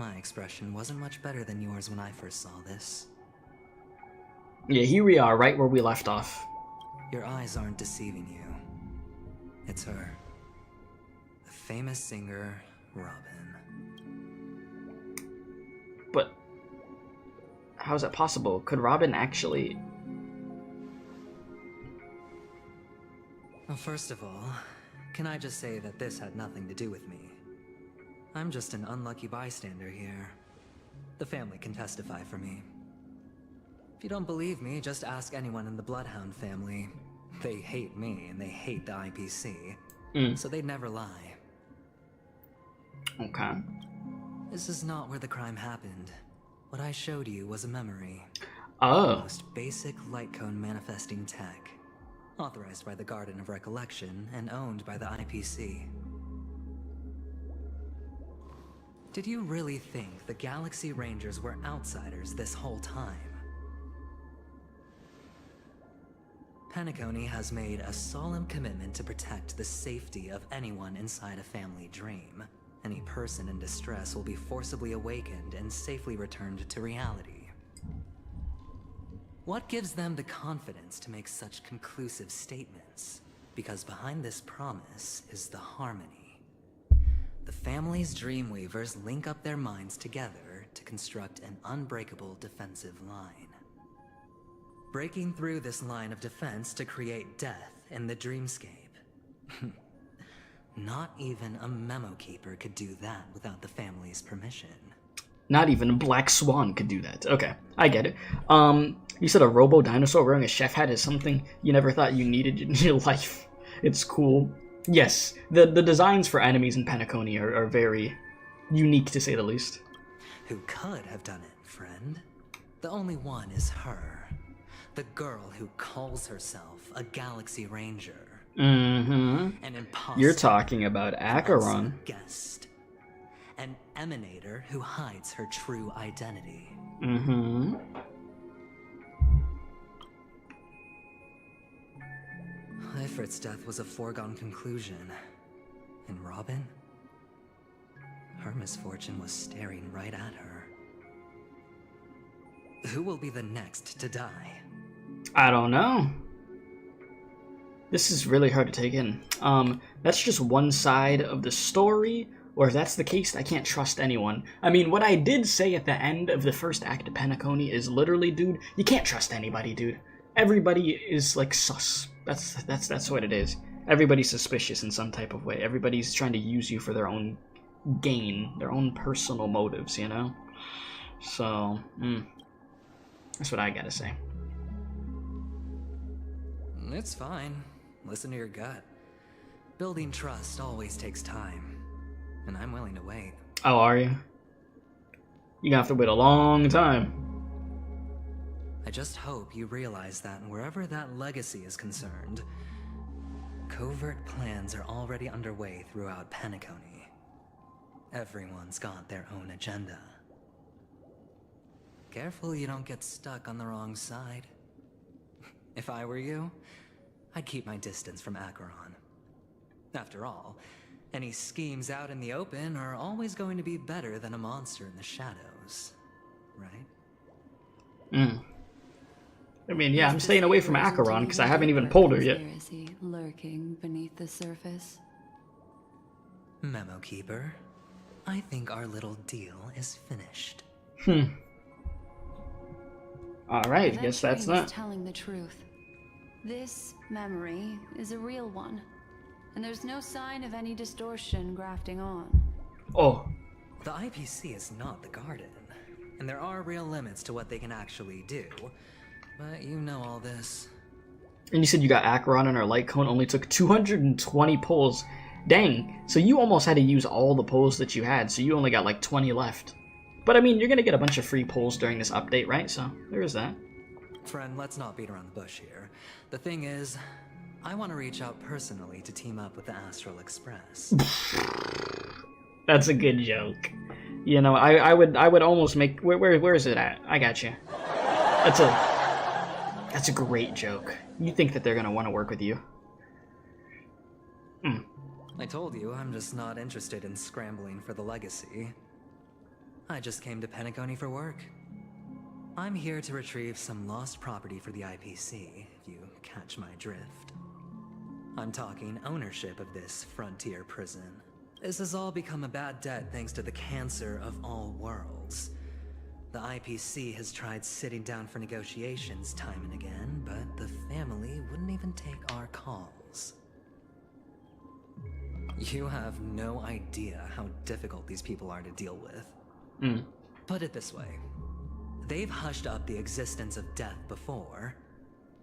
My expression wasn't much better than yours when I first saw this. Yeah, here we are, right where we left off. Your eyes aren't deceiving you. It's her. The famous singer, Robin. But how is that possible? Could Robin actually... Well, first of all, can I just say that this had nothing to do with me? I'm just an unlucky bystander here. The family can testify for me. If you don't believe me, just ask anyone in the Bloodhound family. They hate me and they hate the IPC, so they'd never lie. Okay. This is not where the crime happened. What I showed you was a memory. Oh. The most basic light cone manifesting tech. Authorized by the Garden of Recollection and owned by the IPC. Did you really think the Galaxy Rangers were outsiders this whole time? Penacony has made a solemn commitment to protect the safety of anyone inside a family dream. Any person in distress will be forcibly awakened and safely returned to reality. What gives them the confidence to make such conclusive statements? Because behind this promise is the harmony. The family's Dreamweavers link up their minds together to construct an unbreakable defensive line. Breaking through this line of defense to create death in the Dreamscape. Not even a memo keeper could do that without the family's permission. Not even a Black Swan could do that. Okay, I get it. You said a robo-dinosaur wearing a chef hat is something you never thought you needed in your life. It's cool. Yes, the designs for enemies in Penacony are very unique, to say the least. Who could have done it, friend? The only one is her. The girl who calls herself a Galaxy Ranger. Mm-hmm. An imposter. You're talking about Acheron. Guest. An emanator who hides her true identity. Mm-hmm. Ifrit's death was a foregone conclusion. And Robin? Her misfortune was staring right at her. Who will be the next to die? I don't know. This is really hard to take in. That's just one side of the story, or if that's the case, I can't trust anyone. I mean, what I did say at the end of the first act of Penacony is literally, dude, you can't trust anybody, dude. Everybody is, like, sus. That's what it is. Everybody's suspicious in some type of way. Everybody's trying to use you for their own gain, their own personal motives, you know? So, that's what I gotta say. It's fine. Listen to your gut. Building trust always takes time, and I'm willing to wait. Oh, are you? You're gonna have to wait a long time. I just hope you realize that wherever that legacy is concerned, covert plans are already underway throughout Penacony. Everyone's got their own agenda. Careful you don't get stuck on the wrong side. If I were you, I'd keep my distance from Acheron. After all, any schemes out in the open are always going to be better than a monster in the shadows, right? I mean, yeah, I'm staying away from Acheron because I haven't even pulled her yet. Lurking beneath the surface. Memo keeper, I think our little deal is finished. Alright, guess that's Aventurine that. is telling the truth. This memory is a real one, and there's no sign of any distortion grafting on. Oh. The IPC is not the Garden, and there are real limits to what they can actually do, but you know all this. And you said you got Acheron and her light cone only took 220 pulls. Dang, so you almost had to use all the pulls that you had, so you only got like 20 left. But I mean, you're gonna get a bunch of free pulls during this update, right? So, there is that. Friend, let's not beat around the bush here. The thing is, I want to reach out personally to team up with the Astral Express. That's a good joke. You know, I would almost make... Where is it at? I got you. That's a great joke. You think that they're gonna want to work with you. I told you, I'm just not interested in scrambling for the legacy. I just came to Penacony for work. I'm here to retrieve some lost property for the IPC, if you catch my drift. I'm talking ownership of this frontier prison. This has all become a bad debt thanks to the cancer of all worlds. The IPC has tried sitting down for negotiations time and again, but the family wouldn't even take our calls. You have no idea how difficult these people are to deal with. Put it this way. They've hushed up the existence of death before,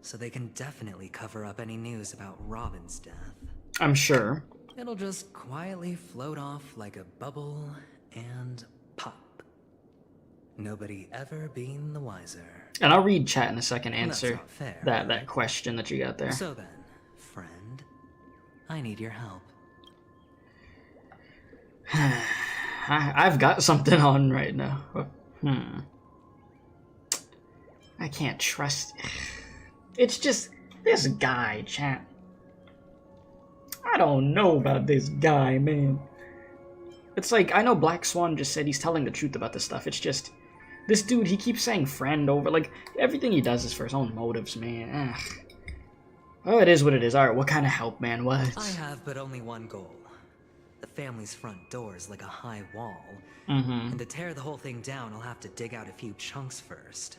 so they can definitely cover up any news about Robin's death. I'm sure. It'll just quietly float off like a bubble and pop. Nobody ever being the wiser. And I'll read chat in a second, That's answer not fair, that right? question that you got there. So then, friend, I need your help. I've got something on right now. I can't trust. It's just this guy, chat. I don't know about this guy, man. It's like, I know Black Swan just said he's telling the truth about this stuff. It's just, this dude, he keeps saying friend over, like, everything he does is for his own motives, man. Ugh. Oh, it is what it is. Alright, what kind of help, man? What? I have but only one goal. The family's front door is like a high wall. And to tear the whole thing down, I'll have to dig out a few chunks first.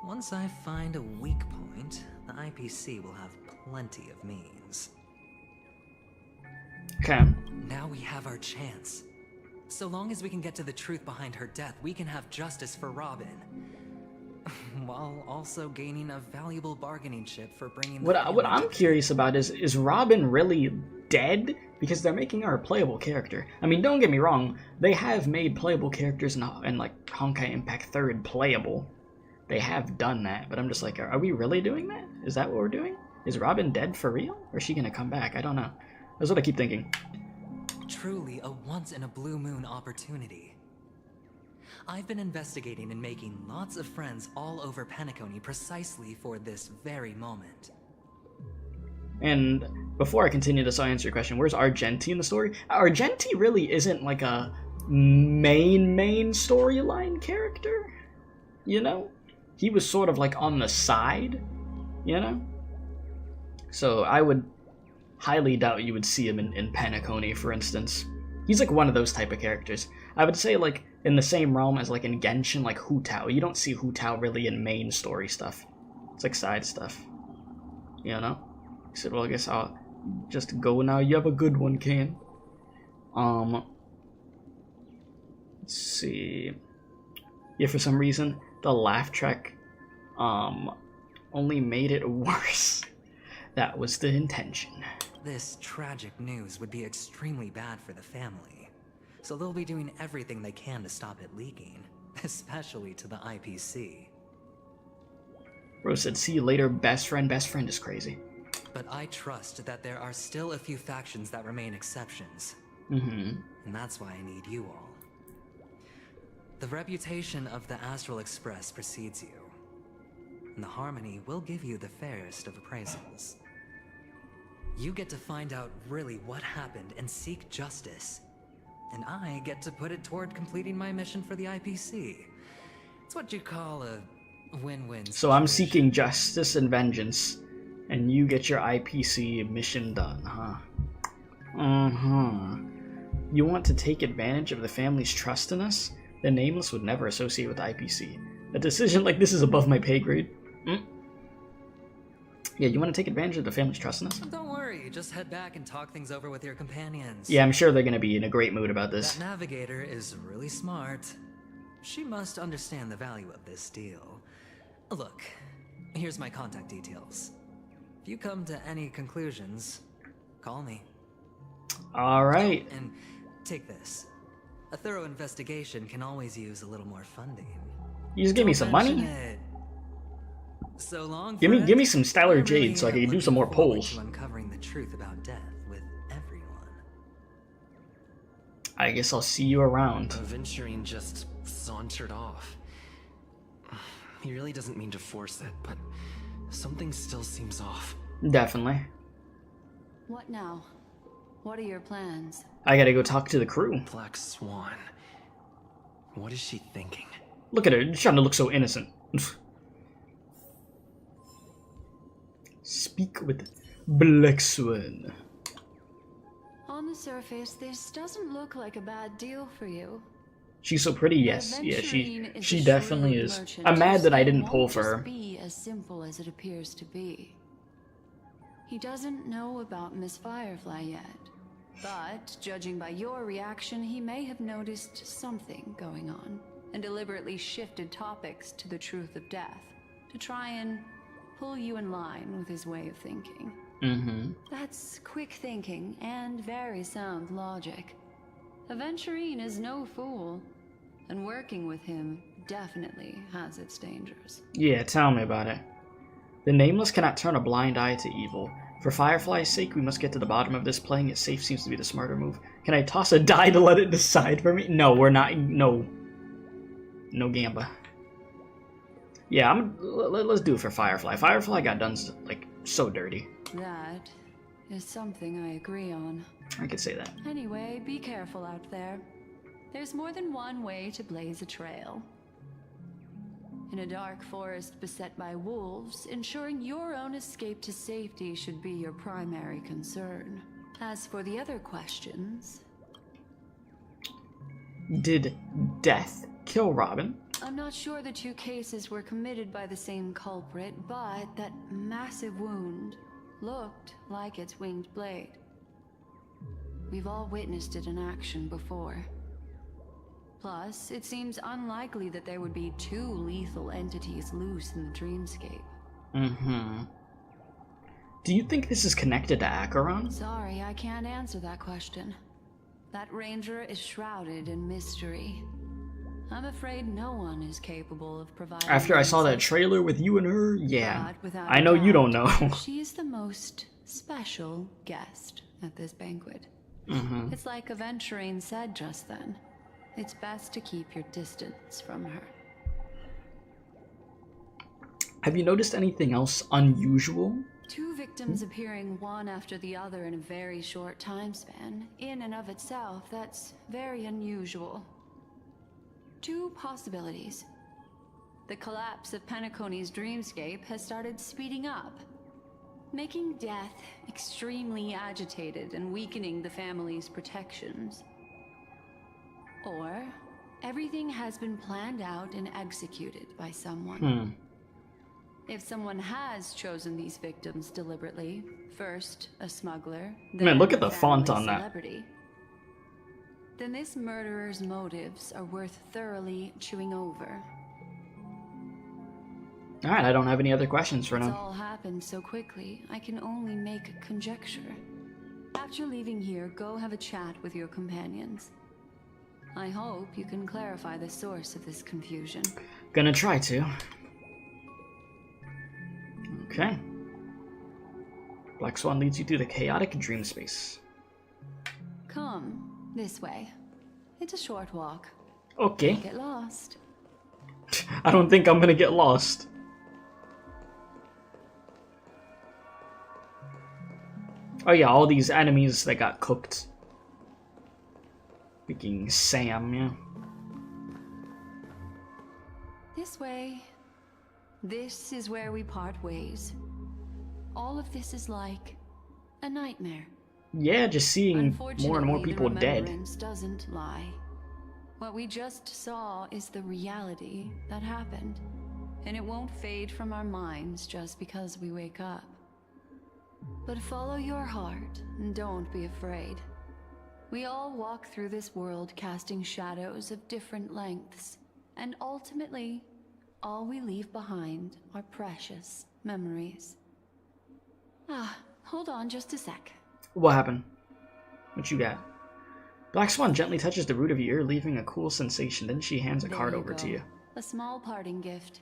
Once I find a weak point, the IPC will have plenty of means. Okay. Now we have our chance. So long as we can get to the truth behind her death, we can have justice for Robin. While also gaining a valuable bargaining chip for bringing What I'm curious about is Robin really dead? Because they're making her a playable character. I mean, don't get me wrong, they have made playable characters in like Honkai Impact 3rd playable. They have done that, but I'm just like, are we really doing that? Is that what we're doing? Is Robin dead for real? Or is she gonna come back? I don't know. That's what I keep thinking. Truly a once-in-a-blue-moon opportunity. I've been investigating and making lots of friends all over Penacony precisely for this very moment. And before I continue this, I'll answer your question. Where's Argenti in the story? Argenti really isn't like a main storyline character, you know? He was sort of like on the side, you know? So I would highly doubt you would see him in Penacony, for instance. He's like one of those type of characters. I would say like in the same realm as like in Genshin, like Hu Tao. You don't see Hu Tao really in main story stuff. It's like side stuff, you know? He said, well, I guess I'll just go now. You have a good one, Kane. Let's see. Yeah, for some reason, the laugh track, only made it worse. That was the intention. This tragic news would be extremely bad for the family, so they'll be doing everything they can to stop it leaking, especially to the IPC. Rose said, see you later, best friend. Best friend is crazy. But I trust that there are still a few factions that remain exceptions. Mm-hmm. And that's why I need you all. The reputation of the Astral Express precedes you, and the Harmony will give you the fairest of appraisals. You get to find out really what happened and seek justice, and I get to put it toward completing my mission for the IPC. It's what you call a win-win situation. So I'm seeking justice and vengeance, and you get your IPC mission done, huh? You want to take advantage of the family's trust in us? The Nameless would never associate with IPC. A decision like this is above my pay grade. Yeah, you want to take advantage of the family's trust in us? Don't worry, just head back and talk things over with your companions. Yeah, I'm sure they're going to be in a great mood about this. That navigator is really smart. She must understand the value of this deal. Look, here's my contact details. If you come to any conclusions, call me. Alright. And take this. A thorough investigation can always use a little more funding. You just give me some money? So long, Give me some Stellar Jade so I can do some more polls. Uncovering the truth about death with everyone. I guess I'll see you around. Aventurine just sauntered off. He really doesn't mean to force it, but something still seems off. Definitely. What now? What are your plans? I gotta go talk to the crew. Black Swan. What is she thinking? Look at her, she's trying to look so innocent. Speak with Black Swan. On the surface, this doesn't look like a bad deal for you. She's so pretty, yes. Yeah, she definitely is. I'm mad that I didn't pull for her. Be as simple as it appears to be. He doesn't know about Miss Firefly yet, but judging by your reaction, he may have noticed something going on and deliberately shifted topics to the truth of death to try and pull you in line with his way of thinking. That's quick thinking and very sound logic. Aventurine is no fool, and working with him definitely has its dangers. Yeah, tell me about it. The Nameless cannot turn a blind eye to evil. For Firefly's sake, we must get to the bottom of this. Playing it safe seems to be the smarter move. Can I toss a die to let it decide for me? No, we're not. No. No gamba. Yeah, let's do it for Firefly. Firefly got done, like, so dirty. That is something I agree on. I could say that. Anyway, be careful out there. There's more than one way to blaze a trail. In a dark forest beset by wolves, ensuring your own escape to safety should be your primary concern. As for the other questions... Did death kill Robin? I'm not sure the two cases were committed by the same culprit, but that massive wound looked like its winged blade. We've all witnessed it in action before. Plus, it seems unlikely that there would be two lethal entities loose in the Dreamscape. Do you think this is connected to Acheron? Sorry, I can't answer that question. That ranger is shrouded in mystery. I'm afraid no one is capable of providing... After I saw that trailer with you and her, yeah. I know you don't know. She is the most special guest at this banquet. It's like Aventurine said just then. It's best to keep your distance from her. Have you noticed anything else unusual? Two victims appearing one after the other in a very short time span. In and of itself, that's very unusual. Two possibilities. The collapse of Penacony's Dreamscape has started speeding up, making death extremely agitated and weakening the family's protections. Or everything has been planned out and executed by someone. If someone has chosen these victims deliberately, first a smuggler, then Man, look at a the font family on that. celebrity, then this murderer's motives are worth thoroughly chewing over. Alright, I don't have any other questions for It's now. all happened so quickly, I can only make conjecture. After leaving here, go have a chat with your companions. I hope you can clarify the source of this confusion. Gonna try to. Okay. Black Swan leads you through the chaotic dream space. Come, this way. It's a short walk. Okay. Don't get lost. I don't think I'm gonna get lost. Oh yeah, all these enemies that got cooked. Freaking Sam, yeah. This way. This is where we part ways. All of this is like a nightmare. Yeah, just seeing more and more people the dead. remembrance doesn't lie. What we just saw is the reality that happened, and it won't fade from our minds just because we wake up. But follow your heart and don't be afraid. We all walk through this world casting shadows of different lengths, and ultimately, all we leave behind are precious memories. Hold on just a sec. What happened? What you got? Black Swan gently touches the root of your ear, leaving a cool sensation. Then she hands a There card you over go. to you. A small parting gift.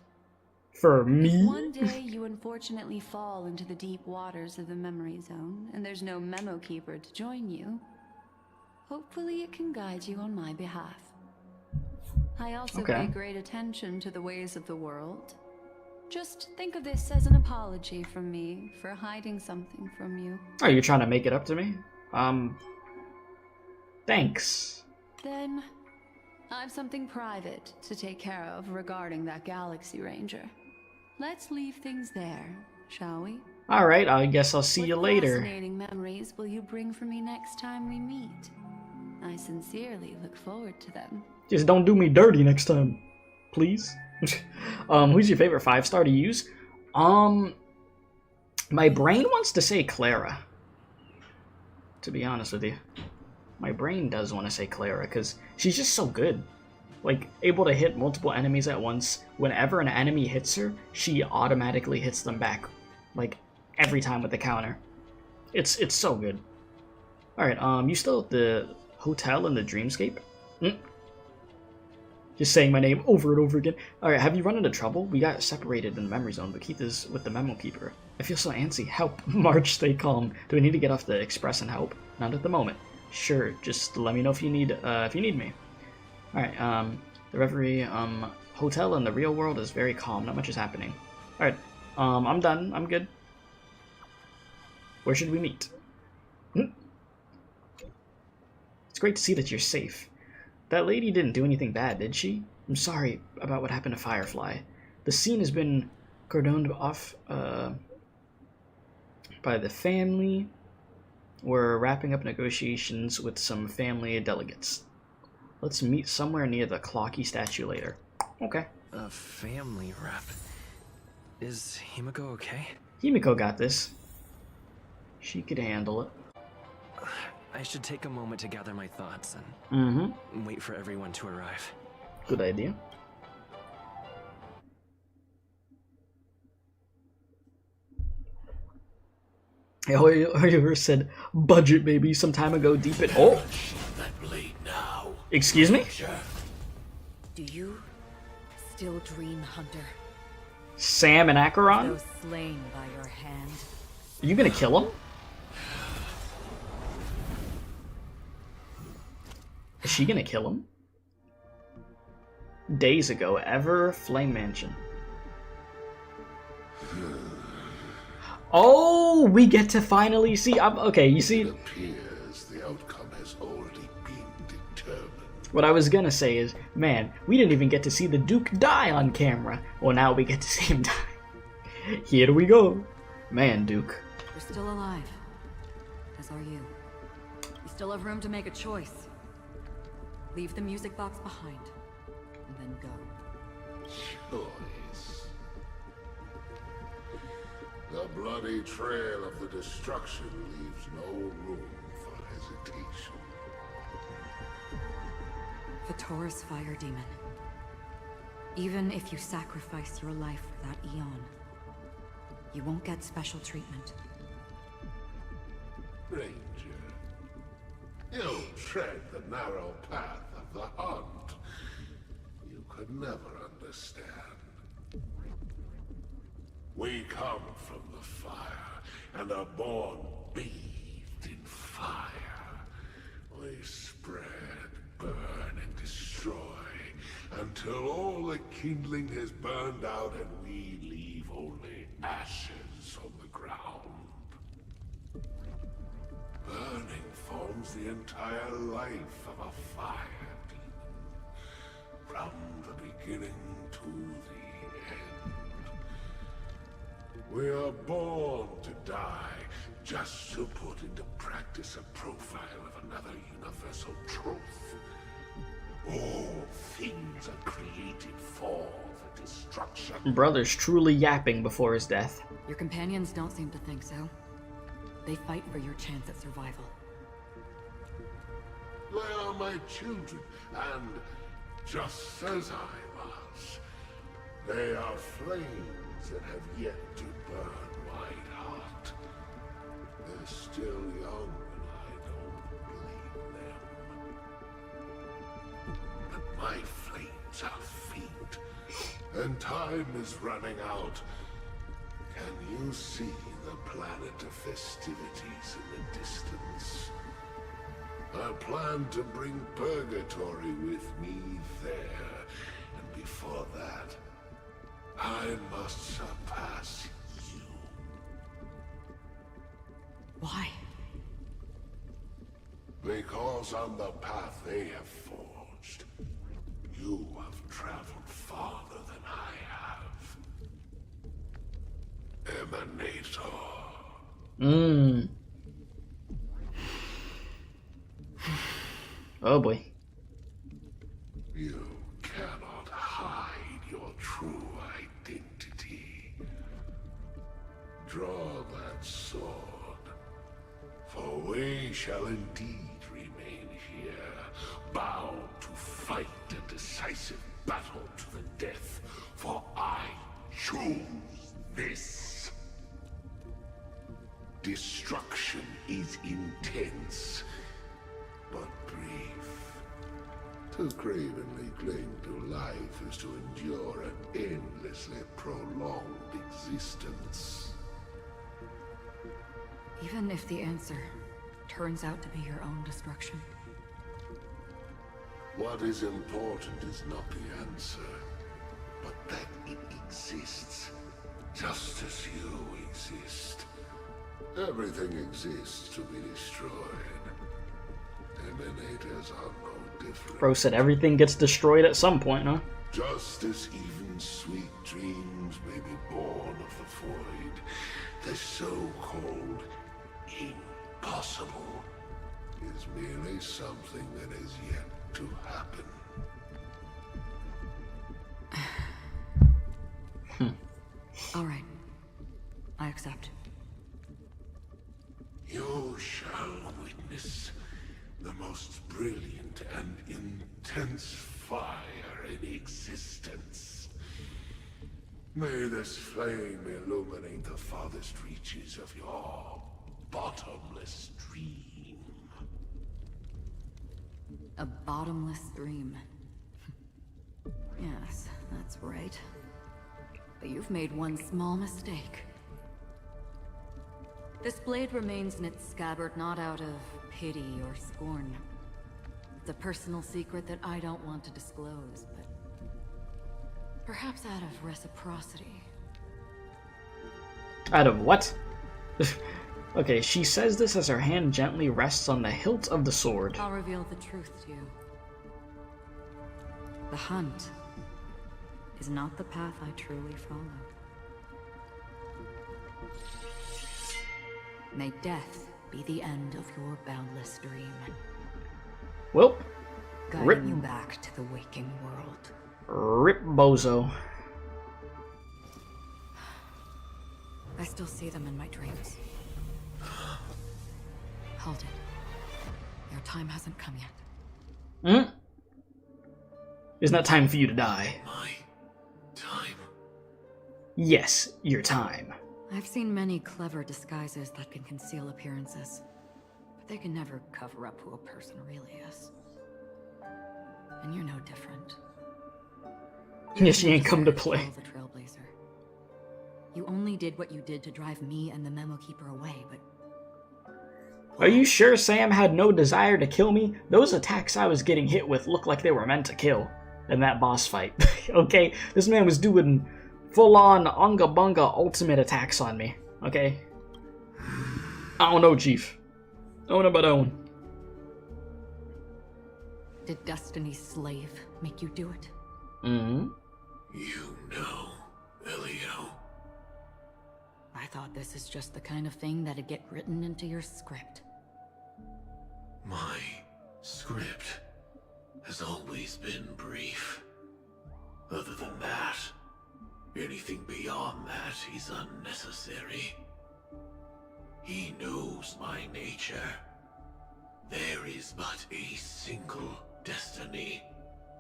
For If me? one day you unfortunately fall into the deep waters of the memory zone, and there's no memo keeper to join you, hopefully it can guide you on my behalf. I also Okay. pay great attention to the ways of the world. Just think of this as an apology from me for hiding something from you. Are you trying to make it up to me? Thanks. Then, I've something private to take care of regarding that Galaxy Ranger. Let's leave things there, shall we? Alright, I guess I'll see you What later. fascinating memories will you bring for me next time we meet? I sincerely look forward to them. Just don't do me dirty next time, please. Who's your favorite 5-star to use? My brain wants to say Clara. To be honest with you. My brain does want to say Clara, because she's just so good. Like, able to hit multiple enemies at once. Whenever an enemy hits her, she automatically hits them back. Like, every time with the counter. It's so good. Alright, you still at the hotel in the Dreamscape? Just saying my name over and over again. Alright, have you run into trouble? We got separated in the memory zone, but Keith is with the memo keeper. I feel so antsy. Help. March, stay calm. Do we need to get off the express and help? Not at the moment. Sure, just let me know if you need me. Alright, the Reverie, hotel in the real world is very calm. Not much is happening. Alright, I'm done. I'm good. Where should we meet? It's great to see that you're safe. That lady didn't do anything bad, did she? I'm sorry about what happened to Firefly. The scene has been cordoned off by the family. We're wrapping up negotiations with some family delegates. Let's meet somewhere near the Clocky statue later. Okay. A family rep. Is Himiko okay? Himiko got this. She could handle it. I should take a moment to gather my thoughts and wait for everyone to arrive. Good idea. Oliver said, budget baby, some time ago deep in... Oh! Excuse me? Do you still dream, Hunter? Sam and Acheron? Those slain by your hand. Are you gonna kill him? Is she gonna kill him? Days ago, Ever Flame Mansion. Oh, we get to finally see. Okay, you see. It appears the outcome has already been determined. What I was gonna say is, man, we didn't even get to see the Duke die on camera. Well, now we get to see him die. Here we go. Man, Duke. You're still alive. As are you. You still have room to make a choice. Leave the music box behind, and then go. Choice. The bloody trail of the destruction leaves no room for hesitation. Vitora's fire demon. Even if you sacrifice your life for that eon, you won't get special treatment. Ranger, you tread the narrow path of the hunt. You could never understand. We come from the fire, and are born bathed in fire. We spread, burn, and destroy, until all the kindling has burned out and we leave only ashes on the ground. Burning forms the entire life of a fire demon, from the beginning to the end. We are born to die, just to put into practice a profile of another universal truth. All things are created for the destruction. Brother's truly yapping before his death. Your companions don't seem to think so. They fight for your chance at survival. They are my children, and just as I was, they are flames that have yet to burn white hot. They're still young, and I don't blame them. But my flames are faint, and time is running out. Can you see the planet of festivities in the distance? I plan to bring Purgatory with me there, and before that, I must surpass you. Why? Because on the path they have forged, Oh boy. You cannot hide your true identity. Draw that sword, for we shall indeed remain here, bound to fight a decisive battle to the death, for I choose this. Destruction is intense, but brief. To cravenly cling to life is to endure an endlessly prolonged existence. Even if the answer turns out to be your own destruction. What is important is not the answer, but that it exists, just as you exist. Everything exists to be destroyed. Emanators are no different. Bro said everything gets destroyed at some point, huh? Just as even sweet dreams may be born of the void, the so-called impossible is merely something that is yet to happen. All right. I accept. You shall witness the most brilliant and intense fire in existence. May this flame illuminate the farthest reaches of your bottomless dream. A bottomless dream. Yes, that's right. But you've made one small mistake. This blade remains in its scabbard not out of pity or scorn. It's a personal secret that I don't want to disclose, but perhaps out of reciprocity. Out of what? Okay, she says this as her hand gently rests on the hilt of the sword. I'll reveal the truth to you. The hunt is not the path I truly follow. May death be the end of your boundless dream. Well, Guiding you back to the waking world. Rip bozo. I still see them in my dreams. Hold it. Your time hasn't come yet. Hmm? Isn't that time for you to die? My time. Yes, your time. I've seen many clever disguises that can conceal appearances, but they can never cover up who a person really is. And you're no different. Yeah, she ain't come to play. The trailblazer. You only did what you did to drive me and the memo keeper away, but Are you sure Sam had no desire to kill me? Those attacks I was getting hit with looked like they were meant to kill. In that boss fight. Okay? This man was doing full-on unga-bunga ultimate attacks on me. Okay? I don't know, Chief. I don't know about that one. did Destiny's slave make you do it? Mm-hmm. You know, Elio. I thought this is just the kind of thing that'd get written into your script. My script has always been brief. Other than that, anything beyond that is unnecessary. He knows my nature. There is but a single destiny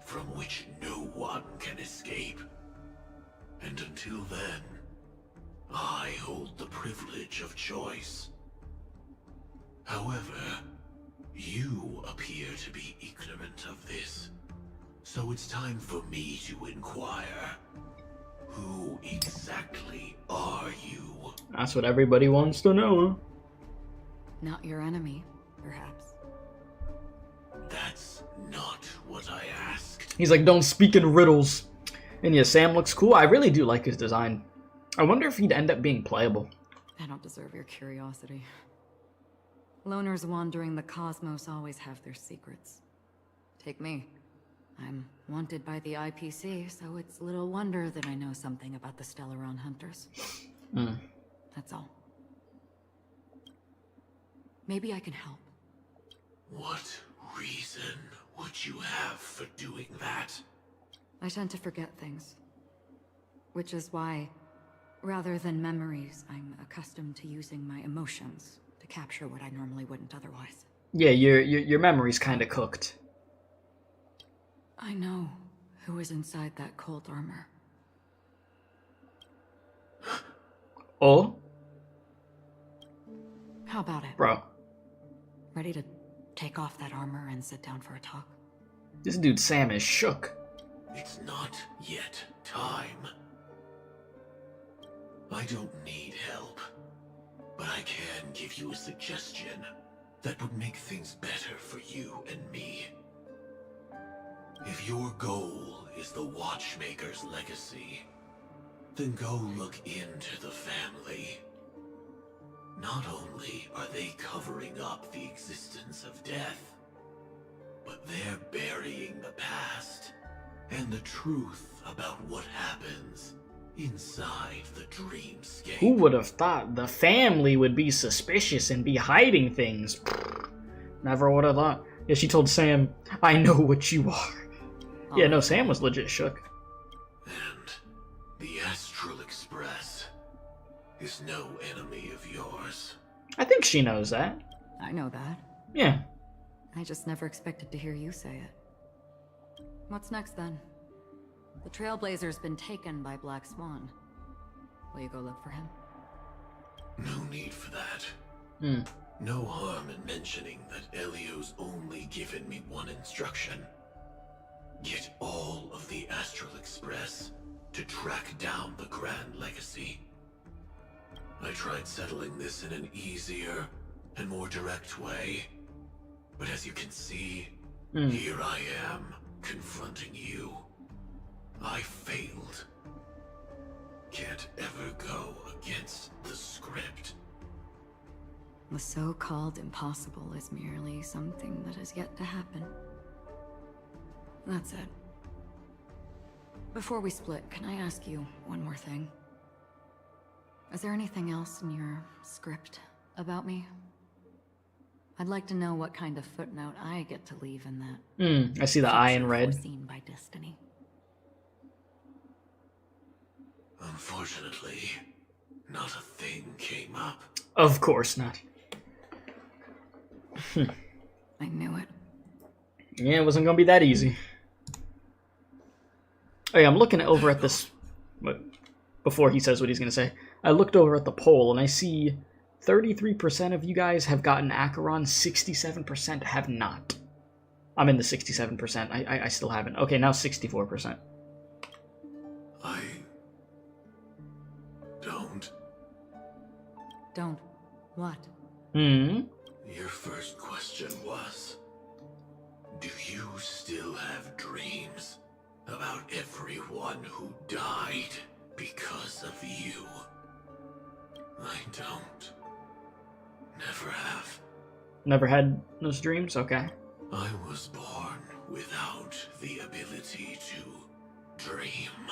from which no one can escape. And until then, I hold the privilege of choice. However, you appear to be ignorant of this, so it's time for me to inquire. Who exactly are you? That's what everybody wants to know, huh? Not your enemy, perhaps. That's not what I asked. He's like, don't speak in riddles. And yeah, Sam looks cool. I really do like his design. I wonder if he'd end up being playable. I don't deserve your curiosity. Loners wandering the cosmos always have their secrets. Take me. I'm wanted by the IPC, so it's little wonder that I know something about the Stellaron hunters. That's all. Maybe I can help. What reason would you have for doing that? I tend to forget things. Which is why, rather than memories, I'm accustomed to using my emotions to capture what I normally wouldn't otherwise. Yeah, your memory's kind of cooked. I know who is inside that cold armor. Oh? How about it? Bro. Ready to take off that armor and sit down for a talk? This dude Sam is shook. It's not yet time. I don't need help, but I can give you a suggestion that would make things better for you and me. If your goal is the watchmaker's legacy, then go look into the family. Not only are they covering up the existence of death, but they're burying the past and the truth about what happens inside the dreamscape. Who would have thought the family would be suspicious and be hiding things? Never would have thought. Yeah, she told Sam, I know what you are. Yeah, no, Sam was legit shook. And the Astral Express is no enemy of yours. I think she knows that. I know that. Yeah. I just never expected to hear you say it. What's next then? The Trailblazer's been taken by Black Swan. Will you go look for him? No need for that. Hmm. No harm in mentioning that Elio's only given me one instruction. Get all of the Astral Express to track down the Grand Legacy. I tried settling this in an easier and more direct way, but as you can see, here I am, confronting you. I failed. Can't ever go against the script. The so-called impossible is merely something that has yet to happen. That's it. Before we split, can I ask you one more thing? Is there anything else in your script about me? I'd like to know what kind of footnote I get to leave in that. I see the eye in red. Foreseen by destiny. Unfortunately, not a thing came up. Of course not. I knew it. Yeah, it wasn't gonna be that easy. Oh yeah, I'm looking over at this... Before he says what he's gonna say, I looked over at the poll and I see 33% of you guys have gotten Acheron, 67% have not. I'm in the 67%. I still haven't. Okay, now 64%. I don't. Don't. What? Your first question was, do you still have dreams about everyone who died because of you? I don't. Never have. Never had those dreams? Okay. I was born without the ability to dream.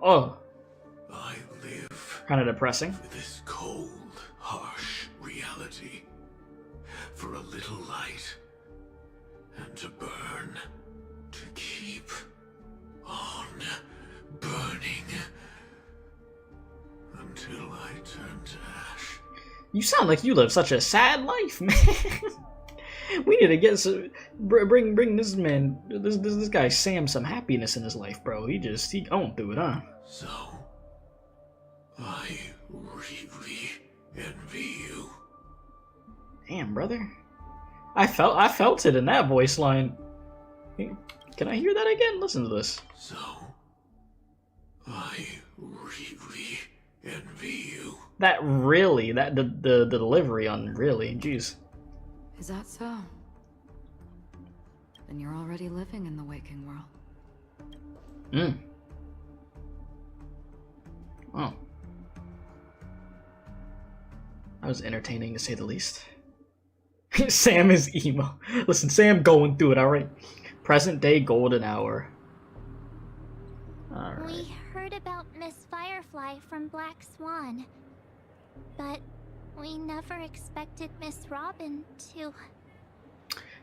Oh, I live kind of depressing. for this cold, harsh reality. For a little light. And to burn. To keep on burning. Until I turn to ash. You sound like you live such a sad life, man. We need to get some, bring this man, this guy Sam some happiness in his life, bro. He going through it, huh? So, I really envy you. Damn, brother. I felt it in that voice line. Can I hear that again? Listen to this. So, I really envy you. That really, the delivery on really, jeez. Is that so? Then you're already living in the waking world. Oh. That was entertaining to say the least. Sam is emo. Listen, Sam going through it, alright? Present day golden hour. Alright. We heard about Miss Firefly from Black Swan. But We never expected Miss Robin to...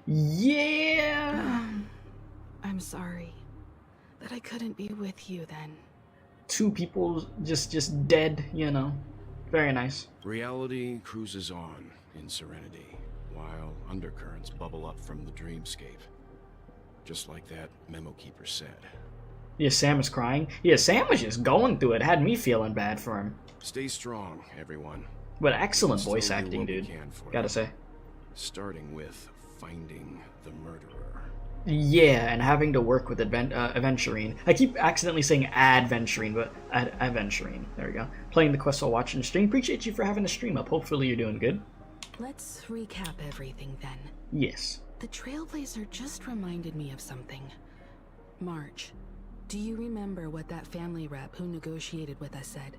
Yeah. I'm sorry that I couldn't be with you then. Two people just dead, you know. Very nice. Reality cruises on in serenity, while undercurrents bubble up from the dreamscape. Just like that memo keeper said. Yeah, Sam is crying. Yeah, Sam was just going through it. Had me feeling bad for him. Stay strong, everyone. But excellent Still voice do acting, what we dude. can for Gotta you. say. Starting with finding the murderer. Yeah, and having to work with Aventurine. I keep accidentally saying Adventurine, but Aventurine. There we go. Playing the quest while watching the stream. Appreciate you for having a stream up. Hopefully you're doing good. Let's recap everything then. Yes. The Trailblazer just reminded me of something. March, do you remember what that family rep who negotiated with us said?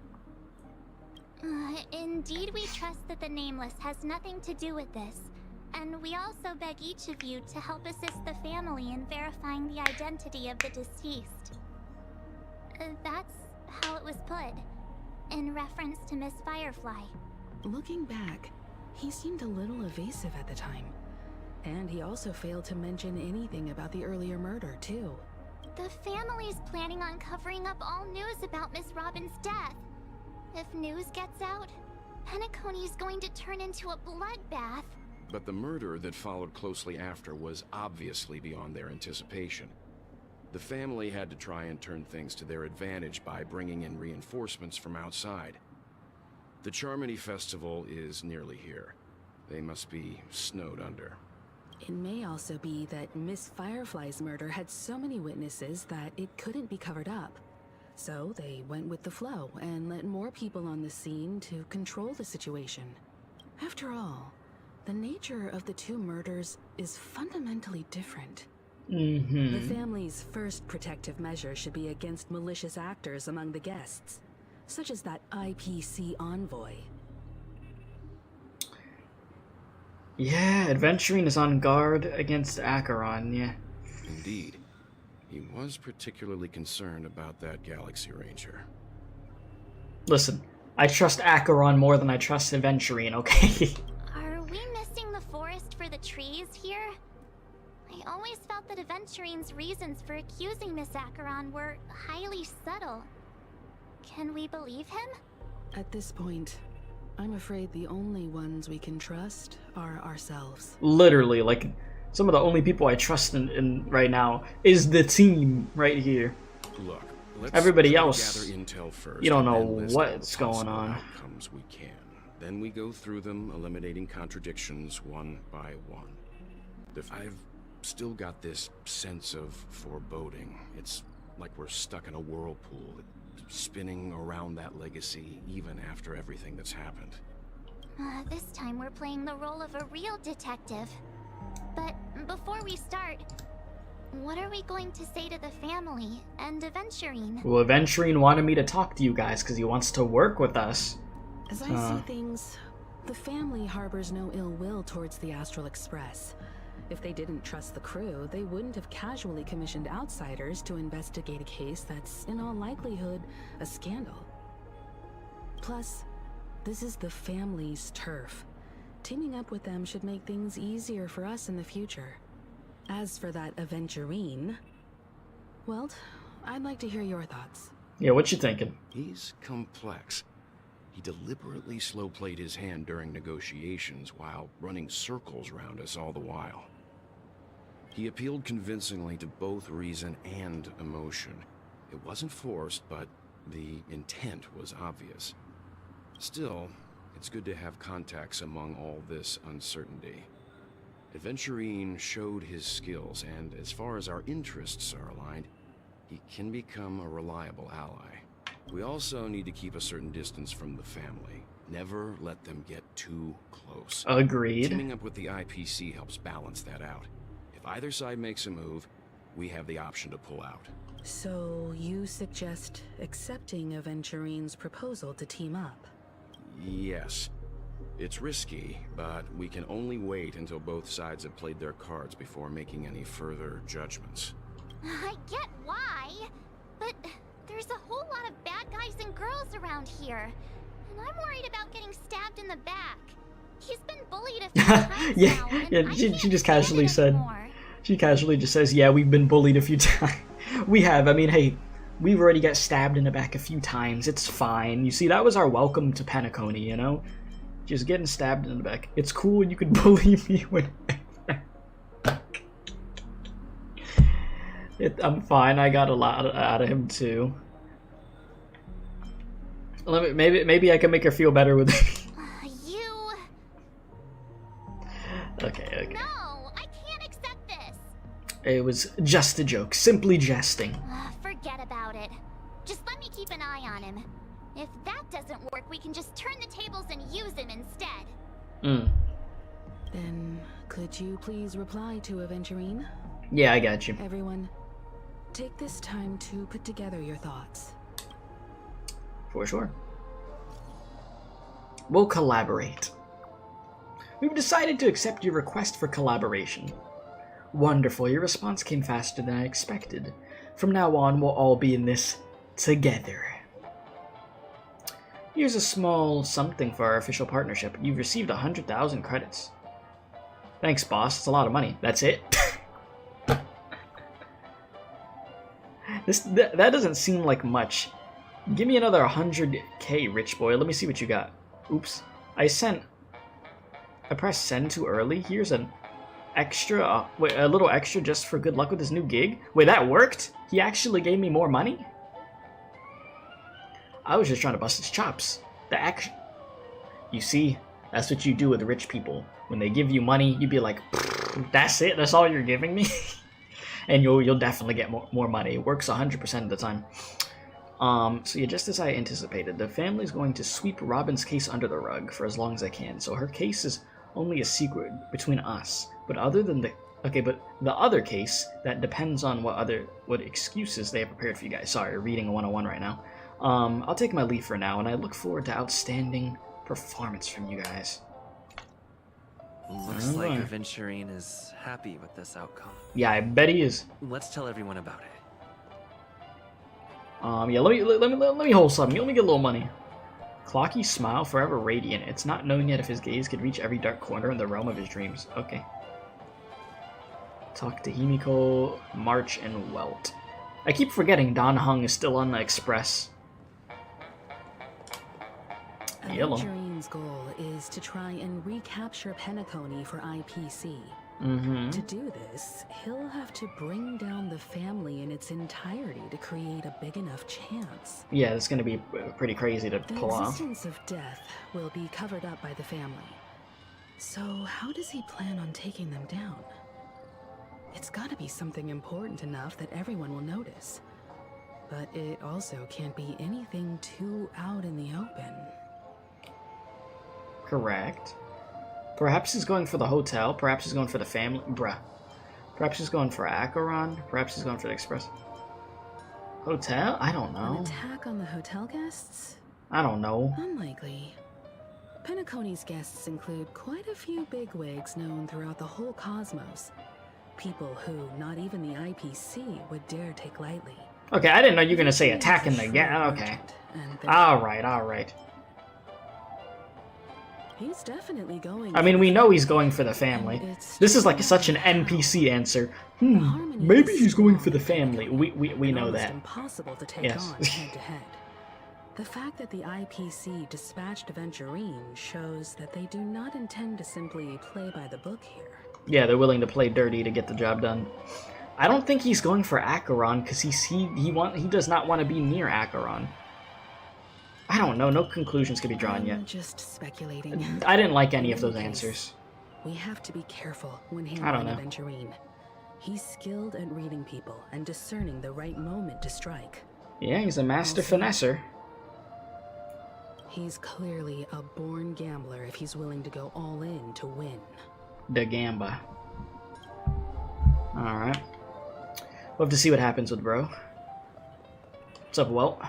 Indeed, we trust that the Nameless has nothing to do with this. And we also beg each of you to help assist the family in verifying the identity of the deceased. That's how it was put, in reference to Miss Firefly. Looking back, he seemed a little evasive at the time. And he also failed to mention anything about the earlier murder, too. The family's planning on covering up all news about Miss Robin's death. If news gets out, Penacony is going to turn into a bloodbath. But the murder that followed closely after was obviously beyond their anticipation. The family had to try and turn things to their advantage by bringing in reinforcements from outside. The Charmony Festival is nearly here. They must be snowed under. It may also be that Miss Firefly's murder had so many witnesses that it couldn't be covered up. So they went with the flow and let more people on the scene to control the situation. After all, the nature of the two murders is fundamentally different. The family's first protective measure should be against malicious actors among the guests, such as that IPC envoy. Yeah, Aventurine is on guard against Acheron, yeah. Indeed. He was particularly concerned about that Galaxy Ranger. Listen, I trust Acheron more than I trust Aventurine, okay? Are we missing the forest for the trees here? I always felt that Aventurine's reasons for accusing Miss Acheron were highly subtle. Can we believe him? At this point, I'm afraid the only ones we can trust are ourselves. Literally, like, some of the only people I trust in right now is the team right here. Look, let's Everybody else, gather intel first, you don't know and then list all the what's going possible on. outcomes we can. Then we go through them, eliminating contradictions one by one. I've still got this sense of foreboding. It's like we're stuck in a whirlpool, spinning around that legacy even after everything that's happened. This time we're playing the role of a real detective. But before we start, what are we going to say to the family and Aventurine? Well, Aventurine wanted me to talk to you guys because he wants to work with us. As I see things, the family harbors no ill will towards the Astral Express. If they didn't trust the crew, they wouldn't have casually commissioned outsiders to investigate a case that's, in all likelihood, a scandal. Plus, this is the family's turf. Teaming up with them should make things easier for us in the future. As for that Aventurine, well, I'd like to hear your thoughts. Yeah, what you thinking? He's complex. He deliberately slow-played his hand during negotiations while running circles around us all the while. He appealed convincingly to both reason and emotion. It wasn't forced, but the intent was obvious. Still, it's good to have contacts among all this uncertainty. Aventurine showed his skills, and as far as our interests are aligned, he can become a reliable ally. We also need to keep a certain distance from the family. Never let them get too close. Agreed. Teaming up with the IPC helps balance that out. If either side makes a move, we have the option to pull out. So, you suggest accepting Aventurine's proposal to team up? Yes. It's risky, but we can only wait until both sides have played their cards before making any further judgments. I get why, but there's a whole lot of bad guys and girls around here. I'm worried about getting stabbed in the back. He's been bullied a few times now, and she just casually said. anymore. She casually just says, yeah, we've been bullied a few times. We have. I mean, hey, we've already got stabbed in the back a few times. It's fine. You see, that was our welcome to Penacony, you know? Just getting stabbed in the back. It's cool. You can bully me whenever. I'm fine. I got a lot out of him too. Maybe I can make her feel better with You. Okay. No, I can't accept this. It was just a joke, simply jesting. Forget about it. Just let me keep an eye on him. If that doesn't work, we can just turn the tables and use him instead. Then, could you please reply to Aventurine? Yeah, I got you. Everyone, take this time to put together your thoughts. For sure. We'll collaborate. We've decided to accept your request for collaboration. Wonderful, your response came faster than I expected. From now on, we'll all be in this together. Here's a small something for our official partnership. You've received 100,000 credits. Thanks, boss. It's a lot of money. That's it? That doesn't seem like much. Give me another 100k, rich boy. Let me see what you got. Oops. I pressed send too early. Here's an extra, wait, a little extra just for good luck with this new gig. Wait, that worked? He actually gave me more money? I was just trying to bust his chops. You see, that's what you do with rich people. When they give you money, you be like, that's it? That's all you're giving me? And you'll definitely get more money. It works 100% of the time. So yeah, just as I anticipated, the family's going to sweep Robin's case under the rug for as long as I can. So her case is only a secret between us. But the other case that depends on what excuses they have prepared for you guys. Sorry, reading a 101 right now. I'll take my leave for now, and I look forward to outstanding performance from you guys. Looks like Aventurine is happy with this outcome. Yeah, I bet he is. Let's tell everyone about it. Yeah, let me hold something. Let me get a little money. Clocky's smile, forever radiant. It's not known yet if his gaze could reach every dark corner in the realm of his dreams. Okay. Talk to Himiko, March, and Welt. I keep forgetting Don Hung is still on the Express. Yellow. Aventurine's goal is to try and recapture Penacony for IPC. To do this, he'll have to bring down the family in its entirety to create a big enough chance. Yeah, it's gonna be pretty crazy to pull off. The existence of death will be covered up by the family. So how does he plan on taking them down? It's gotta be something important enough that everyone will notice. But it also can't be anything too out in the open. Correct. Perhaps he's going for the hotel. Perhaps he's going for the family. Bruh. Perhaps he's going for Acheron. Perhaps he's going for the Express. Hotel? I don't know. An attack on the hotel guests? I don't know. Unlikely. Penacony's guests include quite a few bigwigs known throughout the whole cosmos. People who not even the IPC would dare take lightly. Okay, I didn't know you were going to say attacking the guest. Okay. Alright. He's definitely going. I mean, we know he's going for the family. This is like such an NPC answer. Maybe he's going for the family. We know that. Impossible to take on head to head. The fact that the IPC dispatched Aventurine shows that they do not intend to simply play by the book here. Yeah, they're willing to play dirty to get the job done. I don't think he's going for Acheron because he does not want to be near Acheron. I don't know. No conclusions can be drawn yet. Just speculating. I didn't like any of those answers. We have to be careful when handling Aventurine. He's skilled at reading people and discerning the right moment to strike. Yeah, he's a master finesser. He's clearly a born gambler if he's willing to go all in to win. The Gamba. Alright. We'll have to see what happens with bro. What's up, Welt?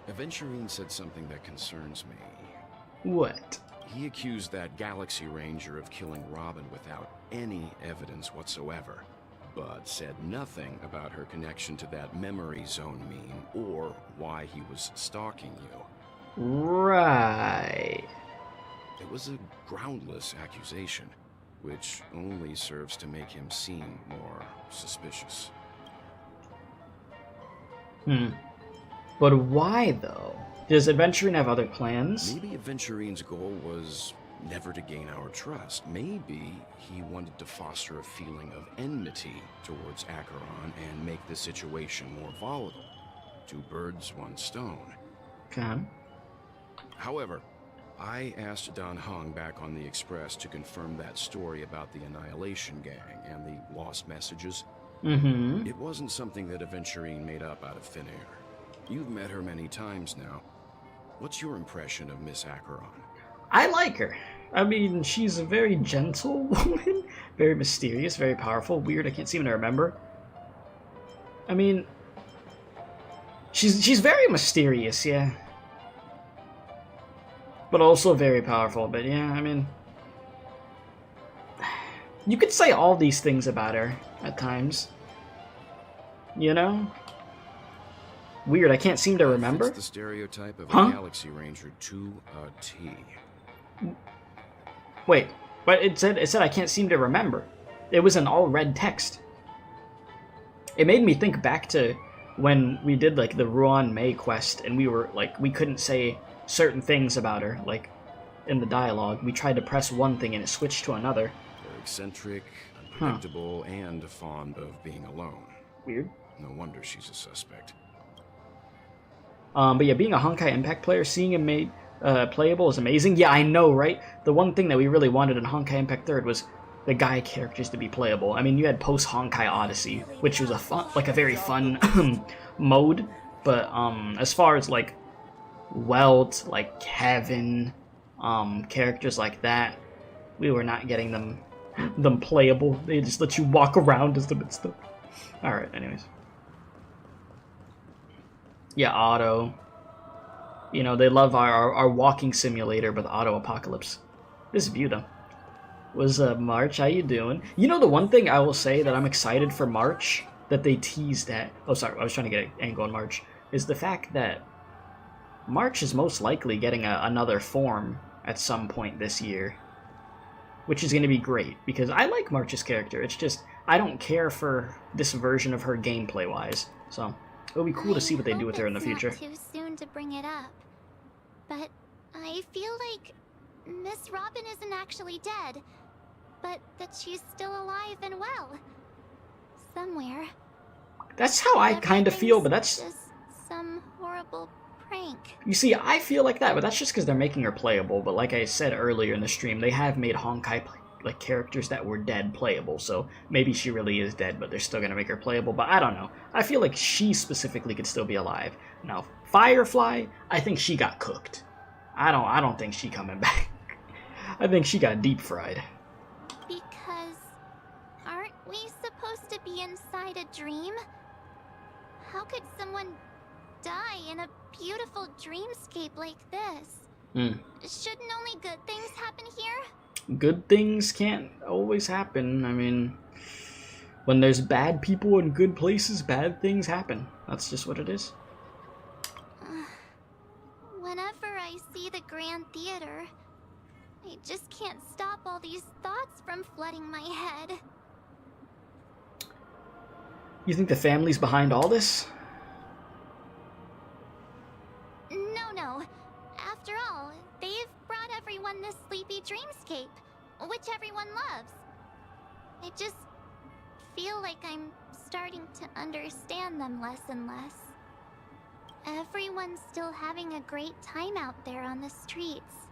Aventurine said something that concerns me. What? He accused that Galaxy Ranger of killing Robin without any evidence whatsoever, but said nothing about her connection to that memory zone meme or why he was stalking you. Right. It was a groundless accusation, which only serves to make him seem more suspicious. But why, though? Does Aventurine have other plans? Maybe Aventurine's goal was never to gain our trust. Maybe he wanted to foster a feeling of enmity towards Acheron and make the situation more volatile. 2 birds, 1 stone. Okay. However, I asked Don Hung back on the Express to confirm that story about the Annihilation Gang and the lost messages. It wasn't something that Aventurine made up out of thin air. You've met her many times now. What's your impression of Miss Acheron? I like her. I mean, she's a very gentle woman, very mysterious, very powerful. Weird, I can't seem to remember. I mean, she's very mysterious, yeah. But also very powerful, but yeah, I mean, you could say all these things about her at times. You know? Weird, I can't seem to remember. Fits the stereotype of a Galaxy Ranger to a T. Wait, but it said I can't seem to remember. It was in all red text. It made me think back to when we did like the Ruan Mei quest and we were like, we couldn't say certain things about her, like in the dialogue. We tried to press one thing and it switched to another. They're eccentric, unpredictable, and fond of being alone. Weird. No wonder she's a suspect. But yeah, being a Honkai Impact player, seeing him made playable is amazing. Yeah, I know, right? The one thing that we really wanted in Honkai Impact 3rd was the guy characters to be playable. I mean, you had post Honkai Odyssey, which was a very fun mode. But as far as like Welt, like Kevin, characters like that, we were not getting them playable. They just let you walk around as them and stuff. All right, anyways. Yeah, Auto. You know, they love our walking simulator with Auto Apocalypse. This is beautiful. What's up, March? How you doing? You know, the one thing I will say that I'm excited for March that they teased at... Oh, sorry, I was trying to get an angle on March. Is the fact that March is most likely getting another form at some point this year. Which is going to be great, because I like March's character. It's just, I don't care for this version of her gameplay-wise. So... it'll be cool to see what they do with her in the future. It's not too soon to bring it up, but I feel like Miss Robin isn't actually dead, but that she's still alive and well. Somewhere. That's how I kind of feel, but that's just some horrible prank. You see, I feel like that, but that's just because they're making her playable. But like I said earlier in the stream, they have made Honkai like characters that were dead playable, so maybe she really is dead, but they're still gonna make her playable. But I don't know. I feel like she specifically could still be alive. Now, Firefly, I think she got cooked. I don't think she coming back. I think she got deep fried. Because aren't we supposed to be inside a dream? How could someone die in a beautiful dreamscape like this? Shouldn't only good things happen here? Good things can't always happen. I mean, when there's bad people in good places, bad things happen. That's just what it is. Whenever I see the Grand Theater, I just can't stop all these thoughts from flooding my head. You think the family's behind all this? No. After all, they've brought everyone this sleepy dreamscape, which everyone loves. I just feel like I'm starting to understand them less and less. Everyone's still having a great time out there on the streets.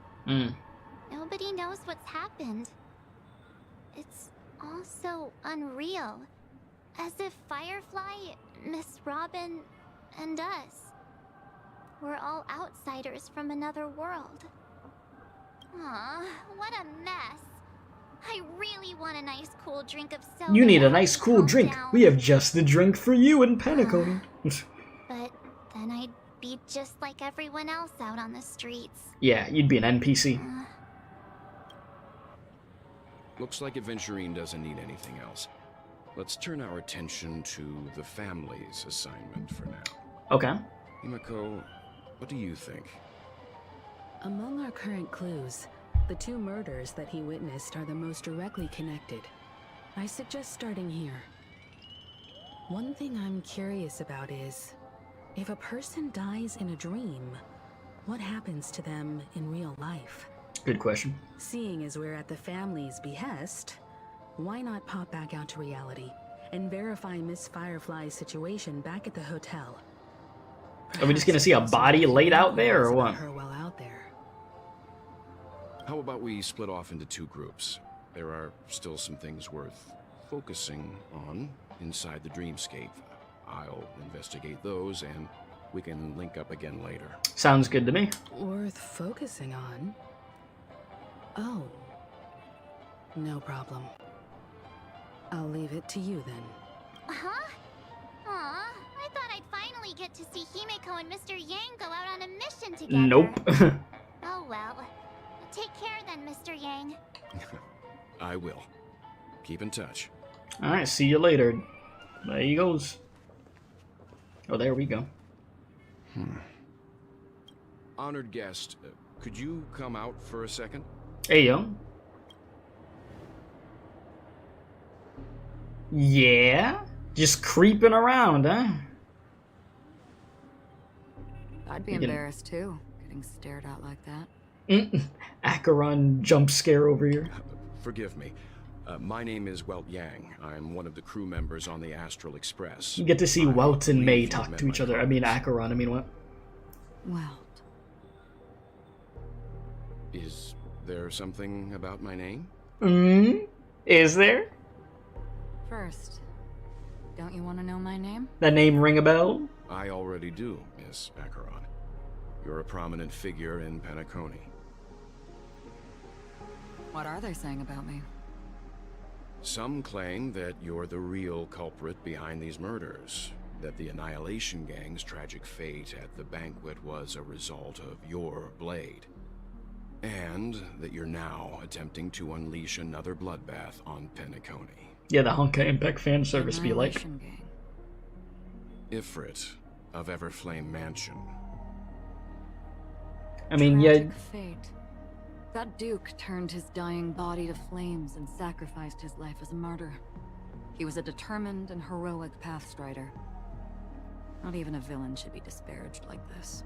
Nobody knows what's happened. It's all so unreal. As if Firefly, Miss Robin, and us we're all outsiders from another world. Aw, what a mess. I really want a nice cool drink of soda. You need a nice cool drink. We have just the drink for you in Penacony. But then I'd be just like everyone else out on the streets. Yeah, you'd be an NPC. Looks like Aventurine doesn't need anything else. Let's turn our attention to the family's assignment for now. Okay. Himiko, what do you think? Among our current clues, the 2 murders that he witnessed are the most directly connected. I suggest starting here. One thing I'm curious about is, if a person dies in a dream, what happens to them in real life? Good question. Seeing as we're at the family's behest, why not pop back out to reality and verify Miss Firefly's situation back at the hotel? Are we just gonna see a body laid out there, or what? Her while out there. How about we split off into 2 groups? There are still some things worth focusing on inside the Dreamscape. I'll investigate those, and we can link up again later. Sounds good to me. Worth focusing on? Oh. No problem. I'll leave it to you then. Huh? Aw, I thought I'd finally get to see Himeko and Mr. Yang go out on a mission together. Nope. Oh well. Take care then, Mr. Yang. I will. Keep in touch. Alright, see you later. There he goes. Oh, there we go. Honored guest, could you come out for a second? Hey, yo. Yeah? Just creeping around, huh? I'd be embarrassed too, getting stared at like that. Acheron jump scare over here. Forgive me. My name is Welt Yang. I'm one of the crew members on the Astral Express. You get to see Welt and May talk met to each my other. I mean, Acheron, I mean, what? Well, Is there something about my name? Is there? first, don't you want to know my name? That name ring a bell? I already do, Miss Acheron. You're a prominent figure in Penacony. What are they saying about me? Some claim that you're the real culprit behind these murders, that the Annihilation Gang's tragic fate at the banquet was a result of your blade, and that you're now attempting to unleash another bloodbath on Penacony. Yeah, the Honkai Impact fan service be like. Annihilation Gang. Ifrit of Everflame Mansion. I mean, yeah, Tragic fate. That Duke turned his dying body to flames and sacrificed his life as a martyr. He was a determined and heroic pathstrider. Not even a villain should be disparaged like this.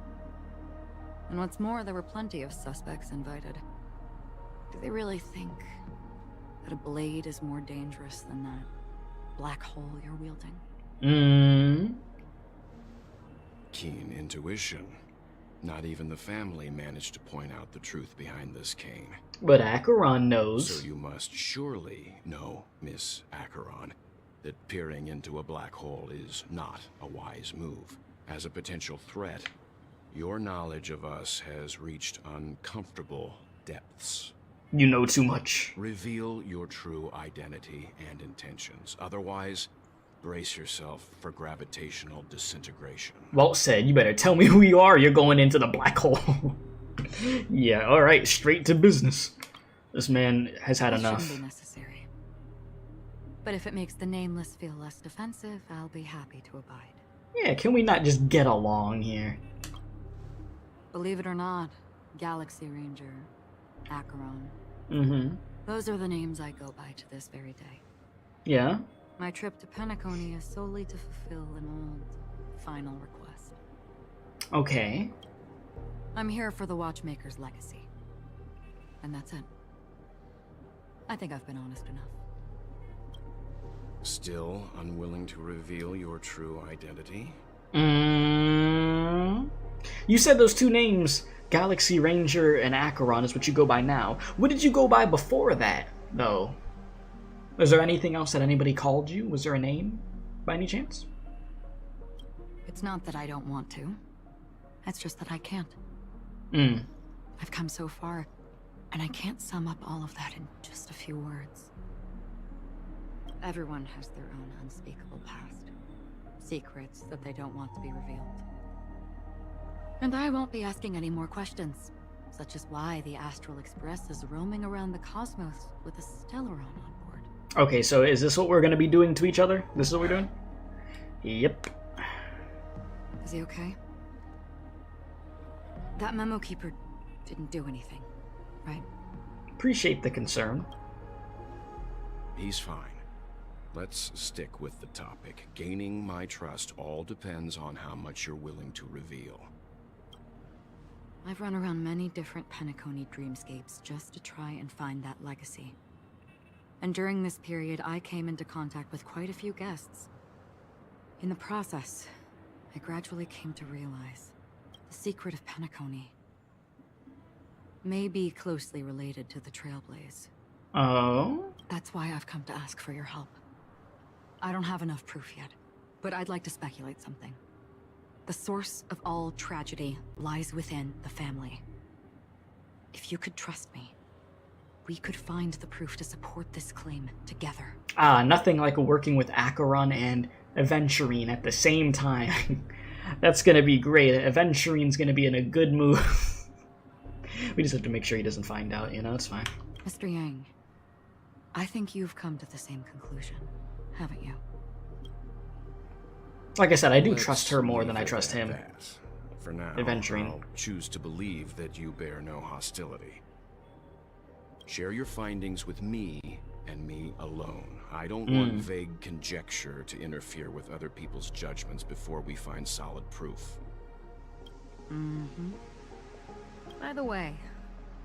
And what's more, there were plenty of suspects invited. Do they really think that a blade is more dangerous than that black hole you're wielding? Keen intuition. Not even the family managed to point out the truth behind this cane. But Acheron knows. So you must surely know, Miss Acheron, that peering into a black hole is not a wise move. As a potential threat, your knowledge of us has reached uncomfortable depths. You know too much. Reveal your true identity and intentions. Otherwise, brace yourself for gravitational disintegration. Walt said, you better tell me who you are, you're going into the black hole. Yeah, alright, straight to business. This man has had That enough. shouldn't be necessary. But if it makes the Nameless feel less defensive, I'll be happy to abide. Yeah, can we not just get along here? Believe it or not, Galaxy Ranger, Acheron. Those are the names I go by to this very day. Yeah? My trip to Penacony is solely to fulfill an old, final request. Okay. I'm here for the Watchmaker's legacy. And that's it. I think I've been honest enough. Still unwilling to reveal your true identity? You said those two names, Galaxy Ranger and Acheron, is what you go by now. What did you go by before that, though? Was there anything else that anybody called you? Was there a name, by any chance? It's not that I don't want to. It's just that I can't. I've come so far, and I can't sum up all of that in just a few words. Everyone has their own unspeakable past. Secrets that they don't want to be revealed. And I won't be asking any more questions, such as why the Astral Express is roaming around the cosmos with a Stellaron on board. Okay, so is this what we're going to be doing to each other? This is what we're doing? Yep. Is he okay? That memo keeper didn't do anything, right? Appreciate the concern. He's fine. Let's stick with the topic. Gaining my trust all depends on how much you're willing to reveal. I've run around many different Penacony dreamscapes just to try and find that legacy. And during this period, I came into contact with quite a few guests. In the process, I gradually came to realize the secret of Penacony may be closely related to the trailblaze. Oh? That's why I've come to ask for your help. I don't have enough proof yet, but I'd like to speculate something. The source of all tragedy lies within the family. If you could trust me, we could find the proof to support this claim together. Ah, nothing like working with Acheron and Aventurine at the same time. That's gonna be great. Aventurine's gonna be in a good mood. We just have to make sure he doesn't find out, you know, it's fine. Mr. Yang, I think you've come to the same conclusion, haven't you? Like I said, I do Let's trust her more than I leave it trust at him. that. For now, Aventurine. I'll choose to believe that you bear no hostility. Share your findings with me and me alone. I don't want vague conjecture to interfere with other people's judgments before we find solid proof. Mm-hmm. By the way,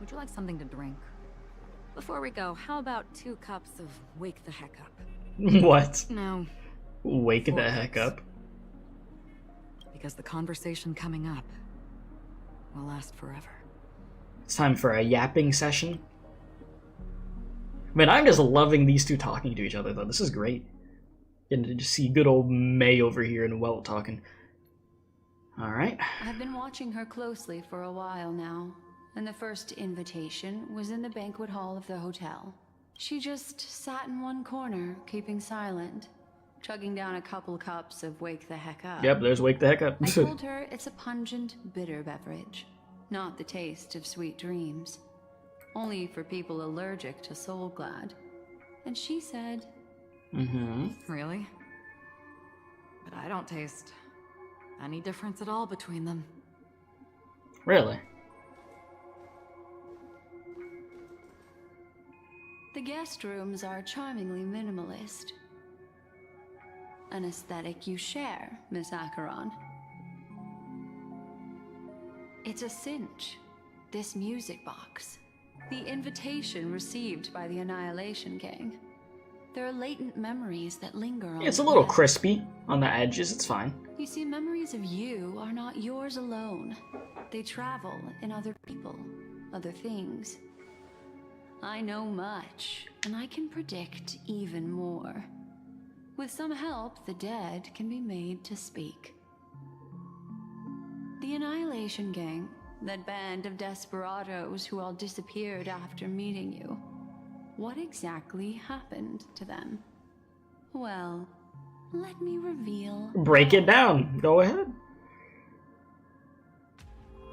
would you like something to drink? Before we go, how about 2 cups of Wake the Heck Up? What? No. Wake 4 the heck cups. up. Because the conversation coming up will last forever. It's time for a yapping session. Man, I'm just loving these two talking to each other, though. This is great. Getting to just see good old May over here and Welt talking. Alright. I've been watching her closely for a while now, and the first invitation was in the banquet hall of the hotel. She just sat in one corner, keeping silent, chugging down a couple cups of Wake the Heck Up. Yep, there's Wake the Heck Up. I told her it's a pungent, bitter beverage, not the taste of sweet dreams. Only for people allergic to Soul Glad. And she said, Really? But I don't taste any difference at all between them. Really? the guest rooms are charmingly minimalist. An aesthetic you share, Miss Acheron. It's a cinch, this music box. The invitation received by the Annihilation Gang. There are latent memories that linger on It's a the little web. crispy on the edges, it's fine. You see, memories of you are not yours alone. They travel in other people, other things. I know much, and I can predict even more. With some help, the dead can be made to speak. The Annihilation Gang, that band of desperados who all disappeared after meeting you. What exactly happened to them? Well, let me reveal. Break it down. Go ahead.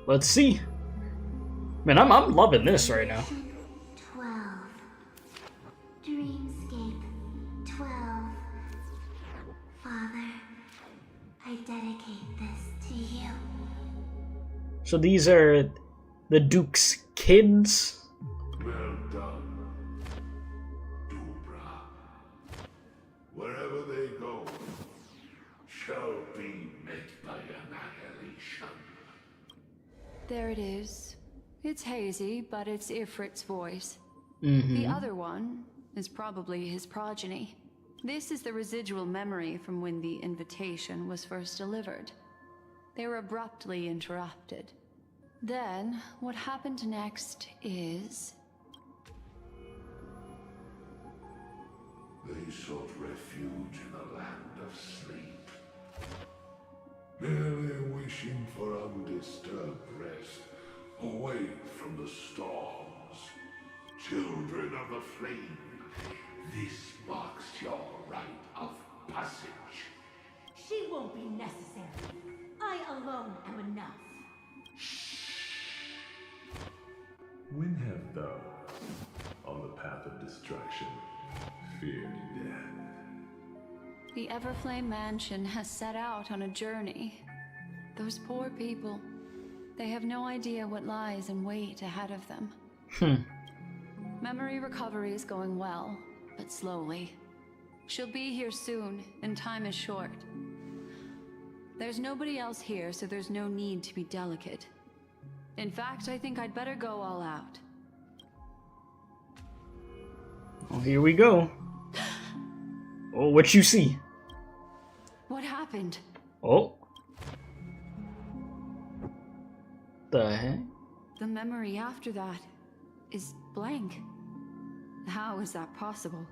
Let's see. Man, I'm loving this right now. 12. Dreamscape 12. Father, I dedicate this to you. So these are the Duke's kids? Well done, Dubra. Wherever they go, shall be met by annihilation. There it is. It's hazy, but it's Ifrit's voice. Mm-hmm. The other one is probably his progeny. This is the residual memory from when the invitation was first delivered. They were abruptly interrupted. Then, what happened next is... They sought refuge in a land of sleep, merely wishing for undisturbed rest, away from the storms. Children of the flame, this marks your rite of passage. She won't be necessary. I alone am enough. When have thou, on the path of destruction, feared death? The Everflame Mansion has set out on a journey. Those poor people. They have no idea what lies in wait ahead of them. Memory recovery is going well, but slowly. She'll be here soon, and time is short. There's nobody else here, so there's no need to be delicate. In fact, I think I'd better go all out. Oh, here we go. Oh, what you see? What happened? Oh. The heck? The memory after that is blank. How is that possible?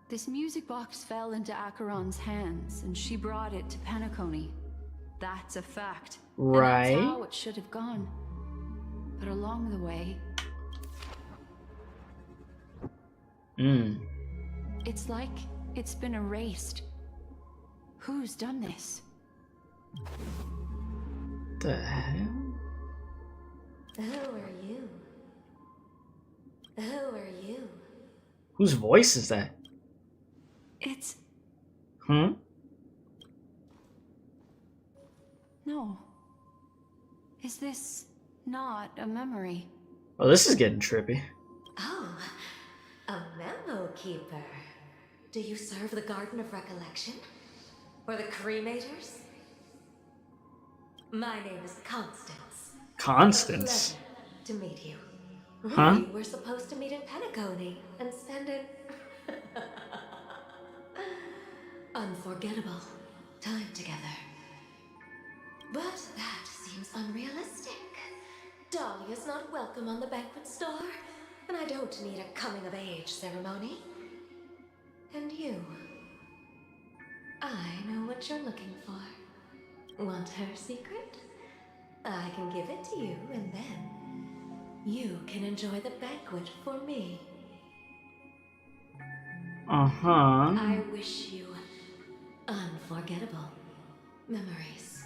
This music box fell into Acheron's hands, and she brought it to Penacony. That's a fact. Right. And that's how it should have gone. But along the way... It's like it's been erased. Who's done this? The hell? Who are you? Who are you? Whose voice is that? It's... Huh? No. Is this not a memory? Oh, this is getting trippy. Oh, a memo keeper. Do you serve the Garden of Recollection? Or the Cremators? My name is Constance. Constance? Pleasure to meet you. Huh? We were supposed to meet in Penacony and spend an unforgettable time together. But that seems unrealistic. Dolly is not welcome on the banquet store, and I don't need a coming-of-age ceremony. And you, I know what you're looking for. Want her secret? I can give it to you, and then you can enjoy the banquet for me. Uh-huh. I wish you unforgettable memories.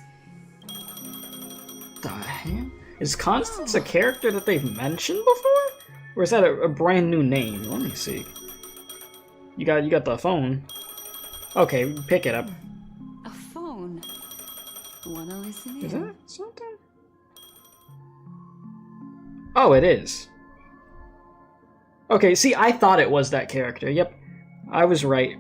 The hell? Is Constance a character that they've mentioned before? Or is that a brand new name? Let me see. You got the phone. Okay, pick it up. A phone? Wanna listen in? Is that something? Oh, it is. Okay, see, I thought it was that character. Yep, I was right.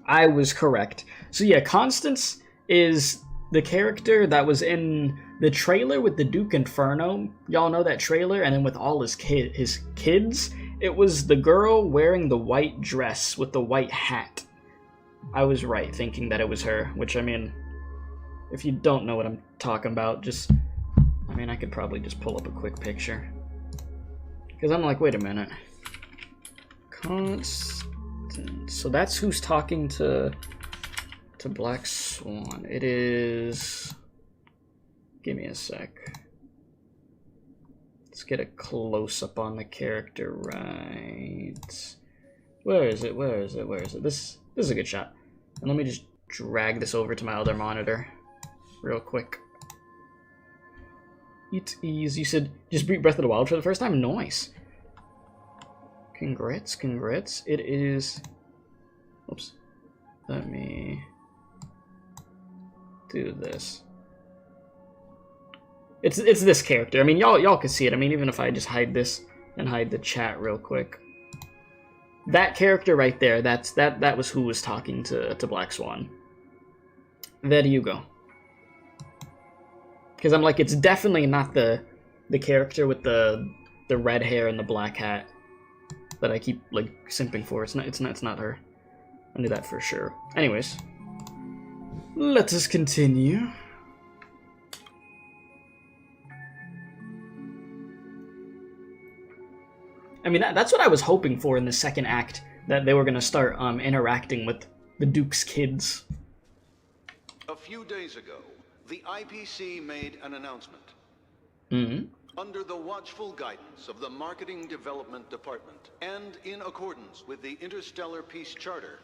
I was correct. So yeah, Constance is the character that was in the trailer with the Duke Inferno. Y'all know that trailer? And then with all his kids, it was the girl wearing the white dress with the white hat. I was right thinking that it was her, which, I mean, if you don't know what I'm talking about, just... I mean, I could probably just pull up a quick picture. Because I'm like, wait a minute. Constance. So that's who's talking to Black Swan. It is... Give me a sec. Let's get a close-up on the character, right? Where is it? Where is it? Where is it? This is a good shot. And let me just drag this over to my other monitor real quick. It is, you said, just beat Breath of the Wild for the first time? Nice. Congrats, congrats. It is... Oops. Let me do this. It's this character. I mean, y'all can see it. I mean, even if I just hide this and hide the chat real quick. That character right there, that was who was talking to Black Swan. There you go. Because I'm like, it's definitely not the character with the red hair and the black hat that I keep like simping for. It's not her. I knew that for sure. Anyways, let us continue. I mean, that's what I was hoping for in the second act, that they were going to start interacting with the Duke's kids. A few days ago, the IPC made an announcement. Mm-hmm. Under the watchful guidance of the Marketing Development Department, and in accordance with the Interstellar Peace Charter,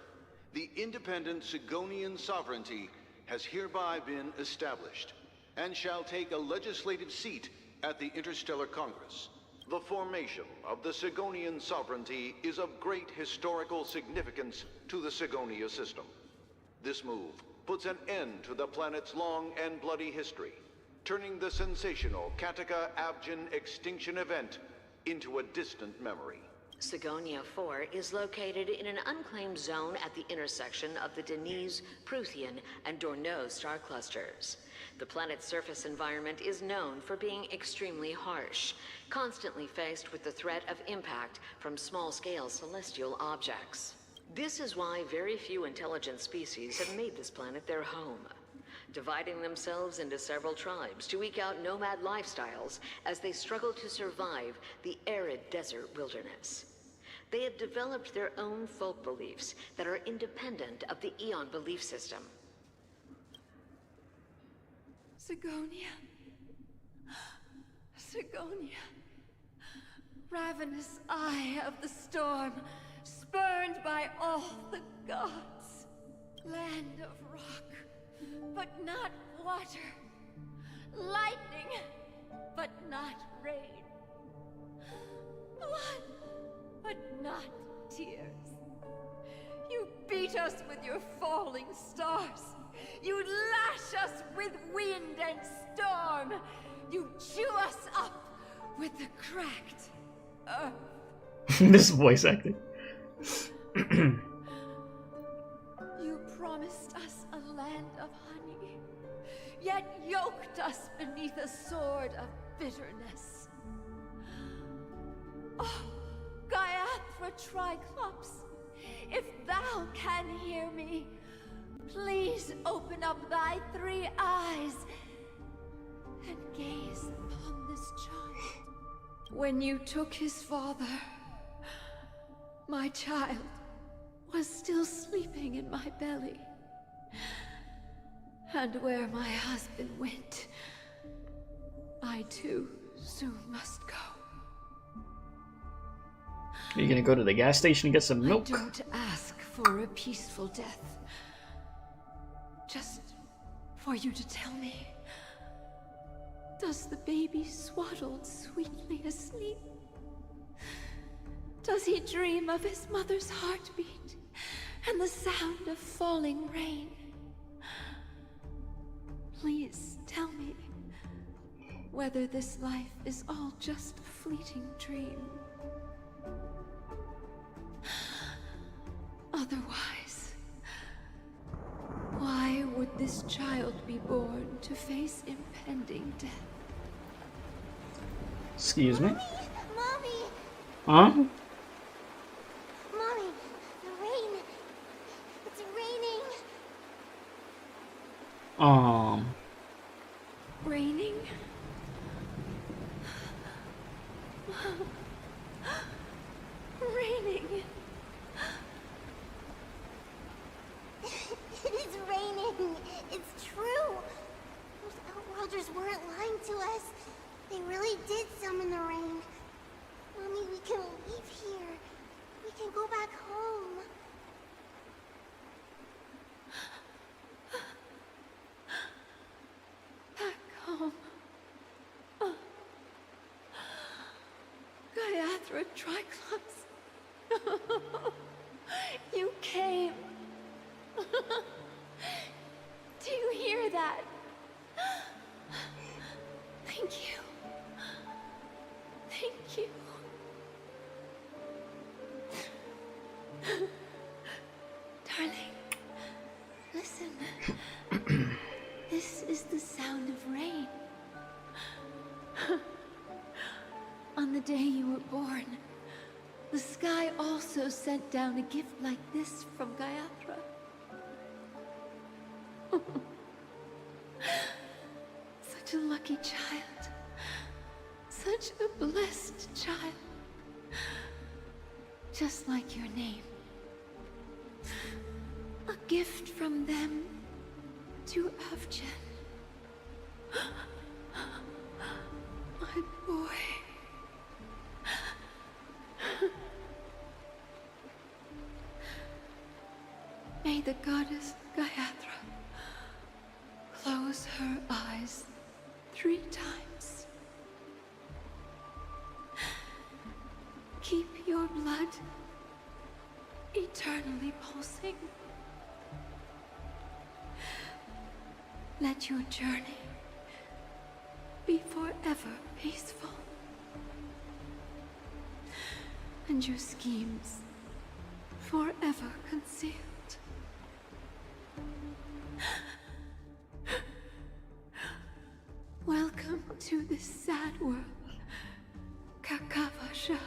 the independent Sigonian sovereignty has hereby been established, and shall take a legislative seat at the Interstellar Congress. The formation of the Sigonian sovereignty is of great historical significance to the Sigonia system. This move puts an end to the planet's long and bloody history, turning the sensational Kataka Abjin extinction event into a distant memory. Sigonia 4 is located in an unclaimed zone at the intersection of the Denise, Prothean, and Dorneau star clusters. The planet's surface environment is known for being extremely harsh, constantly faced with the threat of impact from small-scale celestial objects. This is why very few intelligent species have made this planet their home, dividing themselves into several tribes to eke out nomad lifestyles as they struggle to survive the arid desert wilderness. They have developed their own folk beliefs that are independent of the Eon belief system. Sigonia. Sigonia. Ravenous eye of the storm, spurned by all the gods. Land of rock, but not water. Lightning, but not rain. Blood, but not tears. You beat us with your falling stars. You lash us with wind and storm. You chew us up with the cracked earth. This voice acting. You promised us a land of honey, yet yoked us beneath a sword of bitterness. Oh, Gaiathra Triclops, if thou can hear me, please open up thy 3 eyes and gaze upon this child. When you took his father, my child was still sleeping in my belly. And where my husband went, I too soon must go. Are you gonna go to the gas station and get some milk? I don't ask for a peaceful death. Just for you to tell me, does the baby swaddled sweetly asleep? Does he dream of his mother's heartbeat and the sound of falling rain? Please tell me whether this life is all just a fleeting dream. Otherwise, why would this child be born to face impending death? Excuse me? Mommy! Huh? Mommy, the rain. It's raining. Raining? Raining. It is raining. It's true. Those Outworlders weren't lying to us. They really did summon the rain. Mommy, we can leave here. We can go back home. Back home. Gaiathra Triclops. You came. Do you hear that? Thank you. Thank you. Darling, listen. This is the sound of rain. On the day you were born, the sky also sent down a gift like this from Gaiathra. Such a lucky child. Such a blessed child. Just like your name. A gift from them to Avjen. My boy. May the goddess Gaiathra close her eyes 3 times. Keep your blood eternally pulsing. Let your journey forever peaceful. And your schemes forever concealed. Welcome to this sad world, Kakavasha.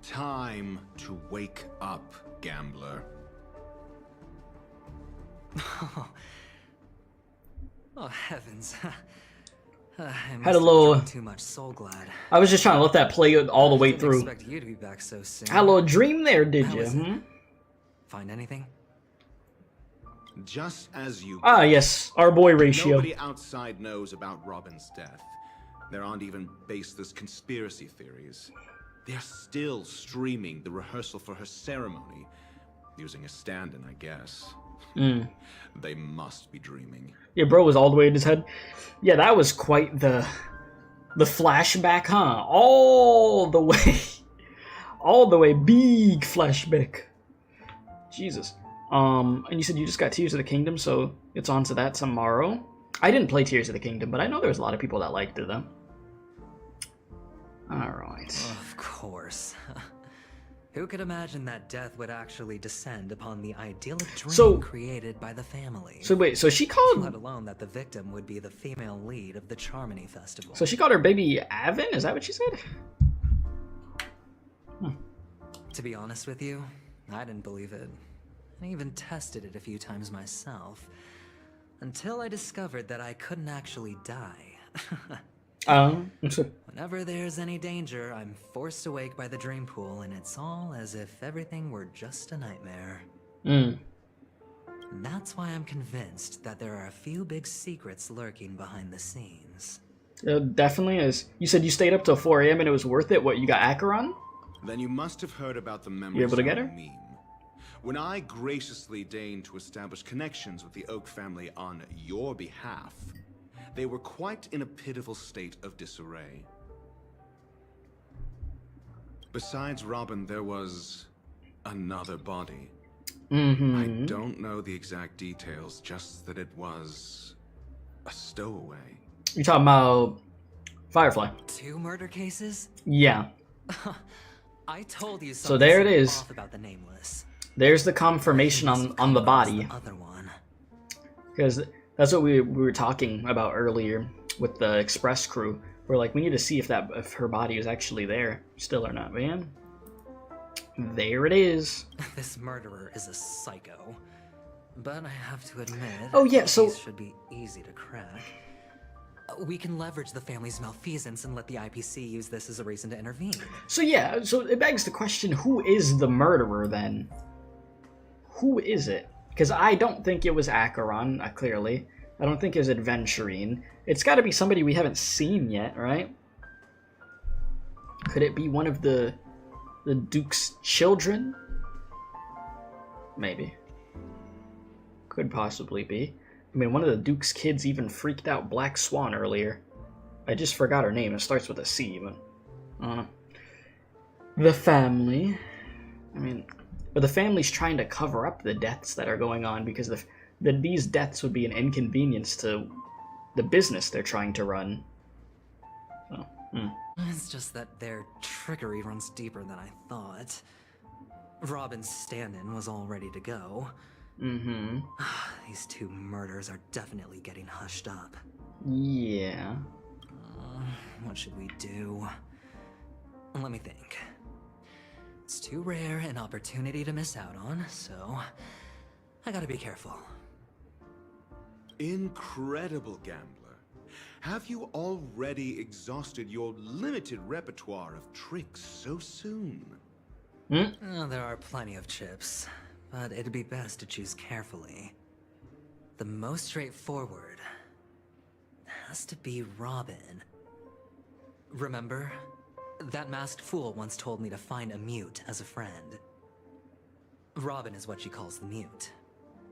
Time to wake up, gambler. Oh heavens. I Had must a have little. drunk too much Soul Glad. I was just trying to let that play all the way Didn't through. expect you to be back so soon. Had a little dream there, did How you? is it? Find anything? Just as you... Ah, yes, our boy Ratio. Nobody outside knows about Robin's death. There aren't even baseless conspiracy theories. They're still streaming the rehearsal for her ceremony, using a stand-in, I guess. They must be dreaming. Yeah, bro was all the way in his head. Yeah, that was quite the flashback, huh? All the way, big flashback. Jesus. And you said you just got Tears of the Kingdom, so it's on to that tomorrow. I didn't play Tears of the Kingdom, but I know there's a lot of people that liked it, though. Alright. Of course. Who could imagine that death would actually descend upon the idyllic dream created by the family? So wait, so she called... Let alone that the victim would be the female lead of the Charmony Festival. So she called her baby Avin? Is that what she said? To be honest with you, I didn't believe it. I even tested it a few times myself. Until I discovered that I couldn't actually die. Whenever there's any danger, I'm forced awake by the dream pool, and it's all as if everything were just a nightmare. That's why I'm convinced that there are a few big secrets lurking behind the scenes. It definitely is. You said you stayed up till 4 a.m. and it was worth it? What, you got Acheron? Then you must have heard about the memories You able to get her? meme. When I graciously deigned to establish connections with the Oak family on your behalf, they were quite in a pitiful state of disarray. Besides Robin, there was another body. I don't know the exact details, just that it was a stowaway. You talking about Firefly? 2 murder cases? Yeah. I told you something so there it is. off about the Nameless. There's the confirmation on the body. The other one. Because that's what we were talking about earlier with the express crew. We're like, we need to see if her body is actually there still or not, man. There it is. This murderer is a psycho. But I have to admit, oh yeah, so these should be easy to crack. We can leverage the family's malfeasance and let the IPC use this as a reason to intervene. So yeah, so it begs the question, who is the murderer then? Who is it? Because I don't think it was Acheron, clearly. I don't think it was Aventurine. It's got to be somebody we haven't seen yet, right? Could it be one of the Duke's children? Maybe. Could possibly be. I mean, one of the Duke's kids even freaked out Black Swan earlier. I just forgot her name. It starts with a C, but... the family. I mean... But the family's trying to cover up the deaths that are going on because these deaths would be an inconvenience to the business they're trying to run. So, It's just that their trickery runs deeper than I thought. Robin's stand-in was all ready to go. These 2 murders are definitely getting hushed up. Yeah. What should we do? Let me think. It's too rare an opportunity to miss out on, so I gotta be careful. Incredible, gambler. Have you already exhausted your limited repertoire of tricks so soon? There are plenty of chips, but it'd be best to choose carefully. The most straightforward has to be Robin. Remember? That masked fool once told me to find a mute as a friend. Robin is what she calls the mute.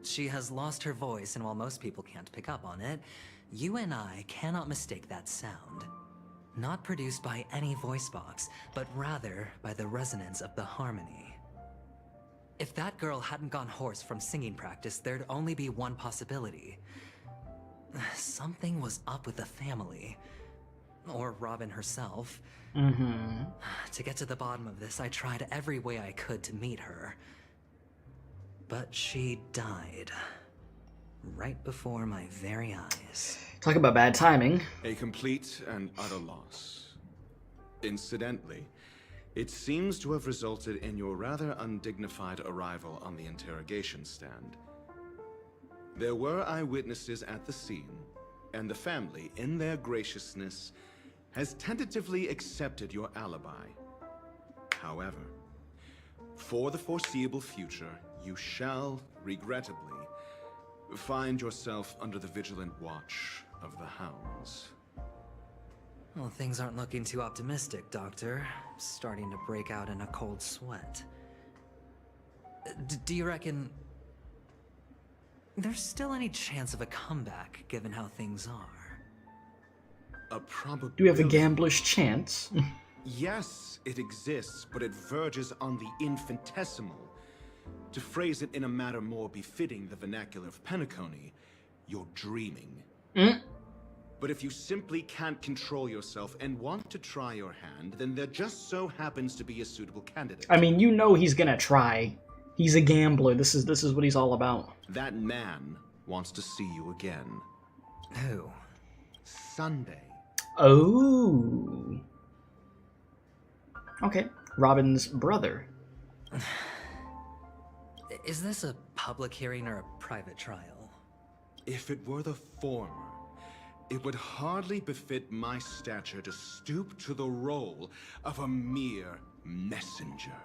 She has lost her voice, and while most people can't pick up on it, you and I cannot mistake that sound. Not produced by any voice box, but rather by the resonance of the harmony. If that girl hadn't gone hoarse from singing practice, there'd only be one possibility. Something was up with the family. Or Robin herself. To get to the bottom of this, I tried every way I could to meet her. But she died. Right before my very eyes. Talk about bad timing. A complete and utter loss. Incidentally, it seems to have resulted in your rather undignified arrival on the interrogation stand. There were eyewitnesses at the scene, and the family, in their graciousness, has tentatively accepted your alibi. However, for the foreseeable future, you shall, regrettably, find yourself under the vigilant watch of the hounds. Well, things aren't looking too optimistic, Doctor. Starting to break out in a cold sweat. Do you reckon there's still any chance of a comeback, given how things are? A probability. Do we have a gambler's chance? Yes, it exists, but it verges on the infinitesimal. To phrase it in a manner more befitting the vernacular of Penacony, you're dreaming. But if you simply can't control yourself and want to try your hand, then there just so happens to be a suitable candidate. I mean, you know he's gonna try. He's a gambler. This is what he's all about. That man wants to see you again. Who? Sunday. Oh. Okay. Robin's brother. Is this a public hearing or a private trial? If it were the former, it would hardly befit my stature to stoop to the role of a mere messenger.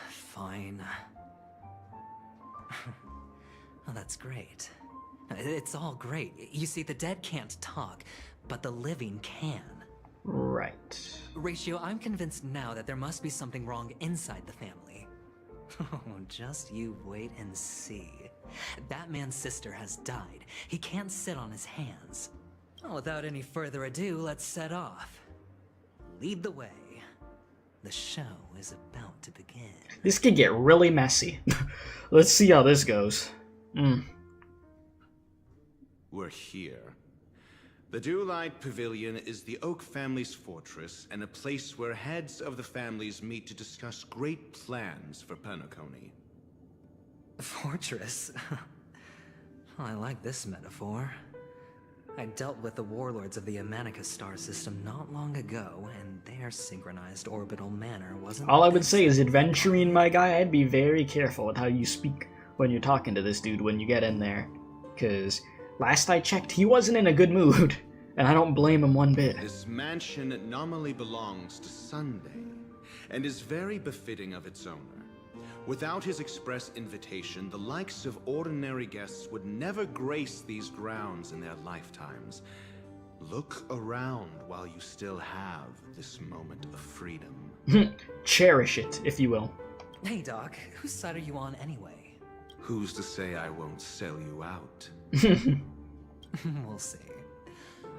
Fine. Oh, that's great. It's all great. You see, the dead can't talk, but the living can. Right. Ratio, I'm convinced now that there must be something wrong inside the family. Oh, just you wait and see. That man's sister has died. He can't sit on his hands. Well, without any further ado, let's set off. Lead the way. The show is about to begin. This could get really messy. Let's see how this goes. We're here. The Dewlight Pavilion is the Oak family's fortress and a place where heads of the families meet to discuss great plans for Penacony. Fortress? I like this metaphor. I dealt with the warlords of the Honkai Star system not long ago, and their synchronized orbital manner wasn't... All I would say is, Aventurine, my guy, I'd be very careful with how you speak when you're talking to this dude when you get in there. Because last I checked, he wasn't in a good mood, and I don't blame him one bit. This mansion nominally belongs to Sunday, and is very befitting of its owner. Without his express invitation, the likes of ordinary guests would never grace these grounds in their lifetimes. Look around while you still have this moment of freedom. Cherish it, if you will. Hey, Doc, whose side are you on anyway? Who's to say I won't sell you out? We'll see.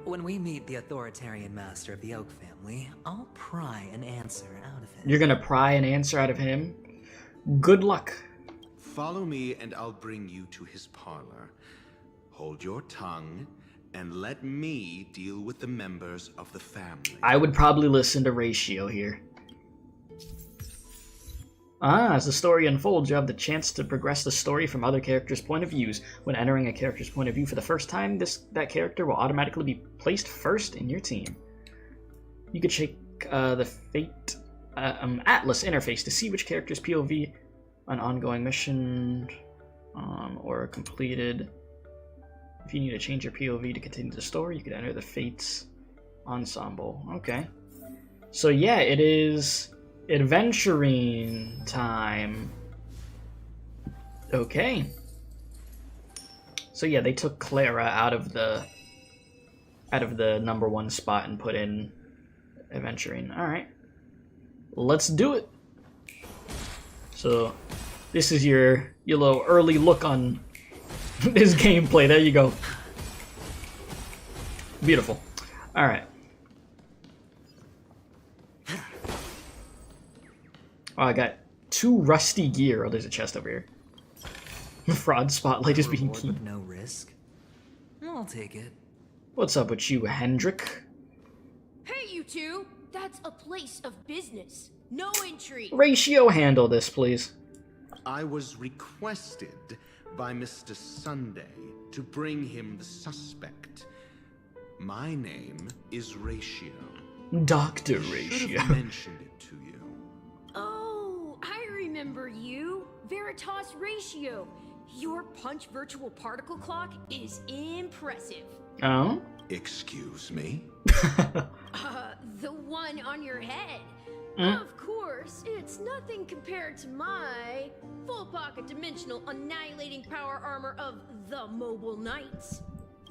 When we meet the authoritarian master of the Oak family, I'll pry an answer out of him. You're gonna pry an answer out of him? Good luck. Follow me and I'll bring you to his parlor. Hold your tongue and let me deal with the members of the family. I would probably listen to Ratio here. As the story unfolds, you have the chance to progress the story from other characters' point of views. When entering a character's point of view for the first time, that character will automatically be placed first in your team. You could check the Fate Atlas interface to see which character's POV an ongoing mission or completed. If you need to change your POV to continue the story, you can enter the Fates ensemble. Okay. So yeah, it is Aventurine time. Okay. So yeah, they took Clara out of the number 1 spot and put in Aventurine. Alright. Let's do it. So this is your little early look on this gameplay. There you go. Beautiful. Alright. Oh, I got 2 rusty gear. Oh, there's a chest over here. The fraud spotlight is being Reward keen. with no risk. I'll take it. What's up with you, Hendrik? Hey, you two! That's a place of business. No intrigue. Ratio, handle this, please. I was requested by Mr. Sunday to bring him the suspect. My name is Ratio. Dr. I should Ratio. have mentioned it to you. Oh, I remember you. Veritas Ratio. Your punch virtual particle clock is impressive. Oh? Excuse me? The one on your head. Mm. Of course, it's nothing compared to my full pocket dimensional annihilating power armor of the Mobile Knights.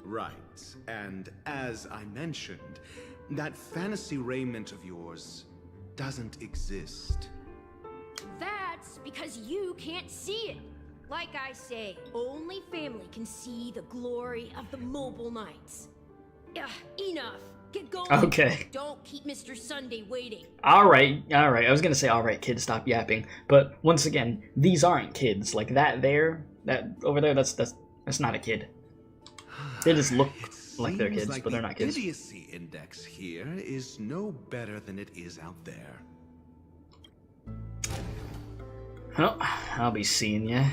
Right, and as I mentioned, that fantasy raiment of yours doesn't exist. That's because you can't see it. Like I say, only family can see the glory of the Mobile Knights. Enough. Get going. Okay. Don't keep Mr. Sunday waiting. Alright. I was gonna say, alright, kids, stop yapping. But once again, these aren't kids. Like that there, that over there, that's not a kid. They just look like they're kids, Like but they're not kids. the idiocy index here is no better than it is out there. Oh, I'll be seeing ya.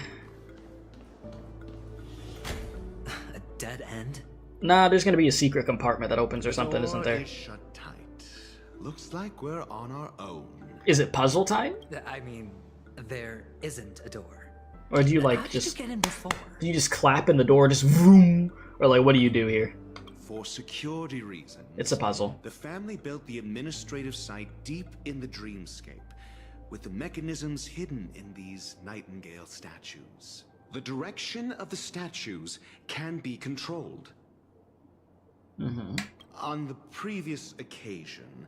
A dead end? Nah, there's gonna be a secret compartment that opens or something, isn't there? Door is shut tight. Looks like we're on our own. Is it puzzle time? I mean, there isn't a door. Or do you How like did just you get in before? do you just clap in the door, just vroom? Or like what do you do here? For security reasons, It's a puzzle. the family built the administrative site deep in the Dreamscape, with the mechanisms hidden in these Nightingale statues. The direction of the statues can be controlled. Mm-hmm. On the previous occasion,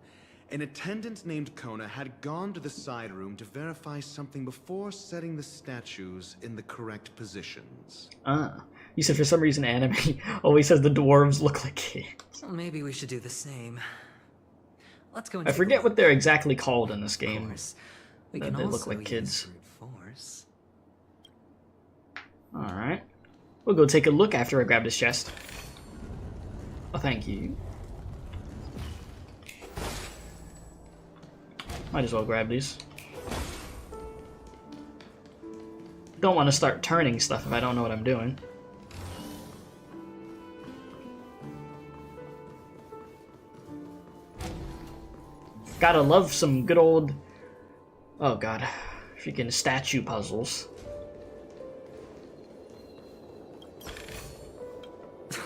an attendant named Kona had gone to the side room to verify something before setting the statues in the correct positions. You said for some reason anime always says the dwarves look like kids. Well, maybe we should do the same. Let's go and I take a forget look. what they're exactly called in this Of game. course, we They can look also like use kids. brute force. Alright. We'll go take a look after I grab this chest. Oh, thank you. Might as well grab these. Don't want to start turning stuff if I don't know what I'm doing. Gotta love some good old... Oh god. Freaking statue puzzles.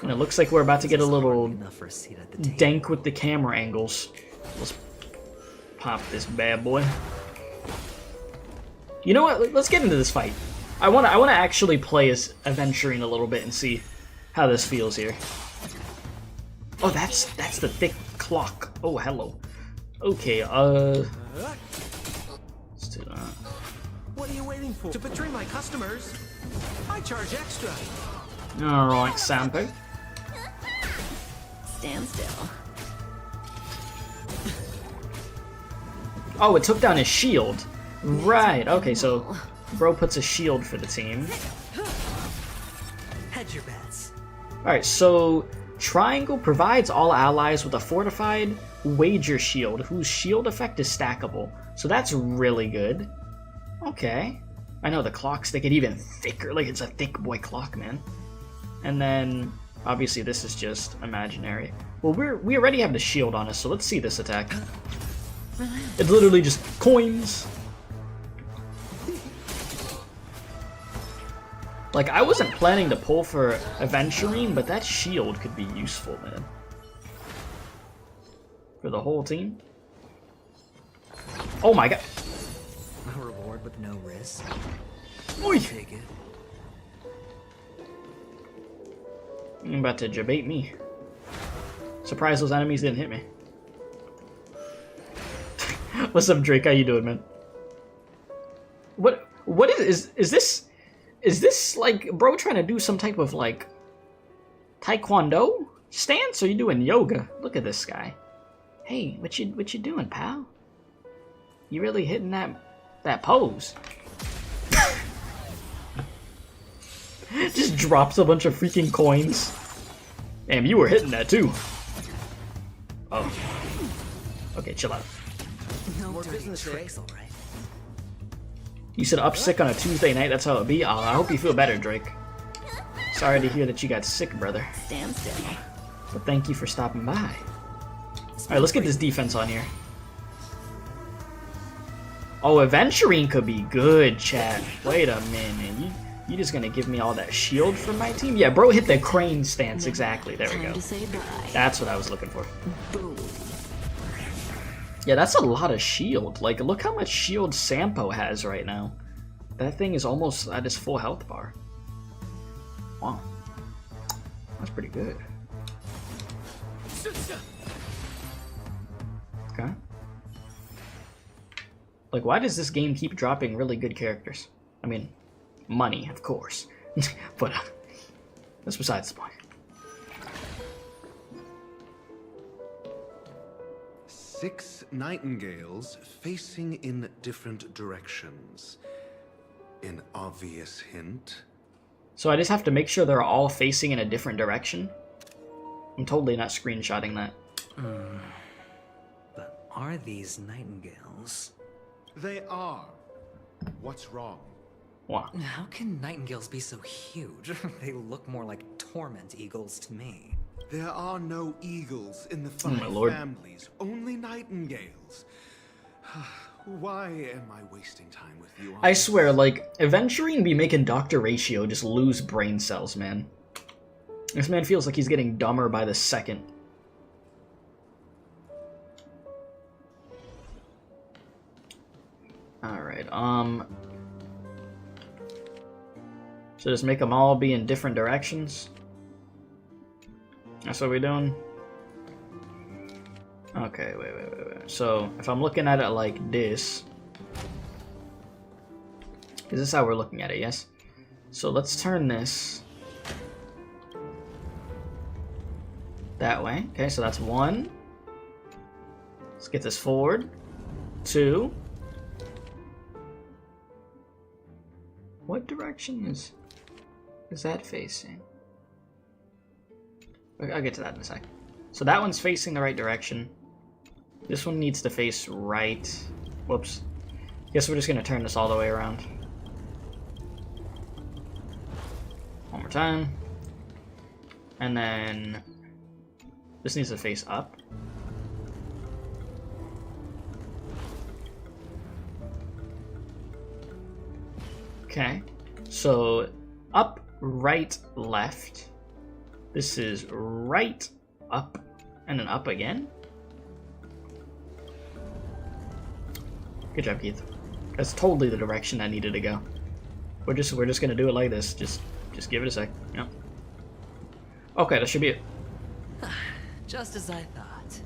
And it looks like we're about to get a little Enough for a seat at the table. dank with the camera angles. Let's pop this bad boy. You know what? Let's get into this fight. I wanna actually play as Aventurine a little bit and see how this feels here. Oh, that's the thick clock. Oh, hello. Okay, let's do that. What are you waiting for? To betray my customers? I charge extra. Alright, Sampo. Stand still. Oh, it took down his shield. Right, okay, so bro puts a shield for the team. Hedge your bets. Alright, so Triangle provides all allies with a fortified wager shield, whose shield effect is stackable. So that's really good. Okay. I know the clocks, they get even thicker, like it's a thick boy clock, man. And then, obviously this is just imaginary. Well, we already have the shield on us, so let's see this attack. It's literally just coins. Like, I wasn't planning to pull for Aventurine, but that shield could be useful, man. For the whole team. Oh my god. A reward with no risk. Oi. Take it. You're about to debate me. Surprised those enemies didn't hit me. What's up, Drake? How you doing, man? What is this like bro trying to do some type of like taekwondo stance, or are you doing yoga? Look at this guy. Hey, what you doing, pal? You really hitting that That pose. Just drops a bunch of freaking coins. Damn, you were hitting that too. Oh. Okay, chill out. No more business, right? You said up sick on a Tuesday night, that's how it be? Oh, I hope you feel better, Drake. Sorry to hear that you got sick, brother. Stand still. But thank you for stopping by. Alright, let's get this defense on here. Oh, Aventurine could be good, chat. Wait a minute. You just gonna give me all that shield from my team? Yeah, bro hit the crane stance exactly. There we go. That's what I was looking for. Boom. Yeah, that's a lot of shield. Like, look how much shield Sampo has right now. That thing is almost at his full health bar. Wow. That's pretty good. Okay. Like, why does this game keep dropping really good characters? I mean, money, of course. But that's besides the point. 6 nightingales facing in different directions. An obvious hint. So I just have to make sure they're all facing in a different direction? I'm totally not screenshotting that. But are these nightingales? They are. What's wrong? What? How can nightingales be so huge? They look more like torment eagles to me. There are no eagles in the my 5 lord. families, only nightingales. Why am I wasting time with you? I swear, like, Aventurine be making Dr. Ratio just lose brain cells, man. This man feels like he's getting dumber by the second. Alright, so just make them all be in different directions? That's what we're doing? Okay, wait. So, if I'm looking at it like this... Is this how we're looking at it, yes? So let's turn this... that way. Okay, so that's 1. Let's get this forward. 2. What direction is that facing? I'll get to that in a sec. So that one's facing the right direction. This one needs to face right. Whoops. Guess we're just gonna turn this all the way around. One more time. And then this needs to face up. Okay. So up, right, left. This is right, up, and then up again. Good job, Keith. That's totally the direction I needed to go. We're just gonna do it like this. Just give it a sec. Yep. Okay, that should be it. Just as I thought.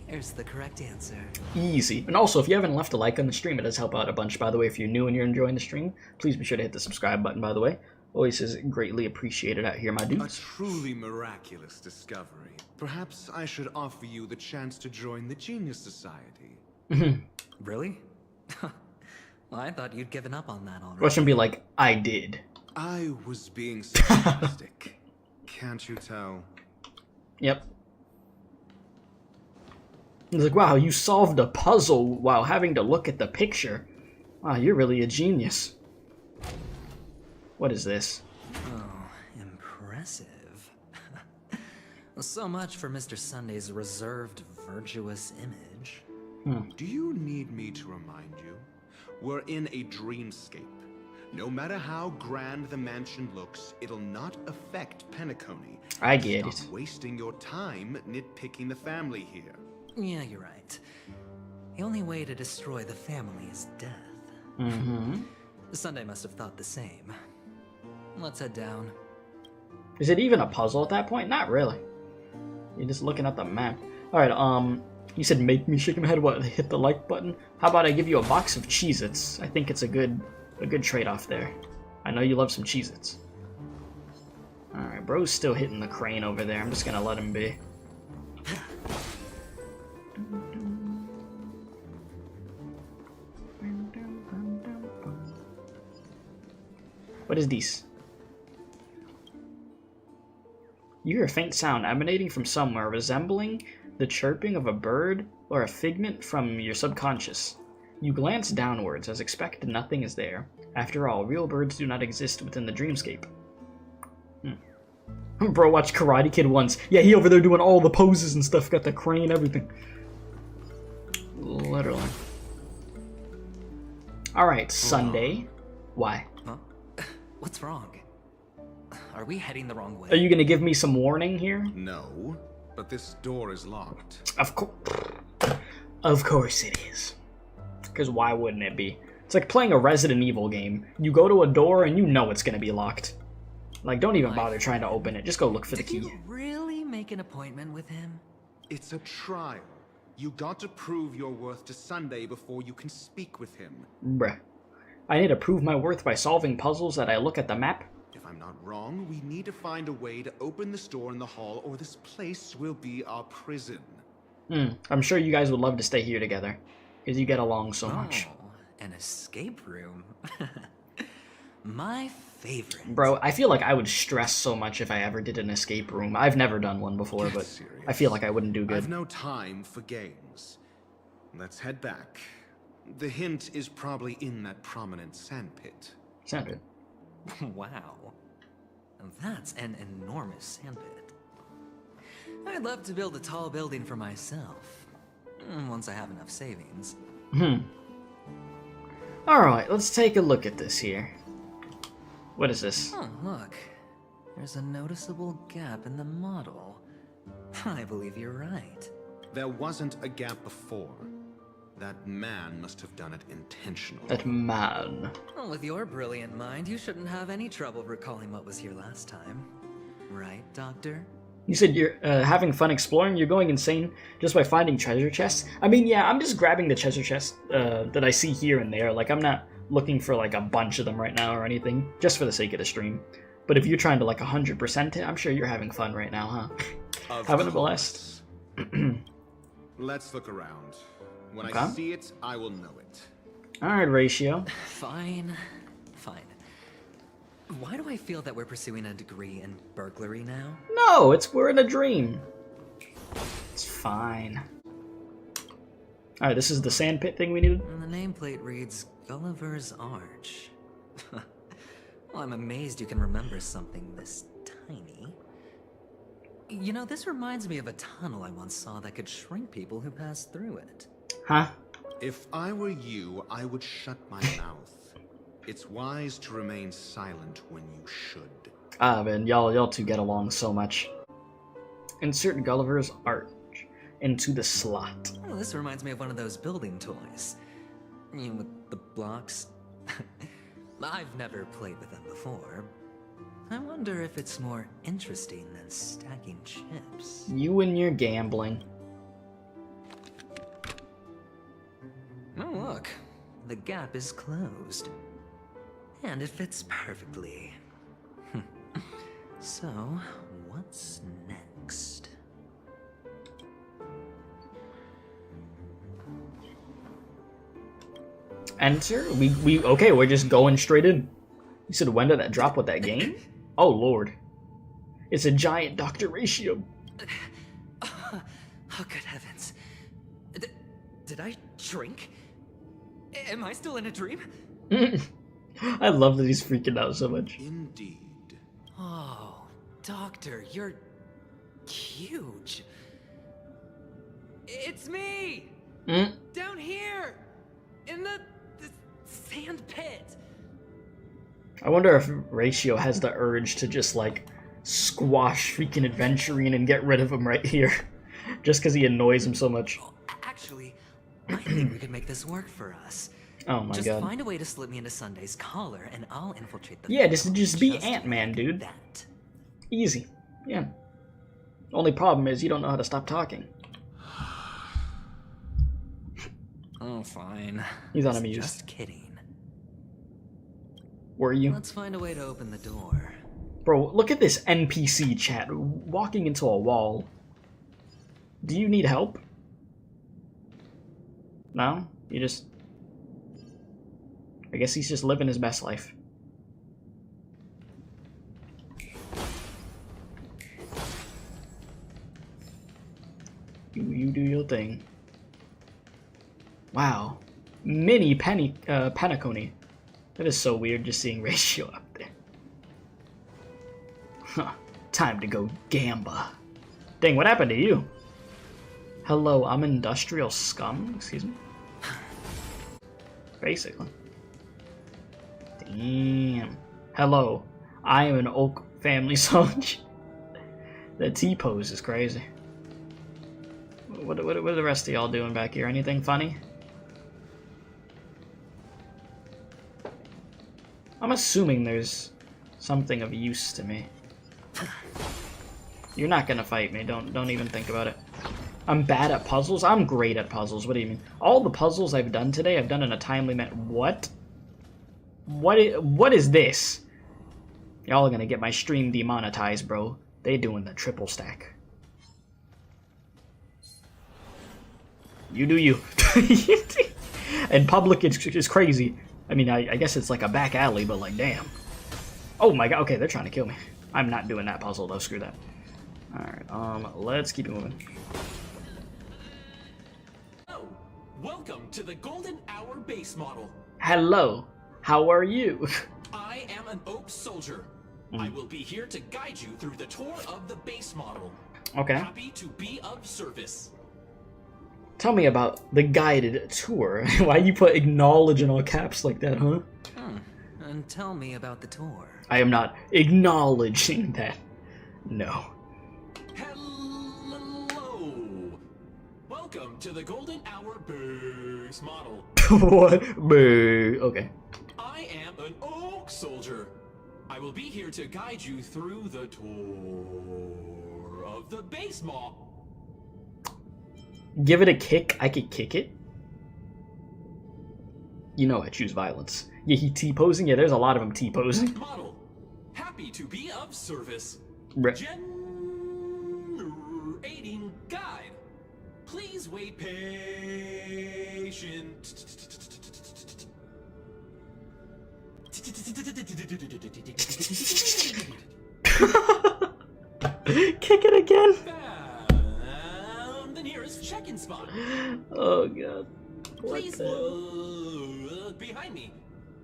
Here's the correct answer. Easy. And also, if you haven't left a like on the stream, it does help out a bunch. By the way, if you're new and you're enjoying the stream, please be sure to hit the subscribe button, by the way. Always is greatly appreciated out here, my dudes. A truly miraculous discovery. Perhaps I should offer you the chance to join the Genius Society. Really? Well, I thought you'd given up on that already. Watch him be like, I did. I was being sarcastic. Can't you tell? Yep. He's like, wow, you solved a puzzle while having to look at the picture. Wow, you're really a genius. What is this? Oh, impressive. Well, so much for Mr. Sunday's reserved, virtuous image. Do you need me to remind you? We're in a dreamscape. No matter how grand the mansion looks, it'll not affect Penacony. I get it. Stop wasting your time nitpicking the family here. Yeah, you're right. The only way to destroy the family is death. Sunday must have thought the same. Let's head down. Is it even a puzzle at that point? Not really. You're just looking at the map. Alright, you said make me shake my head, what, hit the like button? How about I give you a box of Cheez-Its? I think it's a good trade-off there. I know you love some Cheez-Its. Alright, bro's still hitting the crane over there. I'm just gonna let him be. this? You hear a faint sound emanating from somewhere, resembling the chirping of a bird or a figment from your subconscious. You glance downwards, as expected nothing is there. After all, real birds do not exist within the dreamscape. Bro, watch Karate Kid once. Yeah, he over there doing all the poses and stuff, got the crane, everything. Literally. Alright, Sunday. Why? Huh? What's wrong? Are we heading the wrong way? Are you gonna give me some warning here? No, but this door is locked. Of course it is. Because why wouldn't it be? It's like playing a Resident Evil game. You go to a door and you know it's gonna be locked. Like, don't even bother trying to open it. Just go look for the key. Did you really make an appointment with him? It's a trial. You got to prove your worth to Sunday before you can speak with him. Bruh. I need to prove my worth by solving puzzles that I look at the map? If I'm not wrong, we need to find a way to open this door in the hall, or this place will be our prison. I'm sure you guys would love to stay here together. Because you get along so much. An escape room. My favorite. Bro, I feel like I would stress so much if I ever did an escape room. I've never done one before, but serious. I feel like I wouldn't do good. I've no time for games. Let's head back. The hint is probably in that prominent sandpit. Sandpit? Wow. That's an enormous sandpit. I'd love to build a tall building for myself. Once I have enough savings. Alright, let's take a look at this here. What is this? Oh, look. There's a noticeable gap in the model. I believe you're right. There wasn't a gap before. That man must have done it intentionally. That man. Well, with your brilliant mind, you shouldn't have any trouble recalling what was here last time. Right, Doctor? You said you're having fun exploring? You're going insane just by finding treasure chests? I mean, yeah, I'm just grabbing the treasure chests that I see here and there. Like, I'm not looking for, like, a bunch of them right now or anything, just for the sake of the stream. But if you're trying to, like, 100% it, I'm sure you're having fun right now, huh? Having a blast. Let's look around. When I see it, I will know it. Alright, Ratio. Fine. Why do I feel that we're pursuing a degree in burglary now? No, we're in a dream. It's fine. Alright, this is the sandpit thing we needed? And the nameplate reads Gulliver's Arch. Well, I'm amazed you can remember something this tiny. You know, this reminds me of a tunnel I once saw that could shrink people who passed through it. Huh? If I were you, I would shut my mouth. It's wise to remain silent when you should. Ah, man, y'all two get along so much. Insert Gulliver's Arch into the slot. Oh, this reminds me of one of those building toys. You know, with the blocks. I've never played with them before. I wonder if it's more interesting than stacking chips. You and your gambling. Oh, look. The gap is closed. And it fits perfectly. So, what's next? Enter? Okay, we're just going straight in. You said when did that drop with that game? Oh lord. It's a giant Dr. Ratio. Oh, good heavens. Did I shrink? Am I still in a dream? I love that he's freaking out so much. Indeed. Oh, Doctor, you're huge. It's me! Down here! In the sand pit! I wonder if Ratio has the urge to just, like, squash freaking Aventurine and get rid of him right here. Just because he annoys him so much. Actually, I think we could make this work for us. Oh my god. Just find a way to slip me into Sunday's collar, and I'll infiltrate the... Yeah, just be Ant-Man, dude. That. Easy. Yeah. Only problem is you don't know how to stop talking. Oh, fine. He's unamused. Just kidding. Were you? Let's find a way to open the door. Bro, look at this NPC chat walking into a wall. Do you need help? No? You just... I guess he's just living his best life. You do your thing. Wow. Mini Penacony. That is so weird just seeing Ratio up there. Huh. Time to go gamba. Dang, what happened to you? Hello, I'm industrial scum? Excuse me? Basically. Damn. Hello, I am an Oak family soldier. The T-pose is crazy. What are the rest of y'all doing back here? Anything funny? I'm assuming there's something of use to me. You're not gonna fight me. Don't even think about it. I'm bad at puzzles? I'm great at puzzles. What do you mean? All the puzzles I've done today, I've done in a timely manner. What? What is this? Y'all are gonna get my stream demonetized, bro. They doing the triple stack. You do you. And public is crazy. I mean, I guess it's like a back alley, but like, damn. Oh my god, okay, they're trying to kill me. I'm not doing that puzzle though, screw that. Alright, let's keep it moving. Oh, welcome to the Golden Hour base model. Hello, how are you? I am an Oak soldier. I will be here to guide you through the tour of the base model. Okay. Happy to be of service. Tell me about the guided tour. Why you put acknowledge in all caps like that, huh? And tell me about the tour. I am not acknowledging that. No. Hello. Welcome to the Golden Hour base model. What? Okay. I am an Oak soldier. I will be here to guide you through the tour of the base model. Give it a kick. I could kick it. You know I choose violence. Yeah, he T-posing? Yeah, there's a lot of them T-posing. Model. Happy to be of service. Generating guide. Please wait patient. Kick it again. The nearest check-in spot. Oh god. Please look behind me.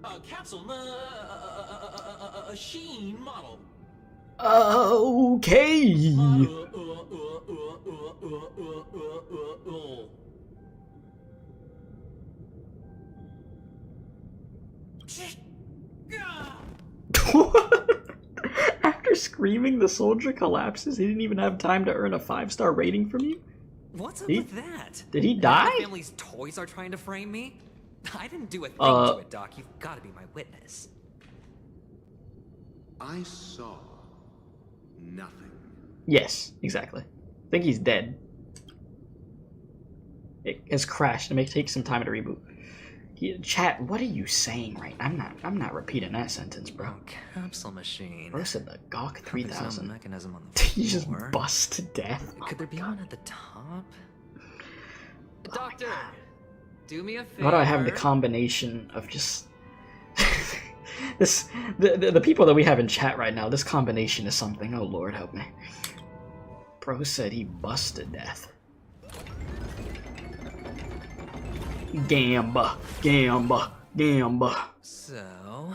A capsule machine model. Okay. After screaming, the soldier collapses. He didn't even have time to earn a 5-star rating from you. What's up with that? Did he die? My family's toys are trying to frame me. I didn't do a thing to it, Doc. You've got to be my witness. I saw nothing. Yes, exactly. I think he's dead. It has crashed. It may take some time to reboot. Chat, what are you saying right now? I'm not repeating that sentence, bro. Oh, capsule machine. Bro said the GOK 3000. Mechanism on the He just bust to death. Could there be one at the top? Doctor, do me a favor. Why do I have the combination of just this? The people that we have in chat right now. This combination is something. Oh Lord, help me. Bro said he busted death. Gamba, gamba, gamba. So,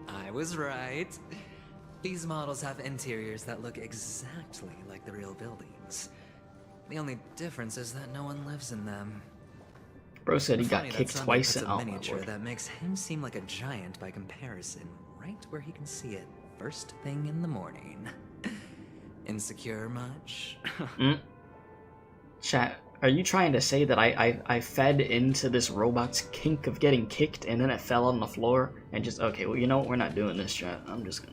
I was right. These models have interiors that look exactly like the real buildings. The only difference is that no one lives in them. Bro said he got kicked twice in a miniature that makes him seem like a giant by comparison, right where he can see it first thing in the morning. Insecure much? Chat, are you trying to say that I fed into this robot's kink of getting kicked and then it fell on the floor and just, okay, well, you know what, we're not doing this, chat. I'm just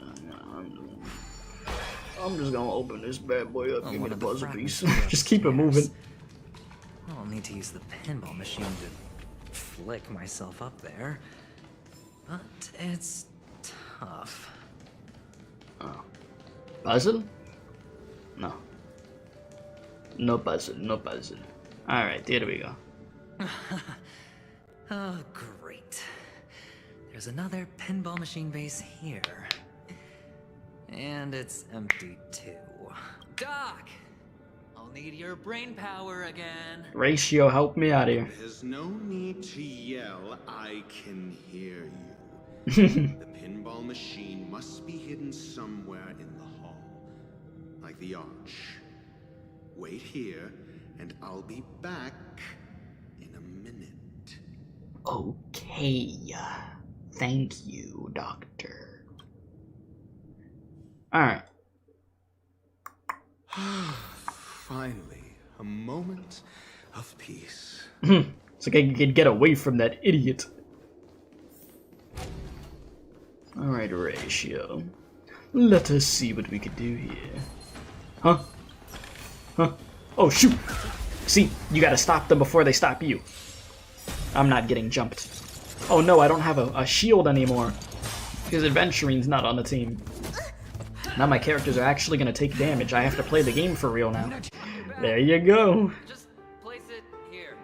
gonna open this bad boy up, give me the puzzle piece. Just keep it moving. I'll need to use the pinball machine to flick myself up there. But it's tough. Oh. Puzzle? No. No puzzle, no puzzle. Alright, here we go. Oh, great. There's another pinball machine base here. And it's empty too. Doc! I'll need your brain power again. Ratio, help me out here. There's no need to yell. I can hear you. The pinball machine must be hidden somewhere in the hall. Like the arch. Wait here, and I'll be back in a minute. Okay. Thank you, Doctor. Alright. Finally, a moment of peace. It's like I could get away from that idiot. Alright, Ratio. Let us see what we could do here. Huh? Huh? Oh, shoot! See, you gotta stop them before they stop you. I'm not getting jumped. Oh no, I don't have a shield anymore. Because Adventurine's not on the team. Now my characters are actually gonna take damage. I have to play the game for real now. There you go. Just place it here.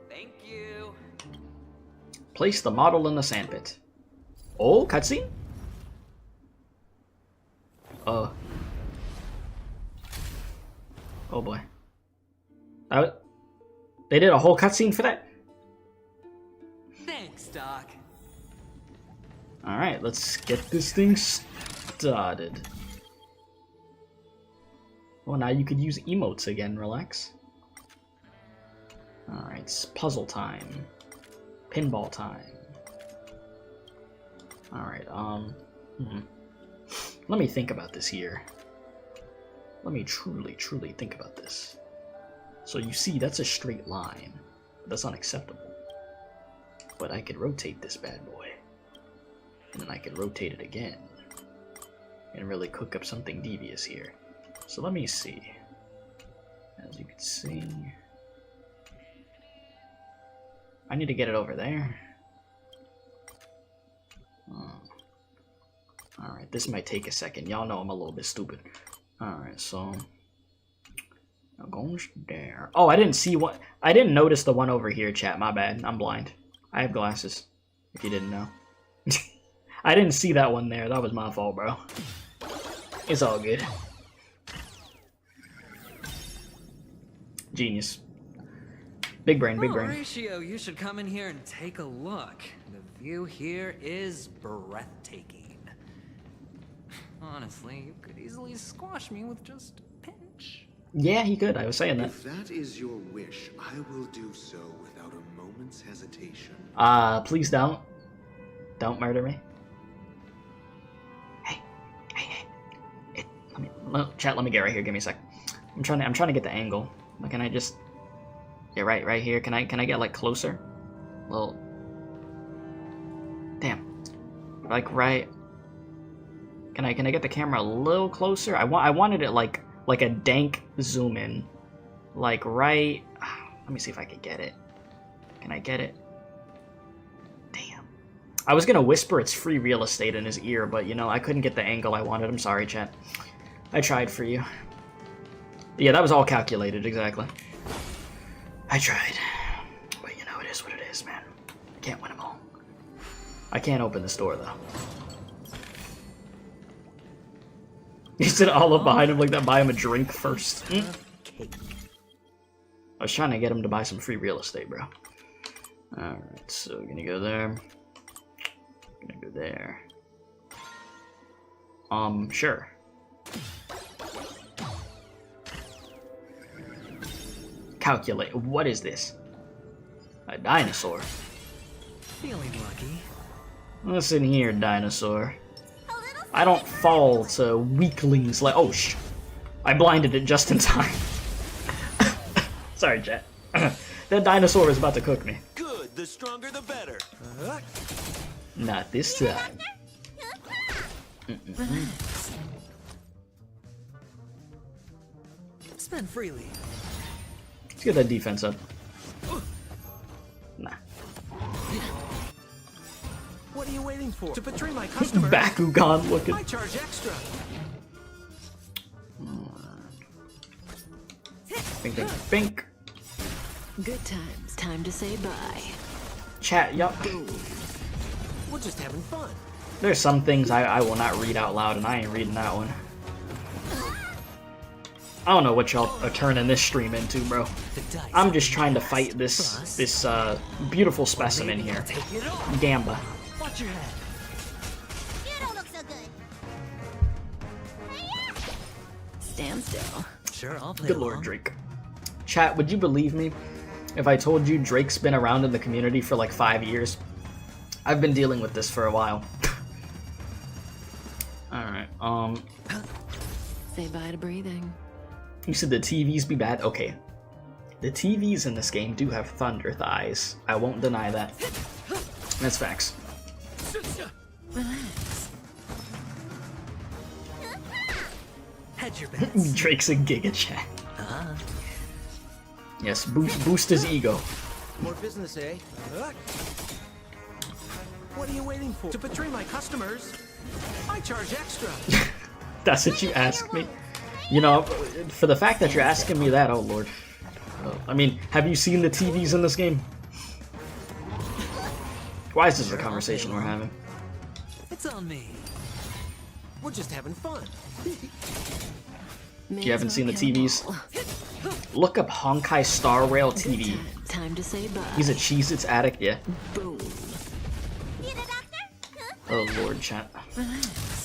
Thank you. Place the model in the sandpit. Oh, cutscene? Oh boy. They did a whole cutscene for that? Thanks, Doc. Alright, let's get this thing started. Well, now you could use emotes again, relax. Alright, it's puzzle time. Pinball time. Alright, let me think about this here. Let me truly think about this. So you see, that's a straight line. That's unacceptable. But I could rotate this bad boy. And then I could rotate it again. And really cook up something devious here. So let me see. As you can see... I need to get it over there. Alright, this might take a second. Y'all know I'm a little bit stupid. Alright, so... Now goes there. Oh, I didn't see what... I didn't notice the one over here, chat. My bad. I'm blind. I have glasses, if you didn't know. I didn't see that one there. That was my fault, bro. It's all good. Genius. Big brain, big brain. Ratio, you should come in here and take a look. The view here is breathtaking. Honestly, you could easily squash me with just a pinch. Yeah, he could. I was saying that. If that is your wish, I will do so without a moment's hesitation. Please don't. Don't murder me. Hey. Chat, let me get right here. Give me a sec. I'm trying to get the angle. Like, can I just... Yeah, right here. Can I get, like, closer? Well... Damn. Like, right... Can I get the camera a little closer? I wanted it, like a dank zoom in. Like, right... Let me see if I can get it. Can I get it? Damn. I was gonna whisper it's free real estate in his ear, but, you know, I couldn't get the angle I wanted. I'm sorry, chat. I tried for you. Yeah, that was all calculated, exactly. I tried. But, you know, it is what it is, man. I can't win them all. I can't open this door, though. He said all up behind him like that, buy him a drink first. I was trying to get him to buy some free real estate, bro. Alright, so we're gonna go there. Gonna go there. Sure. Calculate. What is this? A dinosaur. Feeling lucky. Listen here, dinosaur. I don't fall to weaklings like... Oh, I blinded it just in time. Sorry, chat. That dinosaur is about to cook me. Good, the stronger the better. Not this time. Spend freely. Let's get that defense up. Nah. What are you waiting for? To betray my customer? Bakugan looking. I charge extra. Bink, bink, bink. Good times. Time to say bye. Chat, yup. We're just having fun. There's some things I will not read out loud, and I ain't reading that one. I don't know what y'all are turning this stream into, bro. I'm just trying to fight this beautiful specimen here, Gamba. Watch your head. You don't look so good. Stand still. Sure, I'll play Good along. Lord, Drake. Chat, would you believe me if I told you Drake's been around in the community for like 5 years? I've been dealing with this for a while. Alright, Say bye to breathing. you said the TVs be bad? Okay. The TVs in this game do have thunder thighs. I won't deny that. That's facts. Relax. Hedge your bets. Drake's a giga chat. Uh-huh. Yes, boost his ego. More business, eh? What are you waiting for? To betray my customers? I charge extra. That's what you asked me. You know, for the fact that you're asking me that, oh lord. I mean, have you seen the TVs in this game? Why is this a conversation we're having? It's on me. We're just having fun. You haven't seen the TVs? Look up Honkai Star Rail TV. Time to say bye. He's a Cheez-Its addict, yeah. Boom. Oh lord, chat.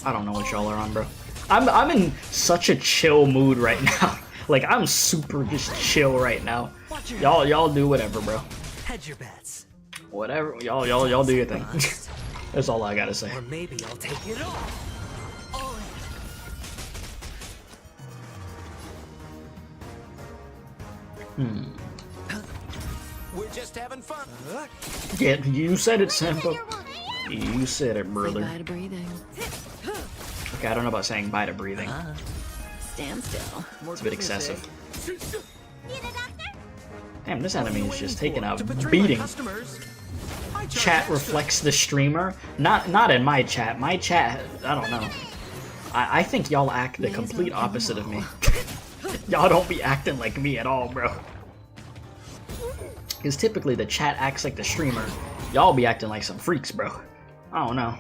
I don't know what y'all are on, bro. I'm in such a chill mood right now. Like, I'm super just chill right now. Y'all do whatever, bro. Hedge your bets. Whatever, y'all do your thing. That's all I gotta say. Or maybe I'll take it all. We're just having fun. Yeah, you said it, Sampo. You said it, brother. Say bye to breathing. Okay, I don't know about saying bye to breathing. Stand still. It's a bit excessive. Damn, this What are enemy you is just waiting taking for? a To betray my beating. customers? I charge Chat extra. reflects the streamer. Not in my chat. My chat, I don't know. I think y'all act the complete opposite of me. Y'all don't be acting like me at all, bro. Because typically the chat acts like the streamer. Y'all be acting like some freaks, bro. I don't know.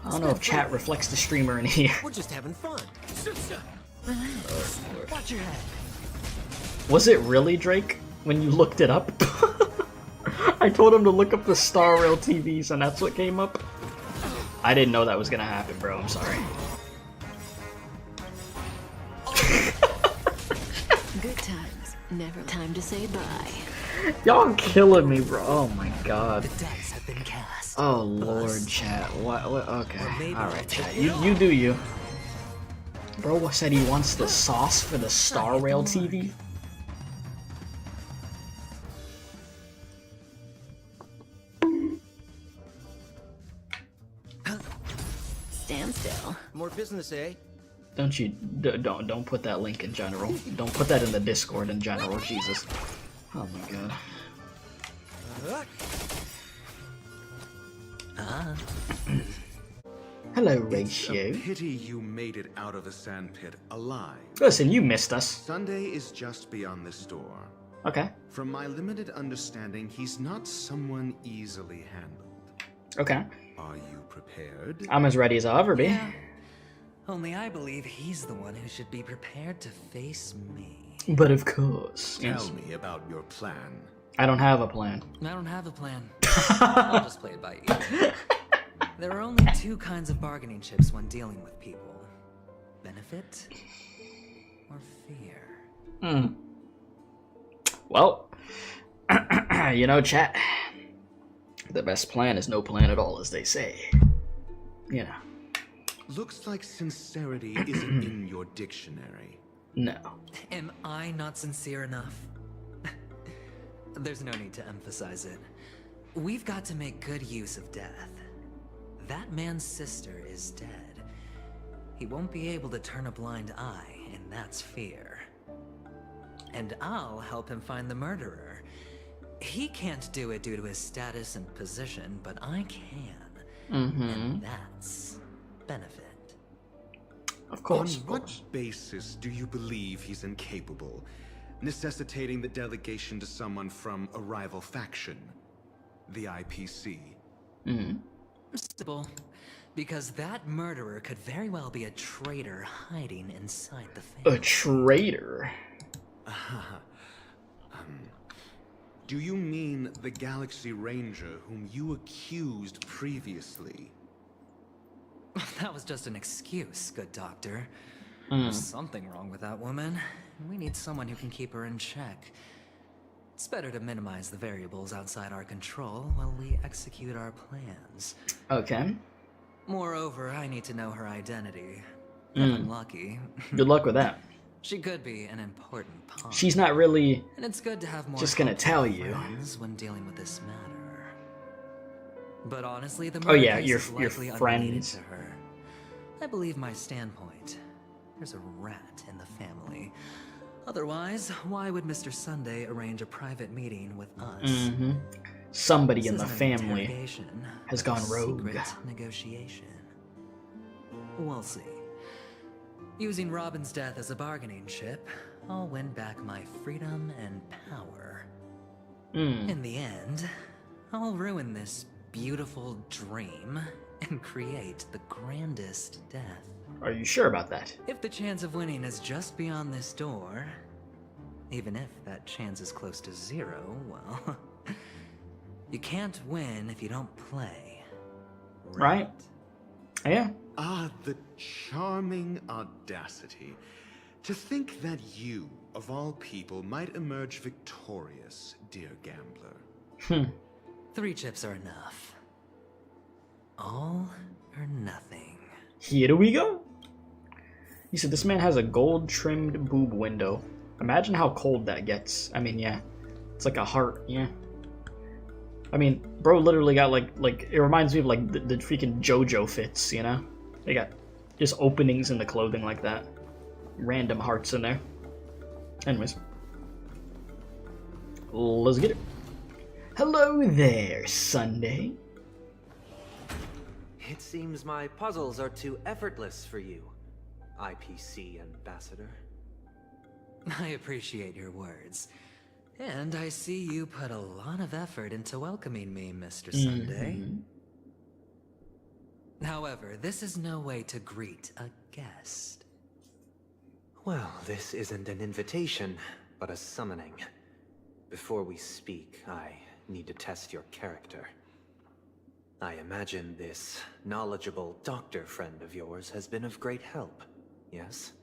I don't know if chat reflects the streamer in here. We're just having fun. Watch your head. Was it really Drake when you looked it up? I told him to look up the Star Rail TVs and that's what came up. I didn't know that was gonna happen, bro. I'm sorry. Good times. Never time to say bye. Y'all killing me, bro. Oh my god. The dice have been cast. Oh lord, chat. What? Okay. Alright, chat. You do you. Bro said he wants the sauce for the Star Rail TV. Stand still. More business, eh? Don't put that link in general. Don't put that in the Discord in general. Jesus. Oh my god. Hello, Ratio. It's a pity you made it out of the sandpit alive. Listen, you missed us. Sunday is just beyond this door. Okay. From my limited understanding, he's not someone easily handled. Okay. Are you prepared? I'm as ready as I'll ever be. Yeah. Only I believe he's the one who should be prepared to face me. But of course. Tell Yes. me about your plan. I don't have a plan. I don't have a plan. I'll just play it by ear. There are only two kinds of bargaining chips when dealing with people. Benefit or fear. Well, you know, chat. The best plan is no plan at all, as they say. You know. Looks like sincerity isn't in your dictionary. No. Am I not sincere enough? There's no need to emphasize it. We've got to make good use of death. That man's sister is dead. He won't be able to turn a blind eye, and that's fear. And I'll help him find the murderer. He can't do it due to his status and position, but I can. And that's benefit. Of course. On what basis do you believe he's incapable, necessitating the delegation to someone from a rival faction, the IPC? Simple. Because that murderer could very well be a traitor hiding inside the family. A traitor? Do you mean the Galaxy Ranger whom you accused previously? That was just an excuse, good doctor. There's something wrong with that woman. We need someone who can keep her in check. It's better to minimize the variables outside our control while we execute our plans. Okay. Moreover, I need to know her identity. If I'm lucky. Good luck with that. She could be an important pawn. She's not really and it's good to have more just gonna tell you when dealing with this matter. But honestly, the oh yeah, case your is likely friends. unrelated to her. I believe my standpoint. There's a rat in the family. Otherwise, why would Mr. Sunday arrange a private meeting with us? Somebody This in the isn't an family interrogation, has gone rogue. Secret negotiation. We'll see. Using Robin's death as a bargaining chip, I'll win back my freedom and power. In the end, I'll ruin this beautiful dream and create the grandest death. Are you sure about that? If the chance of winning is just beyond this door, even if that chance is close to zero, well, you can't win if you don't play. Right? Yeah. Ah, the charming audacity. To think that you, of all people, might emerge victorious, dear gambler. 3 chips are enough. All or nothing. Here we go. He said this man has a gold-trimmed boob window. Imagine how cold that gets. I mean, yeah. It's like a heart, yeah. I mean, bro literally got like it reminds me of like the freaking JoJo fits, you know? They got just openings in the clothing like that. Random hearts in there. Anyways. Let's get it. Hello there, Sunday. It seems my puzzles are too effortless for you, IPC Ambassador. I appreciate your words. And I see you put a lot of effort into welcoming me, Mr. Sunday. However, this is no way to greet a guest. Well, this isn't an invitation, but a summoning. Before we speak, I need to test your character. I imagine this knowledgeable doctor friend of yours has been of great help, yes?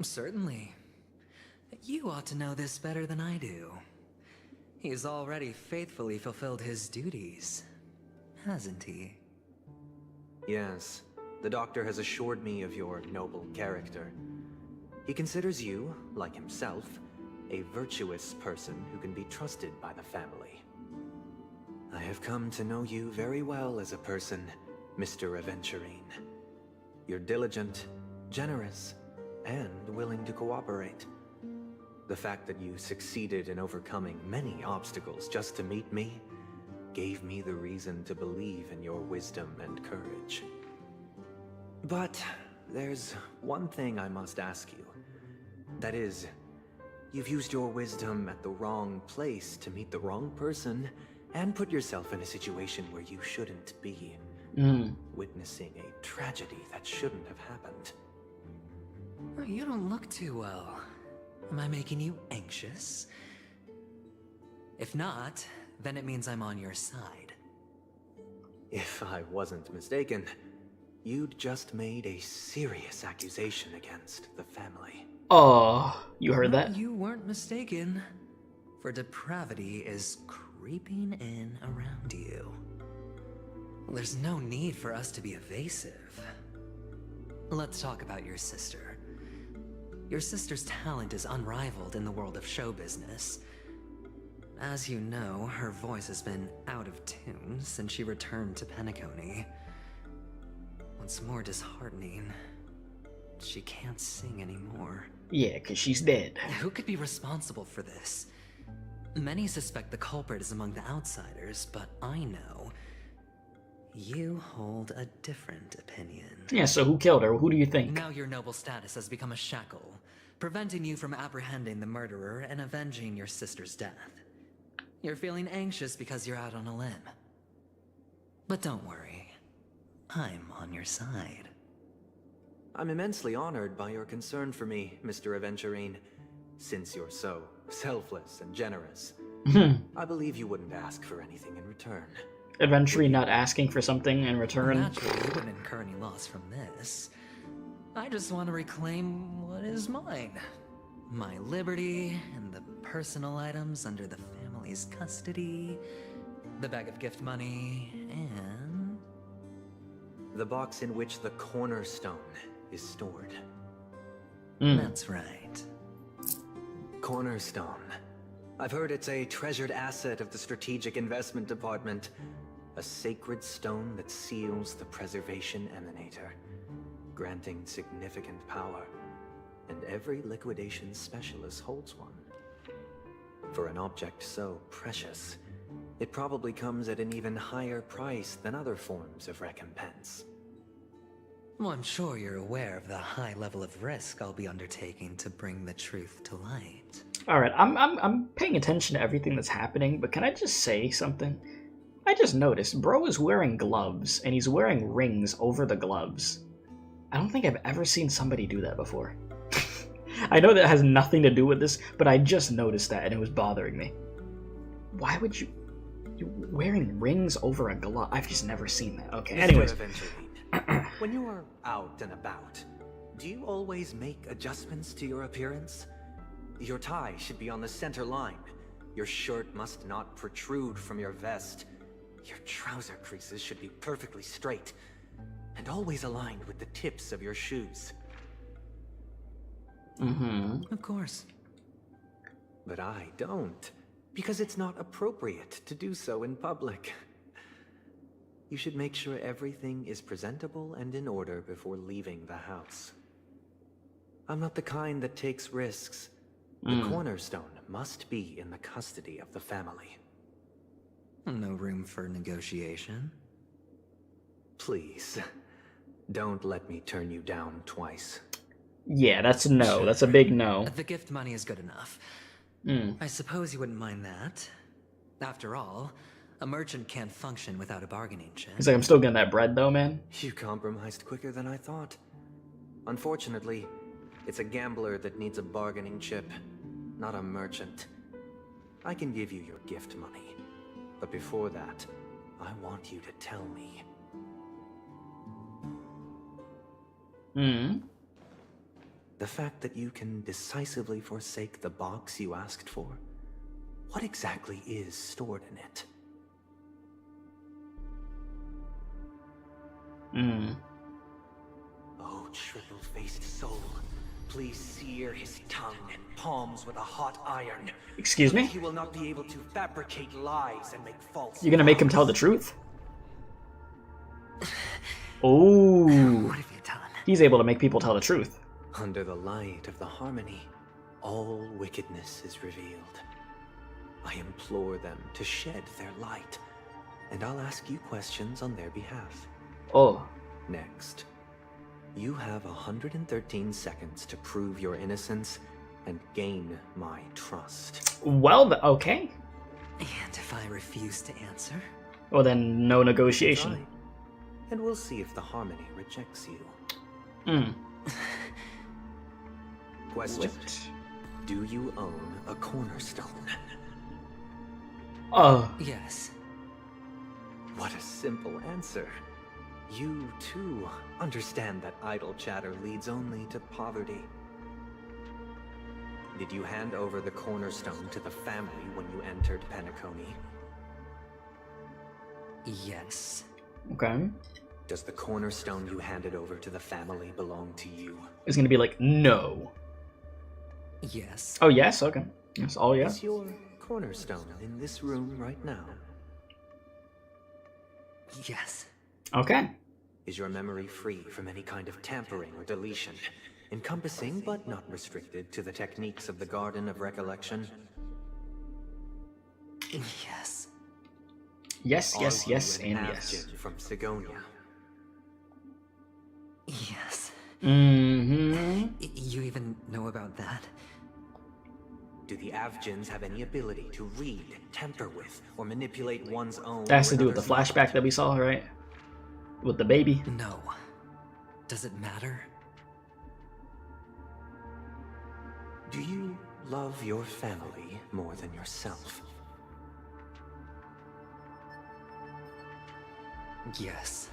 Certainly. You ought to know this better than I do. He's already faithfully fulfilled his duties, hasn't he? Yes, the doctor has assured me of your noble character. He considers you, like himself, a virtuous person who can be trusted by the family. I have come to know you very well as a person, Mr. Aventurine. You're diligent, generous, and willing to cooperate. The fact that you succeeded in overcoming many obstacles just to meet me gave me the reason to believe in your wisdom and courage. But there's one thing I must ask you. That is, you've used your wisdom at the wrong place to meet the wrong person and put yourself in a situation where you shouldn't be. Witnessing a tragedy that shouldn't have happened. You don't look too well. Am I making you anxious? If not, then it means I'm on your side. If I wasn't mistaken, you'd just made a serious accusation against the family. Oh, you heard No, that? You weren't mistaken. For depravity is creeping in around you. There's no need for us to be evasive. Let's talk about your sister. Your sister's talent is unrivaled in the world of show business. As you know, her voice has been out of tune since she returned to Penacony. What's more disheartening, she can't sing anymore. Yeah, 'cause she's dead. Who could be responsible for this? Many suspect the culprit is among the outsiders, but I know you hold a different opinion. Yeah, so who killed her? Who do you think? Now your noble status has become a shackle, preventing you from apprehending the murderer and avenging your sister's death. You're feeling anxious because you're out on a limb. But don't worry. I'm on your side. I'm immensely honored by your concern for me, Mr. Aventurine. Since you're so selfless and generous, I believe you wouldn't ask for anything in return. Aventurine not asking for something in return. Naturally, you wouldn't incur any loss from this. I just want to reclaim what is mine. My liberty and the personal items under the family's custody, the bag of gift money, and... the box in which the Cornerstone is stored. That's right. Cornerstone. I've heard it's a treasured asset of the Strategic Investment Department. A sacred stone that seals the Preservation Emanator, granting significant power. And every liquidation specialist holds one. For an object so precious, it probably comes at an even higher price than other forms of recompense. Well, I'm sure you're aware of the high level of risk I'll be undertaking to bring the truth to light. Alright, I'm paying attention to everything that's happening, but can I just say something? I just noticed, bro is wearing gloves, and he's wearing rings over the gloves. I don't think I've ever seen somebody do that before. I know that has nothing to do with this, but I just noticed that, and it was bothering me. Why would you... You're wearing rings over a glove? I've just never seen that. Okay, anyways. When you are out and about, do you always make adjustments to your appearance? Your tie should be on the center line. Your shirt must not protrude from your vest. Your trouser creases should be perfectly straight, and always aligned with the tips of your shoes. Of course. But I don't, because it's not appropriate to do so in public. You should make sure everything is presentable and in order before leaving the house. I'm not the kind that takes risks. The Cornerstone must be in the custody of the family. No room for negotiation. Please, don't let me turn you down twice. Yeah, that's a no. That's a big no. The gift money is good enough. I suppose you wouldn't mind that. After all, a merchant can't function without a bargaining chip. He's like, I'm still getting that bread though, man. You compromised quicker than I thought. Unfortunately, it's a gambler that needs a bargaining chip, not a merchant. I can give you your gift money, but before that, I want you to tell me. The fact that you can decisively forsake the box you asked for, what exactly is stored in it? Oh, triple-faced soul, please sear his tongue and palms with a hot iron. Excuse me? He will not be able to fabricate lies and make false. You're gonna make him tell the truth? Oh. What have you done? He's able to make people tell the truth. Under the light of the harmony, all wickedness is revealed. I implore them to shed their light, and I'll ask you questions on their behalf. Oh. Next, you have 113 seconds to prove your innocence and gain my trust. Well, okay. And if I refuse to answer? Well, then no negotiation. Fine. And we'll see if the harmony rejects you. Question. Do you own a Cornerstone? Yes. What a simple answer. You, too, understand that idle chatter leads only to poverty. Did you hand over the Cornerstone to the family when you entered Penacony? Yes. Okay. Does the Cornerstone you handed over to the family belong to you? It's gonna be like, no. Yes. Oh, yes? Okay. That's all yes. Is your Cornerstone in this room right now? Yes. Okay. Is your memory free from any kind of tampering or deletion, encompassing but not restricted to the techniques of the Garden of Recollection? Yes. Yes, yes, yes, and Avgin yes. From Sigonia? Yes. You even know about that? Do the Avgins have any ability to read, tamper with, or manipulate one's own? That has to do with the another's flashback that we saw, right? with the baby. No. Does it matter? Do you love your family more than yourself? Yes.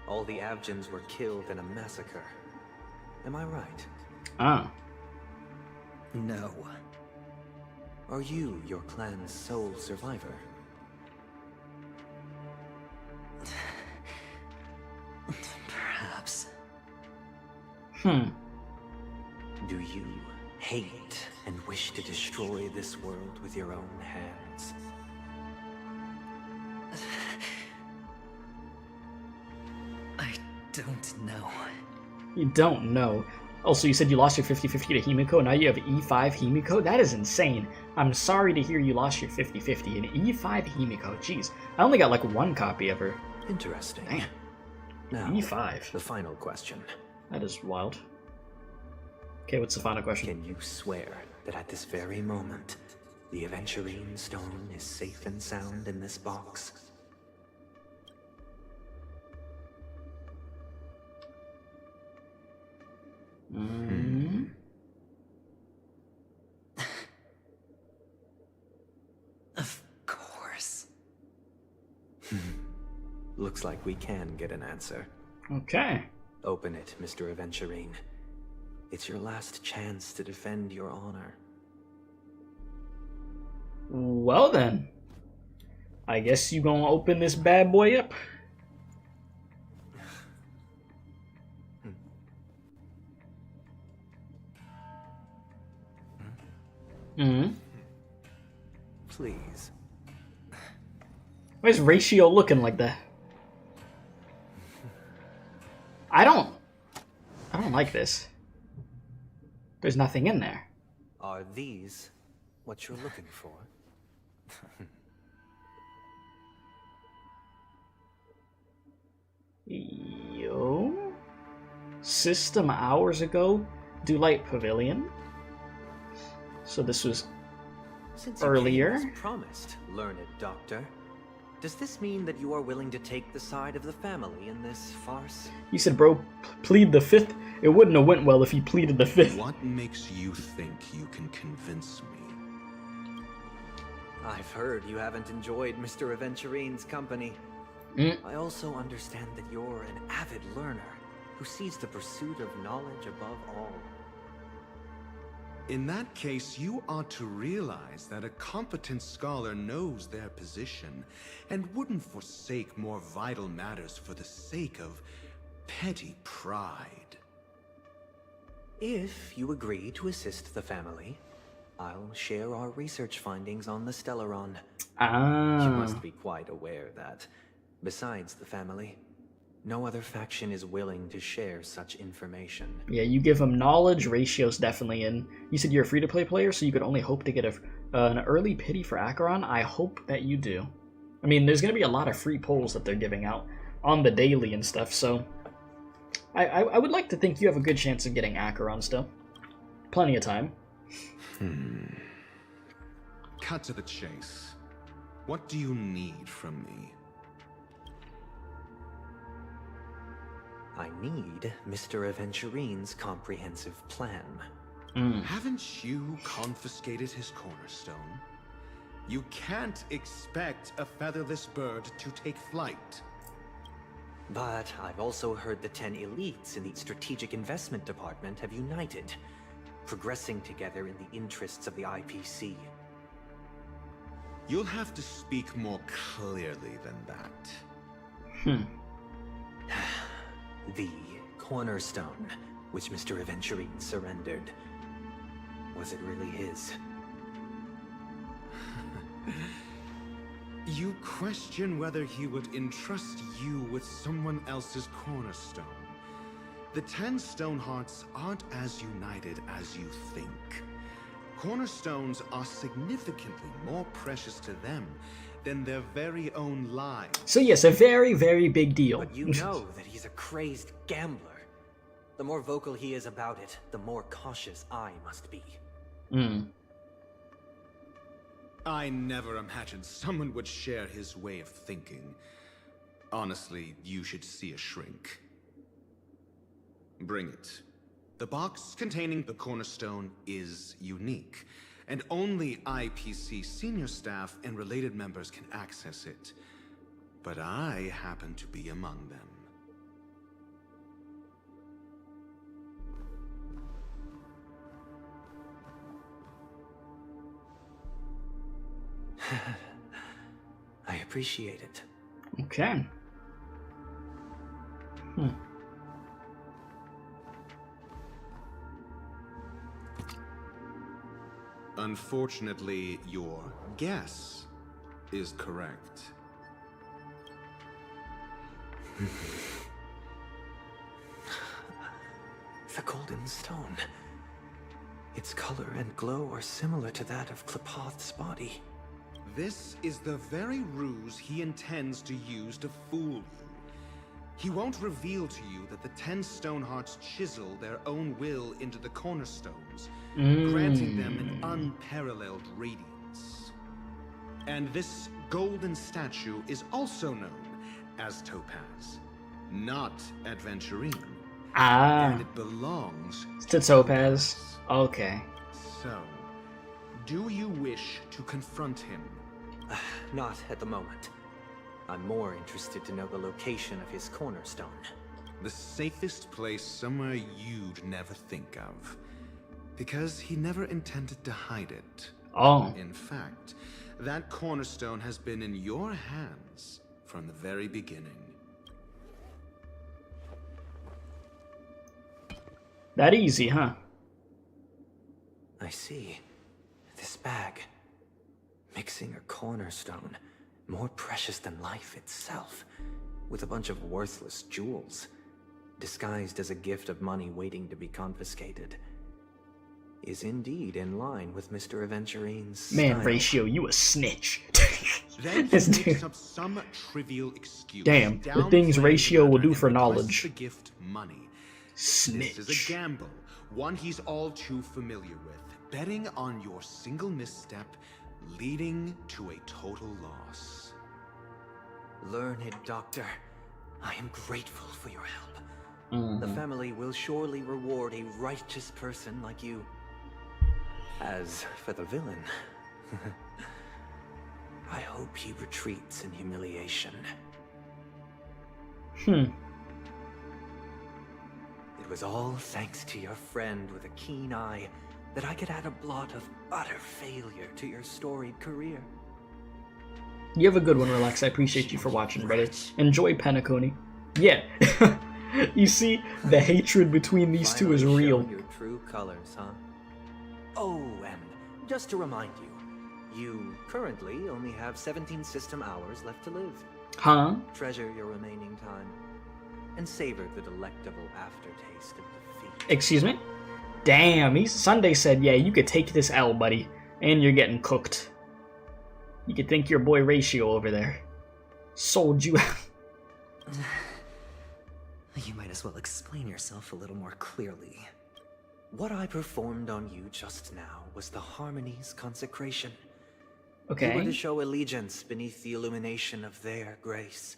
All the Avgens were killed in a massacre. Am I right? Ah. No. Are you your clan's sole survivor? Perhaps. Do you hate and wish to destroy this world with your own hands? I don't know. You don't know. Also, you said you lost your 50-50 to Himiko, now you have E5 Himiko? That is insane. I'm sorry to hear you lost your 50-50 in E5 Himiko. Jeez, I only got like one copy of her. Interesting. Damn. Now, E5. the final question. That is wild. Okay, what's the final question? Can you swear that at this very moment, the Aventurine stone is safe and sound in this box? Of course. Looks like we can get an answer. Okay. Open it, Mr. Aventurine. It's your last chance to defend your honor. Well then. I guess you gonna open this bad boy up? Please. Why is Ratio looking like that? I don't like this. There's nothing in there. Are these what you're looking for? Yo? System hours ago? Do light Pavilion? So this was Since earlier? You came as promised, learned doctor. Does this mean that you are willing to take the side of the family in this farce? You said, bro, plead the fifth. It wouldn't have went well if he pleaded the fifth. What makes you think you can convince me? I've heard you haven't enjoyed Mr. Aventurine's company. I also understand that you're an avid learner who sees the pursuit of knowledge above all. In that case, you ought to realize that a competent scholar knows their position and wouldn't forsake more vital matters for the sake of petty pride. If you agree to assist the family, I'll share our research findings on the Stellaron. You must be quite aware that, besides the family, no other faction is willing to share such information. Yeah, you give them knowledge, Ratio's definitely in. You said you're a free-to-play player, so you could only hope to get an early pity for Acheron. I hope that you do. I mean, there's going to be a lot of free polls that they're giving out on the daily and stuff, so I would like to think you have a good chance of getting Acheron still. Plenty of time. Cut to the chase. What do you need from me? I need Mr. Aventurine's comprehensive plan. Haven't you confiscated his cornerstone? You can't expect a featherless bird to take flight. But I've also heard the 10 elites in the Strategic Investment Department have united, progressing together in the interests of the IPC. You'll have to speak more clearly than that. The Cornerstone, which Mr. Aventurine surrendered. Was it really his? You question whether he would entrust you with someone else's cornerstone. The 10 Stonehearts aren't as united as you think. Cornerstones are significantly more precious to them than their very own lives. So yes, a very, very big deal. But you know that he's a crazed gambler. The more vocal he is about it, the more cautious I must be. I never imagined someone would share his way of thinking. Honestly, you should see a shrink. Bring it. The box containing the Cornerstone is unique, and only IPC senior staff and related members can access it. But I happen to be among them. I appreciate it. Okay. Unfortunately, your guess is correct. The golden stone. Its color and glow are similar to that of Qlipoth's body. This is the very ruse he intends to use to fool you. He won't reveal to you that the 10 Stonehearts chisel their own will into the Cornerstones, granting them an unparalleled radiance. And this golden statue is also known as Topaz, not Aventurine. And it belongs to Topaz. Okay. So, do you wish to confront him? Not at the moment. I'm more interested to know the location of his cornerstone. The safest place somewhere you'd never think of. Because he never intended to hide it. Oh. In fact, that cornerstone has been in your hands from the very beginning. That easy, huh? I see. This bag. Mixing a cornerstone, more precious than life itself, with a bunch of worthless jewels, disguised as a gift of money waiting to be confiscated, is indeed in line with Mr. Aventurine's Man, style. Ratio, you a snitch. Then This he dude. makes up some trivial excuse. Damn, the things Ratio will do for knowledge. The gift money. Snitch. This is a gamble, one he's all too familiar with, betting on your single misstep, leading to a total loss. Learned doctor, I am grateful for your help. The family will surely reward a righteous person like you. As for the villain, I hope he retreats in humiliation. It was all thanks to your friend with a keen eye that I could add a blot of utter failure to your storied career. You have a good one, Relax. I appreciate you for watching, brother. Enjoy Penacony. Yeah. You see, the hatred between these two is Finally real. showing your true colors, huh? Oh, and just to remind you, you currently only have 17 system hours left to live. Huh? Treasure your remaining time and savor the delectable aftertaste of defeat. Excuse me? Damn, Sunday said, yeah, you could take this L, buddy. And you're getting cooked. You could thank your boy Ratio over there. Sold you out. You might as well explain yourself a little more clearly. What I performed on you just now was the Harmony's consecration. Okay. You were to show allegiance beneath the illumination of their grace.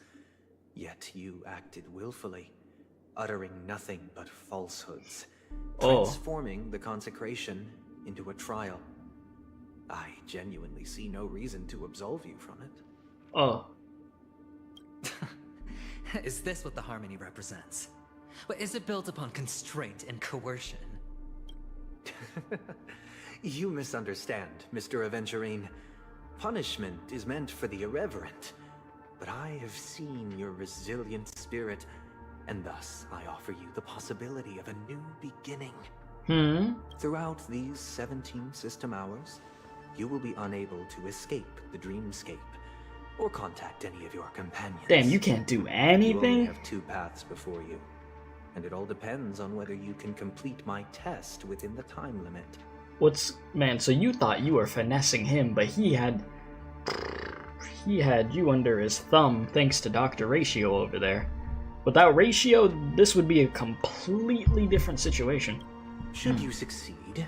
Yet you acted willfully, uttering nothing but falsehoods, transforming the consecration into a trial. I genuinely see no reason to absolve you from it. Oh. Is this what the Harmony represents? But is it built upon constraint and coercion? You misunderstand, Mr. Aventurine. Punishment is meant for the irreverent. But I have seen your resilient spirit, and thus I offer you the possibility of a new beginning. Throughout these 17 system hours, you will be unable to escape the Dreamscape, or contact any of your companions. Damn, you can't do You only anything? have 2 paths before you, and it all depends on whether you can complete my test within the time limit. Man, so you thought you were finessing him, but he had you under his thumb thanks to Dr. Ratio over there. Without Ratio, this would be a completely different situation. Should you succeed,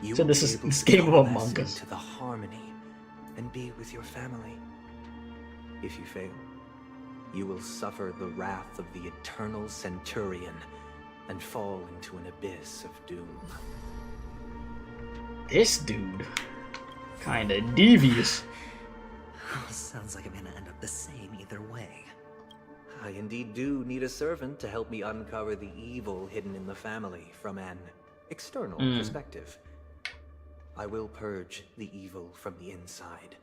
you So will this be is able this to game of coalesce Among Us. into the Harmony and be with your family. If you fail, you will suffer the wrath of the eternal Centurion and fall into an abyss of doom. This dude, kinda devious. Sounds like I'm gonna end up the same either way. I indeed do need a servant to help me uncover the evil hidden in the family from an external perspective. I will purge the evil from the inside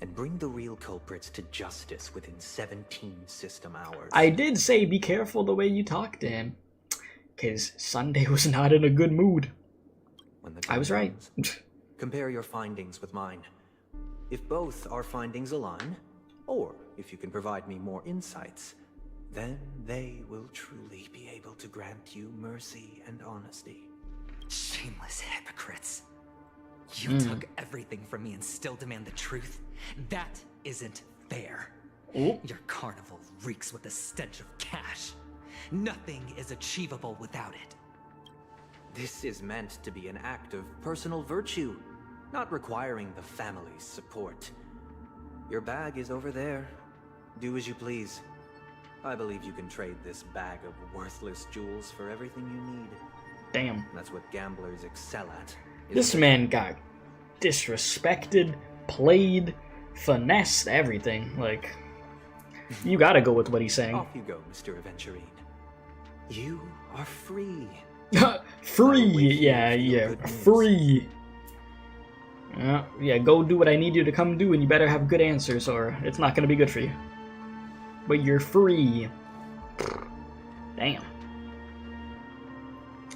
and bring the real culprits to justice within 17 system hours. I did say be careful the way you talk to him, because Sunday was not in a good mood. When the I was right. Compare your findings with mine. If both our findings align, or if you can provide me more insights, then they will truly be able to grant you mercy and honesty. Shameless hypocrites. You took everything from me and still demand the truth? That isn't fair. Your carnival reeks with the stench of cash. Nothing is achievable without it. This is meant to be an act of personal virtue, not requiring the family's support. Your bag is over there. Do as you please. I believe you can trade this bag of worthless jewels for everything you need. Damn. That's what gamblers excel at. This man got disrespected, played, finessed, everything. Like, you gotta go with what he's saying. Off you go, Mr. Aventurine. You are free. Free, yeah, free. Yeah, go do what I need you to come do, and you better have good answers, or it's not gonna be good for you. But you're free. Damn.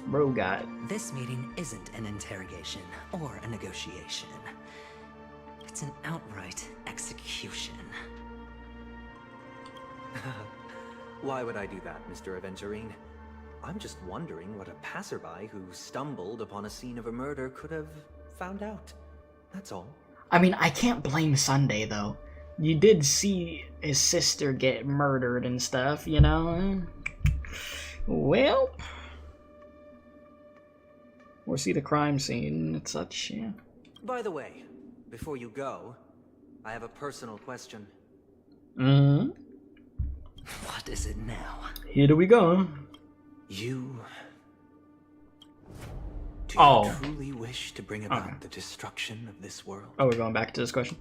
Bro got... This meeting isn't an interrogation or a negotiation. It's an outright execution. Why would I do that, Mr. Aventurine? I'm just wondering what a passerby who stumbled upon a scene of a murder could have found out. That's all. I mean, I can't blame Sunday, though. You did see his sister get murdered and stuff, you know? Well... or see the crime scene and such, yeah. By the way, before you go, I have a personal question. What is it now? Here we go. Do you truly wish to bring about the destruction of this world? Oh, we're going back to this question.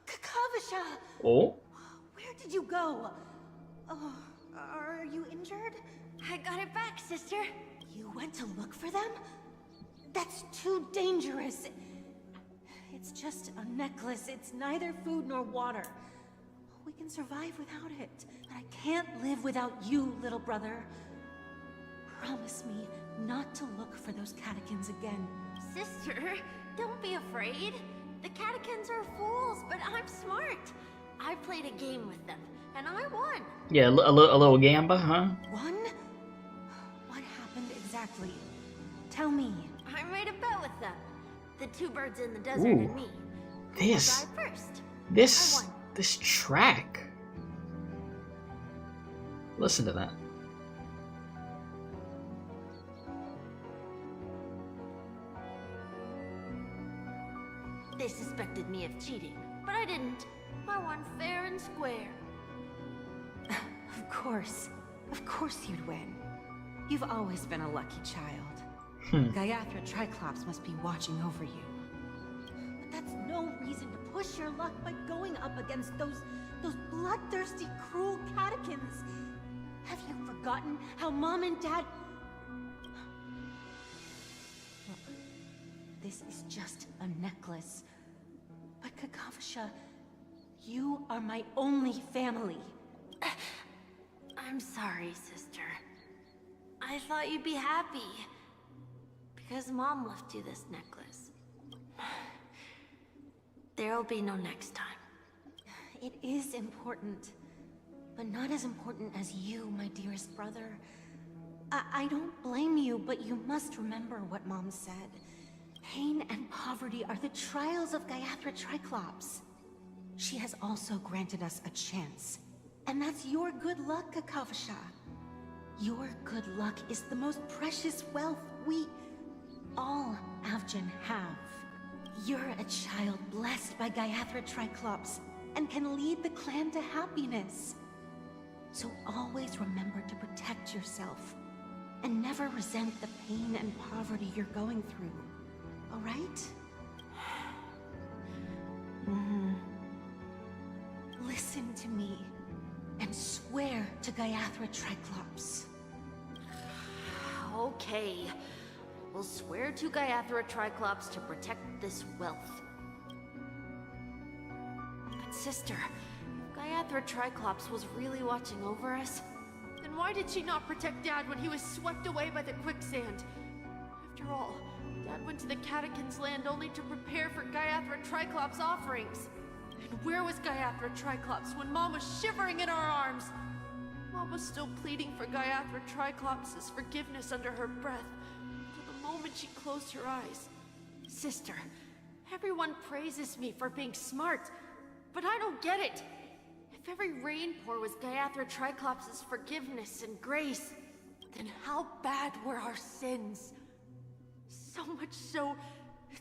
Kakavisha! Oh? Where did you go? Oh, are you injured? I got it back, sister. You went to look for them? That's too dangerous. It's just a necklace. It's neither food nor water. We can survive without it. But I can't live without you, little brother. Promise me not to look for those catechins again. Sister, don't be afraid. The catechins are fools, but I'm smart. I played a game with them, and I won. Yeah, a little gamba, huh? Won? What happened exactly? Tell me. I made a bet with them. The two birds in the desert and me. This. Who will die first? This track. Listen to that. They suspected me of cheating, but I didn't. I won fair and square. Of course you'd win. You've always been a lucky child. Gaiathra Triclops must be watching over you. But that's no reason to push your luck by going up against those bloodthirsty, cruel catechins. Have you forgotten how Mom and Dad... Look, this is just a necklace. But Kakavisha, you are my only family. I'm sorry, sister. I thought you'd be happy. Because Mom left you this necklace. There'll be no next time. It is important. But not as important as you, my dearest brother. I don't blame you, but you must remember what Mom said. Pain and poverty are the trials of Gaiathra Triclops. She has also granted us a chance. And that's your good luck, Kakavisha. Your good luck is the most precious wealth we all Avgin have. You're a child blessed by Gaiathra Triclops, and can lead the clan to happiness. So always remember to protect yourself, and never resent the pain and poverty you're going through. All right? Listen to me, and swear to Gaiathra Triclops. Okay. We'll swear to Gaiathra Triclops to protect this wealth. But sister, if Gaiathra Triclops was really watching over us, then why did she not protect Dad when he was swept away by the quicksand? After all, Dad went to the Catechins' land only to prepare for Gaiathra Triclops' offerings. And where was Gaiathra Triclops when Mom was shivering in our arms? Mom was still pleading for Gaiathra Triclops' forgiveness under her breath, until the moment she closed her eyes. Sister, everyone praises me for being smart, but I don't get it. If every rainpour was Gaiathra Triclops' forgiveness and grace, then how bad were our sins? So much so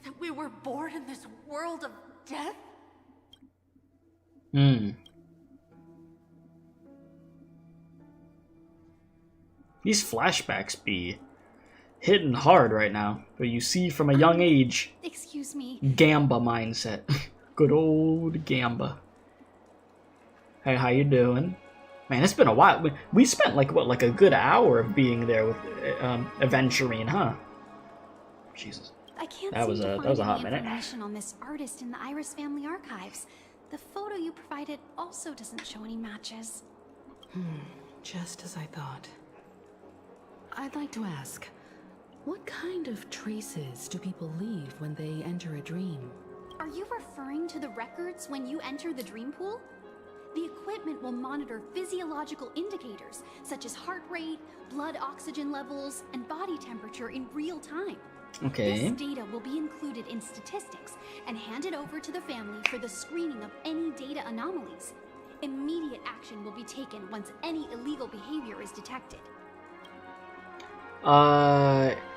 that we were born in this world of death? These flashbacks be hitting hard right now. But you see from a young age. Excuse me. Gamba mindset. Good old Gamba. Hey, how you doing? Man, it's been a while. We spent like a good hour of being there with Aventurine, huh? Jesus. I can't that was a hot minute. Information on this artist in the Iris family archives. The photo you provided also doesn't show any matches. Just as I thought. I'd like to ask, what kind of traces do people leave when they enter a dream? Are you referring to the records when you enter the dream pool? The equipment will monitor physiological indicators, such as heart rate, blood oxygen levels, and body temperature in real time. Okay. This data will be included in statistics and handed over to the family for the screening of any data anomalies. Immediate action will be taken once any illegal behavior is detected.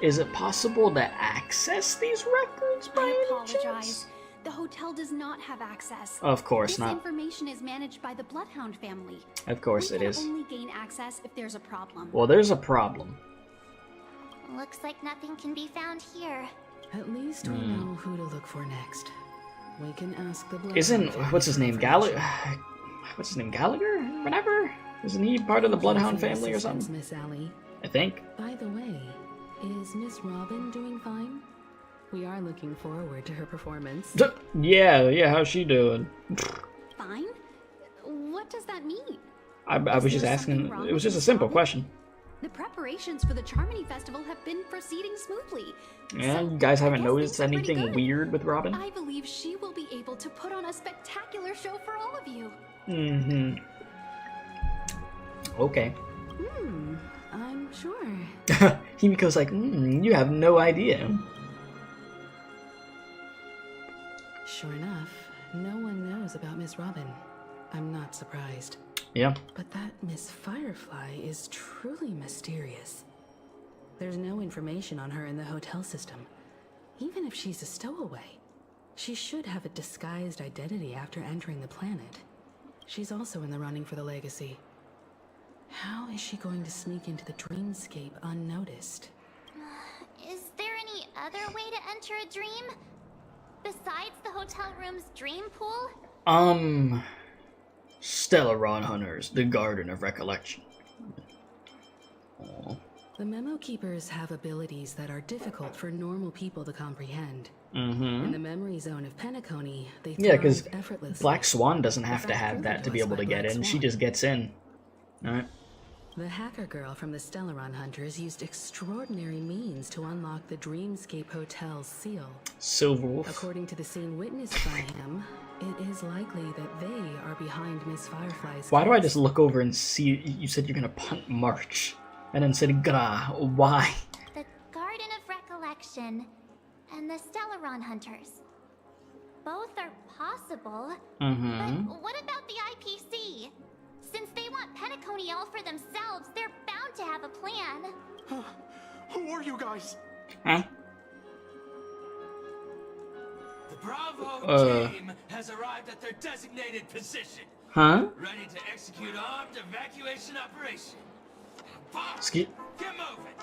Is it possible to access these records by any apologize. chance? The hotel does not have access. Of course this not. Information is managed by the Bloodhound family. Of course it is. We can only gain access if there's a problem. Well, there's a problem. Looks like nothing can be found here. At least we know who to look for next. We can ask the Bloodhound. Isn't what's his name Gallagher? What's his name Gallagher? Whatever. Isn't he part of the Bloodhound family or something? Miss Allie. I think. By the way, is Miss Robin doing fine? We are looking forward to her performance. Yeah. How's she doing? Fine? What does that mean? I was just asking. It was just a simple question. The preparations for the Charmony Festival have been proceeding smoothly. Yeah, you guys haven't noticed anything weird with Robin? I believe she will be able to put on a spectacular show for all of you. Okay. I'm sure. Himiko's like, you have no idea. Sure enough, no one knows about Miss Robin. I'm not surprised. Yeah. But that Miss Firefly is truly mysterious. There's no information on her in the hotel system. Even if she's a stowaway, she should have a disguised identity after entering the planet. She's also in the running for the legacy. How is she going to sneak into the Dreamscape unnoticed? Is there any other way to enter a dream? Besides the hotel room's dream pool? Stellaron Hunters, the Garden of Recollection. Aww. The Memo Keepers have abilities that are difficult for normal people to comprehend. Mm-hmm. In the memory zone of Penacony, they Yeah, because thrive effortlessly. Black Swan doesn't have to have that to be able to get in. She just gets in. Alright. The hacker girl from the Stellaron Hunters used extraordinary means to unlock the Dreamscape Hotel's seal. Silverwolf. According to the scene witnessed by him, it is likely that they are behind Miss Firefly's Why do I case. just look over and see you said you're gonna punt March? And then said gra. Why? The Garden of Recollection and the Stellaron Hunters. Both are possible. But what about the IPC? Since they want Penacony all for themselves, they're bound to have a plan. Who are you guys? Huh? Bravo team has arrived at their designated position. Huh? Ready to execute armed evacuation operation. Boss, Get moving.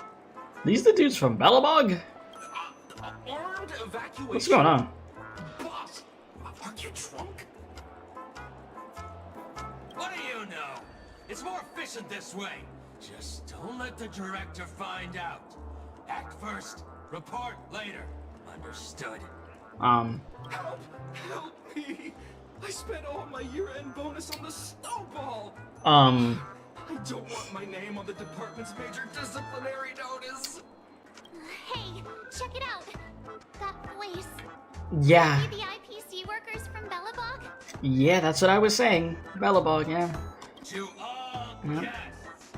These the dudes from Bellabog? Armed evacuation. What's going on? Boss, are you drunk? What do you know? It's more efficient this way. Just don't let the director find out. Act first, report later. Understood? Help! Help me! I spent all my year-end bonus on the snowball! I don't want my name on the department's major disciplinary notice! Hey, check it out! That voice. Yeah. The IPC workers from Bellabog? Yeah, that's what I was saying. Bellabog, yeah. To all guests,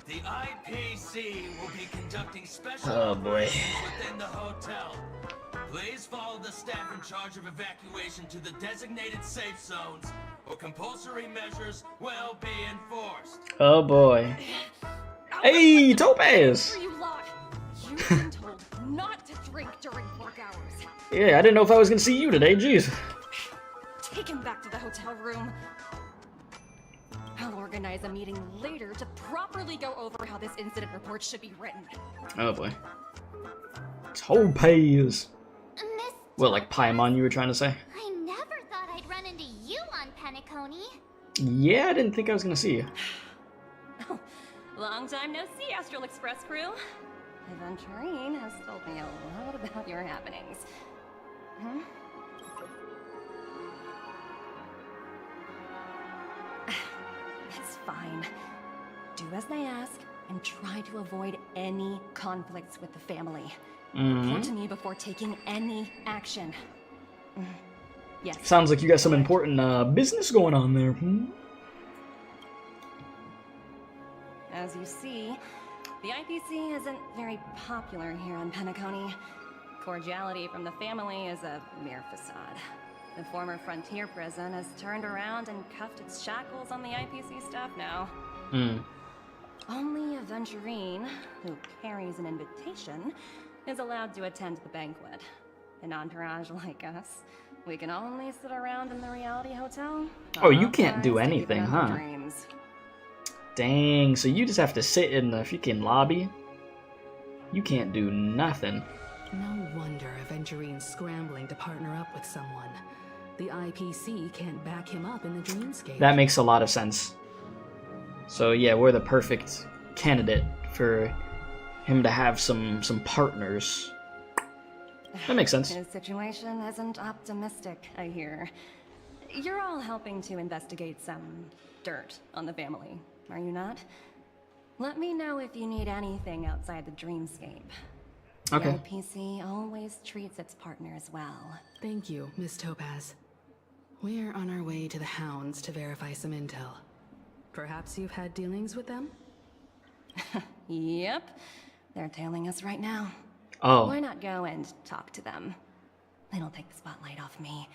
the IPC will be conducting special operations within the hotel. Please follow the staff in charge of evacuation to the designated safe zones, or compulsory measures will be enforced. Oh boy. Hey, Topaz! You lot! You've been told not to drink during work hours. Yeah, I didn't know if I was gonna see you today, jeez. Take him back to the hotel room. I'll organize a meeting later to properly go over how this incident report should be written. Oh boy. Topaz! What, like Paimon you were trying to say? I never thought I'd run into you on Penacony. Yeah, I didn't think I was gonna see you. Long time no see, Astral Express crew. Aventurine has told me a lot about your happenings. Hmm? It's fine. Do as they ask, and try to avoid any conflicts with the family. Report to me before taking any action. Yes. Sounds like you got some important business going on there. As you see, the IPC isn't very popular here on Penacony. Cordiality from the family is a mere facade. The former frontier prison has turned around and cuffed its shackles on the IPC staff now. Only Aventurine, who carries an invitation, is allowed to attend the banquet. An entourage like us, we can only sit around in the reality hotel. Oh, you can't do anything, huh? Dang, so you just have to sit in the freaking lobby? You can't do nothing. No wonder Aventurine's scrambling to partner up with someone. The IPC can't back him up in the Dreamscape. That makes a lot of sense. So yeah, we're the perfect candidate for him to have some partners. That makes sense. His situation isn't optimistic, I hear. You're all helping to investigate some dirt on the family, are you not? Let me know if you need anything outside the Dreamscape. Okay. The IPC always treats its partners well. Thank you, Miss Topaz. We're on our way to the Hounds to verify some intel. Perhaps you've had dealings with them? Yep. They're tailing us right now. Oh. Why not go and talk to them? It'll take the spotlight off me.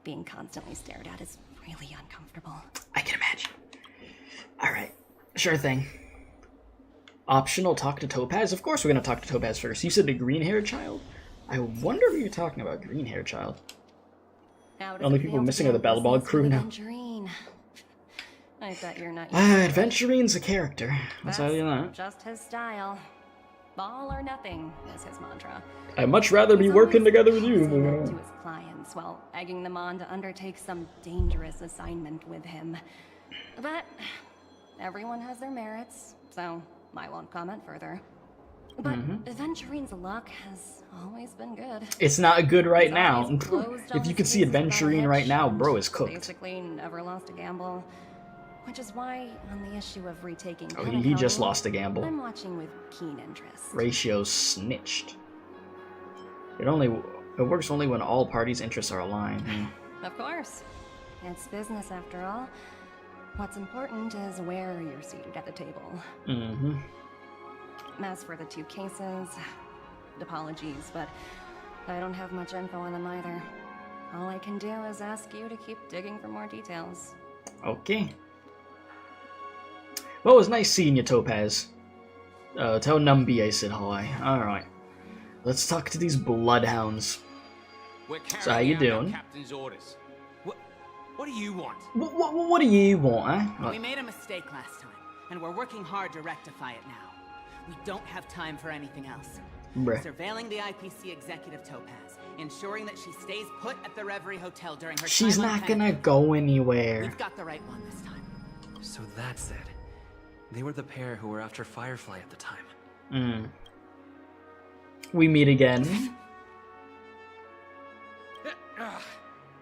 Being constantly stared at is really uncomfortable. I can imagine. Alright. Sure thing. Optional talk to Topaz? Of course we're gonna talk to Topaz first. You said the green-haired child? I wonder who you're talking about, green-haired child. Only people missing are the Bellabog crew now. I bet you're not. Aventurine's a character. That's how you know. Just his style. All or nothing is his mantra. I'd much rather be working together with you. To his clients while egging them on to undertake some dangerous assignment with him. But everyone has their merits, so I won't comment further. But Aventurine's luck has always been good. It's not good right now. If you could see Aventurine right now, bro is cooked. Basically never lost a gamble. Which is why, on the issue of retaking Oh, he just lost a gamble. I'm watching with keen interest. Ratio snitched. It works only when all parties' interests are aligned. Of course. It's business after all. What's important is where you're seated at the table. As for the two cases, apologies, but I don't have much info on them either. All I can do is ask you to keep digging for more details. Okay. Well, it was nice seeing you, Topaz. Tell Numby I said hi. Alright. Let's talk to these bloodhounds. We're So how you carrying out our doing? captain's orders. What do you want? What do you want, eh? We made a mistake last time, and we're working hard to rectify it now. We don't have time for anything else. Bruh. Surveilling the IPC executive Topaz, ensuring that she stays put at the Reverie Hotel during her She's time on not gonna Penacony. go anywhere. We've got the right one this time. So that's it. They were the pair who were after Firefly at the time. We meet again.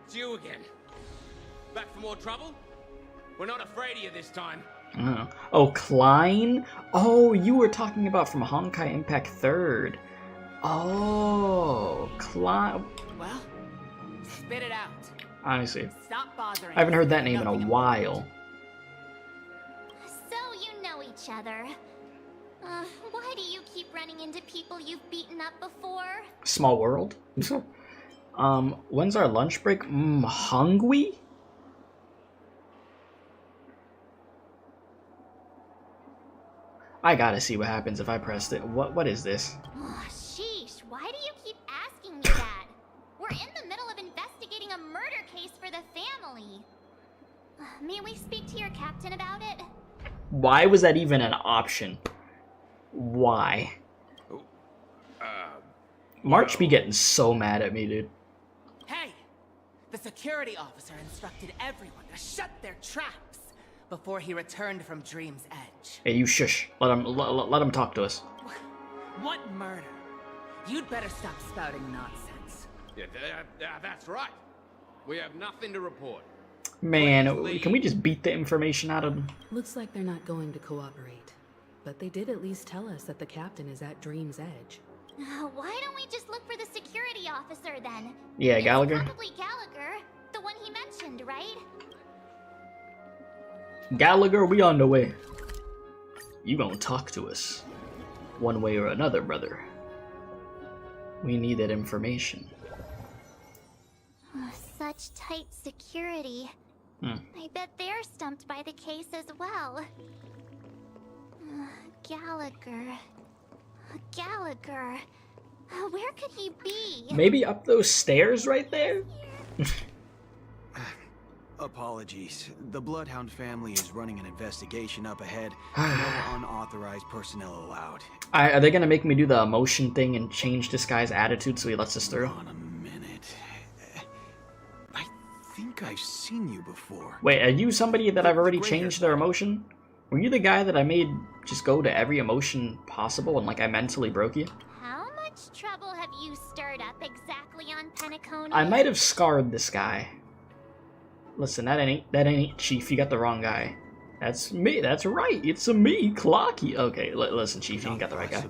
It's you again. Back for more trouble? We're not afraid of you this time. Oh, Klein? Oh, you were talking about from Honkai Impact 3rd. Oh, Klein. Well, spit it out. Honestly, Stop bothering. I haven't heard that name in a while. So you know each other. Why do you keep running into people you've beaten up before? Small world. When's our lunch break? Hungry? I gotta see what happens if I pressed it. What is this? Oh, sheesh, why do you keep asking me that? We're in the middle of investigating a murder case for the family. May we speak to your captain about it? Why was that even an option? Why? March be getting so mad at me, dude. Hey! The security officer instructed everyone to shut their traps before he returned from Dream's Edge. Hey, you shush. Let him talk to us. What murder? You'd better stop spouting nonsense. Yeah, that's right. We have nothing to report. Man, can we just beat the information out of them? Looks like they're not going to cooperate. But they did at least tell us that the captain is at Dream's Edge. Why don't we just look for the security officer then? Yeah, Gallagher. It's probably Gallagher, the one he mentioned, right? Gallagher, we on the way. You gonna talk to us. One way or another, brother. We need that information. Such tight security. I bet they're stumped by the case as well. Gallagher. Gallagher. Where could he be? Maybe up those stairs right there? Apologies. The Bloodhound family is running an investigation up ahead. No unauthorized personnel allowed. Are they gonna make me do the emotion thing and change this guy's attitude so he lets us through? On a minute. I think I've seen you before. Wait, are you somebody that I've already changed their emotion? Were you the guy that I made just go to every emotion possible and like I mentally broke you? How much trouble have you stirred up exactly on Penacony? I might have scarred this guy. Listen, that ain't Chief. You got the wrong guy. That's me. That's right. It's a me, Clocky. Okay, listen, Chief. You ain't got the right guy.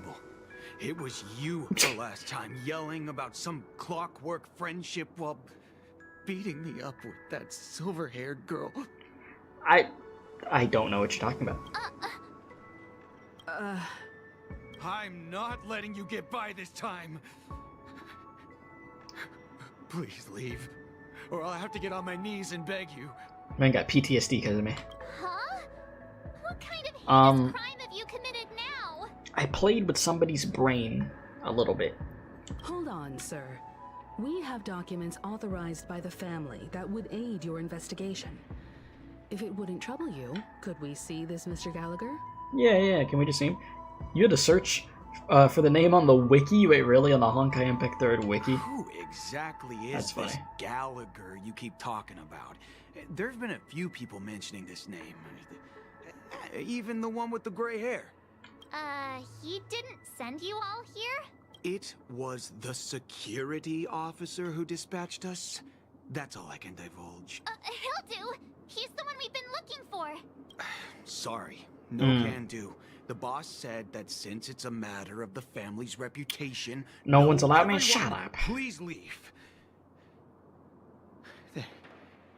It was you the last time yelling about some clockwork friendship while beating me up with that silver-haired girl. I don't know what you're talking about. I'm not letting you get by this time. Please leave, or I'll have to get on my knees and beg you. Man got PTSD because of me. Huh? What kind of heinous crime have you committed now? I played with somebody's brain a little bit. Hold on, sir. We have documents authorized by the family that would aid your investigation. If it wouldn't trouble you, could we see this, Mr. Gallagher? Yeah, can we just see him? You had to search for the name on the wiki? Wait, really? On the Honkai Impact 3rd wiki? Who exactly is this Gallagher you keep talking about? There's been a few people mentioning this name. Even the one with the gray hair. He didn't send you all here? It was the security officer who dispatched us. That's all I can divulge. He'll do. He's the one we've been looking for. Sorry, no can do. The boss said that since it's a matter of the family's reputation, no one's allowed me. Shut up. Please leave.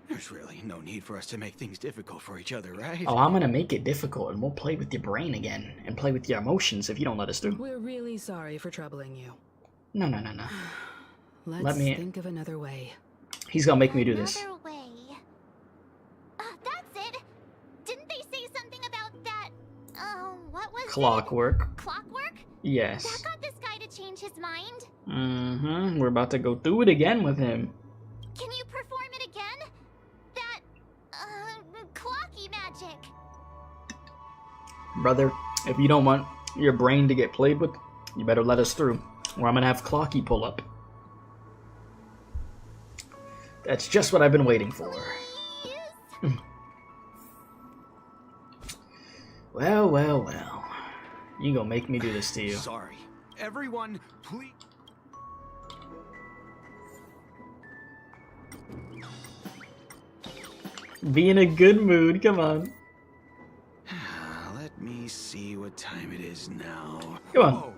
There's really no need for us to make things difficult for each other, right? Oh, I'm gonna make it difficult, and we'll play with your brain again, and play with your emotions if you don't let us through. We're really sorry for troubling you. No. Let's think of another way. He's gonna make me do this. Another way. That's it. Didn't they say something about that? What was Clockwork. Clockwork? Yes. That got this guy to change change his mind? Mm-hmm. We're about to go through it again with him. Can you perform it again? That, clocky magic. Brother, if you don't want your brain to get played with, you better let us through, or I'm gonna have Clocky pull up. That's just what I've been waiting for. Well, well, well. You gonna make me do this to you. Sorry. Everyone, please. Be in a good mood, come on. Let me see what time it is now. Come on. Oh,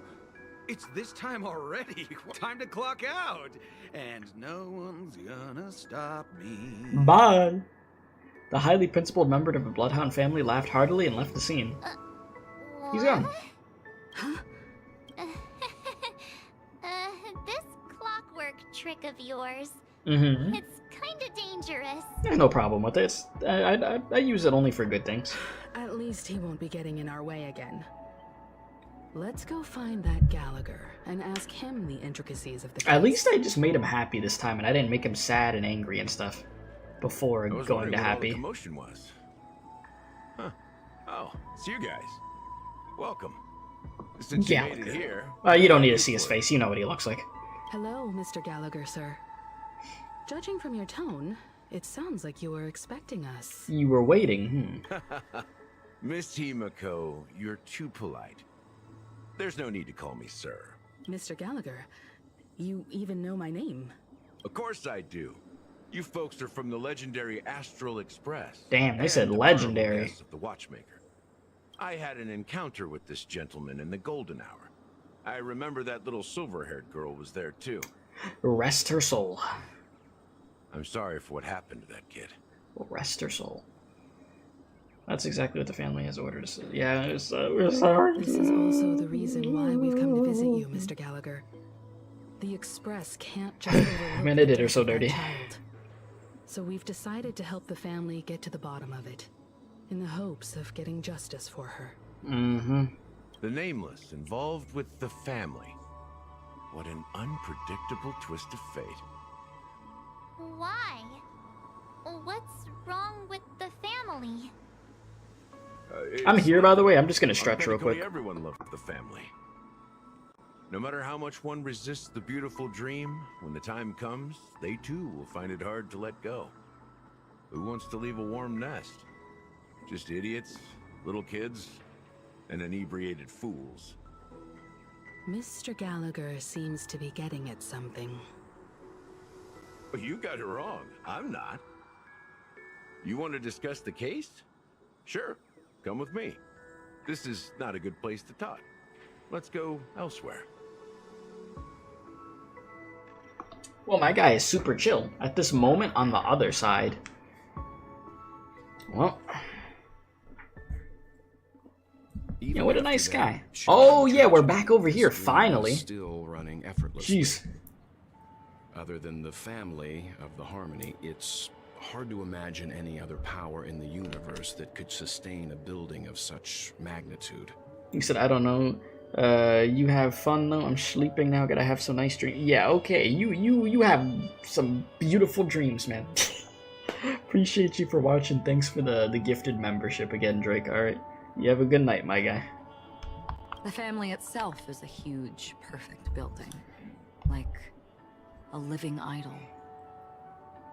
it's this time already. Time to clock out. And no one's gonna stop me. Bye. The highly principled member of the Bloodhound family laughed heartily and left the scene. He's gone. This clockwork trick of yours. Mm-hmm. It's kinda dangerous. There's no problem with this. I use it only for good things. At least he won't be getting in our way again. Let's go find that Gallagher and ask him the intricacies of the case. At least I just made him happy this time, and I didn't make him sad and angry and stuff before going to happy. What all the commotion was. Huh. Oh, it's you guys. Welcome. Since you made it here. You don't need to see his face. You know what he looks like. Hello, Mr. Gallagher, sir. Judging from your tone, it sounds like you were expecting us. You were waiting, Miss Himiko, you're too polite. There's no need to call me sir. Mr. Gallagher, you even know my name. Of course I do. You folks are from the legendary Astral Express. Damn, they said legendary. Of the watchmaker. I had an encounter with this gentleman in the golden hour. I remember that little silver-haired girl was there too. Rest her soul. I'm sorry for what happened to that kid. Rest her soul. That's exactly what the family has ordered us. Yeah, we're sorry. This is also the reason why we've come to visit you, Mr. Gallagher. The Express can't just overlook Man, they did her so dirty. child. So we've decided to help the family get to the bottom of it, in the hopes of getting justice for her. Mm-hmm. The Nameless involved with the family. What an unpredictable twist of fate. Why? What's wrong with the family? I'm here, by the way. I'm just gonna stretch real quick. Everyone loves the family. No matter how much one resists the beautiful dream, when the time comes, they too will find it hard to let go. Who wants to leave a warm nest? Just idiots, little kids, and inebriated fools. Mr. Gallagher seems to be getting at something. You got it wrong. I'm not. You want to discuss the case? Sure. Come with me. This is not a good place to talk. Let's go elsewhere. Well, my guy is super chill. At this moment, on the other side. Well. Yeah, what a nice guy. Oh, yeah, we're back over here, finally. Still running effortlessly. Jeez. Other than the family of the Harmony, it's hard to imagine any other power in the universe that could sustain a building of such magnitude. He said, I don't know. You have fun though? I'm sleeping now. Gotta have some nice dreams. Yeah, okay. You have some beautiful dreams, man. Appreciate you for watching. Thanks for the gifted membership again, Drake. Alright. You have a good night, my guy. The family itself is a huge, perfect building. Like a living idol.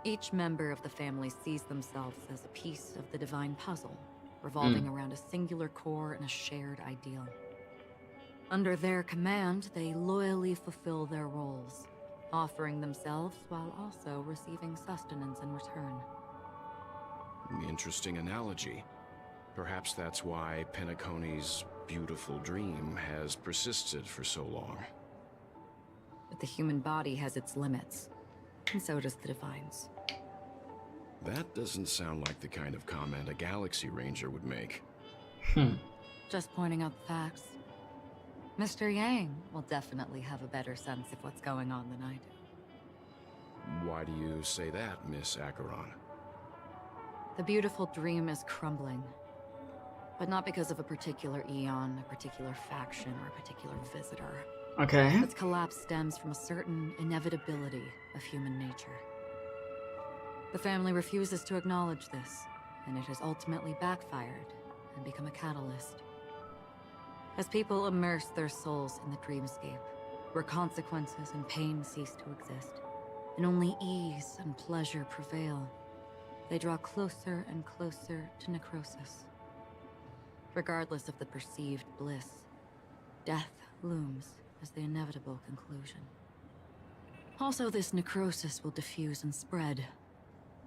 Each member of the family sees themselves as a piece of the divine puzzle, revolving around a singular core and a shared ideal. Under their command, they loyally fulfill their roles, offering themselves while also receiving sustenance in return. Interesting analogy. Perhaps that's why Penacony's beautiful dream has persisted for so long. But the human body has its limits, and so does the Divine's. That doesn't sound like the kind of comment a Galaxy Ranger would make. Just pointing out the facts. Mr. Yang will definitely have a better sense of what's going on than I do. Why do you say that, Miss Acheron? The beautiful dream is crumbling. But not because of a particular eon, a particular faction, or a particular visitor. Okay. Its collapse stems from a certain inevitability of human nature. The family refuses to acknowledge this, and it has ultimately backfired and become a catalyst. As people immerse their souls in the dreamscape, where consequences and pain cease to exist, and only ease and pleasure prevail, they draw closer and closer to necrosis. Regardless of the perceived bliss, death looms as the inevitable conclusion. Also, this necrosis will diffuse and spread.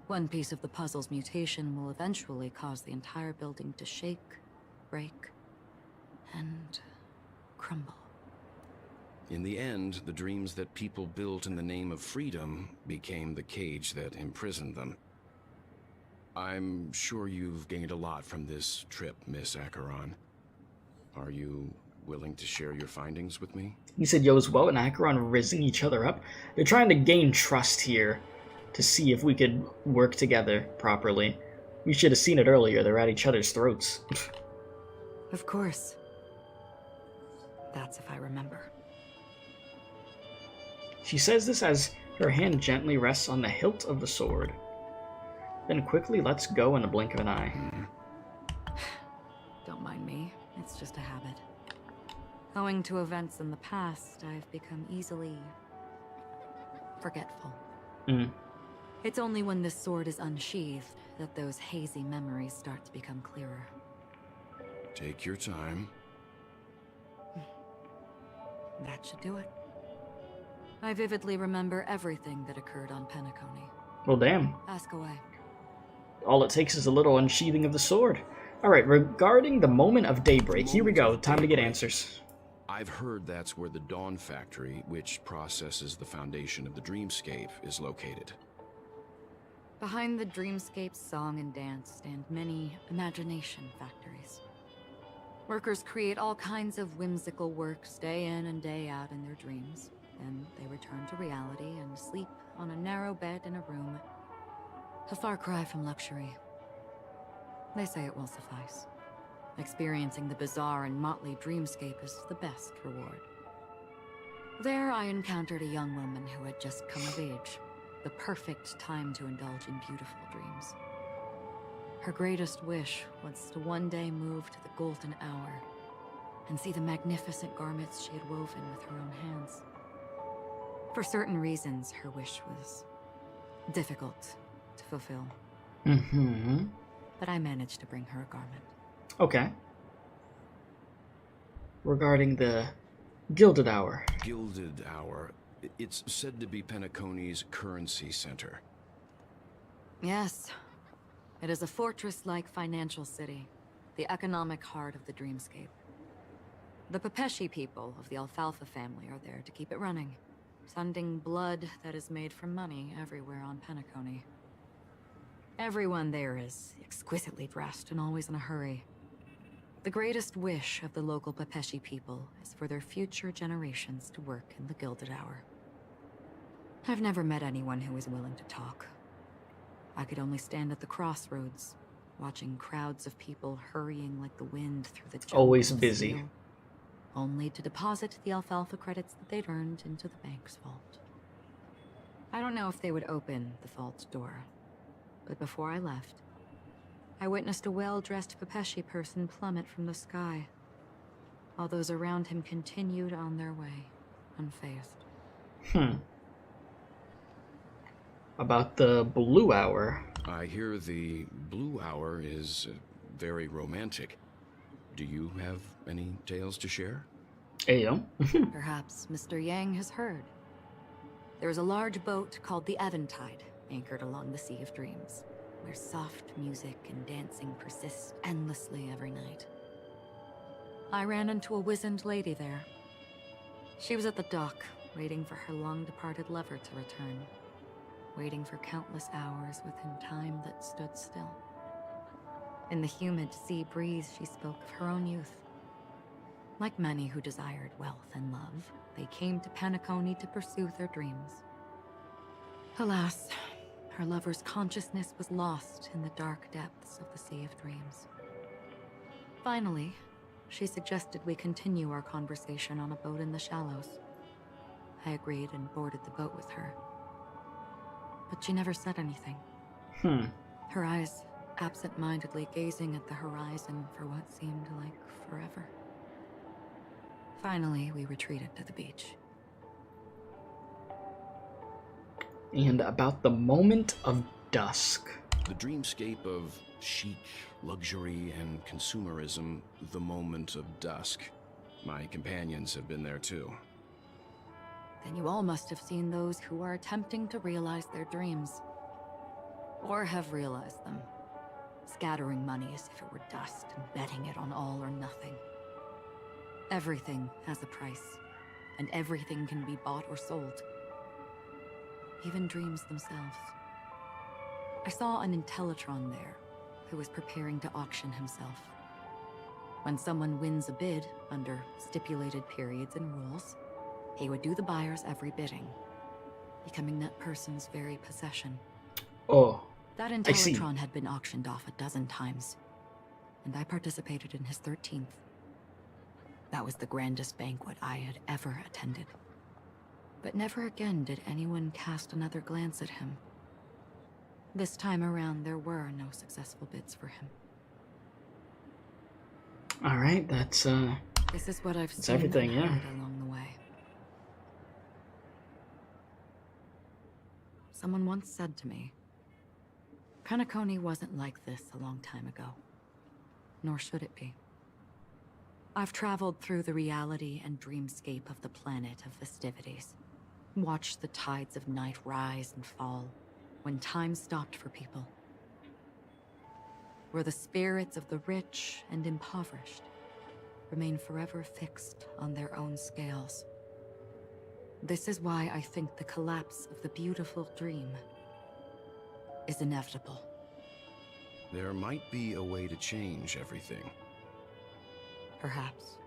One piece of the puzzle's mutation will eventually cause the entire building to shake, break, and crumble. In the end, the dreams that people built in the name of freedom became the cage that imprisoned them. I'm sure you've gained a lot from this trip, Miss Acheron. Are you willing to share your findings with me? He said, yo, as well, and Acheron rizzing each other up. They're trying to gain trust here to see if we could work together properly. We should have seen it earlier. They're at each other's throats. Of course. That's if I remember. She says this as her hand gently rests on the hilt of the sword. Then quickly lets go in the blink of an eye. Don't mind me. It's just a habit. Owing to events in the past, I've become easily forgetful. It's only when this sword is unsheathed that those hazy memories start to become clearer. Take your time. That should do it. I vividly remember everything that occurred on Penacony. Well, damn. Ask away. All it takes is a little unsheathing of the sword. Alright, regarding the moment of daybreak, here we go. Time to get answers. I've heard that's where the Dawn Factory, which processes the foundation of the Dreamscape, is located. Behind the Dreamscape song and dance stand many imagination factories. Workers create all kinds of whimsical works day in and day out in their dreams. Then they return to reality and sleep on a narrow bed in a room. A far cry from luxury. They say it will suffice. Experiencing the bizarre and motley dreamscape is the best reward. There I encountered a young woman who had just come of age. The perfect time to indulge in beautiful dreams. Her greatest wish was to one day move to the golden hour and see the magnificent garments she had woven with her own hands. For certain reasons, her wish was difficult to fulfill. But I managed to bring her a garment. Okay. Regarding the Gilded Hour. Gilded Hour. It's said to be Penacony's currency center. Yes. It is a fortress-like financial city, the economic heart of the dreamscape. The Pepeshi people of the Alfalfa family are there to keep it running, sending blood that is made from money everywhere on Penacony. Everyone there is exquisitely dressed and always in a hurry. The greatest wish of the local Pepeshi people is for their future generations to work in the Gilded Hour. I've never met anyone who is willing to talk. I could only stand at the crossroads, watching crowds of people hurrying like the wind through the jungle. Always busy. Steel, only to deposit the alfalfa credits that they'd earned into the bank's vault. I don't know if they would open the vault door, but before I left, I witnessed a well-dressed Pepeshi person plummet from the sky, while those around him continued on their way, unfazed. About the Blue Hour. I hear the Blue Hour is very romantic. Do you have any tales to share? Ayo. Perhaps Mr. Yang has heard. There is a large boat called the Eventide, anchored along the Sea of Dreams, where soft music and dancing persist endlessly every night. I ran into a wizened lady there. She was at the dock, waiting for her long-departed lover to return, waiting for countless hours within time that stood still. In the humid sea breeze, she spoke of her own youth. Like many who desired wealth and love, they came to Penacony to pursue their dreams. Alas, her lover's consciousness was lost in the dark depths of the Sea of Dreams. Finally, she suggested we continue our conversation on a boat in the shallows. I agreed and boarded the boat with her. But she never said anything. Her eyes absent-mindedly gazing at the horizon for what seemed like forever. Finally, we retreated to the beach. And about the moment of dusk. The dreamscape of chic, luxury, and consumerism, the moment of dusk. My companions have been there too. Then you all must have seen those who are attempting to realize their dreams. Or have realized them. Scattering money as if it were dust and betting it on all or nothing. Everything has a price, and everything can be bought or sold. Even dreams themselves. I saw an Intellitron there, who was preparing to auction himself. When someone wins a bid under stipulated periods and rules, he would do the buyer's every bidding, becoming that person's very possession. Oh, that Intellitron had been auctioned off a dozen times, and I participated in his 13th. That was the grandest banquet I had ever attended. But never again did anyone cast another glance at him. This time around, there were no successful bids for him. All right, that's this is what I've seen everything, and yeah. heard along the way. Someone once said to me, Penacony wasn't like this a long time ago, nor should it be. I've traveled through the reality and dreamscape of the planet of festivities, watched the tides of night rise and fall when time stopped for people, where the spirits of the rich and impoverished remain forever fixed on their own scales. This is why I think the collapse of the beautiful dream is inevitable. There might be a way to change everything. Perhaps.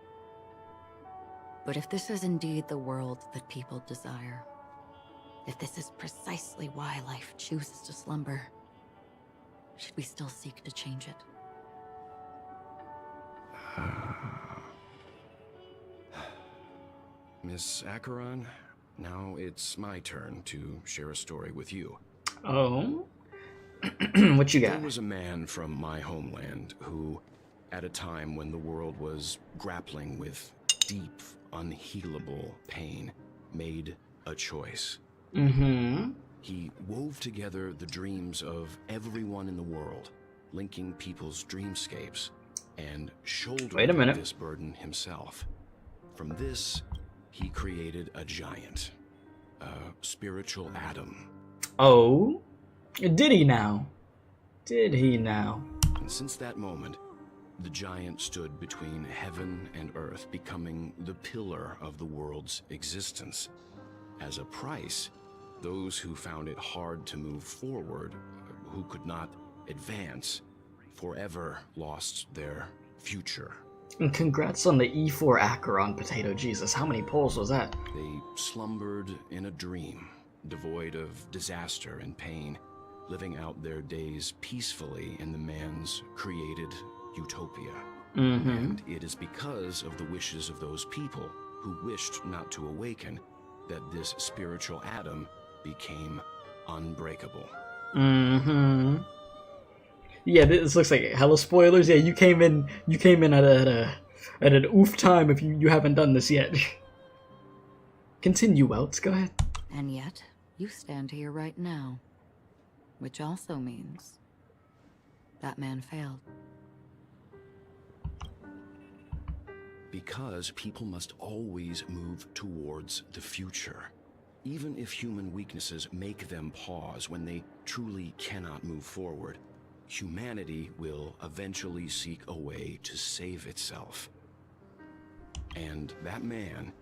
But if this is indeed the world that people desire, if this is precisely why life chooses to slumber, should we still seek to change it? Miss Acheron, now it's my turn to share a story with you. Oh? What you got? There was a man from my homeland who, at a time when the world was grappling with deep, unhealable pain, made a choice. He wove together the dreams of everyone in the world, linking people's dreamscapes, and shouldered this burden himself. From this, he created a giant, a spiritual atom. Oh? Did he now? Did he now? And since that moment, the giant stood between heaven and earth, becoming the pillar of the world's existence. As a price, those who found it hard to move forward, who could not advance, forever lost their future. And congrats on the E4 Acheron potato. Jesus, how many polls was that? They slumbered in a dream, devoid of disaster and pain, living out their days peacefully in the man's created utopia. And it is because of the wishes of those people who wished not to awaken that this spiritual atom became unbreakable. Yeah, this looks like hella spoilers. Yeah, you came in at an oof time if you haven't done this yet. Continue, Welts, go ahead. And yet, you stand here right now. Which also means that man failed. Because people must always move towards the future. Even if human weaknesses make them pause when they truly cannot move forward, humanity will eventually seek a way to save itself. And that man,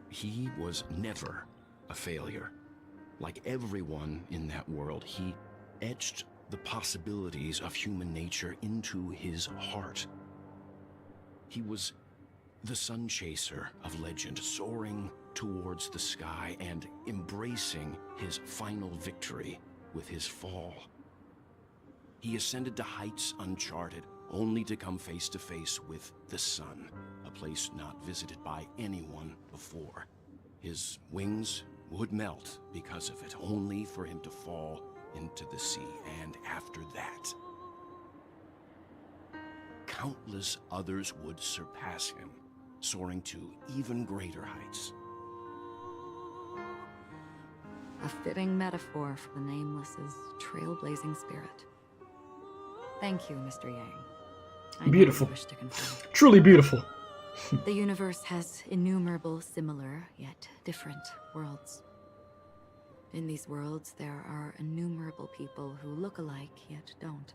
he was never a failure. Like everyone in that world, he etched the possibilities of human nature into his heart. He was the sun chaser of legend, soaring towards the sky and embracing his final victory with his fall. He ascended to heights uncharted, only to come face to face with the sun, a place not visited by anyone before. His wings would melt because of it, only for him to fall into the sea, and after that, countless others would surpass him, soaring to even greater heights. A fitting metaphor for the Nameless's trailblazing spirit. Thank you, Mr. Yang. I know Beautiful. you wish to confirm. Truly beautiful. The universe has innumerable similar, yet different worlds. In these worlds, there are innumerable people who look alike, yet don't.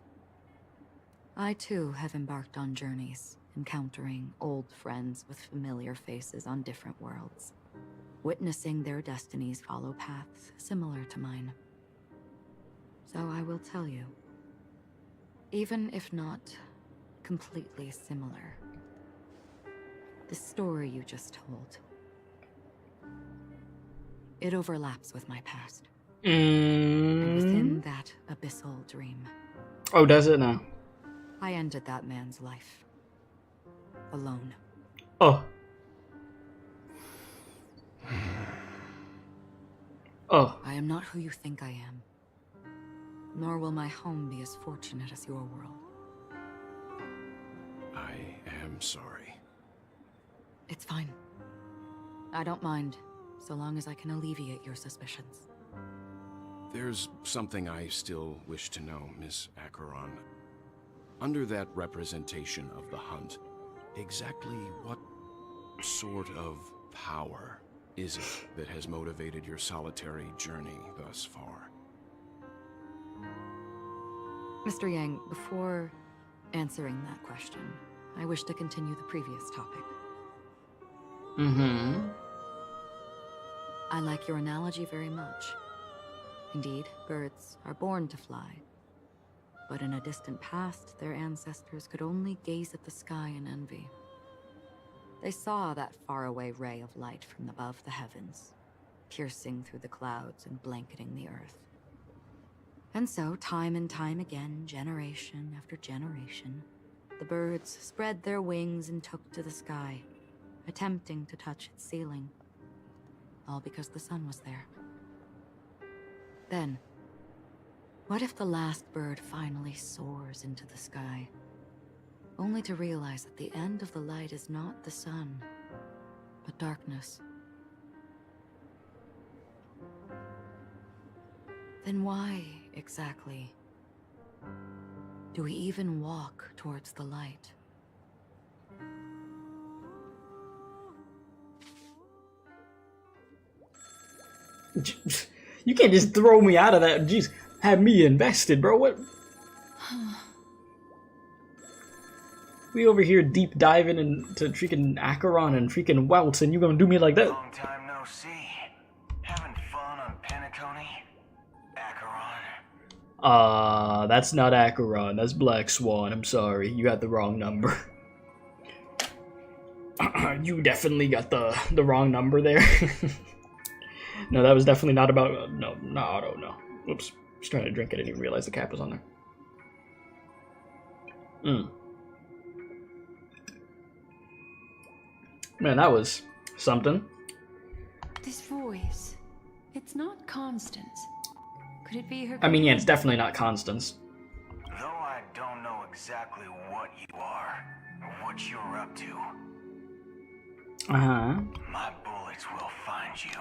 I, too, have embarked on journeys, encountering old friends with familiar faces on different worlds, witnessing their destinies follow paths similar to mine. So I will tell you, even if not completely similar, the story you just told, it overlaps with my past. And within that abyssal dream, Oh, does it now? I ended that man's life. Alone. Oh. Oh. I am not who you think I am. Nor will my home be as fortunate as your world. I am sorry. It's fine. I don't mind, so long as I can alleviate your suspicions. There's something I still wish to know, Miss Acheron. Under that representation of the hunt, exactly what sort of power is it that has motivated your solitary journey thus far? Mr. Yang, before answering that question, I wish to continue the previous topic. I like your analogy very much. Indeed, birds are born to fly. But in a distant past, their ancestors could only gaze at the sky in envy. They saw that faraway ray of light from above the heavens, piercing through the clouds and blanketing the earth. And so, time and time again, generation after generation, the birds spread their wings and took to the sky, attempting to touch its ceiling. All because the sun was there. Then, what if the last bird finally soars into the sky, only to realize that the end of the light is not the sun, but darkness? Then why, exactly, do we even walk towards the light? You can't just throw me out of that. Jeez, have me invested, bro. What? We over here deep diving into freaking Acheron and freaking Welts, and you gonna do me like that? Long time no see. Having fun on Penacony? Acheron? That's not Acheron. That's Black Swan. I'm sorry. You got the wrong number. You definitely got the wrong number there. No, that was definitely not about... No. Oops. I was trying to drink. I didn't even realize the cap was on there. Man, that was something. This voice, it's not Constance. Could it be her? I mean, yeah, it's definitely not Constance. Though I don't know exactly what you are, or what you're up to, my bullets will find you.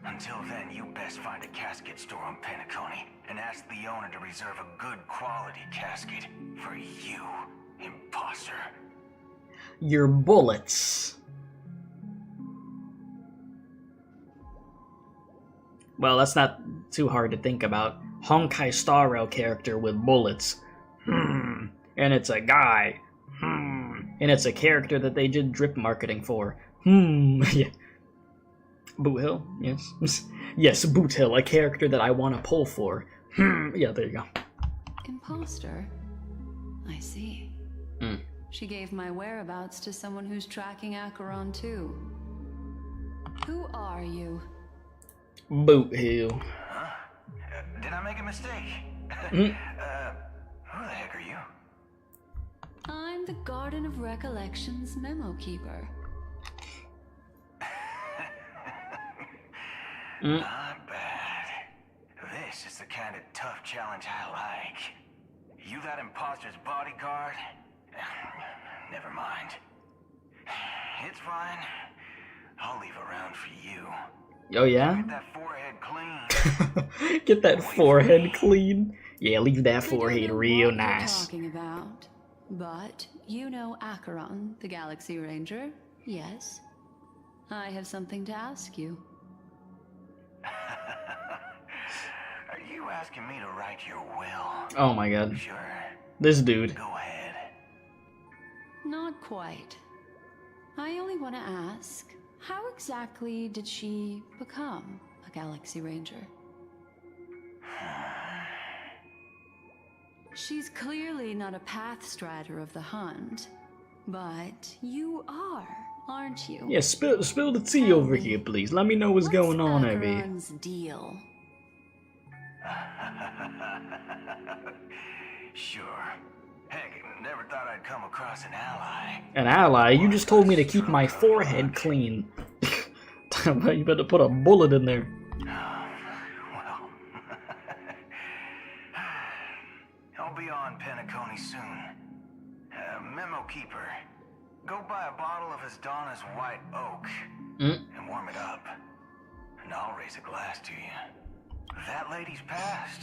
Until then, you best find a casket store on Penacony and ask the owner to reserve a good quality casket for you, imposter. Your bullets. Well, that's not too hard to think about. Honkai Star Rail character with bullets. And it's a guy. And it's a character that they did drip marketing for. Yeah. Boot Hill, yes. Yes, Boot Hill, a character that I want to pull for. Yeah, there you go. Imposter? I see. She gave my whereabouts to someone who's tracking Acheron too. Who are you? Boot Hill. Huh? Did I make a mistake? Who the heck are you? the Garden of Recollection's memo keeper. Not bad. This is the kind of tough challenge I like. You that imposter's bodyguard? Never mind. It's fine. I'll leave a round for you. Oh yeah? Get that forehead clean. Get that forehead clean. Yeah, leave that forehead real What nice. you're talking about, but you know Acheron, the Galaxy Ranger, yes? I have something to ask you. Are you asking me to write your will? Oh my god. Sure. This dude. Go ahead. Not quite. I only want to ask, how exactly did she become a Galaxy Ranger? She's clearly not a path strider of the hunt, but you are, aren't you? Yeah, spill the tea over here, please. Let me know what's going on over here. Acheron's deal? Sure. Heck, never thought I'd come across an ally. An ally? You just told me to keep my forehead clean. You better put a bullet in there. Well, I'll be on Penacony soon. Memo keeper, go buy a bottle of Donna's white oak and warm it up. And I'll raise a glass to you. That lady's passed.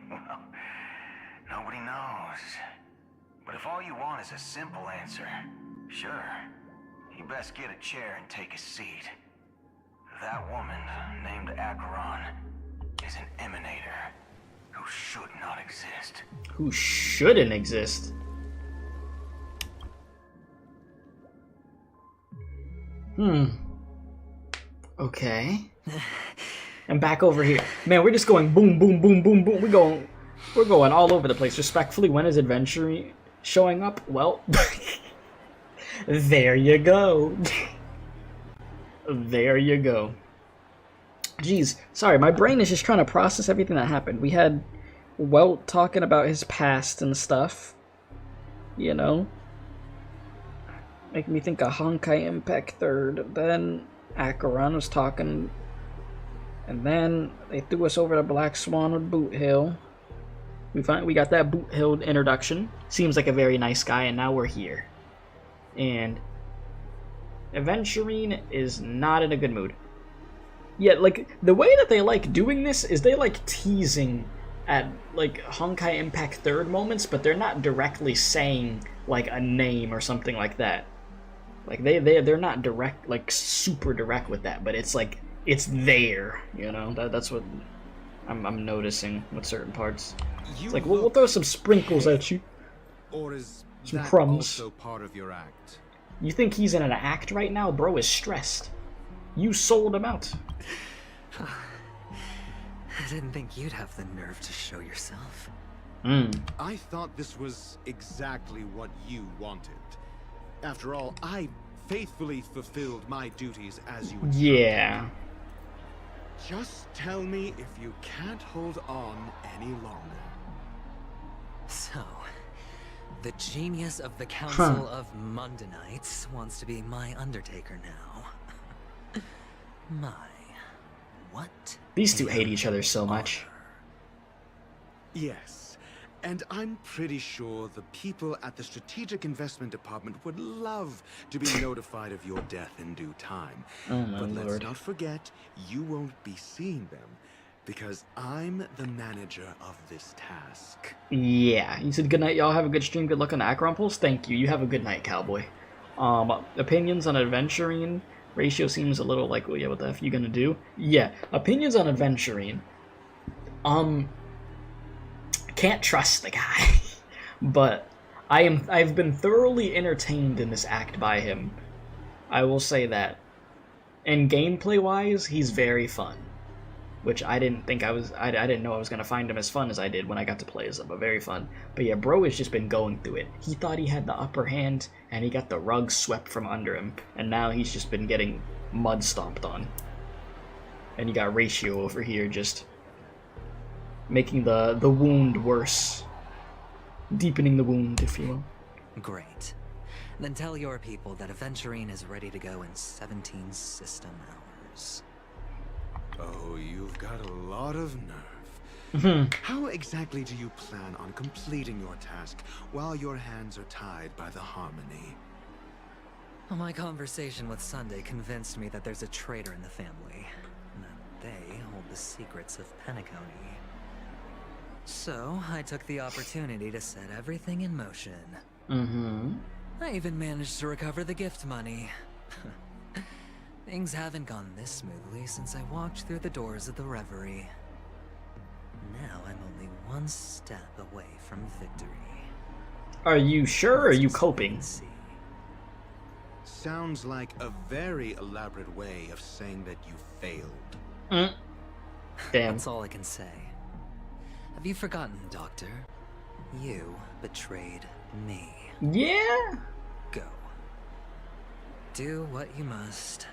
Well, nobody knows. But if all you want is a simple answer, sure, you best get a chair and take a seat. That woman, named Acheron, is an emanator who should not exist. Who shouldn't exist? Okay. And back over here. Man, we're just going boom, boom, boom, boom, boom. We're going all over the place. Respectfully, when is Aventurine showing up? Well, there you go. There you go. Jeez, sorry, my brain is just trying to process everything that happened. We had Welt talking about his past and stuff. You know? Making me think of Honkai Impact 3rd. Then Acheron was talking. And then they threw us over to Black Swan with Boot Hill. We got that Boot Hill introduction. Seems like a very nice guy, and now we're here. And Aventurine is not in a good mood. Yeah, like, the way that they like doing this is they like teasing at, like, Honkai Impact 3rd moments, but they're not directly saying, like, a name or something like that. Like, they're not direct, like, super direct with that, but it's like, it's there, you know? That's what I'm noticing with certain parts. It's like, we'll throw some sprinkles at you. Or is some that crumbs. also part of your act? You think he's in an act right now? Bro is stressed. You sold him out. I didn't think you'd have the nerve to show yourself. I thought this was exactly what you wanted. After all, I faithfully fulfilled my duties as you instructed. Yeah. Just tell me if you can't hold on any longer. So, the genius of the Council of Mundanites wants to be my Undertaker now. My... what? These two hate each other so much. Yes, and I'm pretty sure the people at the Strategic Investment Department would love to be notified of your death in due time. Oh my but lord. let's not forget, you won't be seeing them, because I'm the manager of this task. Yeah, you said good night, y'all. Have a good stream. Good luck on the Acheron polls. Thank you. You have a good night, cowboy. Opinions on Aventurine. Ratio seems a little like, well, yeah, what the F you gonna do? Yeah, opinions on Aventurine. Can't trust the guy. But I've been thoroughly entertained in this act by him. I will say that. And gameplay-wise, he's very fun. Which I didn't think I didn't know I was gonna find him as fun as I did when I got to play as him, but very fun. But yeah, bro has just been going through it. He thought he had the upper hand, and he got the rug swept from under him, and now he's just been getting mud stomped on. And you got Ratio over here just making the wound worse. Deepening the wound, if you will. Great. Then tell your people that Aventurine is ready to go in 17 system hours. Oh, you've got a lot of nerve. How exactly do you plan on completing your task while your hands are tied by the harmony? Well, my conversation with Sunday convinced me that there's a traitor in the family, and that they hold the secrets of Penacony. So, I took the opportunity to set everything in motion. I even managed to recover the gift money. Things haven't gone this smoothly since I walked through the doors of the Reverie. Now I'm only one step away from victory. Are you sure, or are you coping? Sounds like a very elaborate way of saying that you failed. Damn. That's all I can say. Have you forgotten, Doctor? You betrayed me. Yeah? Go. Do what you must.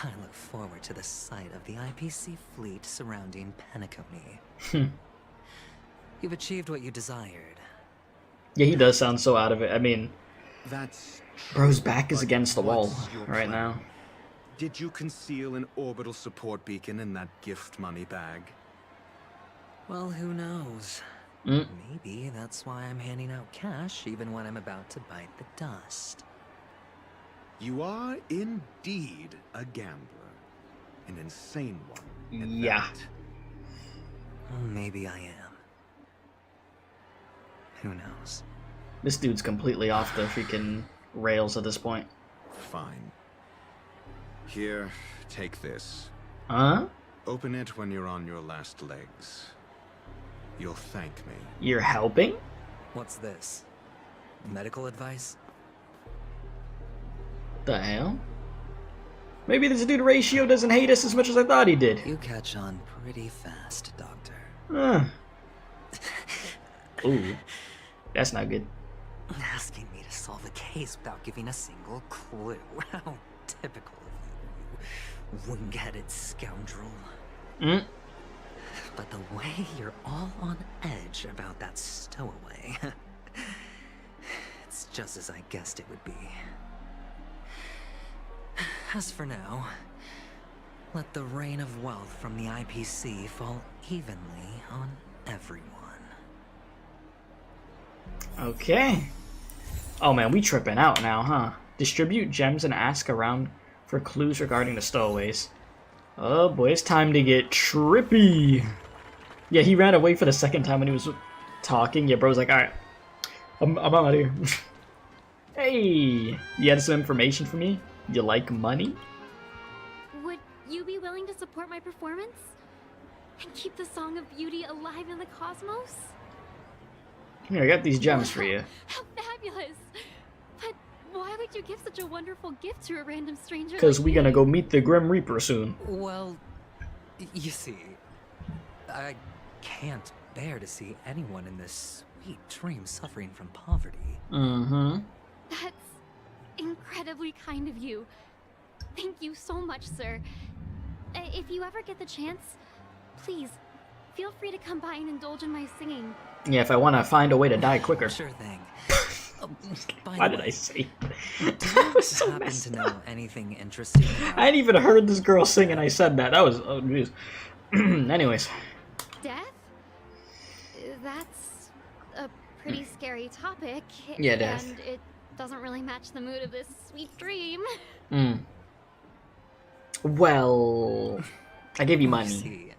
I look forward to the sight of the IPC fleet surrounding Penacony. You've achieved what you desired. Yeah, he does sound so out of it. I mean, that's bro's back is against the wall right now. Did you conceal an orbital support beacon in that gift money bag? Well, who knows? Maybe that's why I'm handing out cash even when I'm about to bite the dust. You are indeed a gambler. An insane one. Yeah. Well, maybe I am. Who knows? This dude's completely off the freaking rails at this point. Fine. Here, take this. Huh? Open it when you're on your last legs. You'll thank me. You're helping? What's this? Medical advice? The hell? Maybe this dude Ratio doesn't hate us as much as I thought he did. You catch on pretty fast, Doctor. Ooh. That's not good. Asking me to solve a case without giving a single clue. How typical of you, wing-headed scoundrel. But the way you're all on edge about that stowaway, it's just as I guessed it would be. As for now, let the rain of wealth from the IPC fall evenly on everyone. Okay. Oh man, we tripping out now, huh? Distribute gems and ask around for clues regarding the stowaways. Oh boy, it's time to get trippy. Yeah, he ran away for the second time when he was talking. Yeah, bro's like, alright, I'm out of here. Hey, you had some information for me? You like money? Would you be willing to support my performance? And keep the Song of Beauty alive in the cosmos? Here, I got these gems for you. How fabulous! But why would you give such a wonderful gift to a random stranger? Because like we're gonna me? go meet the Grim Reaper soon. Well, you see, I can't bear to see anyone in this sweet dream suffering from poverty. That's incredibly kind of you. Thank you so much, sir. If you ever get the chance, please, feel free to come by and indulge in my singing. Yeah, if I want to find a way to die quicker. Sure thing. Why did I say? Do you so happen to know anything interesting? I hadn't even heard this girl sing and I said that. That was, oh jeez. Anyways. Death? That's a pretty scary topic. Yeah, death. And it doesn't really match the mood of this sweet dream. Well, I gave you money. See,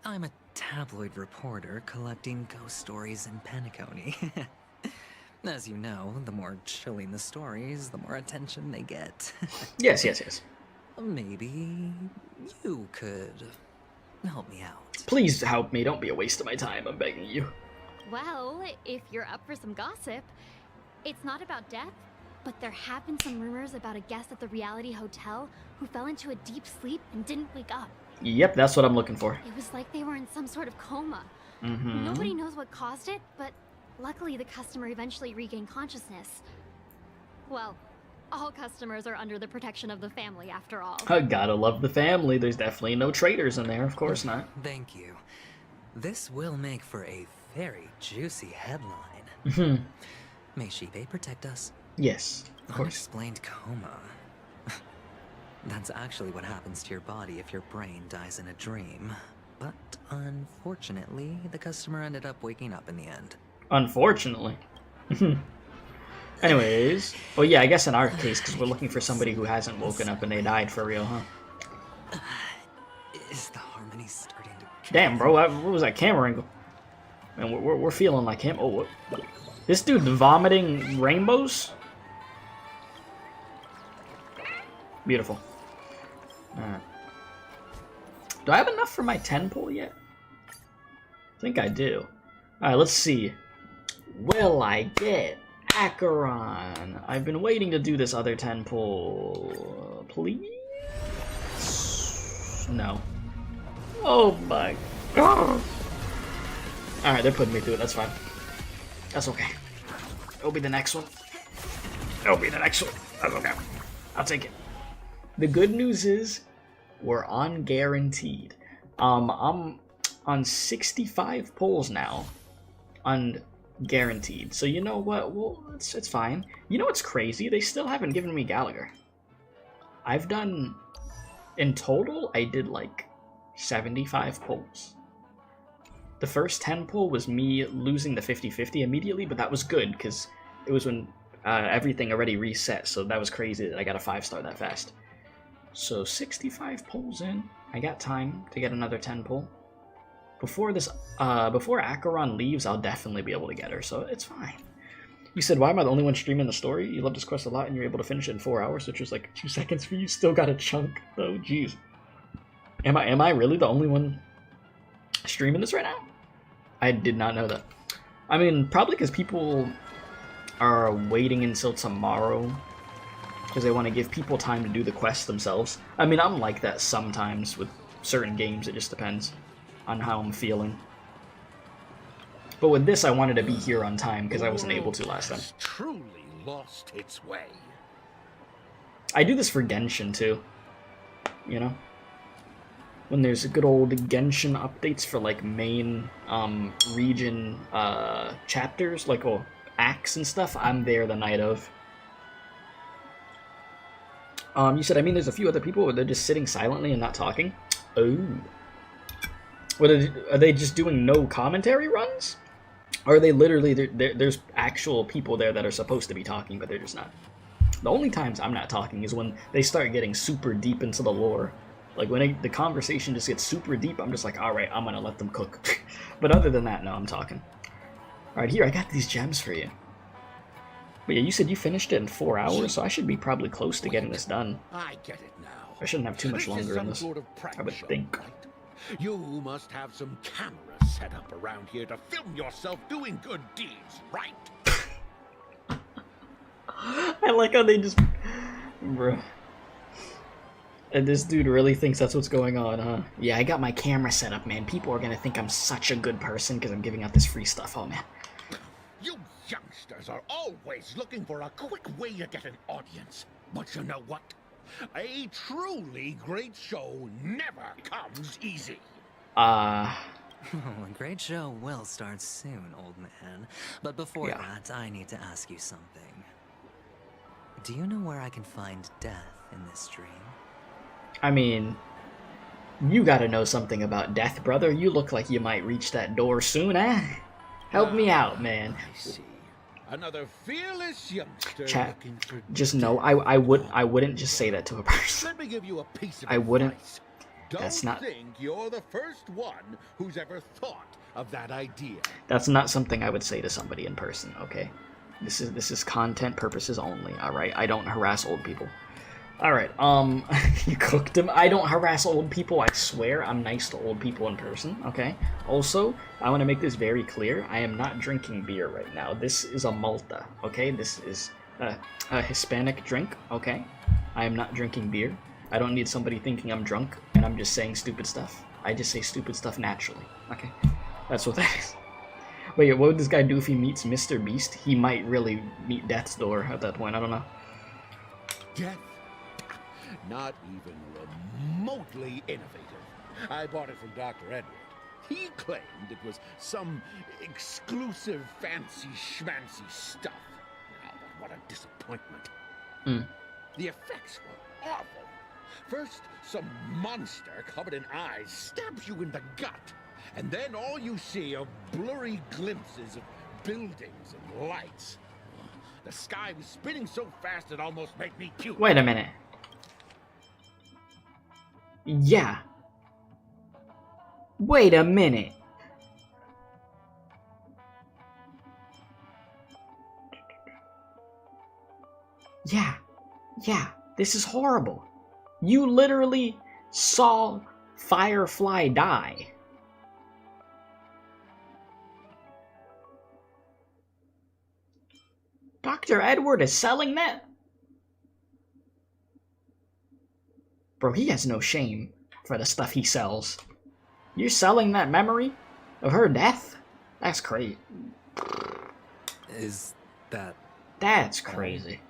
I'm a tabloid reporter collecting ghost stories in Penacony. As you know, the more chilling the stories, the more attention they get. Yes. Maybe you could help me out. Please help me. Don't be a waste of my time. I'm begging you. Well, if you're up for some gossip, it's not about death, but there have been some rumors about a guest at the Reality Hotel who fell into a deep sleep and didn't wake up. Yep, that's what I'm looking for. It was like they were in some sort of coma. Nobody knows what caused it, but luckily the customer eventually regained consciousness. Well, all customers are under the protection of the family after all. I gotta love the family. There's definitely no traitors in there. Of course not. Thank you. This will make for a very juicy headline. May Shibe protect us. Yes, of course. Unexplained coma. That's actually what happens to your body if your brain dies in a dream. But unfortunately, the customer ended up waking up in the end. Unfortunately. Anyways, well, yeah, I guess in our case, because we're looking for somebody who hasn't woken up and they died for real, huh? Is the harmony starting to... Damn, bro, what was that camera angle? Man, we're feeling like him. Oh, what? This dude vomiting rainbows? Beautiful. Alright. Do I have enough for my 10 pull yet? I think I do. Alright, let's see. Will I get Acheron? I've been waiting to do this other 10 pull. Please? No. Oh my god. Alright, they're putting me through it. That's fine. That's okay. It'll be the next one. It'll be the next one. That's okay. I'll take it. The good news is we're on guaranteed. I'm on 65 pulls now on guaranteed. So you know what? Well, it's fine. You know what's crazy? They still haven't given me Gallagher. I've done... In total, I did like 75 pulls. The first 10 pull was me losing the 50-50 immediately, but that was good because it was when everything already reset, so that was crazy that I got a 5-star that fast. So 65 pulls in, I got time to get another 10 pull. Before Acheron leaves, I'll definitely be able to get her, so it's fine. You said, why am I the only one streaming the story? You love this quest a lot and you're able to finish it in 4 hours, which was like 2 seconds for you. Still got a chunk, though, jeez. Am I really the only one streaming this right now? I did not know that. I mean, probably because people are waiting until tomorrow because they want to give people time to do the quest themselves. I mean, I'm like that sometimes with certain games. It just depends on how I'm feeling. But with this, I wanted to be here on time because I wasn't able to last time. Truly lost its way. I do this for Genshin too. You know? When there's good old Genshin updates for like main region chapters, like acts and stuff, I'm there the night of. You said, I mean, there's a few other people where they're just sitting silently and not talking. Oh. Are they just doing no commentary runs? Or are they literally, there's actual people there that are supposed to be talking, but they're just not. The only times I'm not talking is when they start getting super deep into the lore. Like, when the conversation just gets super deep, I'm just like, alright, I'm gonna let them cook. But other than that, no, I'm talking. Alright, here, I got these gems for you. But yeah, you said you finished it in 4 hours, so I should be probably close to getting this done. I get it now. I shouldn't have too much longer in this, sort of I would think. Right? You must have some cameras set up around here to film yourself doing good deeds, right? I like how they just... Bruh. And this dude really thinks that's what's going on, huh? Yeah, I got my camera set up, man. People are gonna think I'm such a good person because I'm giving out this free stuff. Oh, man. You youngsters are always looking for a quick way to get an audience. But you know what? A truly great show never comes easy. Oh, a great show will start soon, old man. But before that, I need to ask you something. Do you know where I can find death in this dream? I mean, you gotta know something about death, brother. You look like you might reach that door soon, eh? Help me out, man. I see. Another fearless youngster Chat, looking for just know, I wouldn't just say that to a person. Let me give you a piece of I wouldn't. advice. That's Don't not. think you're the first one who's ever thought of that idea. That's not something I would say to somebody in person. Okay, this is content purposes only. All right, I don't harass old people. All right, you cooked him. I don't harass old people. I swear, I'm nice to old people in person. Okay. Also, I want to make this very clear. I am not drinking beer right now. This is a Malta. Okay, this is a Hispanic drink. Okay, I am not drinking beer. I don't need somebody thinking I'm drunk and I'm just saying stupid stuff. I just say stupid stuff naturally. Okay, that's what that is. Wait, what would this guy do if he meets Mr. Beast? He might really meet Death's door at that point. I don't know. Death? Not even remotely innovative. I bought it from Dr. Edward. He claimed it was some exclusive fancy schmancy stuff. disappointment. Mm. The effects were awful. First, some monster covered in eyes stabs you in the gut, and then all you see are blurry glimpses of buildings and lights. The sky was spinning so fast it almost made me puke. Wait a minute. Yeah. Wait a minute. Yeah, this is horrible. You literally saw Firefly die. Dr. Edward is selling that? Bro, he has no shame for the stuff he sells. You're selling that memory of her death? That's crazy. Is that... That's crazy.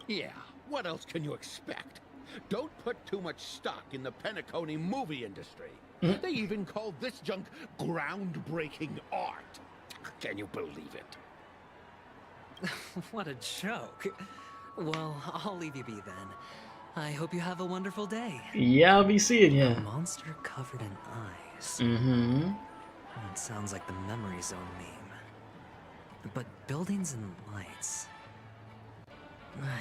Yeah, what else can you expect? Don't put too much stock in the Penacony movie industry. They even call this junk groundbreaking art. Can you believe it? What a joke. Well, I'll leave you be then. I hope you have a wonderful day. Yeah, I'll be seeing ya. A monster covered in eyes. Mm-hmm. It sounds like the Memory Zone meme. But buildings and lights...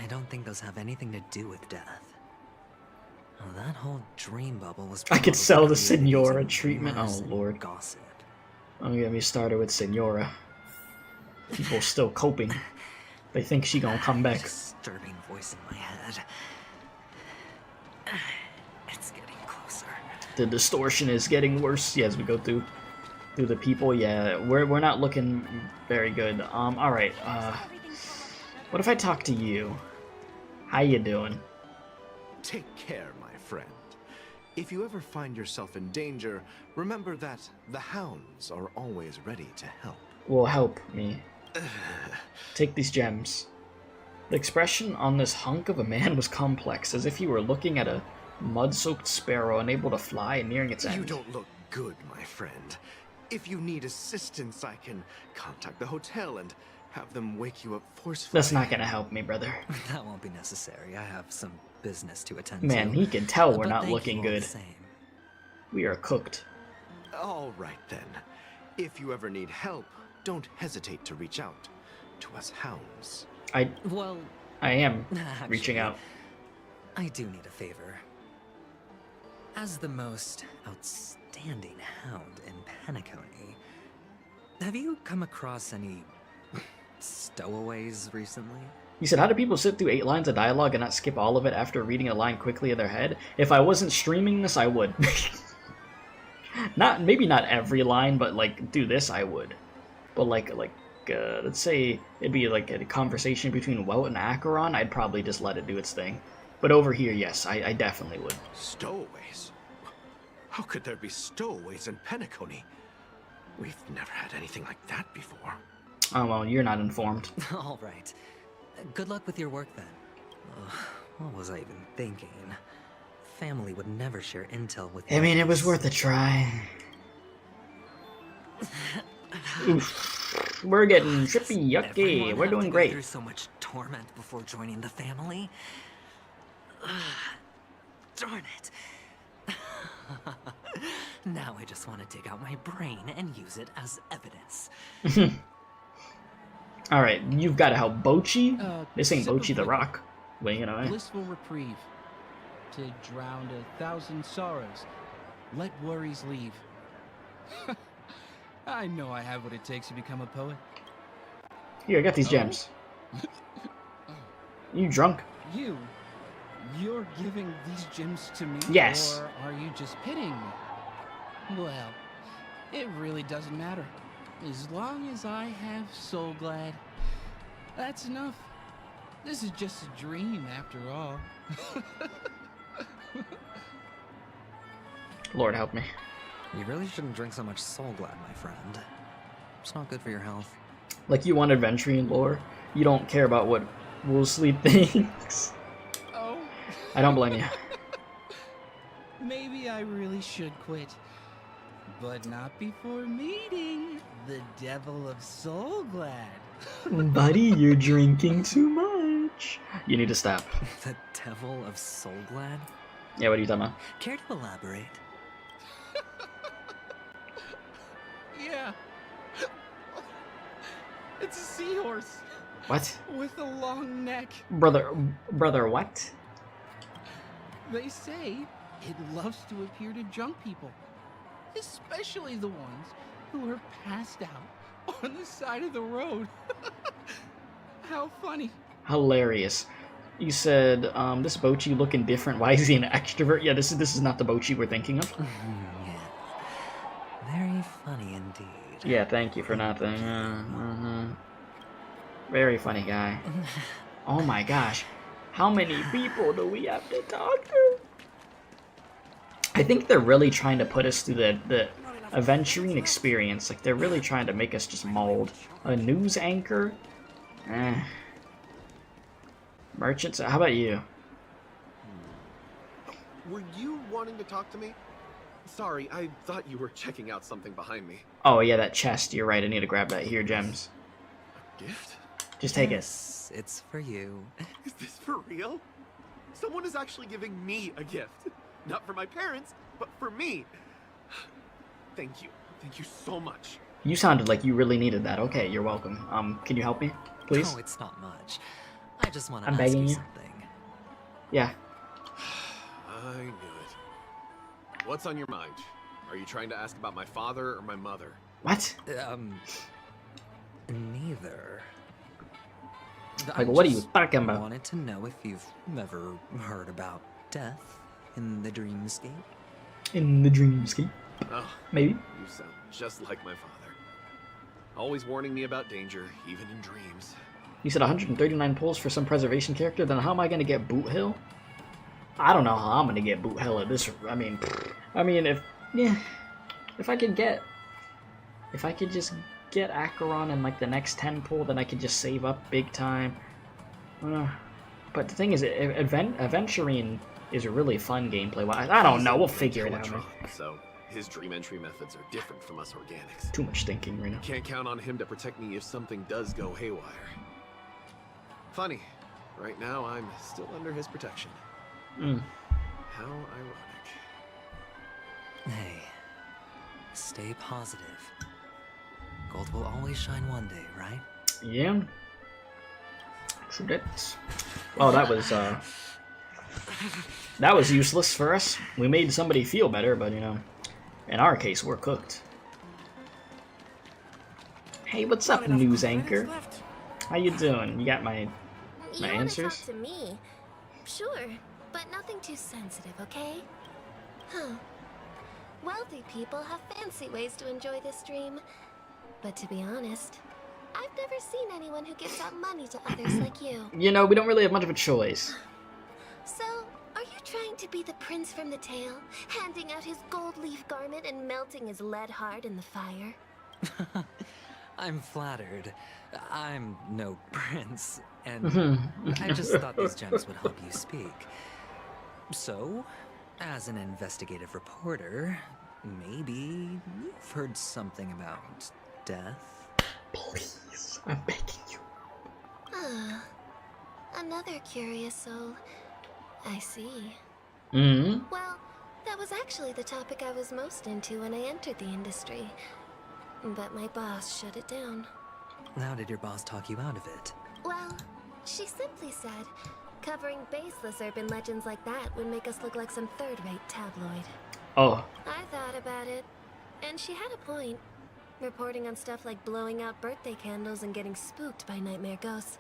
I don't think those have anything to do with death. Oh, that whole dream bubble was... I could sell the Senora treatment. Oh, Lord. Gossip. Don't get me started with Senora. People still coping. They think she gonna come back. Disturbing voice in my head. It's getting closer. The distortion is getting worse as we go through the people. Yeah, we're not looking very good. All right. What if I talk to you? How you doing? Take care, my friend. If you ever find yourself in danger, remember that the hounds are always ready to help. Well, help me. Take these gems. The expression on this hunk of a man was complex, as if he were looking at a mud-soaked sparrow unable to fly and nearing its end. You don't look good, my friend. If you need assistance, I can contact the hotel and have them wake you up forcefully. That's not gonna help me, brother. That won't be necessary. I have some business to attend Man, to. he can tell we're But not thank looking you all good. the same. We are cooked. All right, then. If you ever need help, don't hesitate to reach out to us hounds. I am Actually, reaching out. I do need a favor. As the most outstanding hound in Penacony, have you come across any stowaways recently? He said, how do people sit through 8 lines of dialogue and not skip all of it after reading a line quickly in their head? If I wasn't streaming this, I would. Maybe not every line, but like do this, I would. But like let's say it'd be like a conversation between Welt and Acheron, I'd probably just let it do its thing. But over here, yes, I definitely would. Stowaways? How could there be stowaways in Penacony? We've never had anything like that before. Oh, well, you're not informed. All right. Good luck with your work then. What was I even thinking? Family would never share intel with you. I mean, it was worth a try. Oof. We're getting trippy, yucky. We're doing great. Through so much torment before joining the family. Darn it. Now I just want to dig out my brain and use it as evidence. Alright, you've got to help Bochi. This ain't Bochi the Rock. Wait, blissful reprieve. To drown 1,000 sorrows. Let worries leave. I know I have what it takes to become a poet. Here, I got these gems. You drunk? You're giving these gems to me? Yes. Or are you just pitying me? Well, it really doesn't matter. As long as I have Soul Glad, that's enough. This is just a dream after all. Lord help me. You really shouldn't drink so much Soul Glad, my friend. It's not good for your health. Like, you want Aventurine lore? You don't care about what Will Sleep thinks. Oh. I don't blame you. Maybe I really should quit. But not before meeting the Devil of Soul Glad. Buddy, you're drinking too much. You need to stop. The Devil of Soulglad? Yeah, what are you talking about? Care to elaborate? Yeah. It's a seahorse. What? With a long neck. Brother, what? They say it loves to appear to drunk people. Especially the ones who are passed out on the side of the road. How funny. Hilarious. You said, this Bochi looking different. Why is he an extrovert? Yeah, this is not the Bochi we're thinking of. Yeah. Very funny indeed. Yeah, thank you for nothing. Very funny guy. Oh my gosh. How many people do we have to talk to? I think they're really trying to put us through the Aventurine experience. Like, they're really trying to make us just mold. A news anchor? Merchants? How about you? Were you wanting to talk to me? Sorry, I thought you were checking out something behind me. Oh yeah, that chest. You're right. I need to grab that. Here, gems. A gift? Just take it. It's for you. Is this for real? Someone is actually giving me a gift. Not for my parents, but for me. Thank you. Thank you so much. You sounded like you really needed that. Okay, you're welcome. Can you help me, please? No, it's not much. I just want to I'm ask begging you you. something. Yeah. I knew it. What's on your mind? Are you trying to ask about my father or my mother? What? Neither. Like, what are you talking about? I wanted to know if you've ever heard about death in the Dreamscape. In the Dreamscape? Oh, maybe. You sound just like my father. Always warning me about danger, even in dreams. You said 139 pulls for some preservation character, then how am I gonna get Boot Hill? I don't know how I'm gonna get Boot Hill at this. I mean, if I could just get Acheron in like the next 10 pull, then I could just save up big time. But the thing is, Aventurine is a really fun gameplay. I don't know. We'll figure it out. So his dream entry methods are different from us organics. Too much thinking right now. Can't count on him to protect me if something does go haywire. Funny. Right now, I'm still under his protection. How ironic. Hey, stay positive. Gold will always shine one day, right? Yeah. True that. Oh, that was useless for us. We made somebody feel better, but you know, in our case, we're cooked. Hey, what's up, news anchor? How you doing? You got my answers? Talk to me? Sure, but nothing too sensitive, okay? Huh. Wealthy people have fancy ways to enjoy this dream. But to be honest, I've never seen anyone who gives out money to others like you. You know, we don't really have much of a choice. So, are you trying to be the prince from the tale, handing out his gold leaf garment and melting his lead heart in the fire? I'm flattered. I'm no prince, and I just thought these gems would help you speak. So, as an investigative reporter, maybe you've heard something about death? Please, I'm begging you. Ah, another curious soul. I see. Well, that was actually the topic I was most into when I entered the industry. But my boss shut it down. How did your boss talk you out of it? Well, she simply said, covering baseless urban legends like that would make us look like some third-rate tabloid. Oh. I thought about it, and she had a point. Reporting on stuff like blowing out birthday candles and getting spooked by nightmare ghosts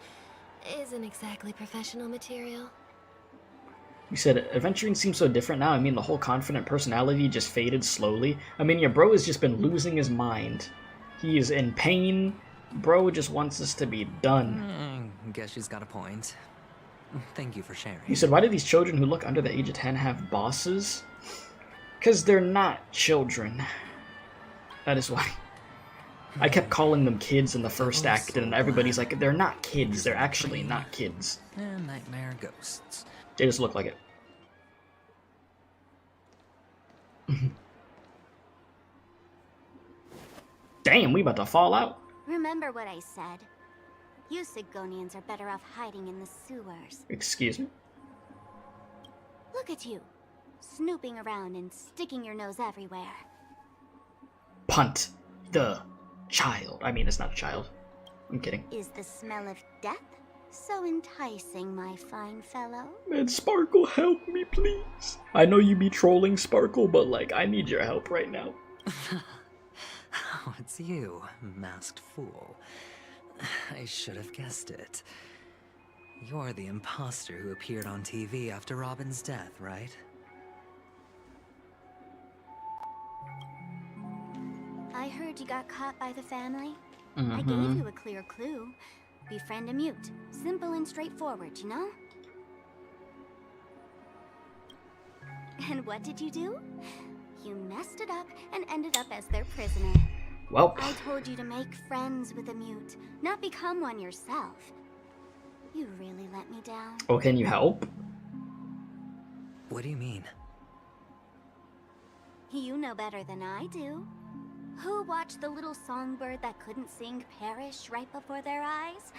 isn't exactly professional material. You said Aventurine seems so different now. I mean, the whole confident personality just faded slowly. I mean, your bro has just been losing his mind. He is in pain. Bro just wants us to be done. Guess she's got a point. Thank you for sharing. You said, why do these children who look under the age of 10 have bosses? Because they're not children. That is why. I kept calling them kids in the first act, and everybody's like, they're not kids. They're actually not kids. And nightmare ghosts. They just look like it. Damn, we about to fall out. Remember what I said. You Sigonians are better off hiding in the sewers. Excuse me? Look at you, snooping around and sticking your nose everywhere. Punt the child. I mean, it's not a child. I'm kidding. Is the smell of death so enticing, my fine fellow? Man, Sparkle, help me, please. I know you be trolling, Sparkle, but, like, I need your help right now. Oh, it's you, masked fool. I should have guessed it. You're the imposter who appeared on TV after Robin's death, right? I heard you got caught by the family. I Mm-hmm. gave you a clear clue. Befriend a mute. Simple and straightforward, you know? And what did you do? You messed it up and ended up as their prisoner. Well, I told you to make friends with a mute, not become one yourself. You really let me down. oh, can you help? What do you mean? You know better than I do. Who watched the little songbird that couldn't sing perish right before their eyes?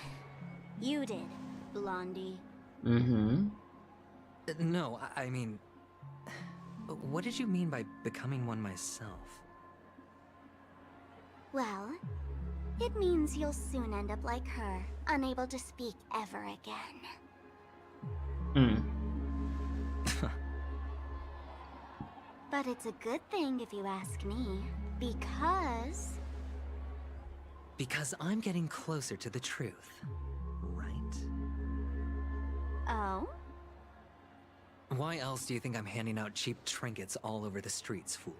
You did, Blondie. Mm-hmm. No, I mean... What did you mean by becoming one myself? Well, it means you'll soon end up like her, unable to speak ever again. But it's a good thing if you ask me, because... Because I'm getting closer to the truth, right? Oh? Why else do you think I'm handing out cheap trinkets all over the streets, fool?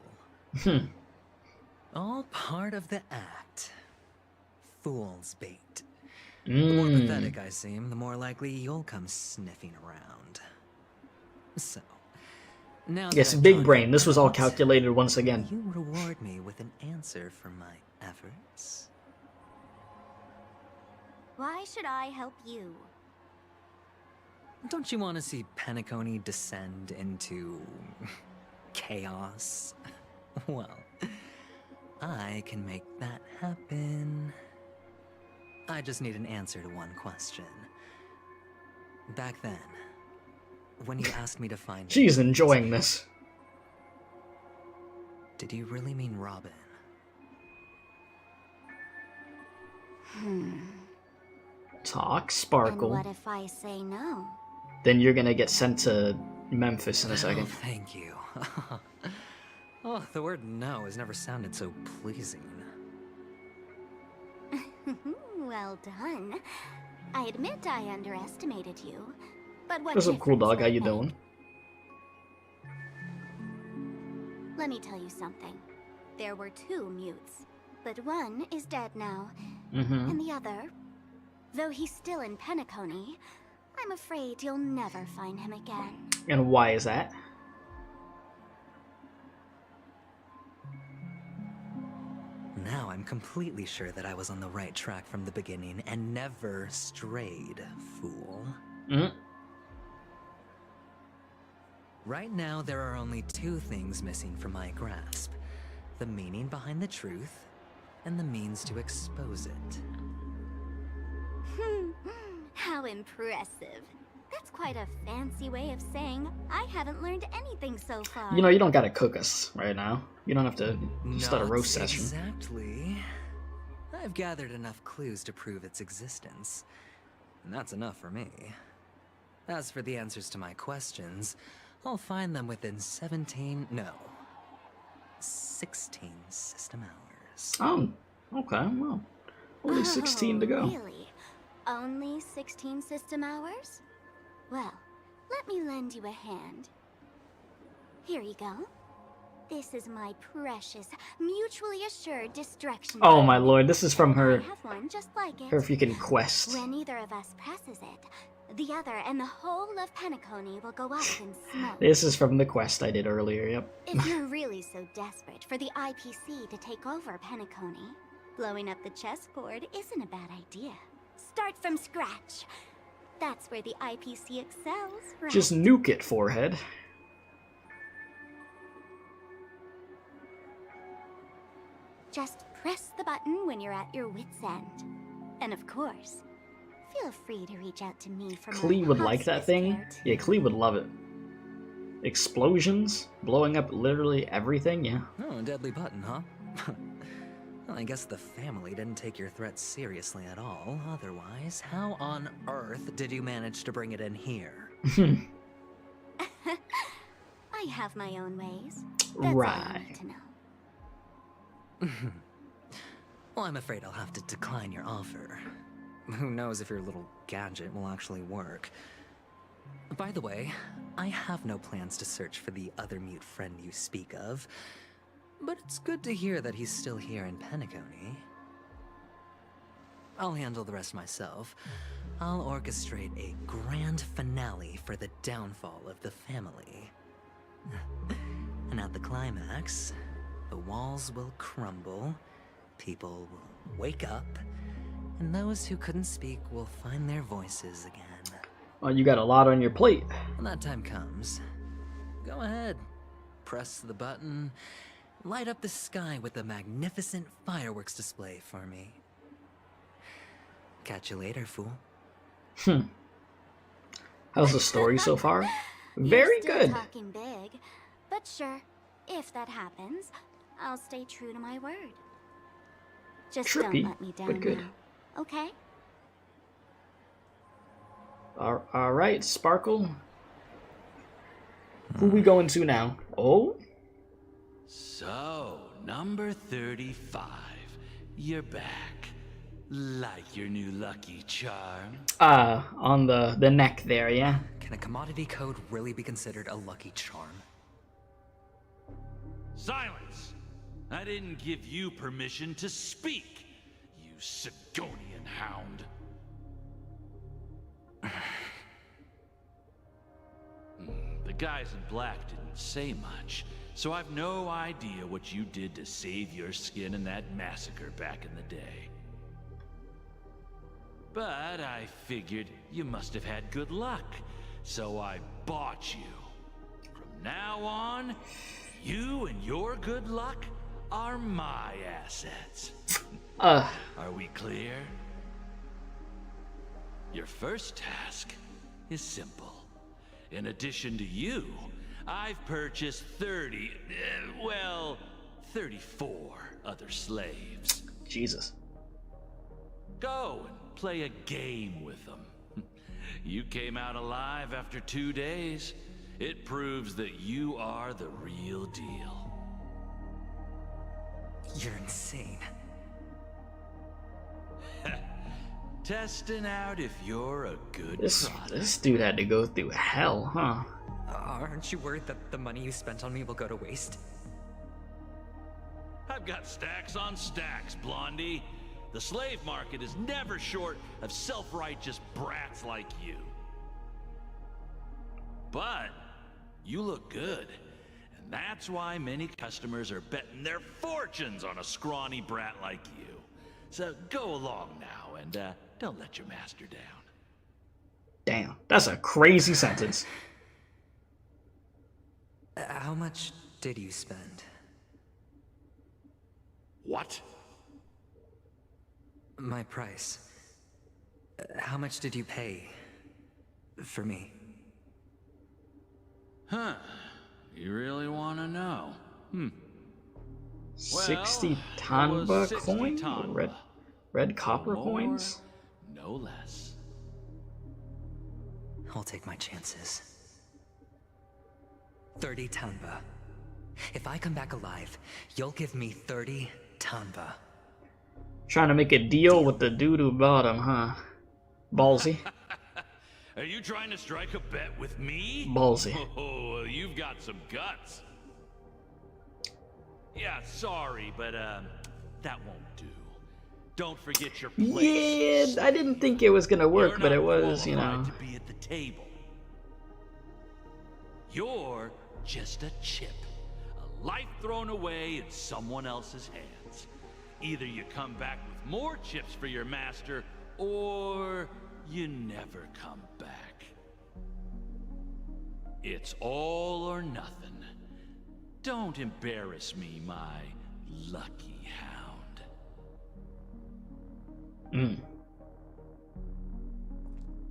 All part of the act. Fool's bait. The more pathetic I seem, the more likely you'll come sniffing around. So, now Yes, that I've big done brain. This was all that, calculated once again. you reward me with an answer for my efforts? Why should I help you? Don't you want to see Penacony descend into... chaos? Well, I can make that happen. I just need an answer to one question. Back then, when you asked me to find... She's enjoying this. Did you really mean Robin? Talk, Sparkle. And what if I say no? Then you're gonna get sent to Memphis in a second. Oh, thank you. Oh, the word no has never sounded so pleasing. Well done. I admit I underestimated you, but what What's up, cool dog? How you difference will it doing? make? Let me tell you something. There were two mutes, but one is dead now, and the other, though he's still in Penacony, I'm afraid you'll never find him again. And why is that? Now I'm completely sure that I was on the right track from the beginning and never strayed, fool. Right now, there are only two things missing from my grasp. The meaning behind the truth, and the means to expose it. How impressive. That's quite a fancy way of saying I haven't learned anything so far. You know, you don't gotta cook us right now. You don't have to start a roast Not session. Exactly. I've gathered enough clues to prove its existence, and that's enough for me. As for the answers to my questions, I'll find them within 16 system hours. Oh, okay, well, only 16 to go. Really? Only 16 system hours? Well, let me lend you a hand. Here you go. This is my precious, mutually assured distraction. Oh my lord, this is from her, I have one just like it. her freaking quest. When either of us presses it, the other and the whole of Penacony will go up in smoke. This is from the quest I did earlier, yep. If you're really so desperate for the IPC to take over Penacony, blowing up the chessboard isn't a bad idea. Start from scratch. That's where the IPC excels, right? Just nuke it, forehead. Just press the button when you're at your wit's end. And of course, Feel free to reach out to me for Klee more would like that hospice thing. care, too. Yeah, Klee would love it. Explosions? Blowing up literally everything? Yeah. Oh, a deadly button, huh? Well, I guess the family didn't take your threat seriously at all. Otherwise, how on earth did you manage to bring it in here? I have my own ways. That's all you need to know. Well, I'm afraid I'll have to decline your offer. Who knows if your little gadget will actually work. By the way, I have no plans to search for the other mute friend you speak of, but it's good to hear that he's still here in Penacony. I'll handle the rest myself. I'll orchestrate a grand finale for the downfall of the family. And at the climax, the walls will crumble, people will wake up, and those who couldn't speak will find their voices again. Well, you got a lot on your plate. When that time comes, go ahead. Press the button, light up the sky with a magnificent fireworks display for me. Catch you later, fool. How's the story so far? Very You're still good. Talking big, but sure, if that happens, I'll stay true to my word. Just Trippy, don't let me down but good. now, okay? All right, Sparkle. Who we going to now? Oh? So, number 35. You're back. Like your new lucky charm. On the neck there, yeah? Can a commodity code really be considered a lucky charm? Silence! I didn't give you permission to speak, you Sigonian hound. The guys in black didn't say much, so I've no idea what you did to save your skin in that massacre back in the day. But I figured you must have had good luck, so I bought you. From now on, you and your good luck are my assets. Are we clear? Your first task is simple. In addition to you, I've purchased 34 other slaves. Jesus. Go and play a game with them. You came out alive after 2 days. It proves that you are the real deal. You're insane. Testing out if you're a good product. This dude had to go through hell, huh? Aren't you worried that the money you spent on me will go to waste? I've got stacks on stacks, Blondie. The slave market is never short of self-righteous brats like you. But you look good, and that's why many customers are betting their fortunes on a scrawny brat like you. So go along now, and don't let your master down. Damn, that's a crazy sentence. How much did you spend? What? My price. How much did you pay for me? Huh. You really want to know? 60 Well, Tanba 60 coin? Tanba. Red copper No more, coins? No less. I'll take my chances. 30 Tanba. If I come back alive, you'll give me 30 Tanba. Trying to make a deal with the dude who bought him, huh? Ballsy. Are you trying to strike a bet with me? Ballsy. Oh, you've got some guts. Yeah, sorry, but that won't do. Don't forget your place. Yeah, I didn't think it was gonna work, You're but it not was, you know. qualified to be at the table. You're just a chip, a life thrown away in someone else's hands. Either you come back with more chips for your master, or you never come back. It's all or nothing. Don't embarrass me, my lucky hound.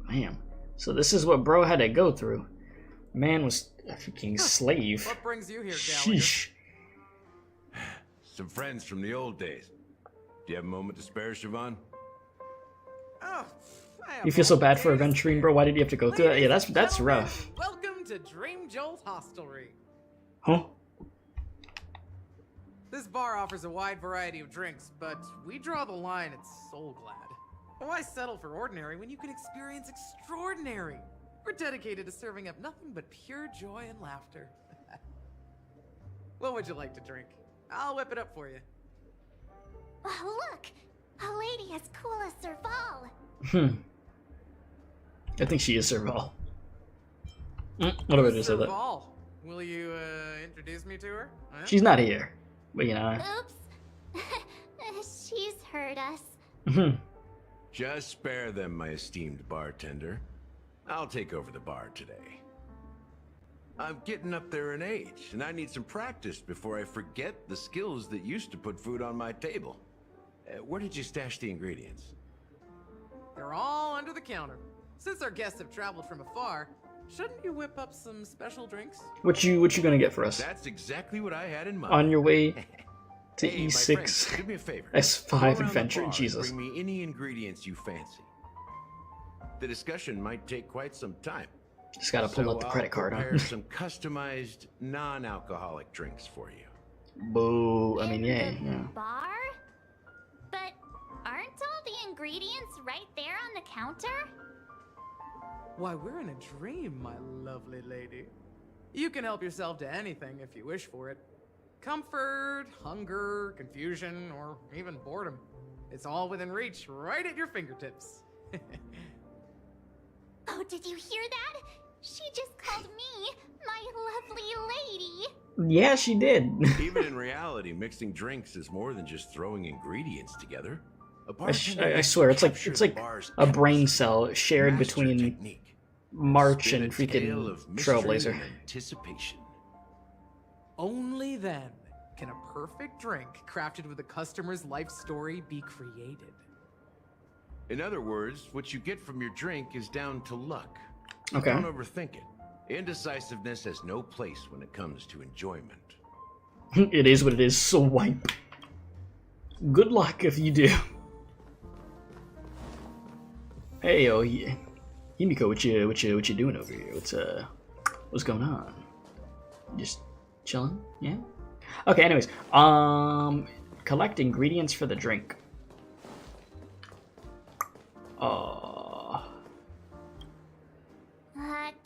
Man. So this is what bro had to go through. Man was a freaking slave. What brings you here, Gallagher? Sheesh. Some friends from the old days. Do you have a moment to spare, Siobhan? Oh, You feel so bad for Aventurine, bro? Why did you have to go through that? Yeah, that's rough. Welcome to Dream Jolt Hostelry. Huh? This bar offers a wide variety of drinks, but we draw the line at Soul Glad. Why settle for ordinary when you can experience extraordinary? We're dedicated to serving up nothing but pure joy and laughter. What would you like to drink? I'll whip it up for you. Oh, look! A lady as cool as Serval. I think she is Serval. What do I just say that? Serval, will you introduce me to her? Huh? She's not here. But you know. Oops. She's heard us. Just spare them, my esteemed bartender. I'll take over the bar today. I'm getting up there in age, and I need some practice before I forget the skills that used to put food on my table. Where did you stash the ingredients? They're all under the counter. Since our guests have traveled from afar, shouldn't you whip up some special drinks? What you gonna get for us? That's exactly what I had in mind. On your way to Hey, E6, my friend, do me a favor. S5 Go around the adventure. bar, Jesus. Bring me any ingredients you fancy. The discussion might take quite some time. Just gotta pull out the credit card, huh? I'll prepare some customized, non-alcoholic drinks for you. Boo. I mean, yeah. Bar? But aren't all the ingredients right there on the counter? Why, we're in a dream, my lovely lady. You can help yourself to anything if you wish for it. Comfort, hunger, confusion, or even boredom. It's all within reach, right at your fingertips. Oh, did you hear that? She just called me my lovely lady. Yeah, she did. Even in reality, mixing drinks is more than just throwing ingredients together. I swear, it's like a brain cell shared between March and freaking Trailblazer. Anticipation. Only then can a perfect drink crafted with a customer's life story be created. In other words, what you get from your drink is down to luck. Okay. Don't overthink it. Indecisiveness has no place when it comes to enjoyment. It is what it is, so wipe. Good luck if you do. Hey, yo, Himiko, what you doing over here? What's going on? Just chilling, yeah? Okay, anyways, collect ingredients for the drink.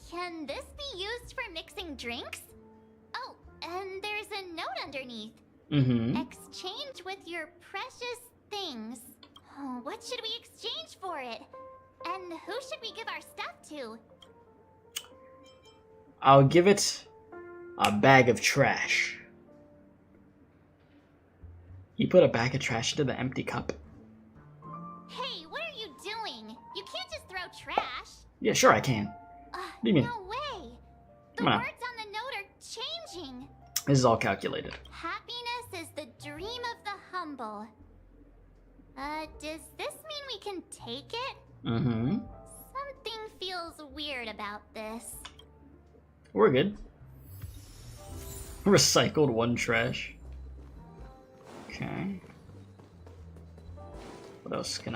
Can this be used for mixing drinks? Oh, and there's a note underneath. Exchange with your precious things. Oh, what should we exchange for it? And who should we give our stuff to? I'll give it a bag of trash. You put a bag of trash into the empty cup. Hey, what are you doing? You can't just throw trash. Yeah, sure I can. What do you mean? No way. The Come on. words on the note are changing. This is all calculated. Happiness is the dream of the humble. Does this mean we can take it? Something feels weird about this. We're good. Recycled one trash. Okay. What else can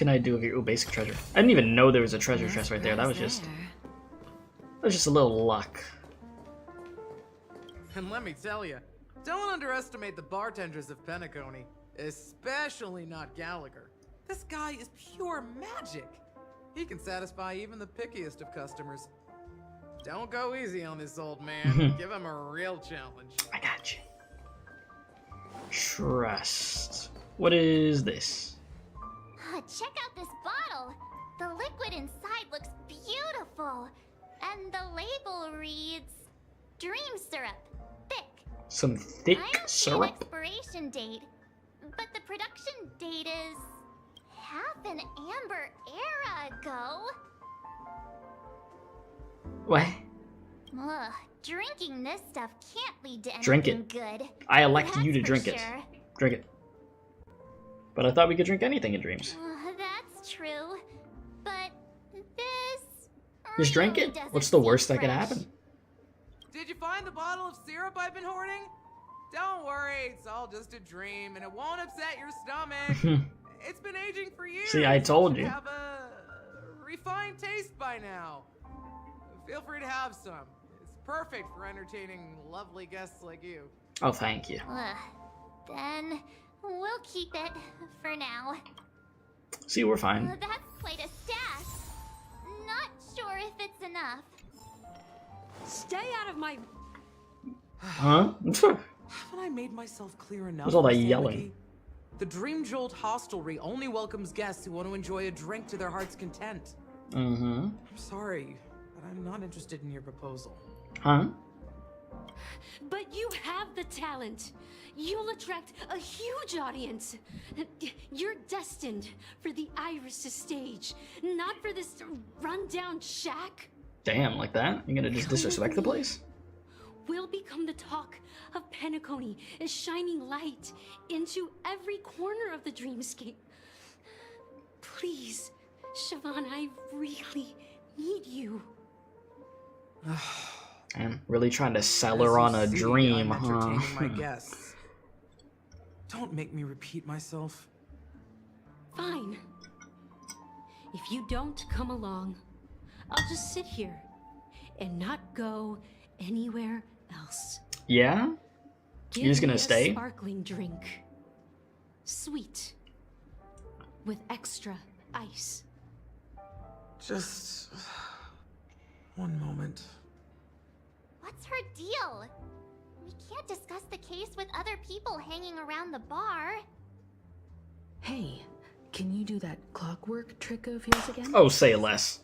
I do with your basic treasure? I didn't even know there was a treasure chest right there. That was just a little luck. And let me tell you, don't underestimate the bartenders of Penacony, especially not Gallagher. This guy is pure magic. He can satisfy even the pickiest of customers. Don't go easy on this old man. Give him a real challenge. I got you. Trust. What is this? Check out this bottle. The liquid inside looks beautiful. And the label reads, Dream Syrup, thick. Some thick I don't see an syrup? expiration date, but the production date is half an amber era ago. What? Ugh, drinking this stuff can't lead to anything Drink it. good. I elect That's you to for drink it. sure. Drink it. But I thought we could drink anything in Dreams. That's true, but this... Just drink it? What's the worst that could happen? Did you find the bottle of syrup I've been hoarding? Don't worry, it's all just a dream, and it won't upset your stomach. It's been aging for years. See, I told you. Have a refined taste by now. Feel free to have some. It's perfect for entertaining lovely guests like you. Oh, thank you. Then we'll keep it for now. See, we're fine. That's quite a stash. Not sure if it's enough. Stay out of my... Huh? Haven't I made myself clear enough? What's all that Miss yelling? Amity? The Dream Jolt hostelry only welcomes guests who want to enjoy a drink to their heart's content. Mm-hmm. I'm sorry, but I'm not interested in your proposal. Huh? But you have the talent. You'll attract a huge audience. You're destined for the Iris' stage, not for this rundown shack. Damn, like that? You're gonna just disrespect the place? Will become the talk of Penacony, is shining light into every corner of the Dreamscape. Please, Siobhan, I really need you. I'm really trying to sell her on a dream, I'm huh? entertaining my guests. Don't make me repeat myself. Fine. If you don't come along, I'll just sit here and not go anywhere else. Yeah? You're just gonna Give me stay? a sparkling drink. Sweet. With extra ice. Just... one moment. What's her deal? We can't discuss the case with other people hanging around the bar. Hey, can you do that clockwork trick of yours again? Oh, say less.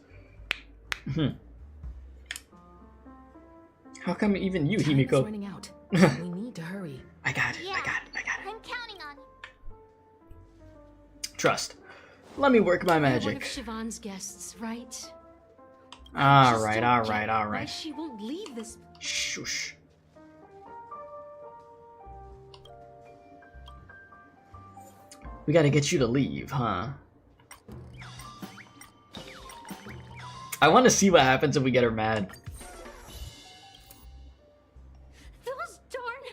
How come even you, Time is Himiko? running out. We need to hurry. I got it. Yeah, I'm counting on you. Trust. Let me work my You're one of magic. Siobhan's guests, right? Alright, Why alright. she won't leave this? Shush. We gotta get you to leave, huh? I want to see what happens if we get her mad. Those darn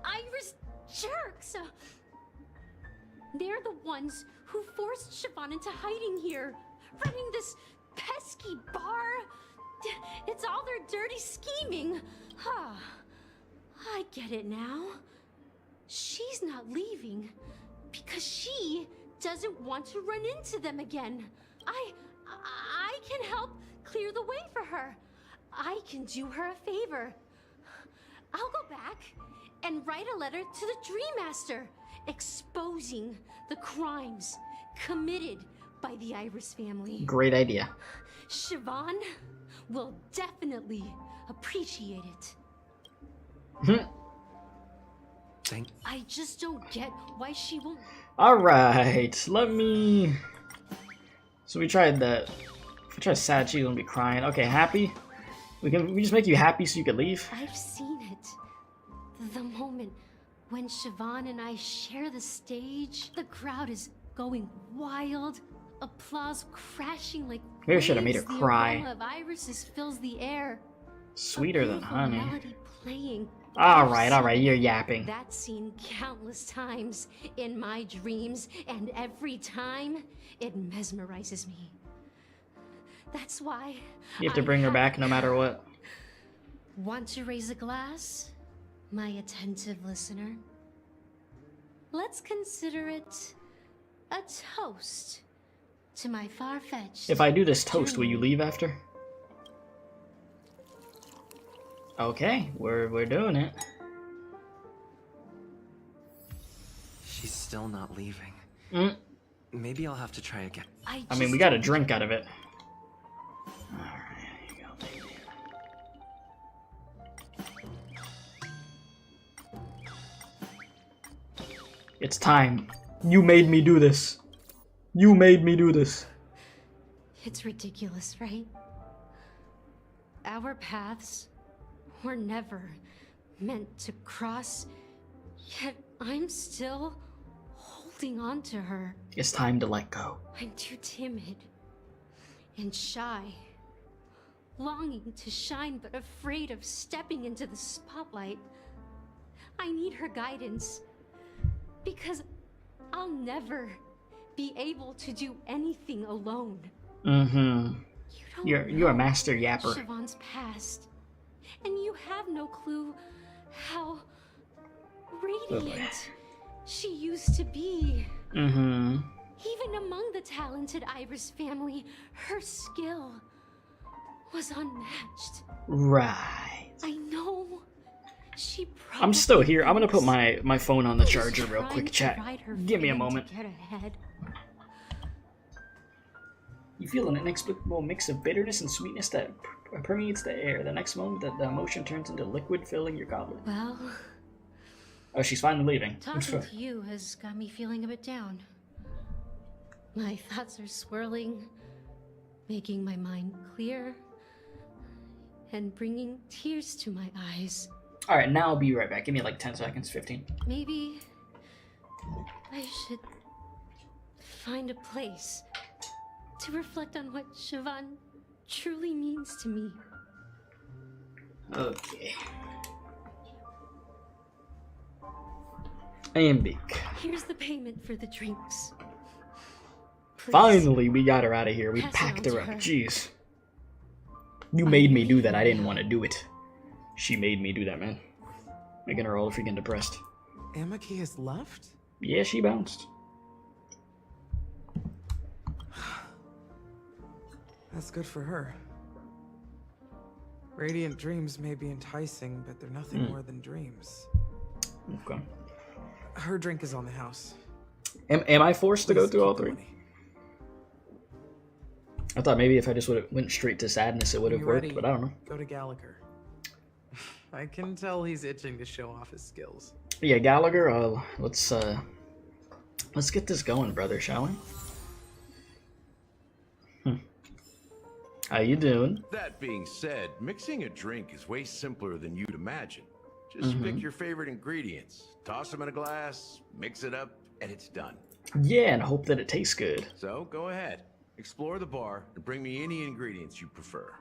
Iris jerks! They're the ones who forced Siobhan into hiding here, running this pesky bar. It's all their dirty scheming. I get it now. She's not leaving because she doesn't want to run into them again. I can help clear the way for her. I can do her a favor. I'll go back and write a letter to the Dream Master exposing the crimes committed by the Iris family. Great idea. Siobhan will definitely appreciate it. I just don't get why she won't. Alright, let me... So we tried that. If we try sad, she's gonna be crying. Okay, happy? We just make you happy so you can leave? I've seen it. The moment when Siobhan and I share the stage, the crowd is going wild. Applause crashing like Maybe I should have made her waves. cry. The aroma of irises fills the air. Sweeter than Beautiful honey. melody playing. Alright, you're yapping. That scene countless times in my dreams, and every time it mesmerizes me. That's why You have to bring her back no matter what. Want to raise a glass, my attentive listener? Let's consider it a toast to my far-fetched. If I do this toast, will you leave after? Okay, we're doing it. She's still not leaving. Maybe I'll have to try again. I mean, we got a drink out of it. Alright, here you go, baby. It's time. You made me do this. You made me do this. It's ridiculous, right? Our paths were never meant to cross, yet I'm still holding holding on to her. It's time to let go. I'm too timid and shy, longing to shine but afraid of stepping into the spotlight. I need her guidance because I'll never be able to do anything alone. Mm-hmm. You're a master yapper. Siobhan's past, and you have no clue how radiant she used to be. Mm-hmm. Even among the talented Iris family, her skill was unmatched. Right. I know. She I'm still here. I'm gonna put my phone on the charger real quick, chat. Give me a moment. You feel an inexplicable mix of bitterness and sweetness that permeates the air. The next moment, that the emotion turns into liquid, filling your goblet. Well, oh, she's finally leaving. talking to you has got me feeling a bit down. My thoughts are swirling, making my mind clear, and bringing tears to my eyes. Alright, now I'll be right back. Give me like 10 seconds, 15. Maybe I should find a place to reflect on what Siobhan truly means to me. Okay. Ambic. Here's the payment for the drinks. Please. Finally, we got her out of here. We Pass it packed on her to up. her. Jeez. You made me do that. I didn't want to do it. She made me do that, man. Making her all freaking depressed. Amaki has left? Yeah, she bounced. That's good for her. Radiant dreams may be enticing, but they're nothing more than dreams. Okay. Her drink is on the house. Am I forced to go through all three? I thought maybe if I just went straight to sadness, it would have worked, but I don't know. Go to Gallagher. I can tell he's itching to show off his skills. Yeah, Gallagher. Let's get this going, brother, shall we? How you doing? That being said, mixing a drink is way simpler than you'd imagine. Just pick your favorite ingredients, toss them in a glass, mix it up, and it's done. Yeah, and hope that it tastes good. So go ahead, explore the bar, and bring me any ingredients you prefer.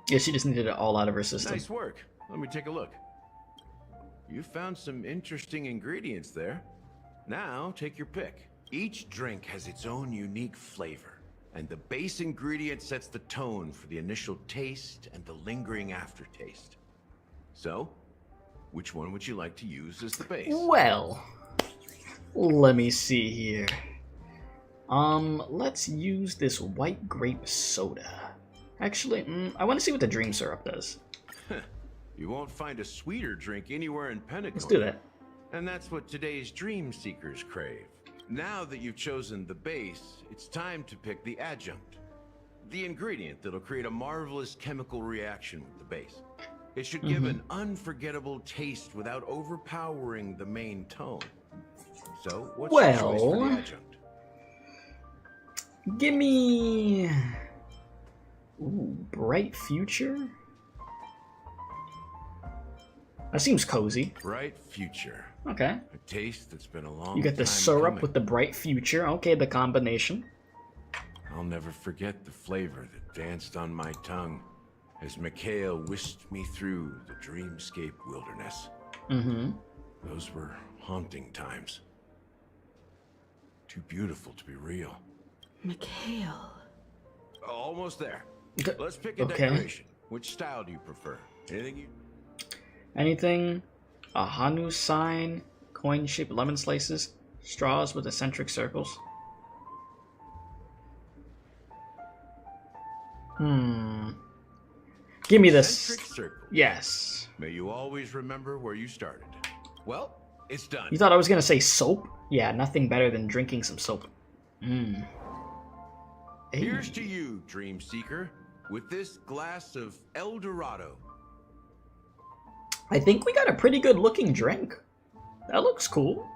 Yeah, she just needed it all out of her system. Nice work. Let me take a look. You found some interesting ingredients there. Now take your pick. Each drink has its own unique flavor, and the base ingredient sets the tone for the initial taste and the lingering aftertaste. So, which one would you like to use as the base? Well, let me see here. Let's use this white grape soda. Actually, I want to see what the dream syrup does. You won't find a sweeter drink anywhere in Penacony. Let's do that. And that's what today's dream seekers crave. Now that you've chosen the base, it's time to pick the adjunct. The ingredient that'll create a marvelous chemical reaction with the base. It should give an unforgettable taste without overpowering the main tone. So, what's your choice for the adjunct? Give me... Ooh, Bright Future? That seems cozy. Bright Future. Okay. A taste that's been a long You got the time syrup coming. with the Bright Future. Okay, the combination. I'll never forget the flavor that danced on my tongue as Mikhail whisked me through the Dreamscape wilderness. Those were haunting times. Too beautiful to be real. Mikhail. Almost there. Let's pick a Okay. decoration. Which style do you prefer? Anything you... Anything? A Hanu sign, coin-shaped lemon slices, straws with eccentric circles. Give me this. Eccentric circle. Yes. May you always remember where you started. Well, it's done. You thought I was gonna say soap? Yeah, nothing better than drinking some soap. Here's to you, Dream Seeker, with this glass of El Dorado. I think we got a pretty good looking drink. That looks cool.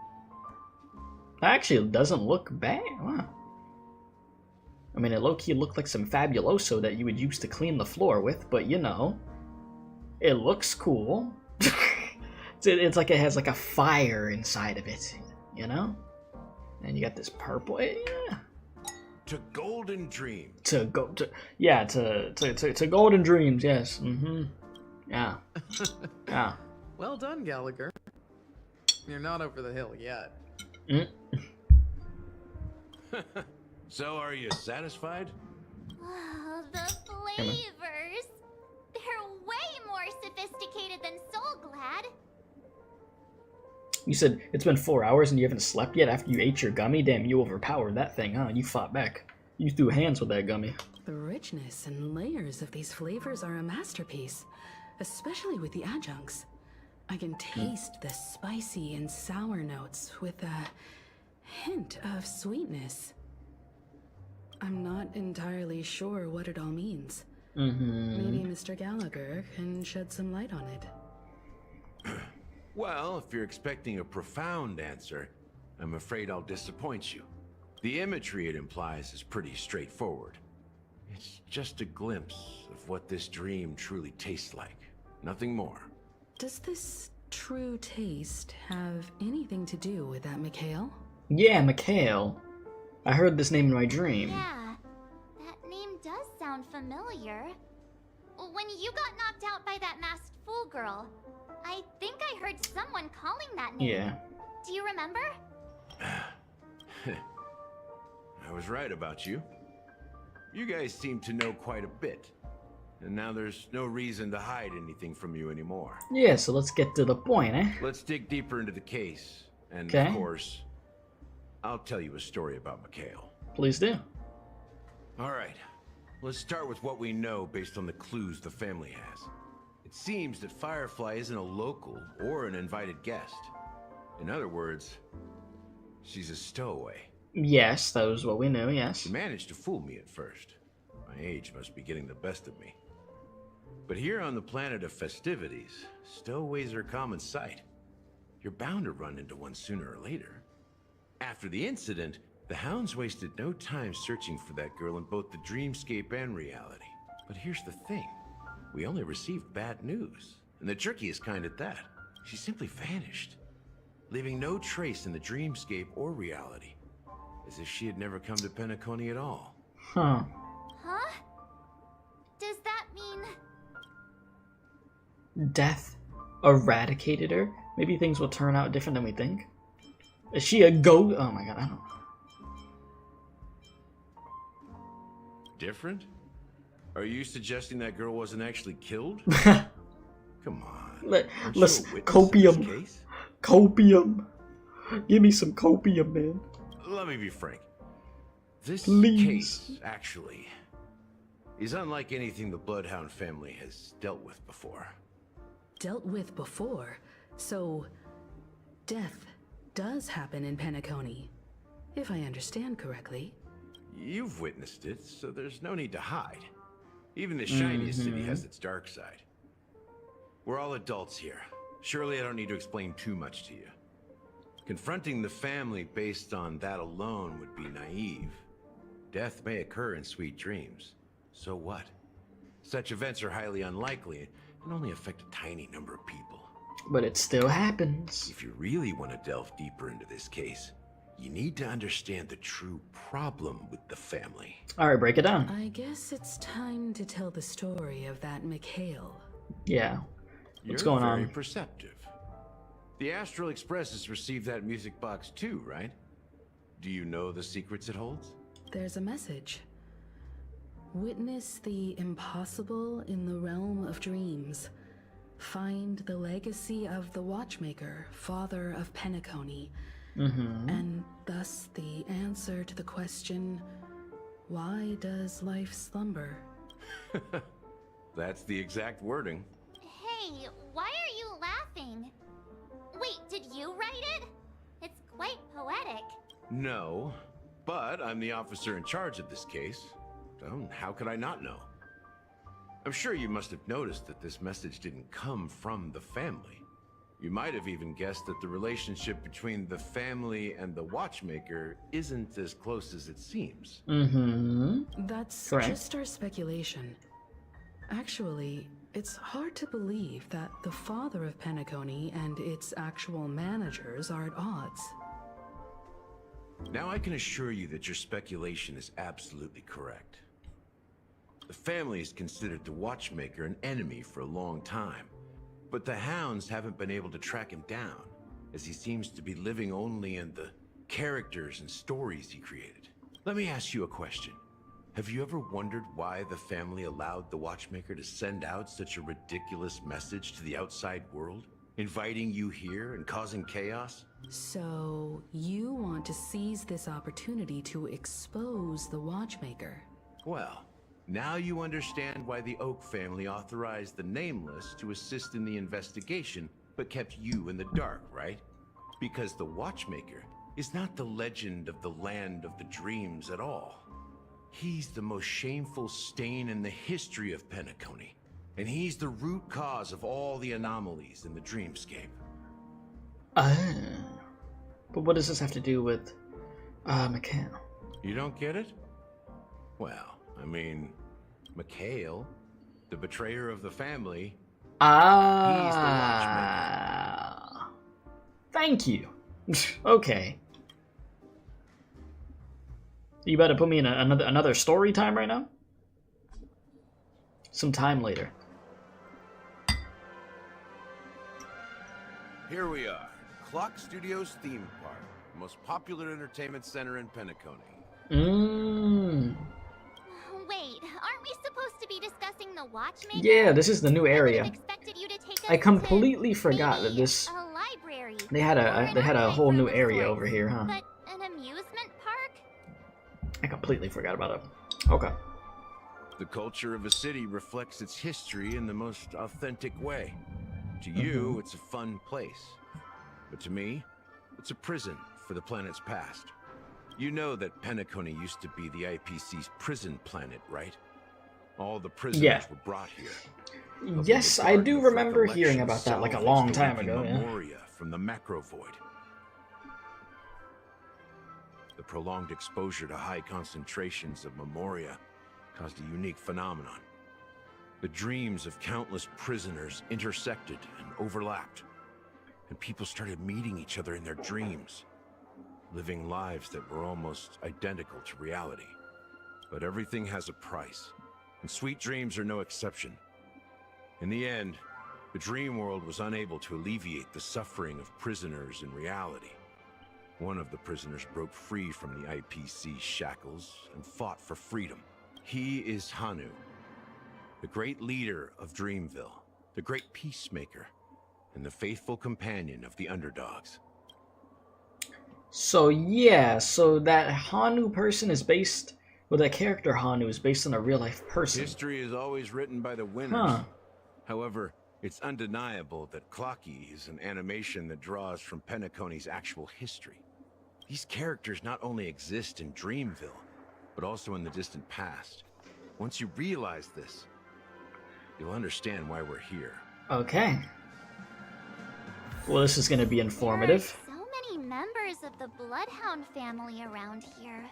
That actually doesn't look bad. Wow. I mean, it low-key looked like some Fabuloso that you would use to clean the floor with, but you know, it looks cool. It's like it has like a fire inside of it, you know? And you got this purple. Yeah. To Golden Dream. To Golden Dreams. Yes. Yeah. Yeah. Well done, Gallagher. You're not over the hill yet. So, are you satisfied? Oh, the flavors! They're way more sophisticated than Soul Glad. You said it's been 4 hours and you haven't slept yet after you ate your gummy? Damn, you overpowered that thing, huh? You fought back. You threw hands with that gummy. The richness and layers of these flavors are a masterpiece, especially with the adjuncts. I can taste the spicy and sour notes with a hint of sweetness. I'm not entirely sure what it all means. Maybe Mr. Gallagher can shed some light on it. Well, if you're expecting a profound answer, I'm afraid I'll disappoint you. The imagery it implies is pretty straightforward. It's just a glimpse of what this dream truly tastes like. Nothing more. Does this true taste have anything to do with that Mikhail? Yeah, Mikhail. I heard this name in my dream. Yeah, that name does sound familiar. When you got knocked out by that masked fool girl, I think I heard someone calling that name. Yeah. Do you remember? I was right about you. You guys seem to know quite a bit. And now there's no reason to hide anything from you anymore. Yeah, so let's get to the point, eh? Let's dig deeper into the case. And Okay. of course, I'll tell you a story about Mikhail. Please do. All right. Let's start with what we know based on the clues the family has. It seems that Firefly isn't a local or an invited guest. In other words, she's a stowaway. Yes, that was what we knew, yes. She managed to fool me at first. My age must be getting the best of me. But here on the planet of festivities, stowaways are a common sight. You're bound to run into one sooner or later. After the incident, the hounds wasted no time searching for that girl in both the dreamscape and reality. But here's the thing. We only received bad news. And the trickiest kind at that. She simply vanished, leaving no trace in the dreamscape or reality. As if she had never come to Penacony at all. Huh. Huh? Does that mean... Death eradicated her? Maybe things will turn out different than we think. Is she a ghost? Oh my god, I don't know. Different? Are you suggesting that girl wasn't actually killed? Come on. Let's copium. Copium. Give me some copium, man. Let me be frank. This Please. case, actually, is unlike anything the Bloodhound family has dealt with before. Dealt with before? So, death does happen in Penacony, if I understand correctly. You've witnessed it, so there's no need to hide. Even the shiniest city has its dark side. We're all adults here. Surely I don't need to explain too much to you. Confronting the family based on that alone would be naive. Death may occur in sweet dreams. So what? Such events are highly unlikely and only affect a tiny number of people. But it still happens. If you really want to delve deeper into this case, you need to understand the true problem with the family. Alright, break it down. I guess it's time to tell the story of that Mikhail. Yeah. What's You're going very on? perceptive. The Astral Express has received that music box too, right? Do you know the secrets it holds? There's a message. Witness the impossible in the realm of dreams. Find the legacy of the watchmaker, father of Penacony. And thus the answer to the question, why does life slumber? That's the exact wording. Hey, why are you laughing? Wait, did you write it? It's quite poetic. No, but I'm the officer in charge of this case. So how could I not know? I'm sure you must have noticed that this message didn't come from the family. You might have even guessed that the relationship between the family and the watchmaker isn't as close as it seems. That's Correct. just our speculation. Actually, it's hard to believe that the father of Penacony and its actual managers are at odds. Now I can assure you that your speculation is absolutely correct. The family has considered the watchmaker an enemy for a long time, but the hounds haven't been able to track him down, as he seems to be living only in the characters and stories he created. Let me ask you a question. Have you ever wondered why the family allowed the watchmaker to send out such a ridiculous message to the outside world, inviting you here and causing chaos? So, you want to seize this opportunity to expose the watchmaker? Well, now you understand why the Oak family authorized the Nameless to assist in the investigation, but kept you in the dark, right? Because the watchmaker is not the legend of the land of the dreams at all. He's the most shameful stain in the history of Penacony, and he's the root cause of all the anomalies in the Dreamscape. But what does this have to do with Mikhail? You don't get it? Well, I mean, Mikhail, the betrayer of the family, he's the watchmaker. Thank you. Okay. You better put me in another story time right now? Some time later. Here we are, Clock Studios theme park, the most popular entertainment center in Penacony. Wait, aren't we supposed to be discussing the watchmaker? Yeah, this is the new area. I completely forgot that this. They had a whole new area over here, huh? But an amusement park? I completely forgot about it. Okay. The culture of a city reflects its history in the most authentic way. To you, it's a fun place. But to me, it's a prison for the planet's past. You know that Penacony used to be the IPC's prison planet, right? All the prisoners were brought here. Yes, I do remember hearing about that like a long time ago. Memoria from the macro void. The prolonged exposure to high concentrations of memoria caused a unique phenomenon. The dreams of countless prisoners intersected and overlapped, and people started meeting each other in their dreams, living lives that were almost identical to reality. But everything has a price, and sweet dreams are no exception. In the end, the dream world was unable to alleviate the suffering of prisoners in reality. One of the prisoners broke free from the IPC's shackles and fought for freedom. He is Hanu, the great leader of Dreamville, the great peacemaker, and the faithful companion of the underdogs. So yeah, so that Hanu person is based, well, that character Hanu is based on a real-life person. History is always written by the winners. Huh. However, it's undeniable that Clocky is an animation that draws from Penacony's actual history. These characters not only exist in Dreamville, but also in the distant past. Once you realize this, you'll understand why we're here. Okay. Well, this is going to be informative. So many members of the Bloodhound family around here.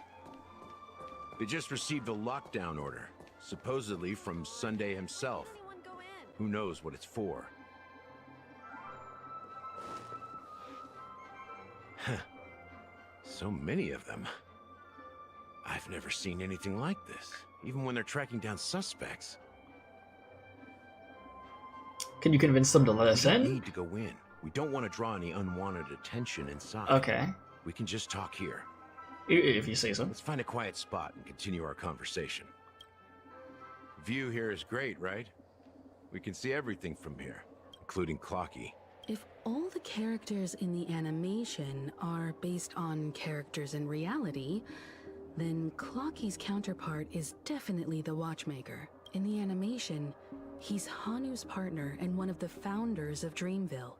They just received a lockdown order, supposedly from Sunday himself. Who knows what it's for? So many of them. I've never seen anything like this, even when they're tracking down suspects. Can you convince them to let us in? We need to go in. We don't want to draw any unwanted attention inside. Okay. We can just talk here. If you say so. Let's find a quiet spot and continue our conversation. View here is great, right? We can see everything from here, including Clocky. If all the characters in the animation are based on characters in reality, then Clocky's counterpart is definitely the watchmaker. In the animation, he's Hanu's partner and one of the founders of Dreamville.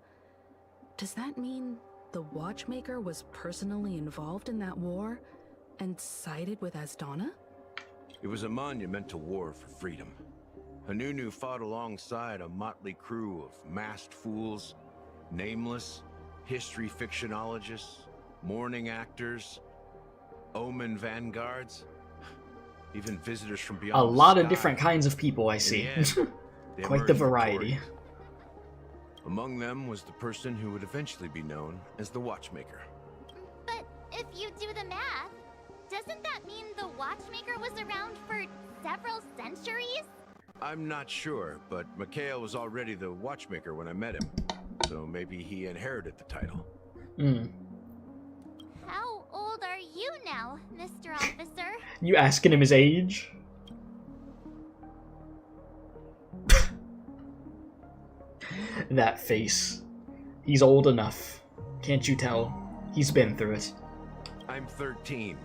Does that mean the watchmaker was personally involved in that war and sided with Asdana? It was a monumental war for freedom. Hanu fought alongside a motley crew of masked fools, nameless, history fictionologists, mourning actors, omen vanguards, even visitors from beyond a lot the of sky. different kinds of people I see. They Quite the emerged variety. victorious. Among them was the person who would eventually be known as the Watchmaker. But if you do the math, doesn't that mean the watchmaker was around for several centuries? I'm not sure, but Mikhail was already the watchmaker when I met him. So maybe he inherited the title. How old are you now, Mr. Officer? You asking him his age? That face. He's old enough. Can't you tell? He's been through it. I'm 13.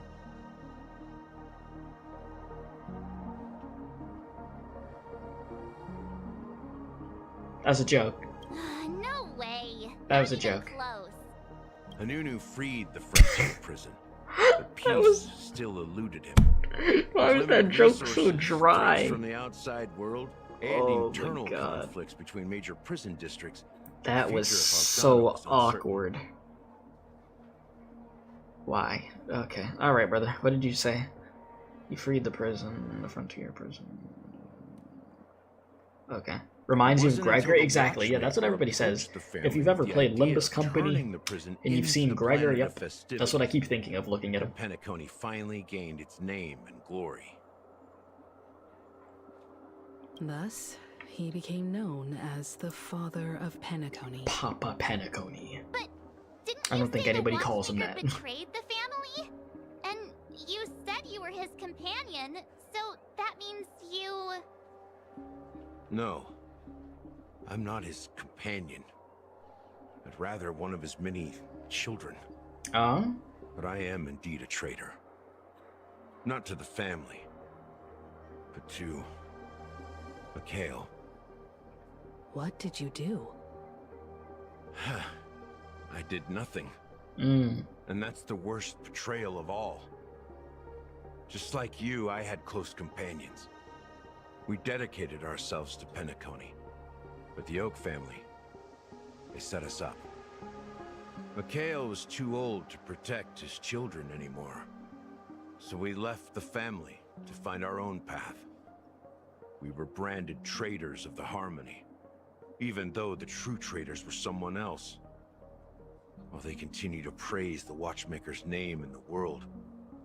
That's a joke. No way. That was a joke. Close. Hanu freed the frontier prison, but peace still eluded him. Why was that joke so dry? From the outside world and internal conflicts between major prison districts. That was so awkward. Why? Okay. Alright, brother. What did you say? You freed the prison, the frontier prison. Okay. Reminds you of Gregor? Exactly, yeah, that's what everybody says. If you've ever played Limbus Company, and you've seen Gregor, yep, that's what I keep thinking of looking at him. Penacony finally gained its name and glory. Thus, he became known as the father of Penacony. Papa Penacony. But didn't I don't think anybody calls him that. betrayed the family? And you said you were his companion, so that means you... No. I'm not his companion, but rather one of his many children. But I am indeed a traitor. Not to the family, but to Mikhail. What did you do? I did nothing. And that's the worst betrayal of all. Just like you, I had close companions. We dedicated ourselves to Penacony. But the Oak family, they set us up. Mikhail was too old to protect his children anymore. So we left the family to find our own path. We were branded traitors of the Harmony, even though the true traitors were someone else. While they continue to praise the Watchmaker's name in the world,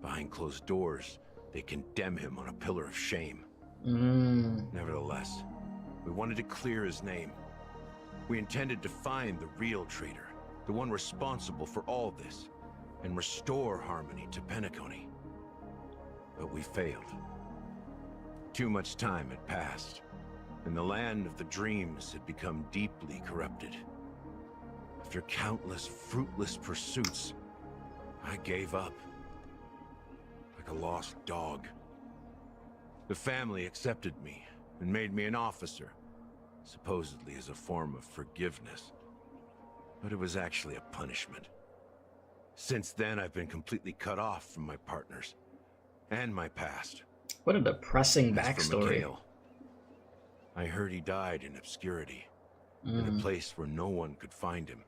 behind closed doors, they condemn him on a pillar of shame. Nevertheless, we wanted to clear his name. We intended to find the real traitor, the one responsible for all this, and restore harmony to Penacony. But we failed. Too much time had passed, and the land of the dreams had become deeply corrupted. After countless fruitless pursuits, I gave up. Like a lost dog. The family accepted me and made me an officer, supposedly as a form of forgiveness. But it was actually a punishment. Since then, I've been completely cut off from my partners and my past. What a depressing As for backstory. Mikhail, I heard he died in obscurity, in a place where no one could find him.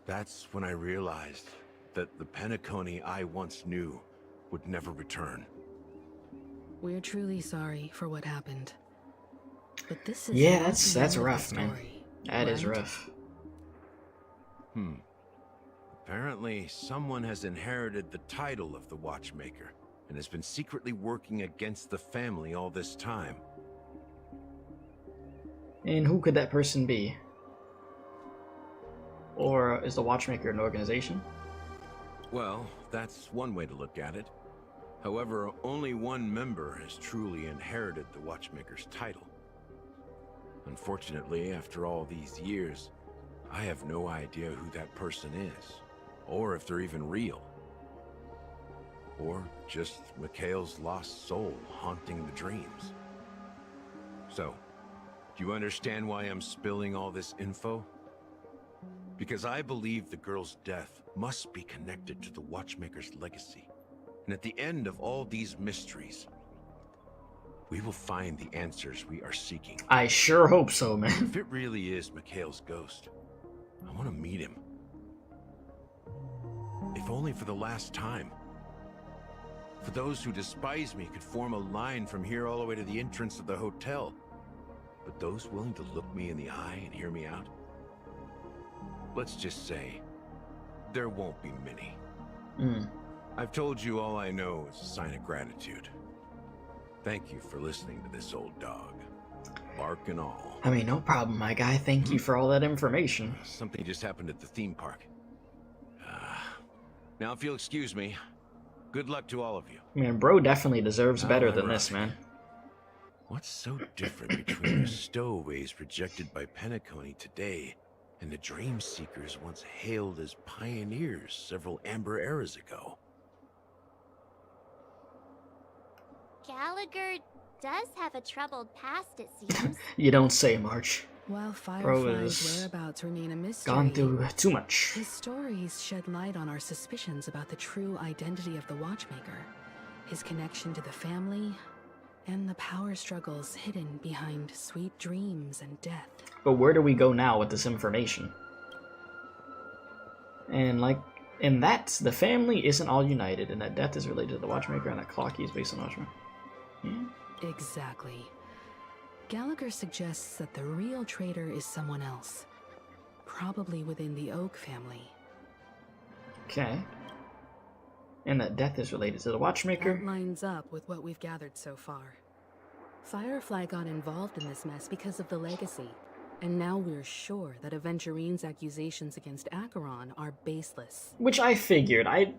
That's when I realized that the Penacony I once knew would never return. We're truly sorry for what happened. But this is Yeah, not the that's end of rough, the man. story, That is right? rough. Apparently, someone has inherited the title of the Watchmaker and has been secretly working against the family all this time. And who could that person be? Or is the Watchmaker an organization? Well, that's one way to look at it. However, only one member has truly inherited the Watchmaker's title. Unfortunately, after all these years, I have no idea who that person is, or if they're even real. Or just Mikhail's lost soul haunting the dreams. So, do you understand why I'm spilling all this info? Because I believe the girl's death must be connected to the Watchmaker's legacy. And at the end of all these mysteries, we will find the answers we are seeking. I sure hope so, man. If it really is Mikhail's ghost, I want to meet him. If only for the last time. For those who despise me could form a line from here all the way to the entrance of the hotel. But those willing to look me in the eye and hear me out? Let's just say, there won't be many. I've told you all I know is a sign of gratitude. Thank you for listening to this old dog. Bark and all. I mean, no problem, my guy. Thank you for all that information. Something just happened at the theme park. Now, if you'll excuse me, good luck to all of you. Man, bro definitely deserves better than this, man. What's so different between the stowaways projected by Penacony today and the dream seekers once hailed as pioneers several amber eras ago? Gallagher does have a troubled past, it seems. You don't say, March. While Bro Firefly's is whereabouts remain a mystery, gone through too much. his stories shed light on our suspicions about the true identity of the watchmaker, his connection to the family, and the power struggles hidden behind sweet dreams and death. But where do we go now with this information? And like, in that, the family isn't all united, and that death is related to the watchmaker, and that Clocky is based on watchmaker. Exactly. Gallagher suggests that the real traitor is someone else, probably within the Oak family. Okay. And that death is related to the watchmaker. That lines up with what we've gathered so far. Firefly got involved in this mess because of the legacy, and now we're sure that Aventurine's accusations against Acheron are baseless. Which I figured. I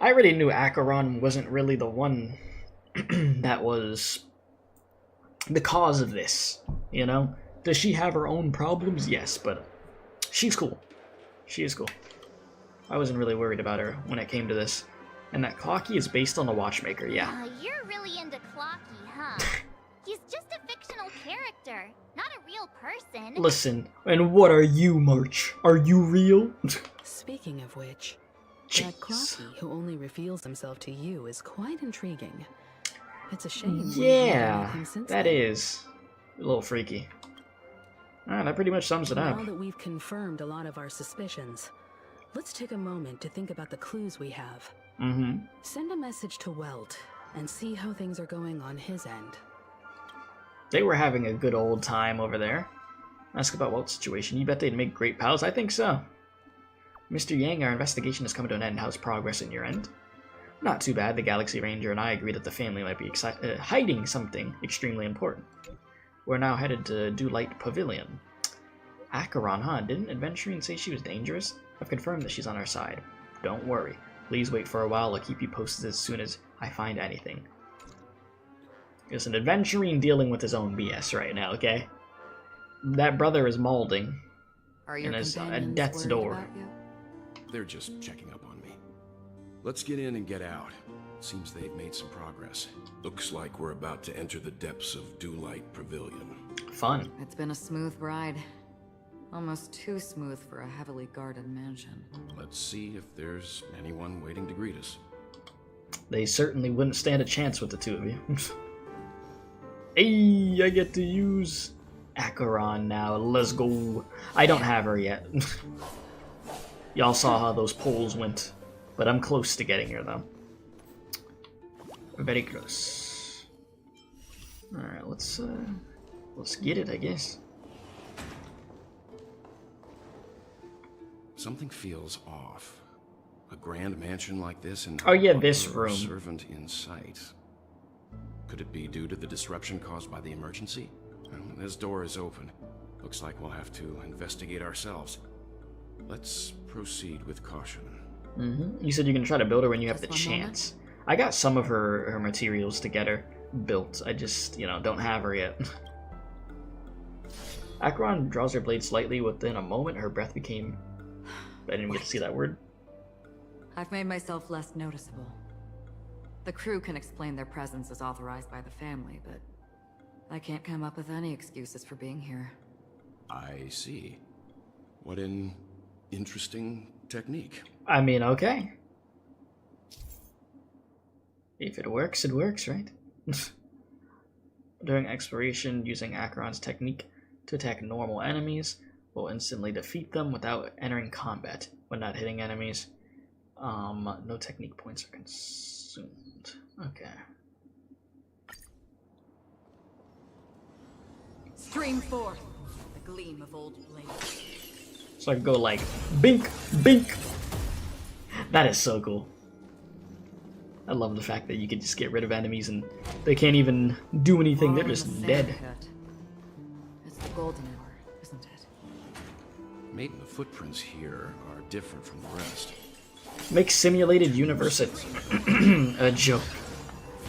already knew Acheron wasn't really the one that was the cause of this, you know? Does she have her own problems? Yes, but she's cool. She is cool. I wasn't really worried about her when it came to this. And that Clocky is based on the watchmaker, yeah. You're really into Clocky, huh? He's just a fictional character, not a real person. Listen, and what are you, March? Are you real? Speaking of which, that Clocky who only reveals himself to you is quite intriguing. It's a shame. Yeah, that is a little freaky. Alright, that pretty much sums it up. Now that we've confirmed a lot of our suspicions, let's take a moment to think about the clues we have. Send a message to Welt and see how things are going on his end. They were having a good old time over there. Ask about Welt's situation. You bet they'd make great pals? I think so. Mr. Yang, our investigation has come to an end. How's progress in your end? Not too bad. The Galaxy Ranger and I agree that the family might be hiding something extremely important. We're now headed to Dewlight Pavilion. Acheron, huh? Didn't Aventurine say she was dangerous? I've confirmed that she's on our side. Don't worry. Please wait for a while. I'll keep you posted as soon as I find anything. There's an Aventurine dealing with his own BS right now, okay? That brother is molding. And is at death's door. They're just checking up on me. Let's get in and get out. Seems they've made some progress. Looks like we're about to enter the depths of Dewlight Pavilion. Fun. It's been a smooth ride. Almost too smooth for a heavily guarded mansion. Let's see if there's anyone waiting to greet us. They certainly wouldn't stand a chance with the two of you. Hey, I get to use Acheron now. Let's go. I don't have her yet. Y'all saw how those polls went. But I'm close to getting her, though. Very close. Alright, let's get it, I guess. Something feels off. A grand mansion like this and oh yeah, this room. Servant in sight. Could it be due to the disruption caused by the emergency? Well, this door is open. Looks like we'll have to investigate ourselves. Let's proceed with caution. You said you're gonna try to build her when you have the chance. I got some of her materials to get her built. I just, you know, don't have her yet. Acheron draws her blade slightly. Within a moment, her breath became... I didn't even get to see that word. I've made myself less noticeable. The crew can explain their presence as authorized by the family, but I can't come up with any excuses for being here. I see. What an interesting technique. I mean, okay. If it works, right? During exploration, using Acheron's technique to attack normal enemies will instantly defeat them without entering combat. When not hitting enemies, no technique points are consumed. Okay. Stream forth the gleam of old blades. So I can go like, bink, bink. That is so cool. I love the fact that you can just get rid of enemies and they can't even do anything. They're just dead. It's the golden hour, isn't it? Maybe the footprints here are different from the rest. Make simulated universe a joke.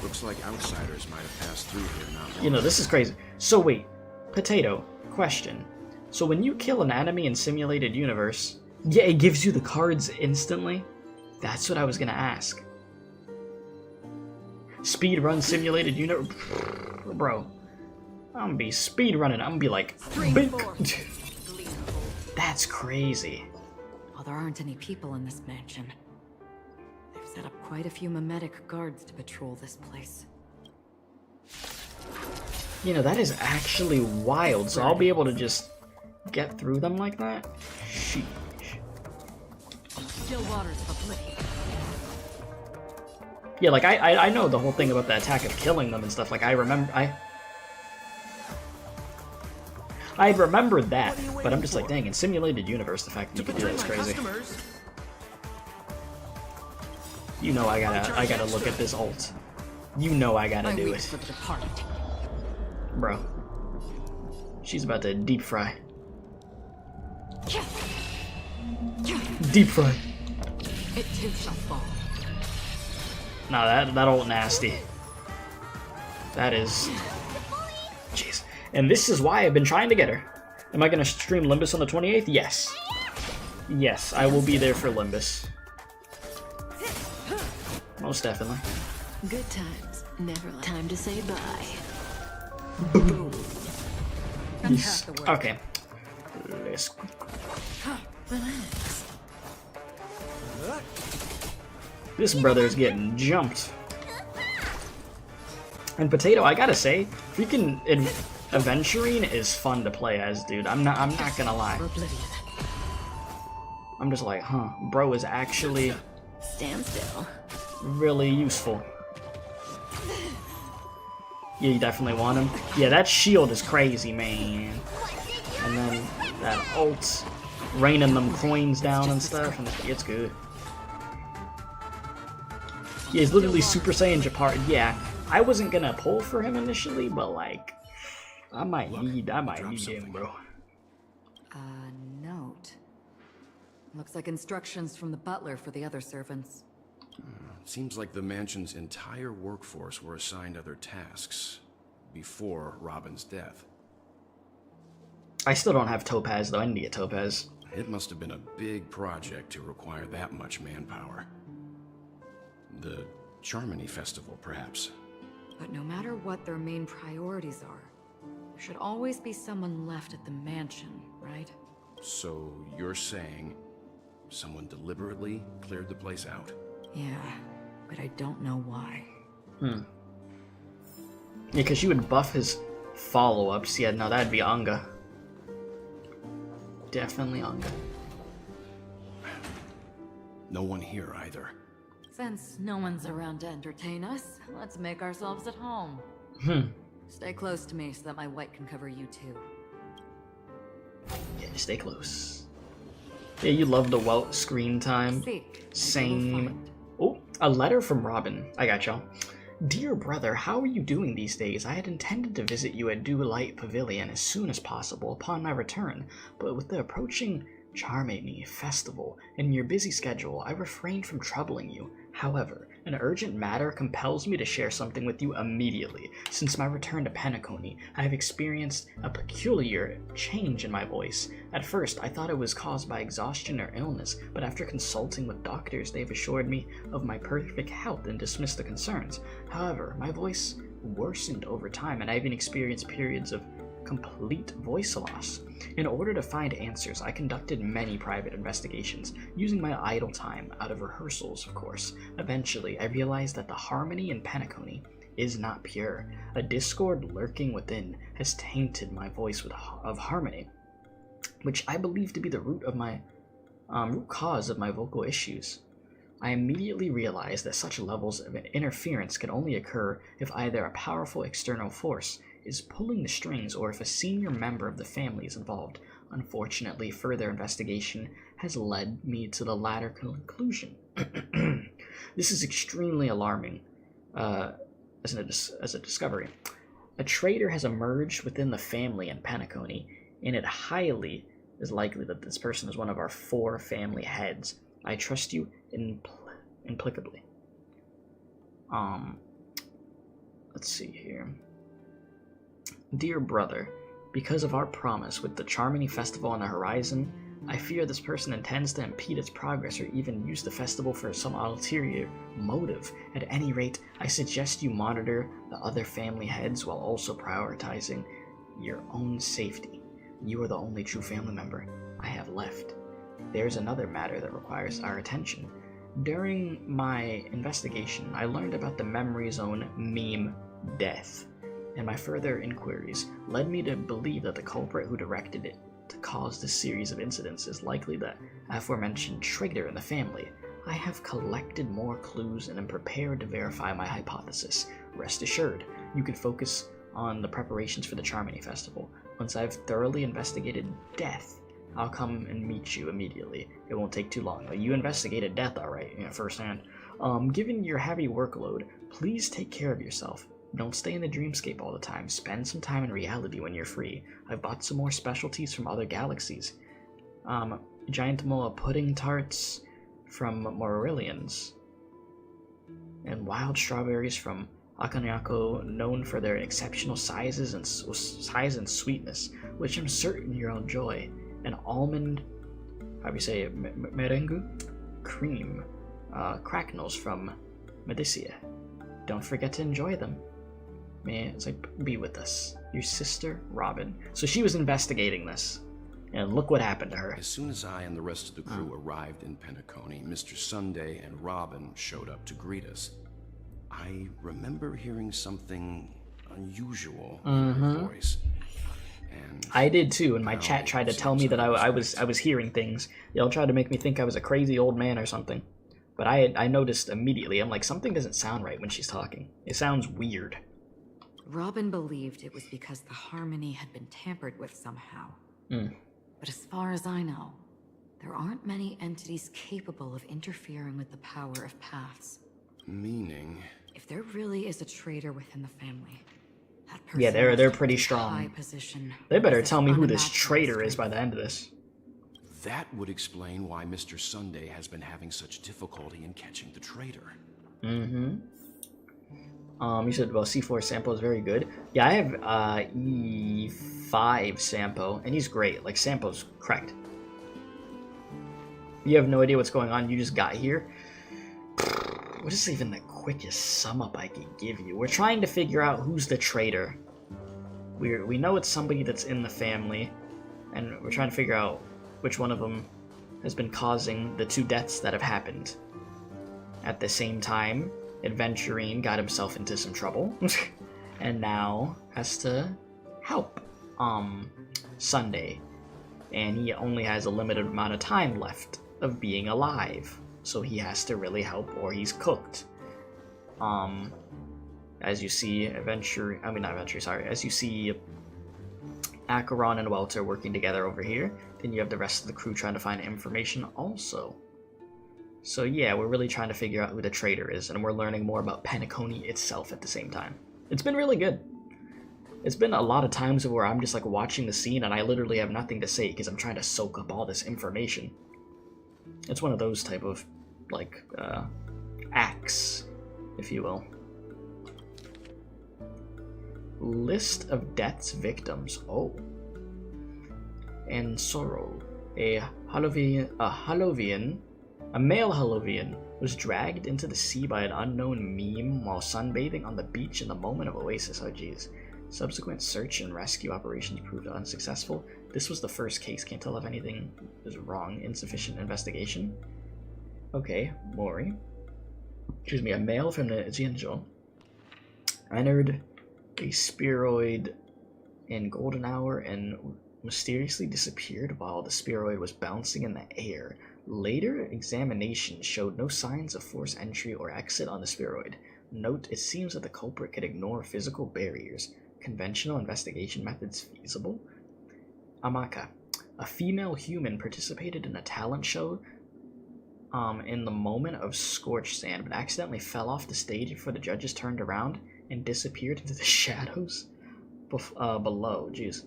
Looks like outsiders might have passed through here not long. You know, this is crazy. So wait, Potato, question. So when you kill an enemy in simulated universe, yeah, it gives you the cards instantly? That's what I was gonna ask. Speedrun simulated universe, bro. I'm gonna be speedrunning. I'm gonna be like, that's crazy. Well, there aren't any people in this mansion. They've set up quite a few mimetic guards to patrol this place. You know, that is actually wild. So I'll be able to just get through them like that? Sheesh. Still waters of oblivion. Yeah, like I know the whole thing about the attack of killing them and stuff. Like I remember I remember that, but I'm just like, dang, in simulated universe, the fact that you can do that is crazy. You know I gotta look at this ult. You know I gotta do it. Bro. She's about to deep fry. Deep fry. It too shall fall. Nah, that ult nasty. That is... Jeez. And this is why I've been trying to get her. Am I gonna stream Limbus on the 28th? Yes. Yes, I will be there for Limbus. Most definitely. Good times, never time to say bye. Boom. Yes. Okay. Let's go. Relax. This brother's getting jumped. And Potato, I gotta say, freaking Aventurine is fun to play as, dude. I'm not gonna lie. I'm just like, huh, bro is actually stand still. Really useful. Yeah, you definitely want him. Yeah, that shield is crazy, man. And then that ult, raining them coins down and stuff, and it's good. Yeah, he's literally Super Saiyan Japar. Yeah, I wasn't gonna pull for him initially, but like, I might need him, bro. Note. Looks like instructions from the butler for the other servants. Seems like the mansion's entire workforce were assigned other tasks before Robin's death. I still don't have Topaz, though. I need to get Topaz. It must have been a big project to require that much manpower. The Charmony Festival, perhaps. But no matter what their main priorities are, there should always be someone left at the mansion, right? So you're saying someone deliberately cleared the place out? Yeah, but I don't know why. Yeah, because you would buff his follow-ups. Yeah, no, that'd be Anga. Definitely Anga. No one here either. Since no one's around to entertain us, let's make ourselves at home. Stay close to me so that my white can cover you too. Yeah, stay close. Yeah, you love the Welt screen time. Same. Oh, a letter from Robin. I got y'all. Dear brother, how are you doing these days? I had intended to visit you at Dew Light Pavilion as soon as possible upon my return, but with the approaching Charmony Festival and your busy schedule, I refrained from troubling you. However, an urgent matter compels me to share something with you immediately. Since my return to Penacony, I have experienced a peculiar change in my voice. At first, I thought it was caused by exhaustion or illness, but after consulting with doctors, they have assured me of my perfect health and dismissed the concerns. However, my voice worsened over time, and I even experienced periods of complete voice loss. In order to find answers, I conducted many private investigations, using my idle time out of rehearsals, of course. Eventually, I realized that the harmony in Penacony is not pure. A discord lurking within has tainted my voice of harmony, which I believe to be the root cause of my vocal issues. I immediately realized that such levels of interference can only occur if either a powerful external force is pulling the strings or if a senior member of the family is involved. Unfortunately, further investigation has led me to the latter conclusion. This is extremely alarming as a discovery. A traitor has emerged within the family in Penacony, and it highly is likely that this person is one of our 4 family heads. I trust you implicably. Let's see here. Dear brother, because of our promise with the Charmony Festival on the horizon, I fear this person intends to impede its progress or even use the festival for some ulterior motive. At any rate, I suggest you monitor the other family heads while also prioritizing your own safety. You are the only true family member I have left. There's another matter that requires our attention. During my investigation, I learned about the Memory Zone meme death, and my further inquiries led me to believe that the culprit who directed it to cause this series of incidents is likely the aforementioned traitor in the family. I have collected more clues and am prepared to verify my hypothesis. Rest assured, you can focus on the preparations for the Charmony Festival. Once I've thoroughly investigated death, I'll come and meet you immediately. It won't take too long. You investigated death, alright, firsthand. Given your heavy workload, please take care of yourself. Don't stay in the Dreamscape all the time. Spend some time in reality when you're free. I've bought some more specialties from other galaxies. Giant moa pudding tarts from Morillians. And wild strawberries from Akanyako, known for their exceptional size and sweetness, which I'm certain you'll enjoy. An almond, how do you say it, merengue? Cream. Cracknels from Medicia. Don't forget to enjoy them. Man, it's like, be with us. Your sister, Robin. So she was investigating this, and look what happened to her. As soon as I and the rest of the crew arrived in Penacony, Mr. Sunday and Robin showed up to greet us. I remember hearing something unusual in her voice. And I did too, and my chat tried to tell me that I was hearing things. They'll try to make me think I was a crazy old man or something. But I noticed immediately, I'm like, something doesn't sound right when she's talking. It sounds weird. Robin believed it was because the harmony had been tampered with somehow. But as far as I know, there aren't many entities capable of interfering with the power of paths. Meaning? If there really is a traitor within the family, that person yeah, they're pretty strong. high position. They better tell me who this traitor is by the end of this. That would explain why Mr. Sunday has been having such difficulty in catching the traitor. You said, well, C4 Sampo is very good. Yeah, I have E5 Sampo, and he's great. Like, Sampo's correct. You have no idea what's going on, you just got here. What is even the quickest sum up I can give you? We're trying to figure out who's the traitor. We know it's somebody that's in the family, and we're trying to figure out which one of them has been causing the 2 deaths that have happened. At the same time, Aventurine got himself into some trouble, and now has to help Sunday. And he only has a limited amount of time left of being alive, so he has to really help or he's cooked. As you see as you see Acheron and Welter working together over here, then you have the rest of the crew trying to find information also. So yeah, we're really trying to figure out who the traitor is, and we're learning more about Penacony itself at the same time. It's been really good. It's been a lot of times where I'm just like watching the scene and I literally have nothing to say because I'm trying to soak up all this information. It's one of those type of, like, acts, if you will. List of death's victims. Oh. And sorrow. A male Halovian was dragged into the sea by an unknown meme while sunbathing on the beach in the moment of oasis. Oh geez. Subsequent search and rescue operations proved unsuccessful. This was the first case. Can't tell if anything is wrong. Insufficient investigation. Okay, Mori. Excuse me, a male from the Jianzhou entered a spheroid in golden hour and mysteriously disappeared while the spheroid was bouncing in the air. Later examination showed no signs of forced entry or exit on the spheroid. Note, it seems that the culprit could ignore physical barriers. Conventional investigation methods feasible? Amaka. A female human participated in a talent show in the moment of scorched sand, but accidentally fell off the stage before the judges turned around and disappeared into the shadows below. Jeez.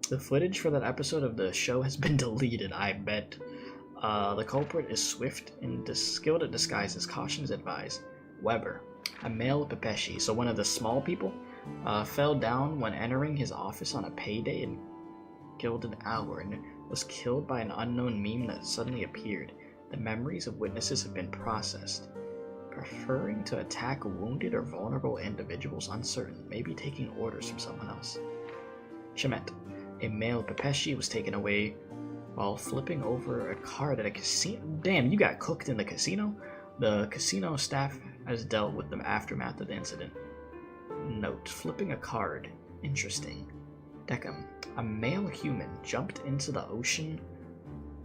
The footage for that episode of the show has been deleted, I bet. The culprit is swift and skilled at disguises. Cautions advised. Weber, a male Pepeshi, so one of the small people, fell down when entering his office on a payday and killed an hour and was killed by an unknown meme that suddenly appeared. The memories of witnesses have been processed. Preferring to attack wounded or vulnerable individuals uncertain, maybe taking orders from someone else. Shemet, a male Pepeshi, was taken away while flipping over a card at a casino. Damn, you got cooked in the casino? The casino staff has dealt with the aftermath of the incident. Note, flipping a card. Interesting. Deckham, a male human, jumped into the ocean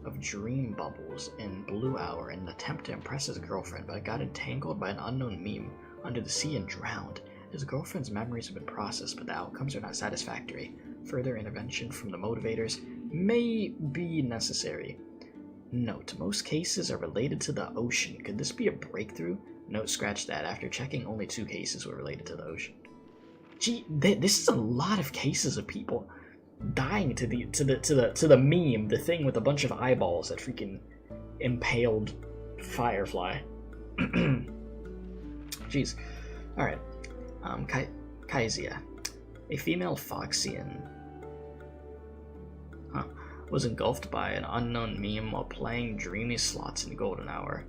of dream bubbles in Blue Hour in an attempt to impress his girlfriend, but got entangled by an unknown meme under the sea and drowned. His girlfriend's memories have been processed, but the outcomes are not satisfactory. Further intervention from the motivators may be necessary. Note, most cases are related to the ocean. Could this be a breakthrough? Note, scratch that. After checking, only 2 cases were related to the ocean. Gee, this is a lot of cases of people dying to the meme, the thing with a bunch of eyeballs that freaking impaled Firefly. Jeez. Alright. Kaizia, a female Foxian, was engulfed by an unknown meme while playing dreamy slots in Golden Hour.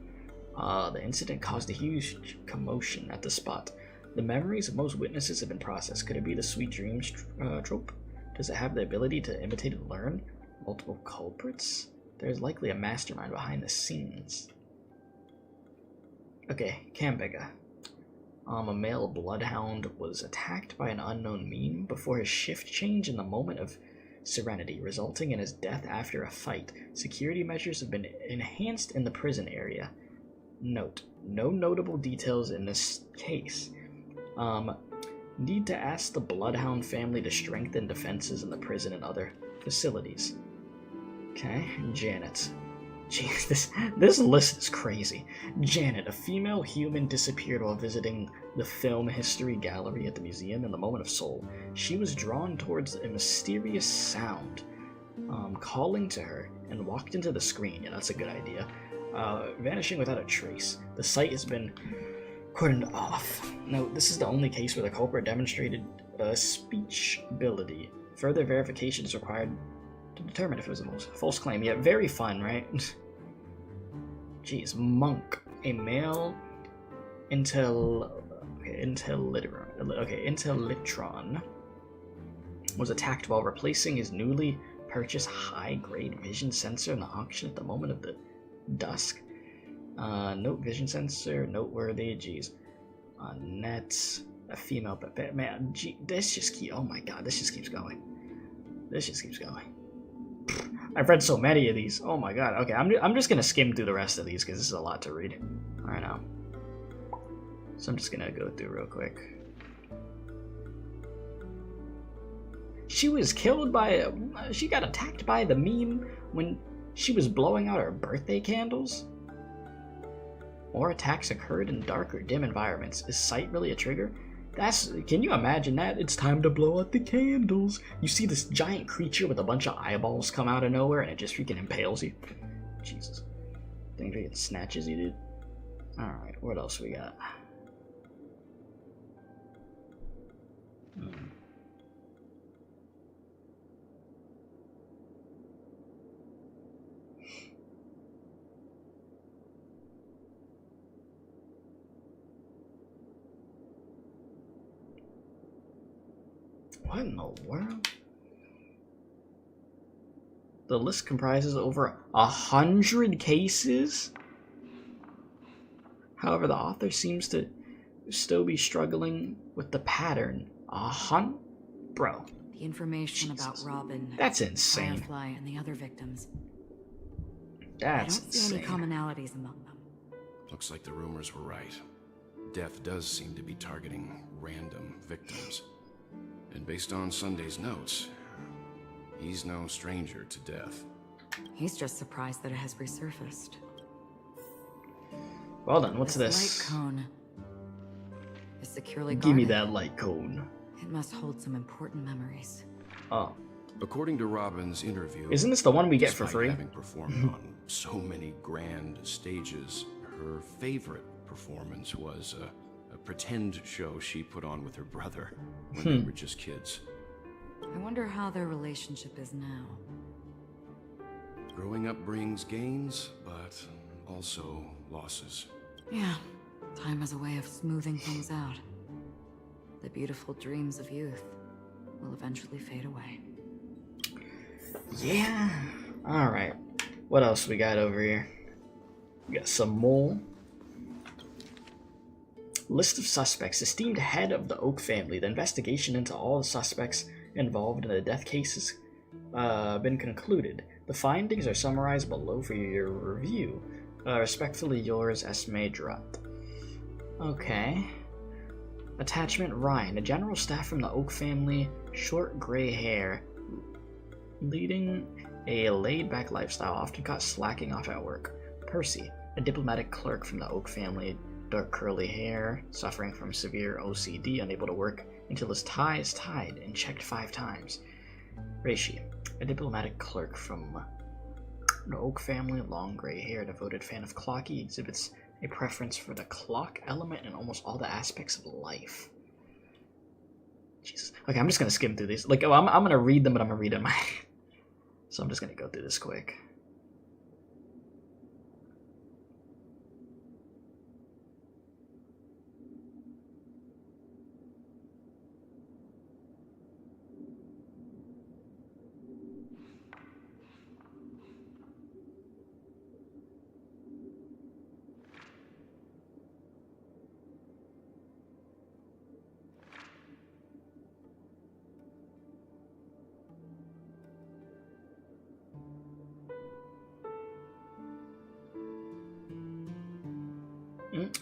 The incident caused a huge commotion at the spot. The memories of most witnesses have been processed. Could it be the sweet dreams trope? Does it have the ability to imitate and learn? Multiple culprits? There's likely a mastermind behind the scenes. Okay, Kambega. A male bloodhound was attacked by an unknown meme before his shift change in the moment of serenity, resulting in his death after a fight. Security measures have been enhanced in the prison area. Note, no notable details in this case. Need to ask the Bloodhound family to strengthen defenses in the prison and other facilities. Okay, Janet. Jeez, this list is crazy. Janet, a female human, disappeared while visiting the Film History Gallery at the museum in the moment of soul. She was drawn towards a mysterious sound, calling to her, and walked into the screen. Yeah, that's a good idea. Vanishing without a trace. The site has been cordoned off. Note, this is the only case where the culprit demonstrated speech ability. Further verification is required to determine if it was a false claim. Yeah, very fun, right? Jeez, Monk, a male Intellitron, was attacked while replacing his newly purchased high-grade vision sensor in the auction at the moment of the dusk. Note vision sensor, noteworthy. Jeez, net, a female, but man, gee, this just keeps. Oh my god, this just keeps going. This just keeps going. I've read so many of these. Oh my god. Okay, I'm just gonna skim through the rest of these because this is a lot to read. Right now. So I'm just gonna go through real quick. She was killed by she got attacked by the meme when she was blowing out her birthday candles. More attacks occurred in dark or dim environments. Is sight really a trigger? Can you imagine that? It's time to blow out the candles. You see this giant creature with a bunch of eyeballs come out of nowhere and it just freaking impales you. Jesus. Think it snatches you, dude. Alright, what else we got? What in the world? The list comprises over 100 cases? However, the author seems to still be struggling with the pattern. Bro. The information about Robin, that's insane. Firefly, and the other victims. That's I don't see any commonalities among them. Looks like the rumors were right. Death does seem to be targeting random victims. And based on Sunday's notes, he's no stranger to death. He's just surprised that it has resurfaced. Well then, what's this? Light cone is securely Give me guarded. that light cone. It must hold some important memories. Oh. According to Robin's interview, isn't this the one we get for free? Having performed on so many grand stages, her favorite performance was a pretend show she put on with her brother when they were just kids. I wonder how their relationship is now. Growing up brings gains, but also losses. Yeah, time has a way of smoothing things out. The beautiful dreams of youth will eventually fade away. Yeah. Alright. What else we got over here? We got some more. List of suspects. Esteemed head of the Oak family. The investigation into all the suspects involved in the death cases been concluded. The findings are summarized below for your review. Respectfully yours, Esme Drutt. Okay. Attachment Ryan, a general staff from the Oak family, short gray hair, leading a laid-back lifestyle, often caught slacking off at work. Percy, a diplomatic clerk from the Oak family, dark curly hair, suffering from severe OCD, unable to work until his tie is tied and checked 5 times. Reishi, a diplomatic clerk from the Oak family, long gray hair, devoted fan of clocky, exhibits a preference for the clock element in almost all the aspects of life. Jesus. Okay, I'm just gonna skim through these. Like, I'm gonna read them, but I'm gonna read them. So I'm just gonna go through this quick.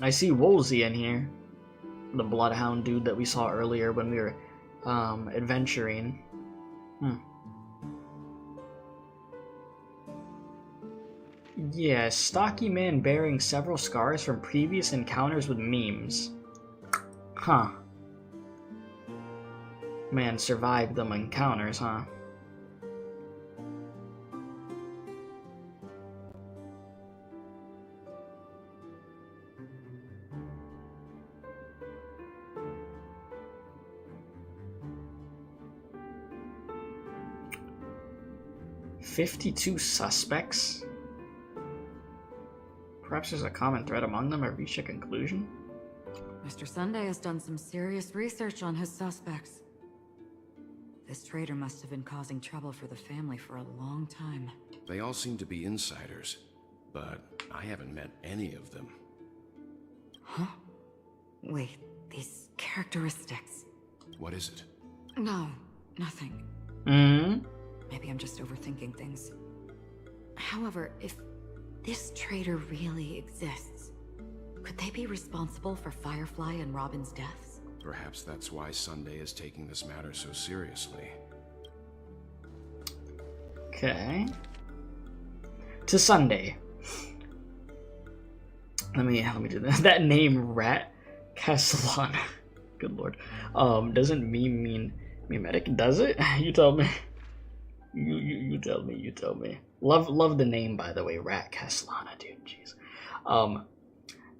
I see Wolsey in here. The bloodhound dude that we saw earlier when we were adventuring. Yeah, stocky man bearing several scars from previous encounters with memes. Huh. Man survived them encounters, huh? "52 suspects? Perhaps there's a common thread among them. Have reached a conclusion?" Mr. Sunday has done some serious research on his suspects. This traitor must have been causing trouble for the family for a long time. They all seem to be insiders, but I haven't met any of them. Huh? Wait, these characteristics. What is it? No, nothing. Mm-hmm. Maybe I'm just overthinking things. However, if this traitor really exists, could they be responsible for Firefly and Robin's deaths? Perhaps that's why Sunday is taking this matter so seriously. Okay. To Sunday. Let me do this. That name, Rat Castellana. Good lord. Doesn't mean mimetic, does it? You tell me. You tell me. Love the name, by the way, Rat Castellana, dude. Jeez.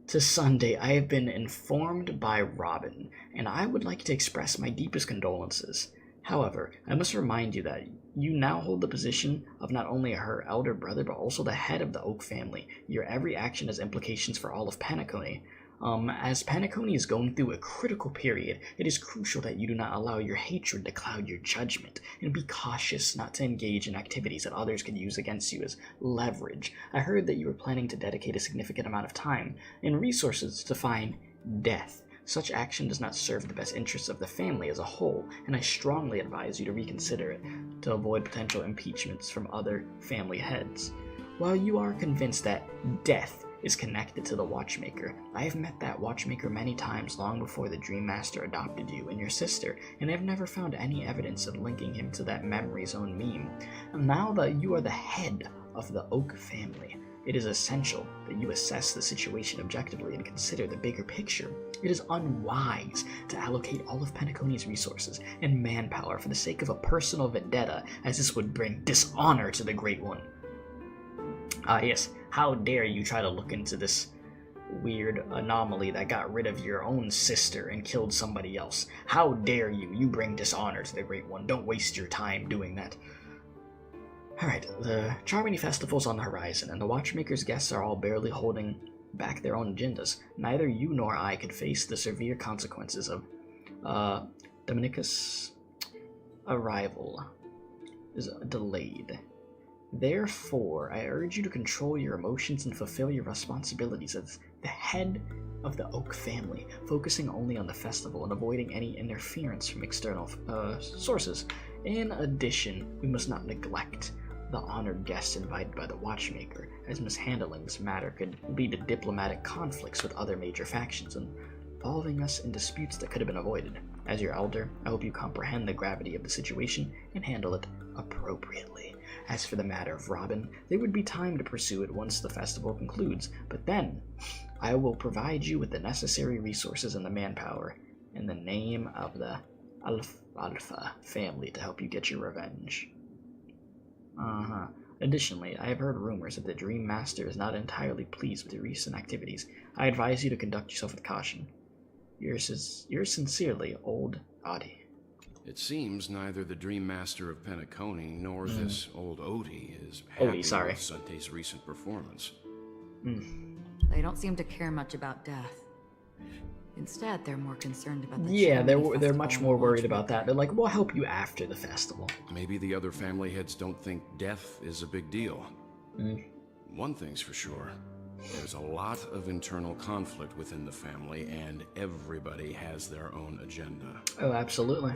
To Sunday, I have been informed by Robin, and I would like to express my deepest condolences. However, I must remind you that you now hold the position of not only her elder brother, but also the head of the Oak family. Your every action has implications for all of Penacony. As Penacony is going through a critical period, it is crucial that you do not allow your hatred to cloud your judgment, and be cautious not to engage in activities that others could use against you as leverage. I heard that you were planning to dedicate a significant amount of time and resources to find death. Such action does not serve the best interests of the family as a whole, and I strongly advise you to reconsider it, to avoid potential impeachments from other family heads. While you are convinced that death is connected to the watchmaker, I have met that watchmaker many times long before the Dream Master adopted you and your sister, and I have never found any evidence of linking him to that memory zone meme. And now that you are the head of the Oak family, It is essential that you assess the situation objectively and consider the bigger picture. It is unwise to allocate all of Penacony's resources and manpower for the sake of a personal vendetta, as this would bring dishonor to the Great One. Yes, how dare you try to look into this weird anomaly that got rid of your own sister and killed somebody else. How dare you? You bring dishonor to the Great One. Don't waste your time doing that. Alright, the Charmony Festival's on the horizon, and the Watchmaker's guests are all barely holding back their own agendas. Neither you nor I could face the severe consequences of Dominica's arrival is delayed. Therefore, I urge you to control your emotions and fulfill your responsibilities as the head of the Oak family, focusing only on the festival and avoiding any interference from external sources. In addition, we must not neglect the honored guests invited by the Watchmaker, as mishandling this matter could lead to diplomatic conflicts with other major factions, involving us in disputes that could have been avoided. As your elder, I hope you comprehend the gravity of the situation and handle it appropriately. As for the matter of Robin, there would be time to pursue it once the festival concludes, but then I will provide you with the necessary resources and the manpower in the name of the Alpha family to help you get your revenge. Additionally, I have heard rumors that the Dream Master is not entirely pleased with your recent activities. I advise you to conduct yourself with caution. Yours sincerely, Old Odie. It seems neither the Dream Master of Penacony nor this old Odie is happy with Sunday's recent performance. They don't seem to care much about death. Instead, they're more concerned about the they're much more worried about that. They're like, we'll help you after the festival. Maybe the other family heads don't think death is a big deal. One thing's for sure. There's a lot of internal conflict within the family, and everybody has their own agenda. Oh, absolutely.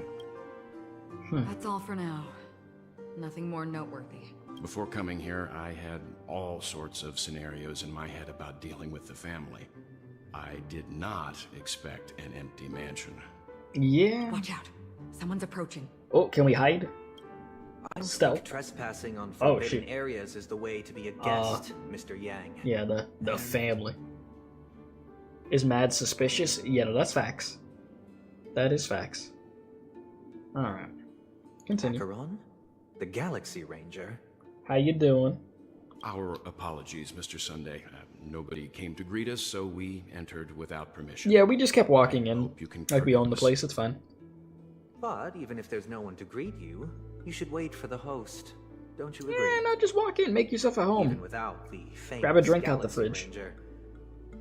That's all for now. Nothing more noteworthy. Before coming here, I had all sorts of scenarios in my head about dealing with the family. I did not expect an empty mansion. Yeah. Watch out. Someone's approaching. Oh, can we hide? I don't Stealth. think trespassing on forbidden areas is the way to be a guest, Mr. Yang. Yeah, the family. Is Mad suspicious? Yeah, no, that's facts. That is facts. Alright. Continue. Acheron? The Galaxy Ranger? How you doing? Our apologies, Mr. Sunday. Nobody came to greet us, so we entered without permission. Yeah, we just kept walking in. Like we own the place, it's fine. But even if there's no one to greet you, you should wait for the host. Don't you agree? Yeah, no, just walk in, make yourself at home. Even without the famous Grab a drink Galaxy out the fridge. Ranger.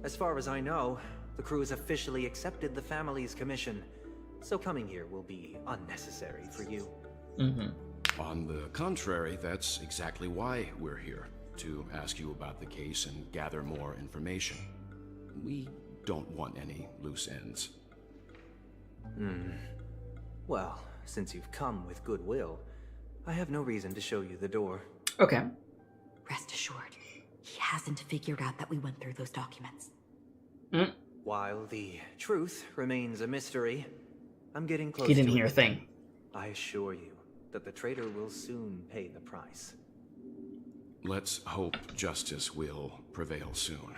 As far as I know, the crew has officially accepted the family's commission, so coming here will be unnecessary for you. On the contrary, that's exactly why we're here. To ask you about the case and gather more information. We don't want any loose ends. Well, since you've come with goodwill, I have no reason to show you the door. Okay. Rest assured, he hasn't figured out that we went through those documents. While the truth remains a mystery, I'm getting close. He didn't to hear a it. thing. I assure you that the traitor will soon pay the price. Let's hope justice will prevail soon.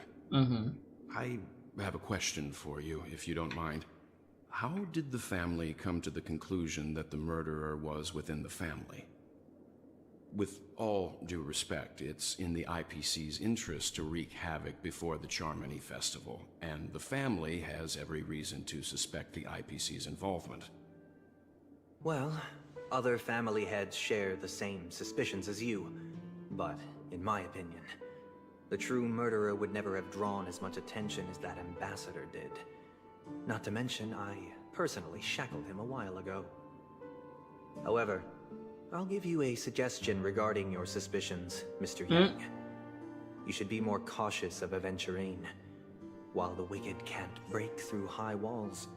I have a question for you, if you don't mind. How did the family come to the conclusion that the murderer was within the family? With all due respect, it's in the IPC's interest to wreak havoc before the Charmony Festival, and the family has every reason to suspect the IPC's involvement. Well, other family heads share the same suspicions as you, but in my opinion, the true murderer would never have drawn as much attention as that ambassador did. Not to mention, I personally shackled him a while ago. However, I'll give you a suggestion regarding your suspicions, Mr. Yang. You should be more cautious of Aventurine. While the wicked can't break through high walls,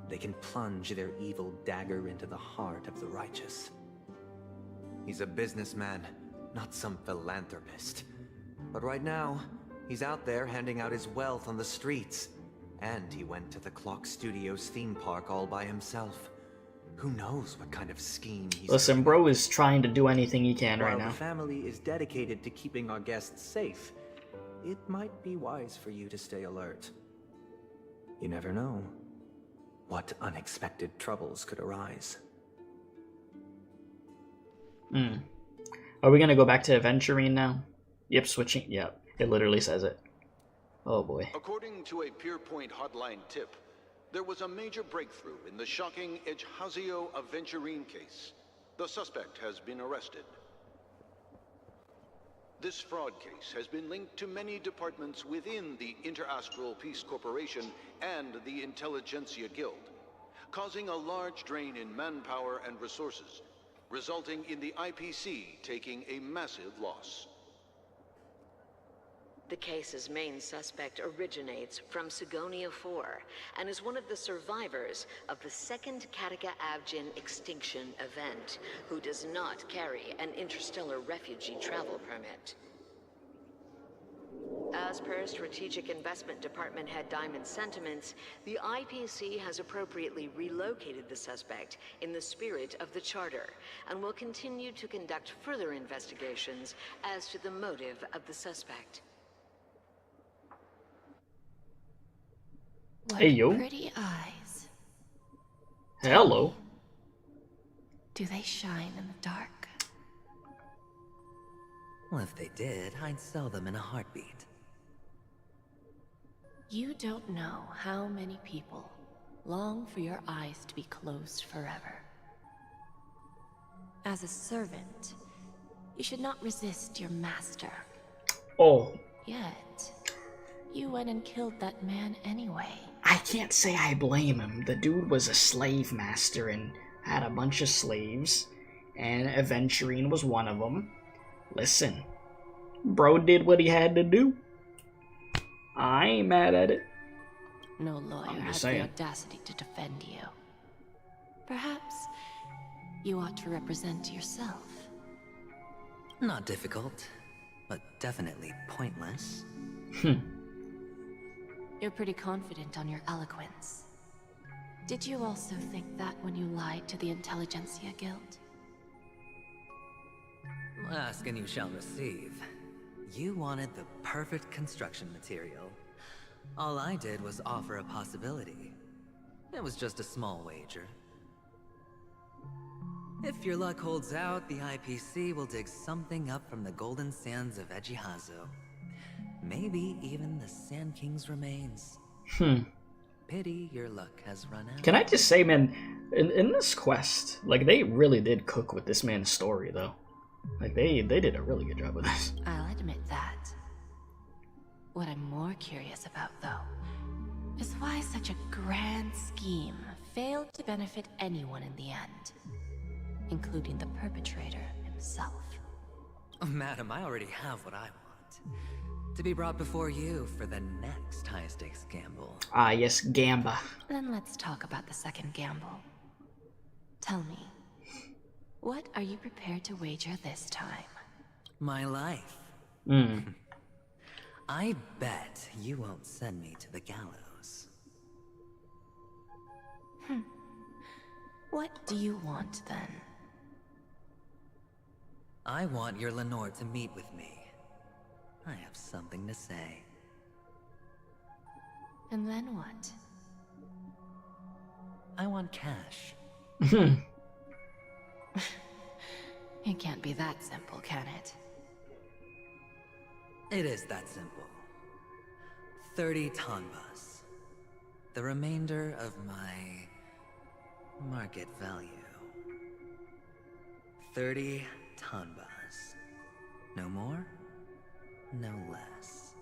they can plunge their evil dagger into the heart of the righteous. He's a businessman, not some philanthropist. But right now, he's out there handing out his wealth on the streets. And he went to the Clock Studios theme park all by himself. Who knows what kind of scheme he's... Listen, bro is trying to do anything he can right While now. the family is dedicated to keeping our guests safe, it might be wise for you to stay alert. You never know what unexpected troubles could arise. Are we gonna go back to Aventurine now? Yep, switching. Yep, it literally says it. Oh boy. According to a Pierpoint hotline tip, there was a major breakthrough in the shocking Ejhazio Aventurine case. The suspect has been arrested. This fraud case has been linked to many departments within the Interastral Peace Corporation and the Intelligentsia Guild, causing a large drain in manpower and resources, resulting in the IPC taking a massive loss. The case's main suspect originates from Sigonia 4 and is one of the survivors of the second Kataka Avgin extinction event, who does not carry an interstellar refugee travel permit. As per Strategic Investment Department Head Diamond's sentiments, the IPC has appropriately relocated the suspect in the spirit of the Charter and will continue to conduct further investigations as to the motive of the suspect. What hey, yo. Pretty eyes. Hello. Do they shine in the dark? Well, if they did, I'd sell them in a heartbeat. You don't know how many people long for your eyes to be closed forever. As a servant, you should not resist your master. Oh. Yet, you went and killed that man anyway. I can't say I blame him. The dude was a slave master and had a bunch of slaves, and Aventurine was one of them. Listen, bro did what he had to do. I ain't mad at it. No lawyer has the audacity to defend you. Perhaps you ought to represent yourself. Not difficult, but definitely pointless. You're pretty confident on your eloquence. Did you also think that when you lied to the Intelligentsia Guild? Ask and you shall receive. You wanted the perfect construction material. All I did was offer a possibility. It was just a small wager. If your luck holds out, the IPC will dig something up from the golden sands of Ejhazio. Maybe even the Sand King's remains. Pity your luck has run out. Can I just say, man, in this quest, like, they really did cook with this man's story, though. Like, they did a really good job with this. I'll admit that. What I'm more curious about, though, is why such a grand scheme failed to benefit anyone in the end, including the perpetrator himself. Madam, I already have what I want. To be brought before you for the next high-stakes gamble. Ah, yes, Gamba. Then let's talk about the second gamble. Tell me, what are you prepared to wager this time? My life. I bet you won't send me to the gallows. What do you want, then? I want your Lenore to meet with me. I have something to say. And then what? I want cash. It can't be that simple, can it? It is that simple. 30 tanbas. The remainder of my market value. 30 tanbas. No more, no less.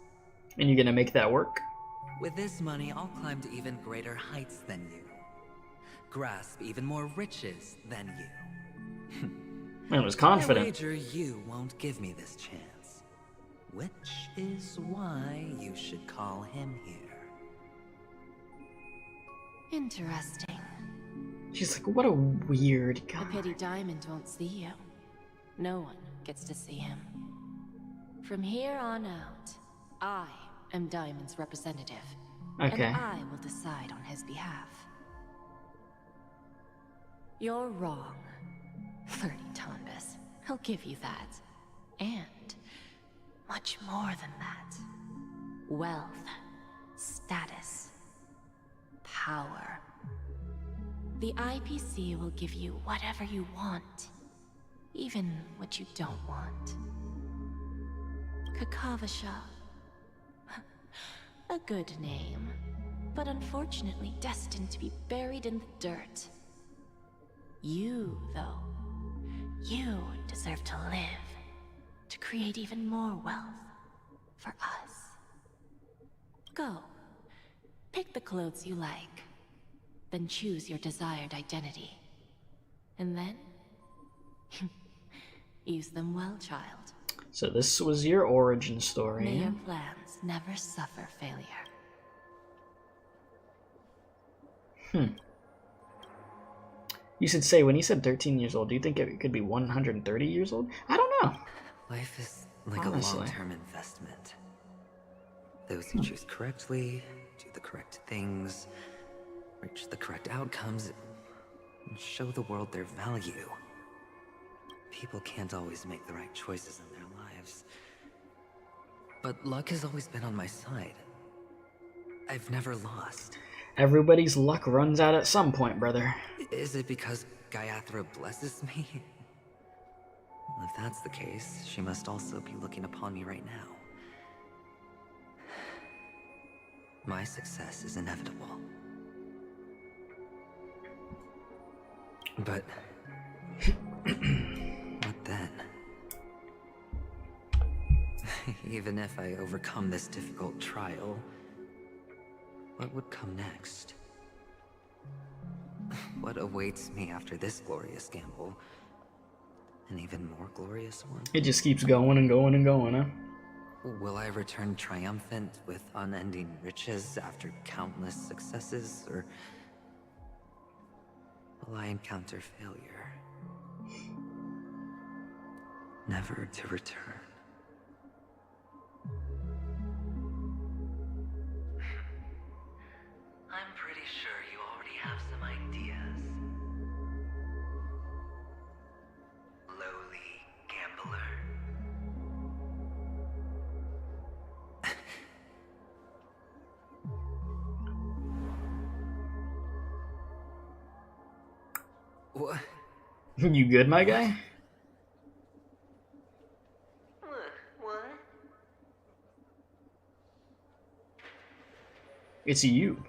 And you're gonna make that work? With this money, I'll climb to even greater heights than you. Grasp even more riches than you. Man was confident. I wager you won't give me this chance. Which is why you should call him here. Interesting. She's like, what a weird guy. A pity Diamond won't see you. No one gets to see him. From here on out, I am Diamond's representative. Okay. And I will decide on his behalf. You're wrong. 30 tanbas. I'll give you that. And much more than that. wealth, status, power. The IPC will give you whatever you want, even what you don't want. Kakavasha. A good name, but unfortunately destined to be buried in the dirt. You, though, you deserve to live, to create even more wealth for us. Go, pick the clothes you like, then choose your desired identity. And then, use them well, child. So this was your origin story. May your plans never suffer failure. You should say, when you said 13 years old, do you think it could be 130 years old? I don't know. Life is like Honestly. a long-term investment. Those who choose correctly, do the correct things, reach the correct outcomes, and show the world their value. People can't always make the right choices in their lives. But luck has always been on my side. I've never lost. Everybody's luck runs out at some point, brother. Is it because Gaiathra blesses me? Well, if that's the case, she must also be looking upon me right now. My success is inevitable. But what then? Even if I overcome this difficult trial, what would come next? What awaits me after this glorious gamble? An even more glorious one? It just keeps going and going and going, huh? Will I return triumphant with unending riches after countless successes, or will I encounter failure? Never to return. I'm pretty sure you already have some ideas. Lowly gambler. What? You good, my guy? What? It's you.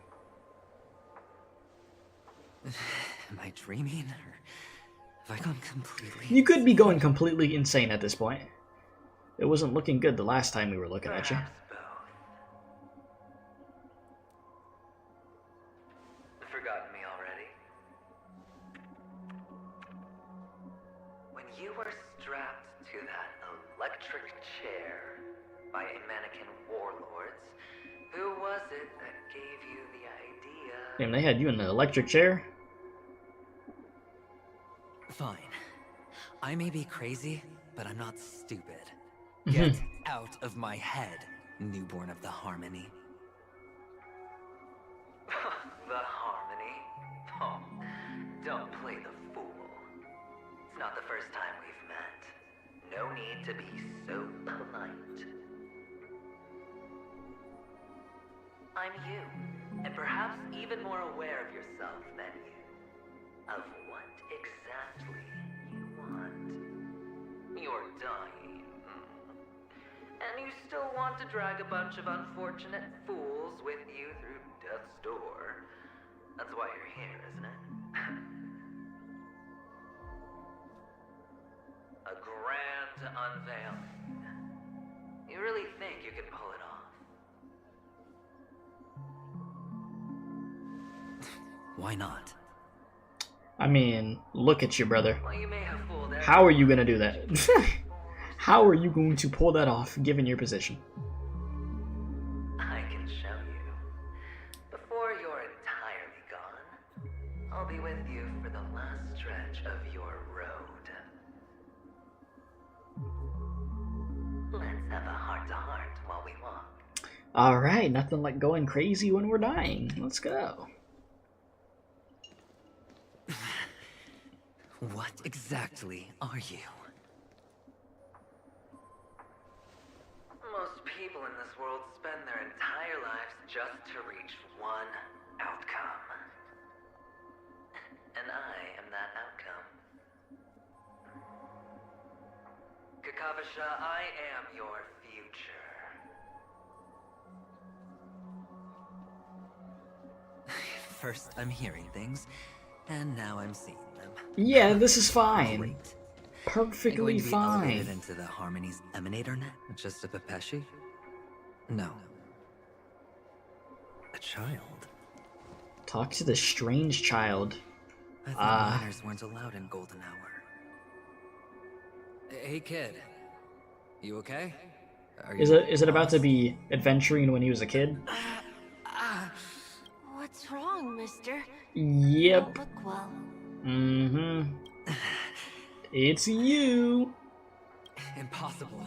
Am I dreaming, or have I gone completely... You could be going completely insane at this point. It wasn't looking good the last time we were looking at you. Forgotten me already? When you were strapped to that electric chair by a mannequin warlords, who was it that gave you the idea? Damn, they had you in the electric chair? Fine. I may be crazy, but I'm not stupid. Get out of my head, newborn of the Harmony. The Harmony? Oh, don't play the fool. It's not the first time we've met. No need to be so polite. I'm you, and perhaps even more aware of yourself than you. Of what exactly you want. You're dying. And you still want to drag a bunch of unfortunate fools with you through death's door. That's why you're here, isn't it? A grand unveiling. You really think you can pull it off? Why not? I mean, look at you, brother. Well, you may have fooled everyone. How are you gonna do that? How are you going to pull that off, given your position? I can show you. Before you're entirely gone, I'll be with you for the last stretch of your road. Let's have a heart-to-heart while we walk. Alright, nothing like going crazy when we're dying. Let's go. What exactly are you? Most people in this world spend their entire lives just to reach one outcome. And I am that outcome. Kakavasha, I am your future. First, I'm hearing things, and now I'm seeing them. Yeah, this is fine. Great. Perfectly Going to be fine. elevated into the Harmony's emanator net? Just a Pepeshi? No. A child? Talk to the strange child. I thought minors weren't allowed in Golden Hour. Hey kid, you okay? Is it about to be Aventurine when he was a kid? What's wrong, mister? Yep. Don't look well. Mm-hmm. It's you. Impossible.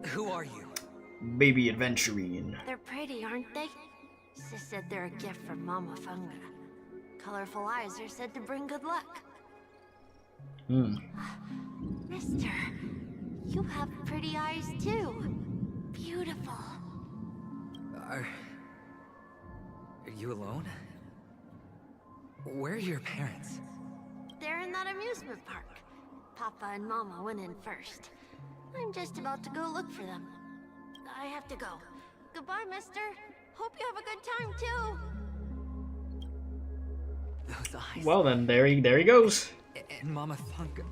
Who are you? Baby Aventurine. They're pretty, aren't they? Sis said they're a gift from Mama Funga. Colorful eyes are said to bring good luck. Mister, you have pretty eyes too. Beautiful. Are you alone? Where are your parents? They're in that amusement park. Papa and Mama went in first. I'm just about to go look for them. I have to go. Goodbye, mister. Hope you have a good time, too. Those eyes. Well then, there he goes. And Mama Funga.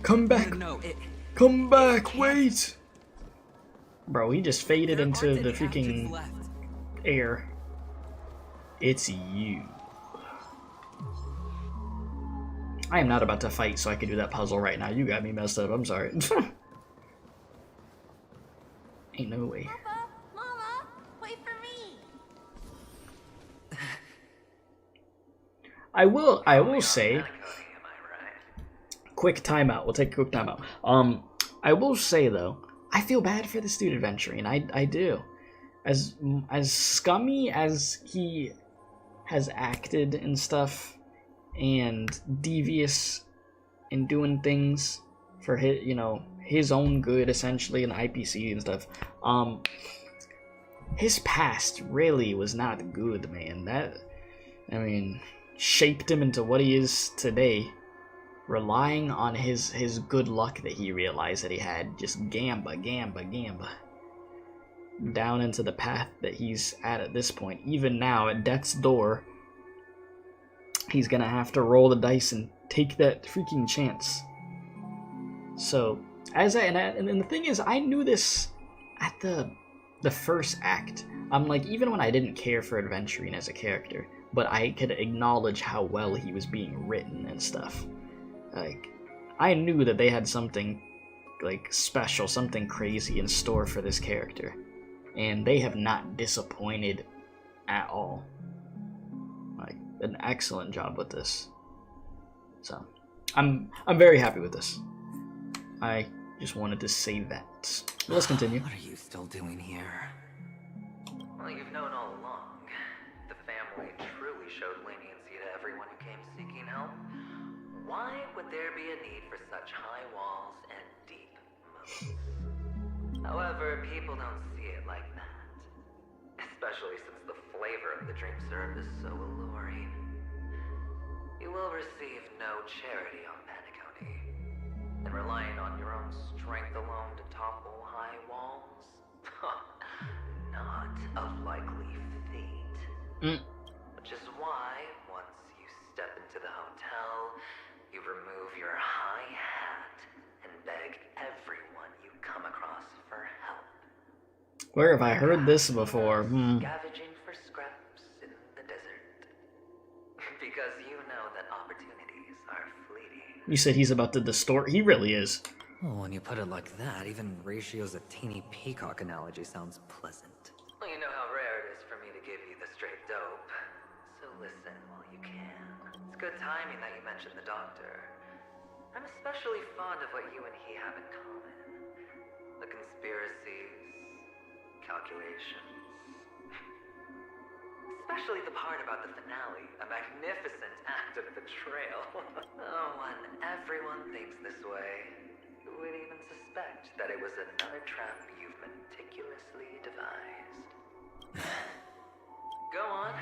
Come back. No, Come back, wait. Bro, he just faded into the freaking air. It's you. I am not about to fight so I can do that puzzle right now. You got me messed up. I'm sorry. Ain't no way. Papa, Mama, wait for me. I will say, quick timeout. We'll take a quick timeout. I will say though, I feel bad for this dude Aventurine. I do. As scummy as he has acted and stuff, and devious in doing things for his, his own good essentially, and IPC and stuff. His past really was not good, man. That, shaped him into what he is today, relying on his good luck that he realized that he had, just gamba, down into the path that he's at this point. Even now, at death's door, he's gonna have to roll the dice and take that freaking chance. So, and the thing is, I knew this at the first act. I'm like, even when I didn't care for Aventurine as a character, but I could acknowledge how well he was being written and stuff. Like, I knew that they had something, like, special, something crazy in store for this character. And they have not disappointed at all. Like, an excellent job with this. So, I'm very happy with this. I just wanted to say that. But let's continue. What are you still doing here? Well, you've known all along. The family truly showed leniency to everyone who came seeking help. Why would there be a need for such high walls and deep moats? However, people don't see it like that. Especially since the flavor of the dream syrup is so alluring. You will receive no charity on Penacony. And relying on your own strength alone to topple high walls? Not a likely feat. Which is why, once you step into the hotel, you remove your high hat and beg everyone you come across for help. Where have I heard this before? Scavenging for scraps in the desert. Because you know that opportunities are fleeting. You said he's about to distort. He really is. Well, when you put it like that, even Ratio's a teeny peacock analogy sounds pleasant. Well, you know how rare it is for me to give you the straight dope. So listen while you can. It's good timing that you mentioned the doctor. I'm especially fond of what you and he have in common. The conspiracies, calculations. Especially the part about the finale, a magnificent act of betrayal. Oh, when everyone thinks this way, who would even suspect that it was another trap you've meticulously devised. Go on.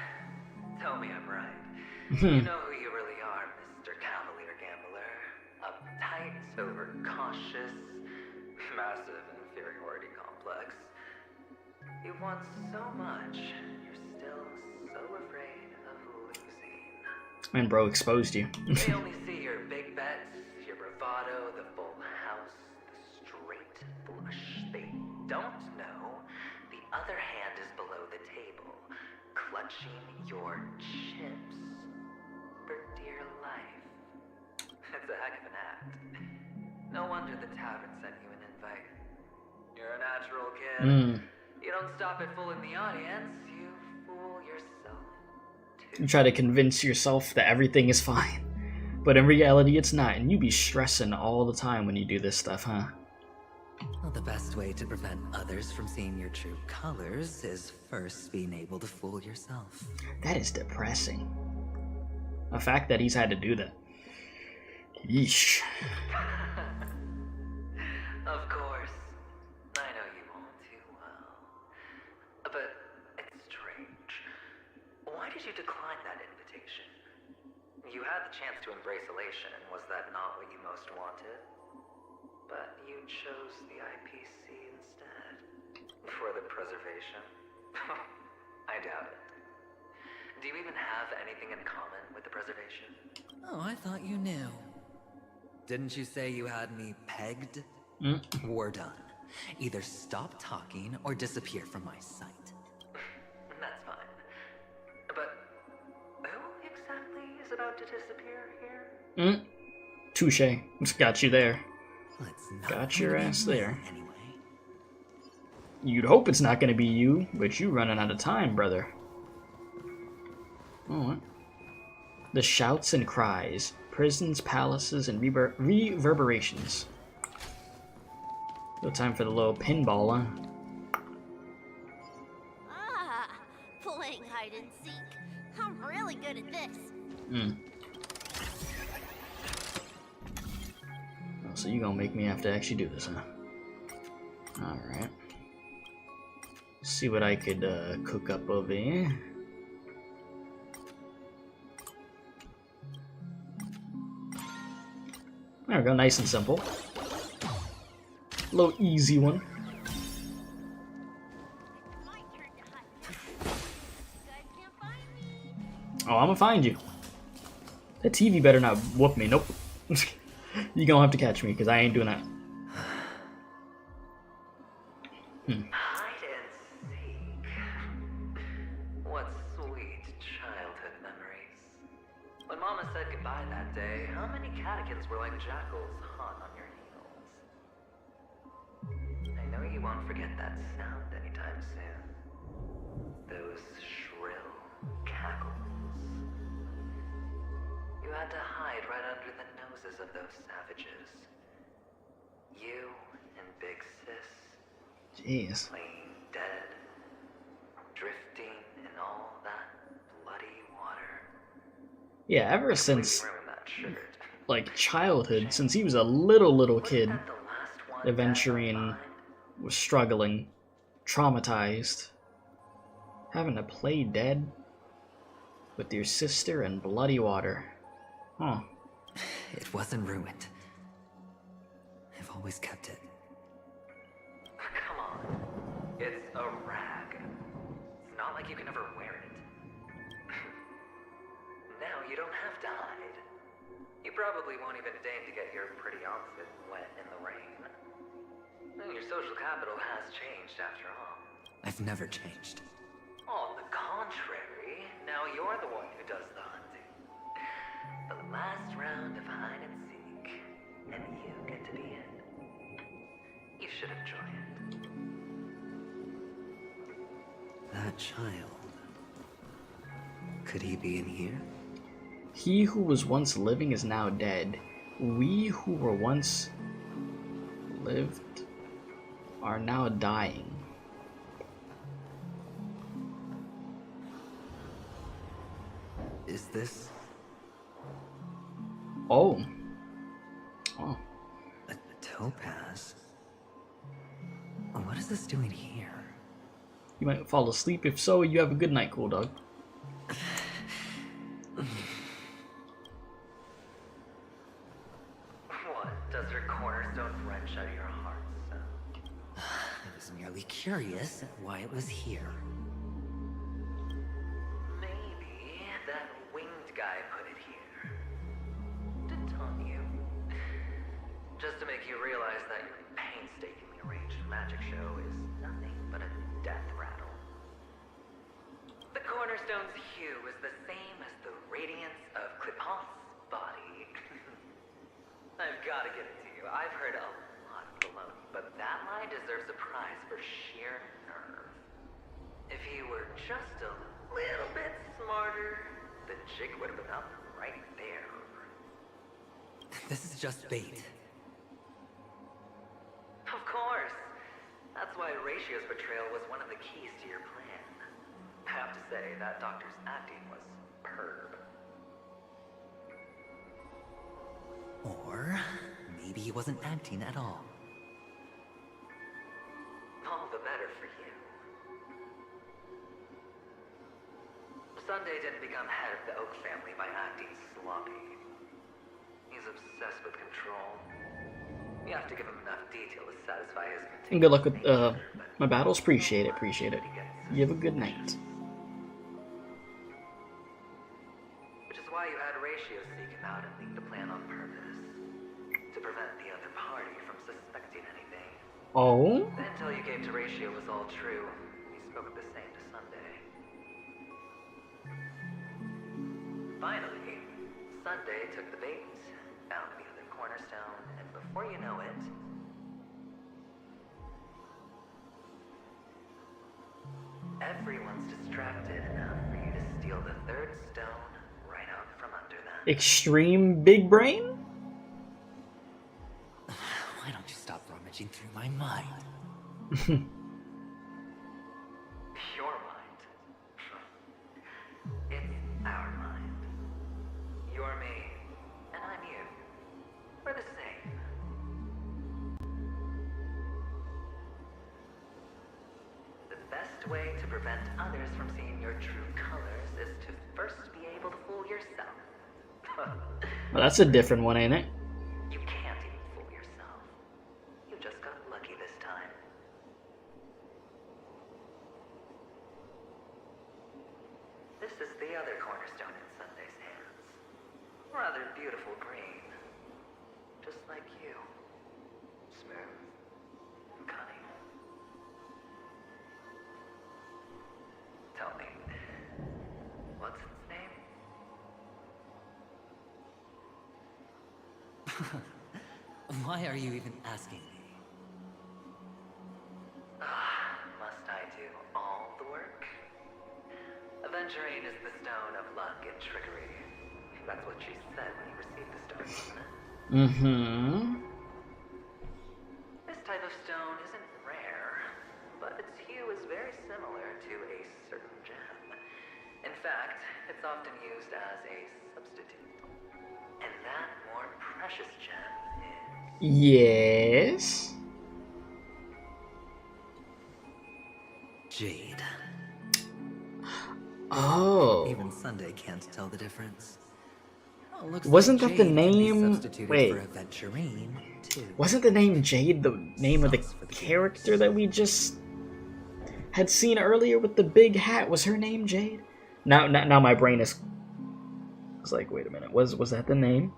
Tell me I'm right. You know who you really are, Mr. Cavalier Gambler. Uptight, overcautious, massive inferiority complex. You want so much, you're still so afraid of losing. Man, bro exposed you. They only see your big bets, your bravado, the full house, the straight flush. They don't know the other hand is below the table, clutching your chips for dear life. It's a heck of an act. No wonder the tavern sent you an invite. You're a natural kid. You don't stop at fooling the audience, you fool yourself. You try to convince yourself that everything is fine, but in reality it's not, and you be stressing all the time when you do this stuff, huh? Well, the best way to prevent others from seeing your true colors is first being able to fool yourself. That is depressing. The fact that he's had to do that. Yeesh. Of course. I know you all too well. But it's strange. Why did you decline that invitation? You had the chance to embrace elation, and was that not what you most wanted? But you chose the IPC instead. For the preservation? I doubt it. Do you even have anything in common with the preservation? Oh, I thought you knew. Didn't you say you had me pegged? We're done. Either stop talking or disappear from my sight. That's fine. But who exactly is about to disappear here? Touche. Just got you there. Let's not Got your ass there. Anyway. You'd hope it's not going to be you, but you running out of time, brother. Oh, what? The shouts and cries, prisons, palaces, and reverberations. No time for the little pinball, huh? Ah, playing hide and seek. I'm really good at this. Oh, so you gonna make me have to actually do this, huh? Alright. See what I could cook up over here. There we go, nice and simple. Little easy one. Oh, I'm gonna find you. The TV better not whoop me. Nope. You gonna have to catch me, because I ain't doing that. Hide and seek. What sweet childhood memories. When Mama said goodbye that day, how many catechins were like jackals hot on your heels? I know you won't forget that sound anytime soon. Those shrill cackles. You had to hide right under the noses of those savages. You and Big Sis. Jeez. Playing dead. Drifting in all that bloody water. Yeah, ever since, like, childhood, since he was a little kid, Aventurine was struggling, traumatized, having to play dead with your sister in bloody water. Huh. It wasn't ruined. I've always kept it. Come on. It's a rag. It's not like you can ever wear it. Now you don't have to hide. You probably won't even deign to get your pretty outfit wet in the rain. And your social capital has changed after all. I've never changed. On the contrary, now you're the one who does the hunting. The last round of hide and seek, and you get to be in. You should enjoy it. That child. Could he be in here? He who was once living is now dead. We who were once lived are now dying. Is this? Oh. A Topaz? What is this doing here? You might fall asleep. If so, you have a good night, cool dog. What does your cornerstone wrench out of your heart, son? I was merely curious at why it was here. Maybe that winged guy put it here. To taunt you. Just to make you realize that your painstakingly arranged magic show is nothing but a death rattle. The cornerstone's hue is the same as the radiance of CLIFFHANGER's body. I've got to give it to you. I've heard a lot of baloney, but that line deserves a prize for sheer nerve. If he were just a little bit smarter, the jig would have been up right there. This is just bait. Of course. That's why Ratio's betrayal was one of the keys to your plan. I have to say, that doctor's acting was superb. Or maybe he wasn't acting at all. All the better for you. Sunday didn't become head of the Oak family by acting sloppy. He's obsessed with control. You have to give him enough detail to satisfy his And good luck with my battles. Appreciate it. You have a good night. Which is why you had Ratio seek him out and leak the plan on purpose. To prevent the other party from suspecting anything. Oh? The intel you gave to Ratio was all true. He spoke of the same to Sunday. Finally, Sunday took the bait, found the other cornerstone, and before you know it, everyone's distracted enough for you to steal the third stone right out from under them. Extreme big brain? Why don't you stop rummaging through my mind? Your mind. It's our mind. You're me, and I'm you. We're the same. The best way to prevent others from seeing your true colors is to first be able to fool yourself. Well, that's a different one, ain't it? You can't even fool yourself. You just got lucky this time. This is the other cornerstone in Sunday's hands. Rather beautiful green. Just like you. Smooth. And cunning. Tell me, what's its name? Why are you even asking me? Must I do all the work? Aventurine is the stone of luck and trickery. That's what she said when you received the stone, wasn't it? Mm-hmm. This type of stone isn't rare, but its hue is very similar to a certain gem. In fact, it's often used as a substitute. And that more precious gem is... Yes. Jade. Oh. Even Sunday can't tell the difference. Oh, looks Wasn't like that the Jade can be name? substituted Wait. for Aventurine, too. Wasn't the name Jade the name of the character that we just had seen earlier with the big hat? Was her name Jade? Now my brain is. It's like, wait a minute. Was that the name?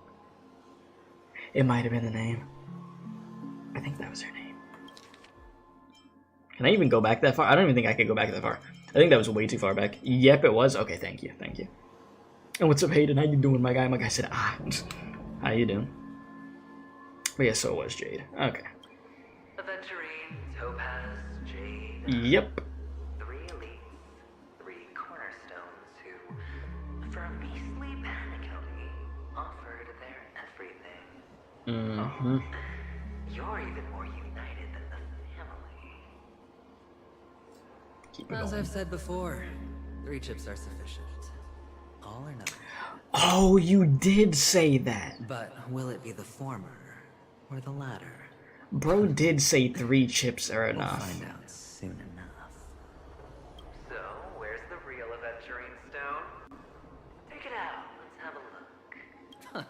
It might have been the name. I think that was her name. Can I even go back that far? I don't even think I could go back that far. I think that was way too far back. Yep, it was. Okay, thank you. And what's up, Hayden? How you doing, my guy? My guy said, how you doing? But yeah, so it was Jade. Okay. Aventurine, Topaz, Jade. Yep. 3 elites, 3 cornerstones who, for a beastly Penacony, offered their everything. Mm-hmm. You're even more united than the family. Keep it As going. I've said before, 3 chips are sufficient. All or nothing. Oh, you did say that. But will it be the former or the latter? Bro did say 3 chips are enough. We'll find out soon enough. So, where's the real Aventurine stone? Take it out. Let's have a look.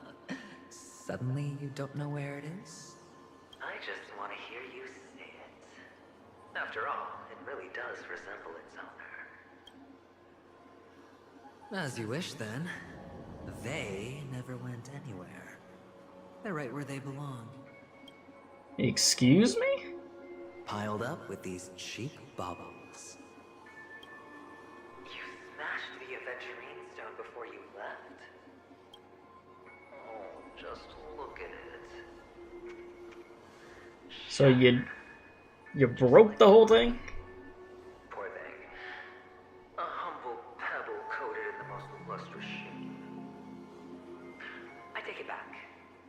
Suddenly you don't know where it is? I just want to hear you say it. After all, it really does resemble its owner. As you wish, then. They never went anywhere. They're right where they belong. Excuse me? Piled up with these cheap baubles. You smashed the Aventurine stone before you left? Oh, just look at it. So you broke the whole thing? Poor thing. A humble pebble coated in the most lustrous sheen. I take it back.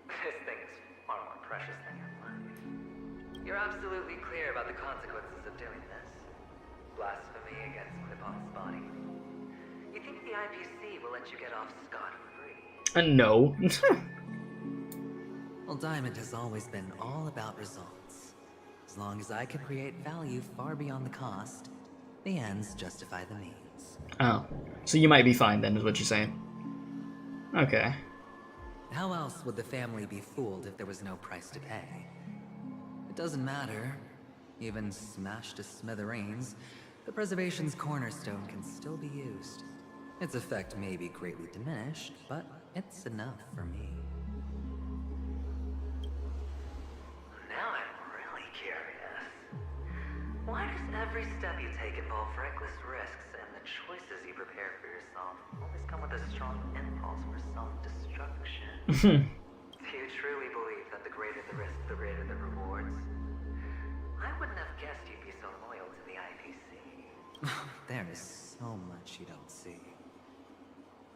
This thing is far more precious than your life. You're absolutely clear about the consequences of doing this. Blasphemy against Clip-On's body. You think the IPC will let you get off scot-free? No. Well, Diamond has always been all about results. As long as I can create value far beyond the cost, the ends justify the means. Oh. So you might be fine then, is what you're saying. Okay. How else would the family be fooled if there was no price to pay? It doesn't matter. Even smashed to smithereens, the preservation's cornerstone can still be used. Its effect may be greatly diminished, but it's enough for me. Now I'm really curious. Why does every step you take involve reckless risks, and the choices you prepare for yourself always come with a strong impulse for self-destruction? Do you truly believe that the greater the risk, the greater the rewards? I wouldn't have guessed you'd be so loyal to the IPC. There is so much you don't see.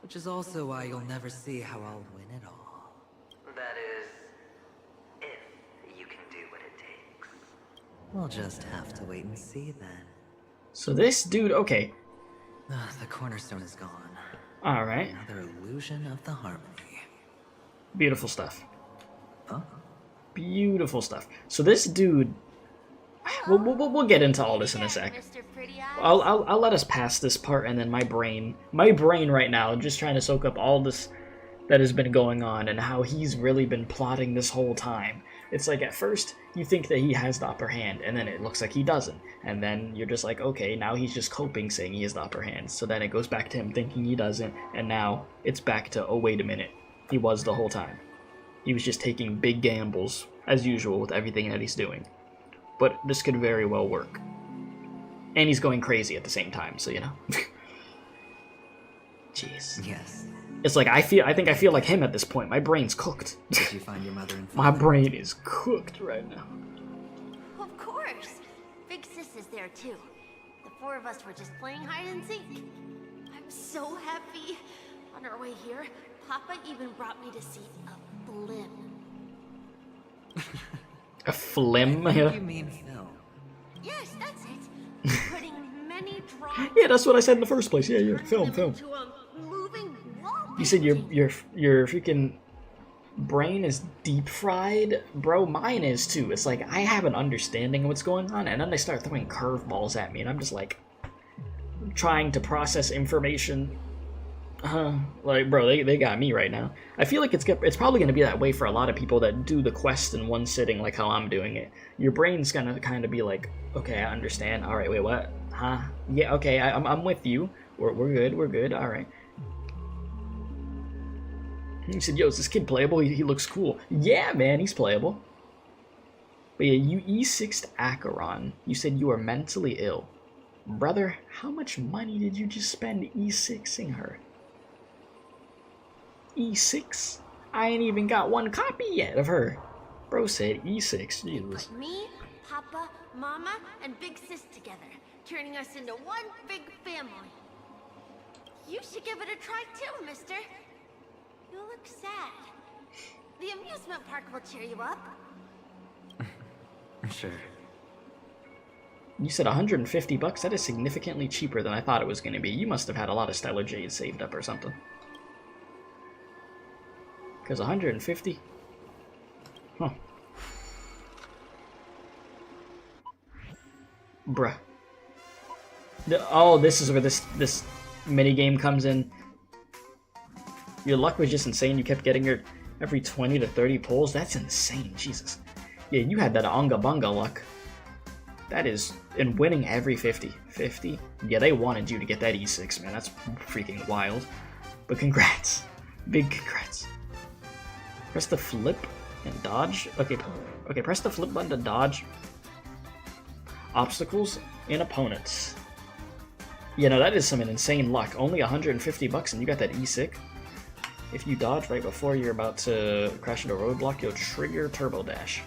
Which is also why you'll never see how I'll win it all. That is, if you can do what it takes. We'll just have to wait and see then. So this dude, okay. The cornerstone is gone. Alright. Another illusion of the harmony. Beautiful stuff. Huh? Beautiful stuff. So this dude, we'll get into all this in a sec. I'll let us pass this part, and then my brain right now, just trying to soak up all this that has been going on and how he's really been plotting this whole time. It's like at first you think that he has the upper hand, and then it looks like he doesn't, and then you're just like, okay, now he's just coping, saying he has the upper hand. So then it goes back to him thinking he doesn't, and now it's back to, oh wait a minute, he was the whole time. He was just taking big gambles, as usual, with everything that he's doing. But this could very well work. And he's going crazy at the same time, so you know. Jeez. Yes. It's like I think I feel like him at this point. My brain's cooked. Did you find your mother and My father? brain is cooked right now. Of course. Big Sis is there too. The 4 of us were just playing hide and seek. I'm so happy. On our way here, Papa even brought me to see a flim. A flim? I think you mean film. Yes, that's it. Putting many drawings. Yeah, that's what I said in the first place. Yeah, film. To a moving wall. You said your freaking brain is deep fried? Bro, mine is too. It's like I have an understanding of what's going on, and then they start throwing curveballs at me, and I'm just like trying to process information. Like, bro, they got me right now. I feel like it's probably going to be that way for a lot of people that do the quest in one sitting, like how I'm doing it. Your brain's going to kind of be like, okay, I understand. All right, wait, what? Huh? Yeah, okay, I'm with you. We're good. All right. He said, yo, is this kid playable? He looks cool. Yeah, man, he's playable. But yeah, you E6'd Acheron. You said you were mentally ill. Brother, how much money did you just spend E6ing her? E6? I ain't even got one copy yet of her. Bro said E6, Jesus. Put me, Papa, Mama, and Big Sis together, turning us into one big family. You should give it a try too, mister. You look sad. The amusement park will cheer you up. Sure. You said 150 bucks? That is significantly cheaper than I thought it was going to be. You must have had a lot of Stellar Jade saved up or something. Because 150? Huh. Bruh. Oh, this is where this mini game comes in. Your luck was just insane. You kept getting your every 20 to 30 pulls. That's insane. Jesus. Yeah, you had that Onga Bunga luck. That is, in winning every 50. 50? Yeah, they wanted you to get that E6, man. That's freaking wild. But congrats. Big congrats. Press the flip and dodge. Okay, press the flip button to dodge obstacles and opponents. Yeah, no, that is some insane luck. Only 150 bucks and you got that E6. If you dodge right before you're about to crash into a roadblock, you'll trigger Turbo Dash.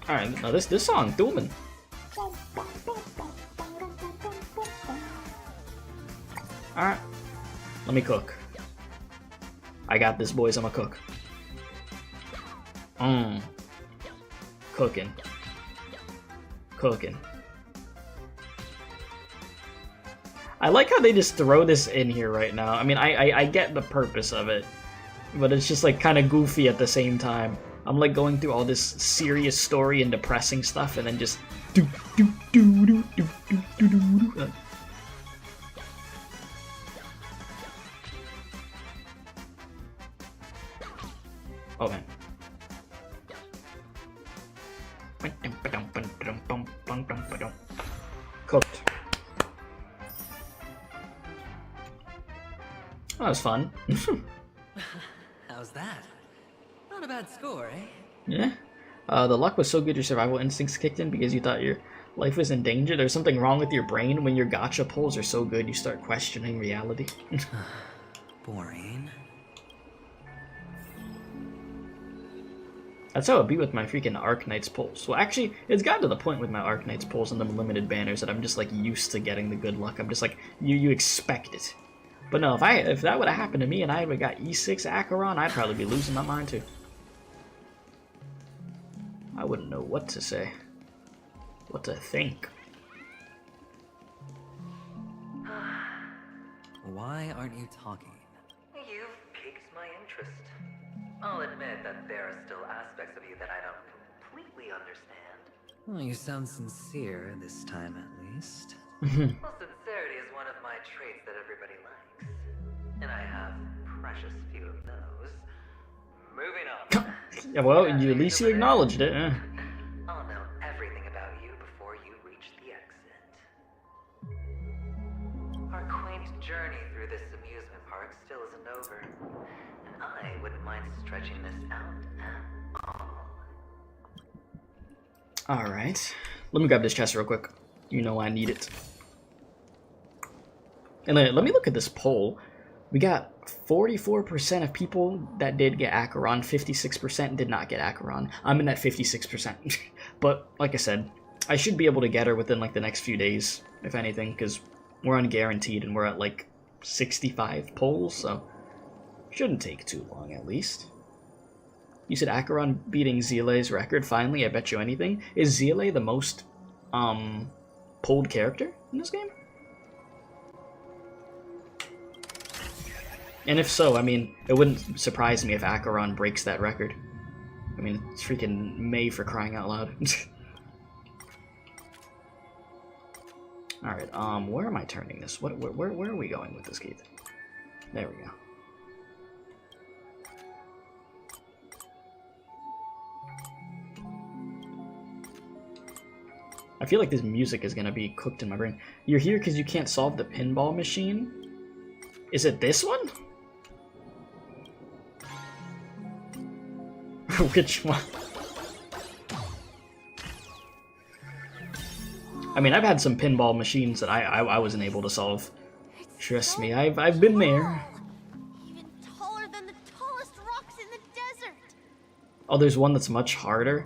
Alright, now this song, Doomin'. Alright, let me cook. I got this, boys, I'm a cook. Cooking. Cooking. I like how they just throw this in here right now. I mean, I get the purpose of it, but it's just like kind of goofy at the same time. I'm like going through all this serious story and depressing stuff, and then just do. Oh man. Cooked. That was fun. How's that? Not a bad score, eh? Yeah. The luck was so good your survival instincts kicked in because you thought your life was in danger. There's something wrong with your brain when your gacha pulls are so good you start questioning reality. Boring. That's how it be with my freaking Arknight's pulls. Well, actually, it's gotten to the point with my Arknight's pulls and the limited banners that I'm just like used to getting the good luck. I'm just like, you expect it. But no, if that would have happened to me and I would got E6 Acheron, I'd probably be losing my mind too. I wouldn't know what to say. What to think. Why aren't you talking? You've piqued my interest. I'll admit that there are still aspects of you that I don't completely understand. Well, you sound sincere this time at least. Well, sincerity is one of my traits that everybody likes. And I have precious few of those. Moving on. Yeah, well, at least you acknowledged it, eh? I'll know everything about you before you reach the exit. Our quaint journey through this amusement park still isn't over. And I wouldn't mind stretching this out at all. Alright. Let me grab this chest real quick. You know I need it. And let me look at this poll. We got 44% of people that did get Acheron, 56% did not get Acheron. I'm in that 56%. But, like I said, I should be able to get her within like the next few days, if anything, because we're unguaranteed and we're at like 65 polls, so shouldn't take too long at least. You said Acheron beating Zile's record finally, I bet you anything. Is Zile the most pulled character in this game? And if so, I mean, it wouldn't surprise me if Acheron breaks that record. I mean, it's freaking May for crying out loud. Alright, where am I turning this? Where are we going with this gate? There we go. I feel like this music is gonna be cooked in my brain. You're here because you can't solve the pinball machine? Is it this one? Which one? I mean, I've had some pinball machines that I wasn't able to solve. Trust me, I've been there. Even taller than the tallest rocks in the desert. Oh, there's one that's much harder.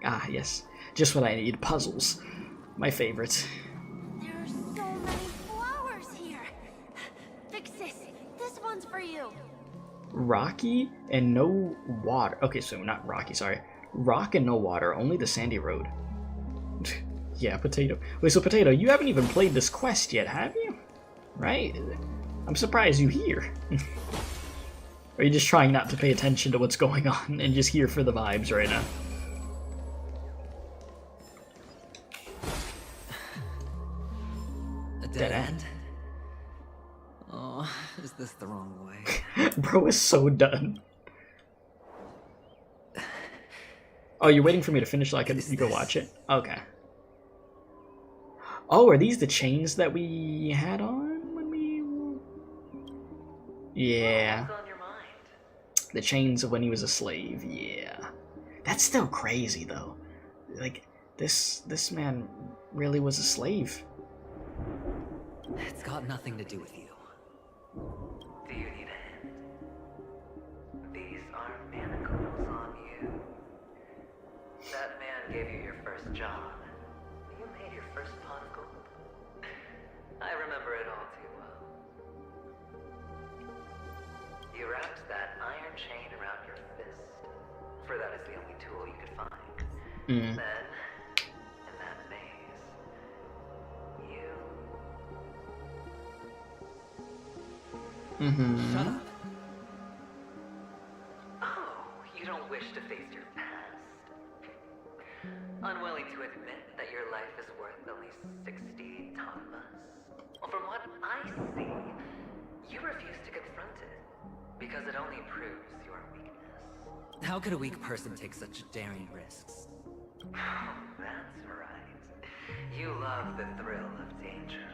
Ah, yes. Just what I need. Puzzles. My favorite. There are so many flowers here. Fix this. This one's for you. Rocky and no water. Okay, so not rocky, sorry. Rock and no water, only the sandy road. Yeah, Potato. Wait, so Potato, you haven't even played this quest yet, have you? Right? I'm surprised you're here. Or are you just trying not to pay attention to what's going on and just here for the vibes right now? A dead end? Oh, is this the wrong way? Bro is so done. Oh, you're waiting for me to finish so you go watch it? Okay. Oh, are these the chains that we had on when we... Yeah. The chains of when he was a slave, yeah. That's still crazy, though. Like, this man really was a slave. It's got nothing to do with you. Do you need a hint? These are manacles on you. That man gave you your first job. You made your first pot of gold. I remember it all too well. You wrapped that iron chain around your fist, for that is the only tool you could find. Then, in that maze, you... Shut up. Oh, you don't wish to face your past? Unwilling to admit that your life is worth only 60 Topaz? Well, from what I see, you refuse to confront it, because it only proves your weakness. How could a weak person take such daring risks? That's right. You love the thrill of danger.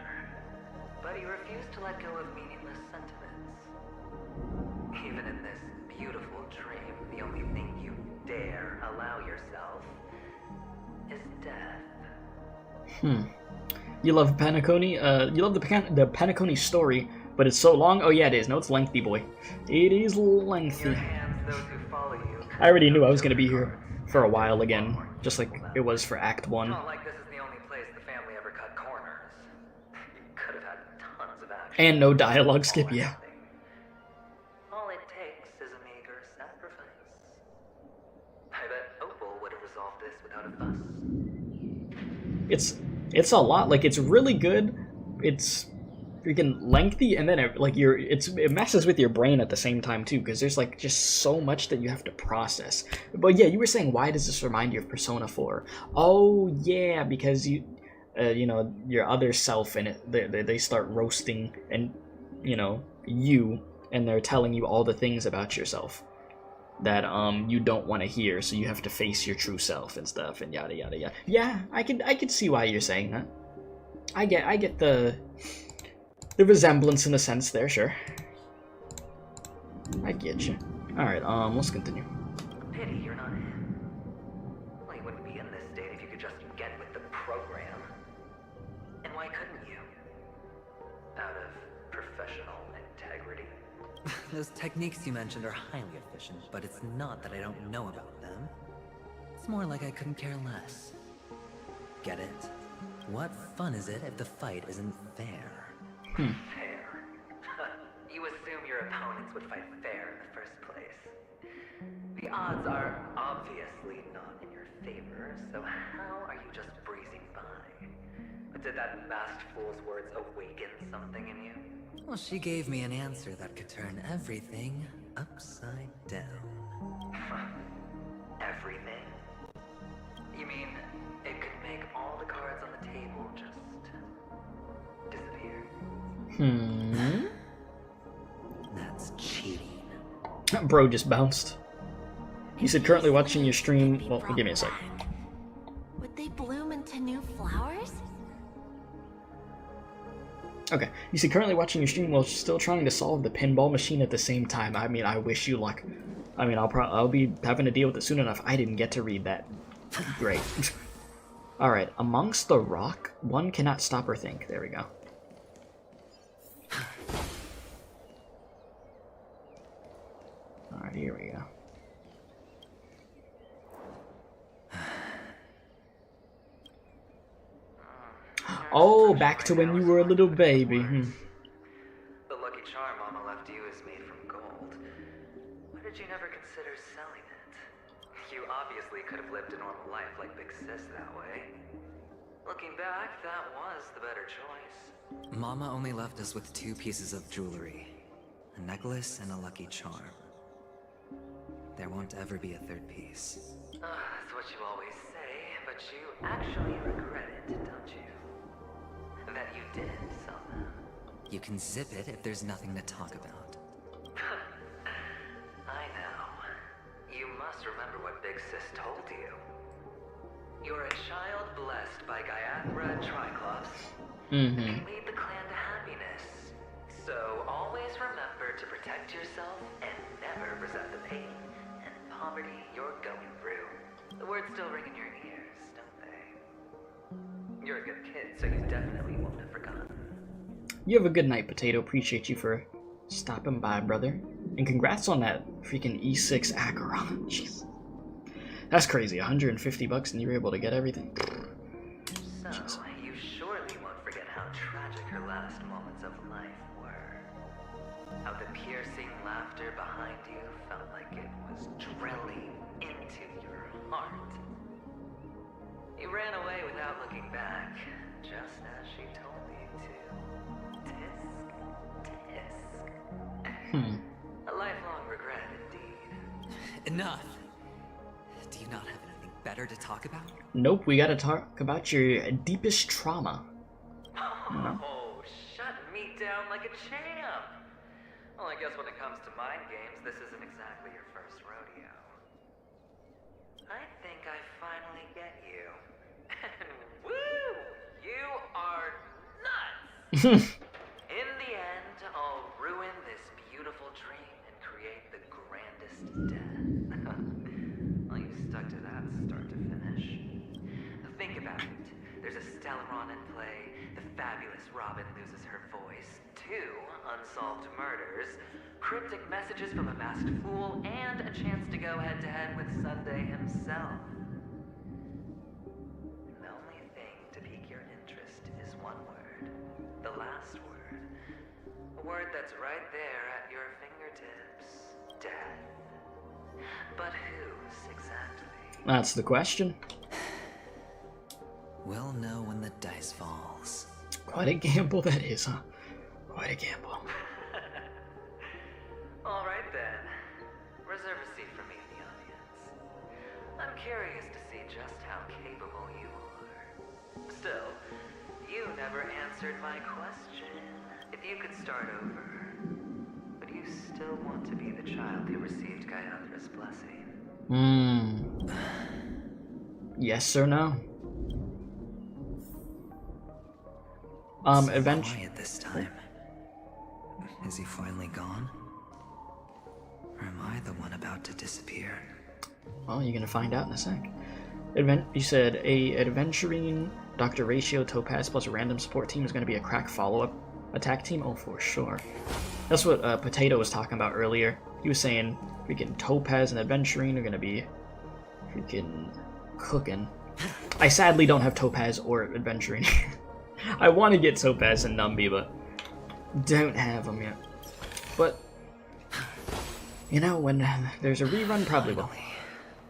But you refuse to let go of meaningless sentiments. Even in this beautiful dream, the only thing you dare allow yourself is death. You love Penacony? You love the Penacony story, but it's so long? Oh yeah, it is. No, it's lengthy, boy. It is lengthy. I already knew I was going to be here for a while again, just like it was for Act 1. Not like this is the only place the family ever cut corners. You could have had tons of action. And no dialogue skip, yeah. All it takes is a meager sacrifice. I bet Opal would have resolved this without a fuss. It's a lot. Like, it's really good. It's freaking lengthy, and then it messes with your brain at the same time too, because there's like just so much that you have to process. But yeah, you were saying, why does this remind you of Persona 4? Oh yeah, because you know, your other self in it, they start roasting, and you know, and they're telling you all the things about yourself that you don't want to hear, so you have to face your true self and stuff, and yada yada yada. Yeah, I could see why you're saying that. I get the resemblance in a sense there, sure. I get you. Alright, let's continue. Pity you're not in. Well, you wouldn't be in this state if you could just get with the program. And why couldn't you? Out of professional integrity. Those techniques you mentioned are highly efficient, but it's not that I don't know about them. It's more like I couldn't care less. Get it? What fun is it if the fight isn't fair? Fair. You assume your opponents would fight fair in the first place. The odds are obviously not in your favor, so how are you just breezing by? But did that masked fool's words awaken something in you? Well, she gave me an answer that could turn everything upside down. Everything? You mean it could make all the cards on the table just disappear? That's cheating. Bro just bounced. You said currently watching your stream. Well, give me a sec. Would they bloom into new flowers? Okay, you said currently watching your stream while still trying to solve the pinball machine at the same time. I mean, I wish you luck. I mean, I'll be having to deal with it soon enough. I didn't get to read that. Great. Alright, amongst the rock, one cannot stop or think. There we go. Alright, here we go. Oh, back to when you were a little baby. The lucky charm Mama left you is made from gold. Why did you never consider selling it? You obviously could have lived a normal life like Big Sis that way. Looking back, that was the better choice. Mama only left us with 2 pieces of jewelry. A necklace and a lucky charm. there won't ever be a third piece. That's what you always say, but you actually regret it, don't you? That you didn't sell them. You can zip it if there's nothing to talk about. I know. You must remember what Big Sis told you. You're a child blessed by Gallagher Triclops. Mm-hmm. Can lead the clan to happiness. So always remember to protect yourself and never resent the pain and poverty you're going through. The words still ring in your ears, don't they? You're a good kid, so you definitely won't have forgotten. You have a good night, Potato. Appreciate you for stopping by, brother. And congrats on that freaking E6 Acheron. Jeez. That's crazy. $150 and you were able to get everything. So, you surely won't forget how tragic her last moments of life were. How the piercing laughter behind you felt like it was drilling into your heart. You ran away without looking back, just as she told you to. Tisk. A lifelong regret, indeed. Enough! Do you not have anything better to talk about? Nope, we gotta talk about your deepest trauma. Oh, shut me down like a champ! Well, I guess when it comes to mind games, this isn't exactly your first rodeo. I think I finally get you. And woo! You are nuts! In the end, I'll ruin this beautiful dream and create the grandest death. Well, you stuck to that start to finish. Think about it. There's a Stellaron in play, the fabulous Robin loses her voice, 2 unsolved murders, cryptic messages from a masked fool, and a chance to go head-to-head with Sunday himself. The only thing to pique your interest is one word. The last word. A word that's right there at your fingertips. Death. But whose exactly? That's the question. We'll know when the dice falls. Quite a gamble that is, huh? Quite a gamble. Alright then. Reserve a seat for me in the audience. I'm curious to see just how capable you are. Still, you never answered my question. If you could start over, would you still want to be the child who received Gallagher's blessing? Yes or no? Quiet this time. Is he finally gone? Or am I the one about to disappear? Well, you're gonna find out in a sec. You said a Aventurine, Dr. Ratio, Topaz plus a random support team is gonna be a crack follow-up attack team? Oh, for sure. That's what Potato was talking about earlier. He was saying freaking Topaz and Aventurine are gonna be freaking cooking. I sadly don't have Topaz or Aventurine. I want to get Topaz and Numby, but don't have them yet. But, you know, when there's a rerun, probably will.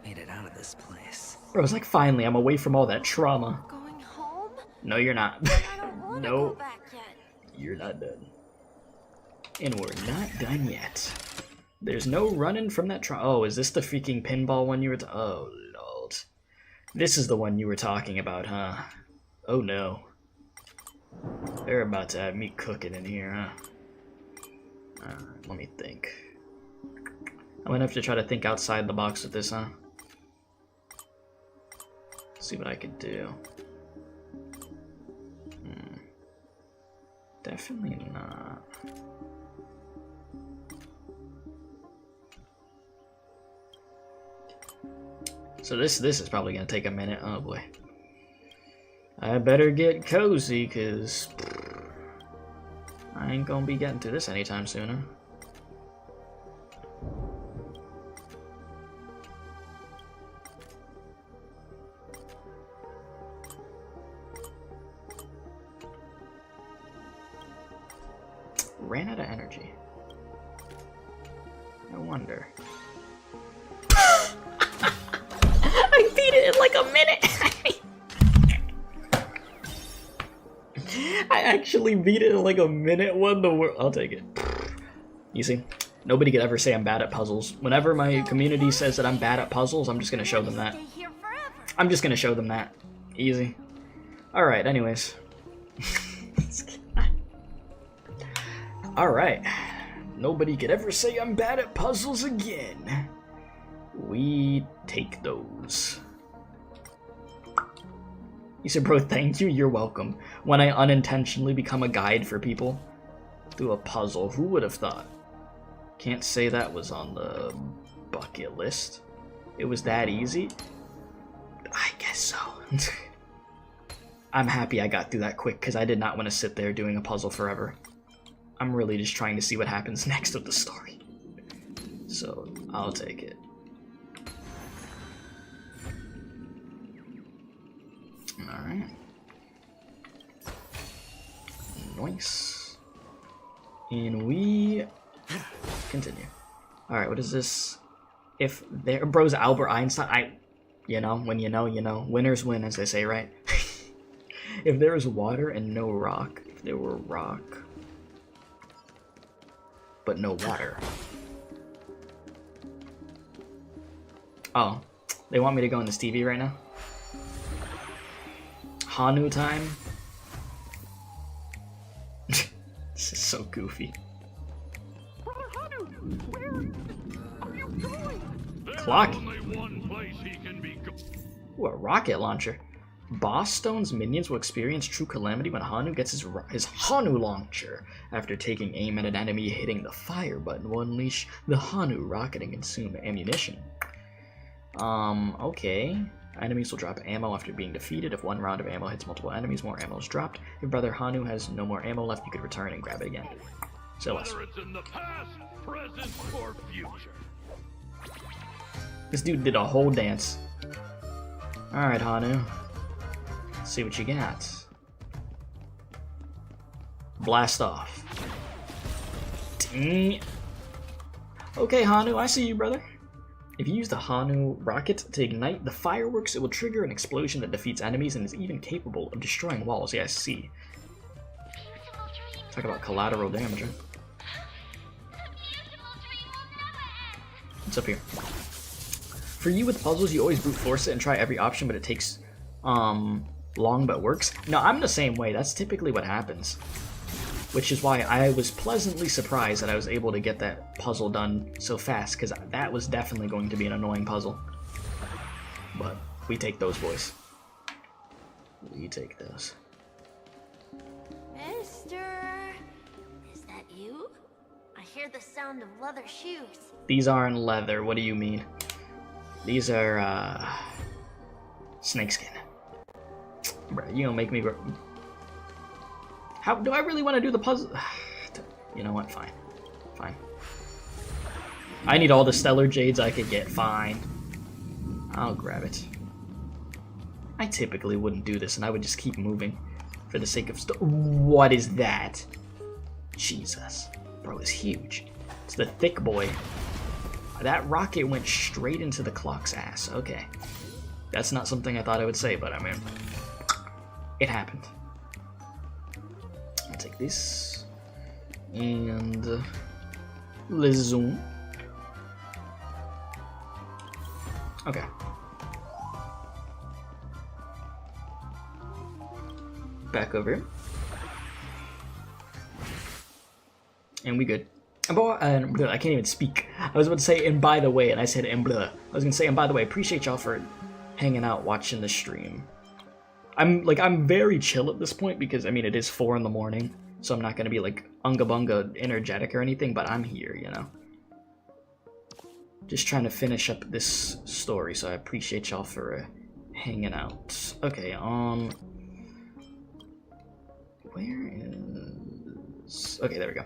Made it out of this place. Bro, it's like finally I'm away from all that trauma. Going home? No, you're not. I don't want to No, go back yet. you're not done. And we're not done yet. There's no running from that trauma. Oh, is this the freaking pinball one you were oh, lord. This is the one you were talking about, huh? Oh no. They're about to have me cooking in here, huh? Alright, let me think. I'm gonna have to try to think outside the box with this, huh? See what I could do. Definitely not. So this is probably gonna take a minute. Oh boy. I better get cozy, cause I ain't gonna be getting to this anytime sooner. Ran out of energy. I wonder. I beat it in like a minute! I actually beat it in like a minute. What in the world? I'll take it. You see? Nobody could ever say I'm bad at puzzles. Whenever my community says that I'm bad at puzzles, I'm just gonna show them that. I'm just gonna show them that. Easy. Alright, anyways. Alright. Nobody could ever say I'm bad at puzzles again. We take those. He said, bro, thank you, you're welcome. When I unintentionally become a guide for people through a puzzle, who would have thought? Can't say that was on the bucket list. It was that easy? I guess so. I'm happy I got through that quick, because I did not want to sit there doing a puzzle forever. I'm really just trying to see what happens next of the story. So, I'll take it. Alright. Nice. And we continue. Alright, what is this? If there, bro's Albert Einstein, you know, when you know, you know. Winners win, as they say, right? If there is water and no rock, if there were rock, but no water. Oh, they want me to go in this TV right now? Hanu time? This is so goofy. Clock. Ooh, a rocket launcher. Boss Stone's minions will experience true calamity when Hanu gets his Hanu launcher. After taking aim at an enemy, hitting the fire button will unleash the Hanu rocket and consume ammunition. Okay. Enemies will drop ammo after being defeated. If one round of ammo hits multiple enemies, more ammo is dropped. If Brother Hanu has no more ammo left, you could return and grab it again. So whether it's in the past, present, or future. This dude did a whole dance. Alright, Hanu. Let's see what you got. Blast off. Dang. Okay, Hanu, I see you, brother. If you use the Hanu rocket to ignite the fireworks, it will trigger an explosion that defeats enemies and is even capable of destroying walls. Yeah, I see. Talk about collateral damage, huh? What's up here? For you with puzzles, you always brute force it and try every option, but it takes long but works. No, I'm the same way. That's typically what happens. Which is why I was pleasantly surprised that I was able to get that puzzle done so fast, because that was definitely going to be an annoying puzzle. But we take those, boys. We take those. Mister, is that you? I hear the sound of leather shoes. These aren't leather. What do you mean? These are snakeskin. Bruh, you don't make me. How do I really want to do the puzzle? You know what? Fine. Fine. I need all the stellar jades I could get. Fine. I'll grab it. I typically wouldn't do this, and I would just keep moving for the sake of What is that? Jesus. Bro, it's huge. It's the thick boy. That rocket went straight into the clock's ass. Okay. That's not something I thought I would say, but I mean, it happened. I'll take this. And let's zoom. Okay. Back over here. And we good. And I can't even speak. I was about to say, and by the way, and I said, and blah. I was gonna say, and by the way, appreciate y'all for hanging out, watching the stream. I'm very chill at this point because, I mean, it is 4 in the morning, so I'm not gonna be like unga bunga energetic or anything, but I'm here, you know. Just trying to finish up this story, so I appreciate y'all for hanging out. Okay, where is... Okay, there we go.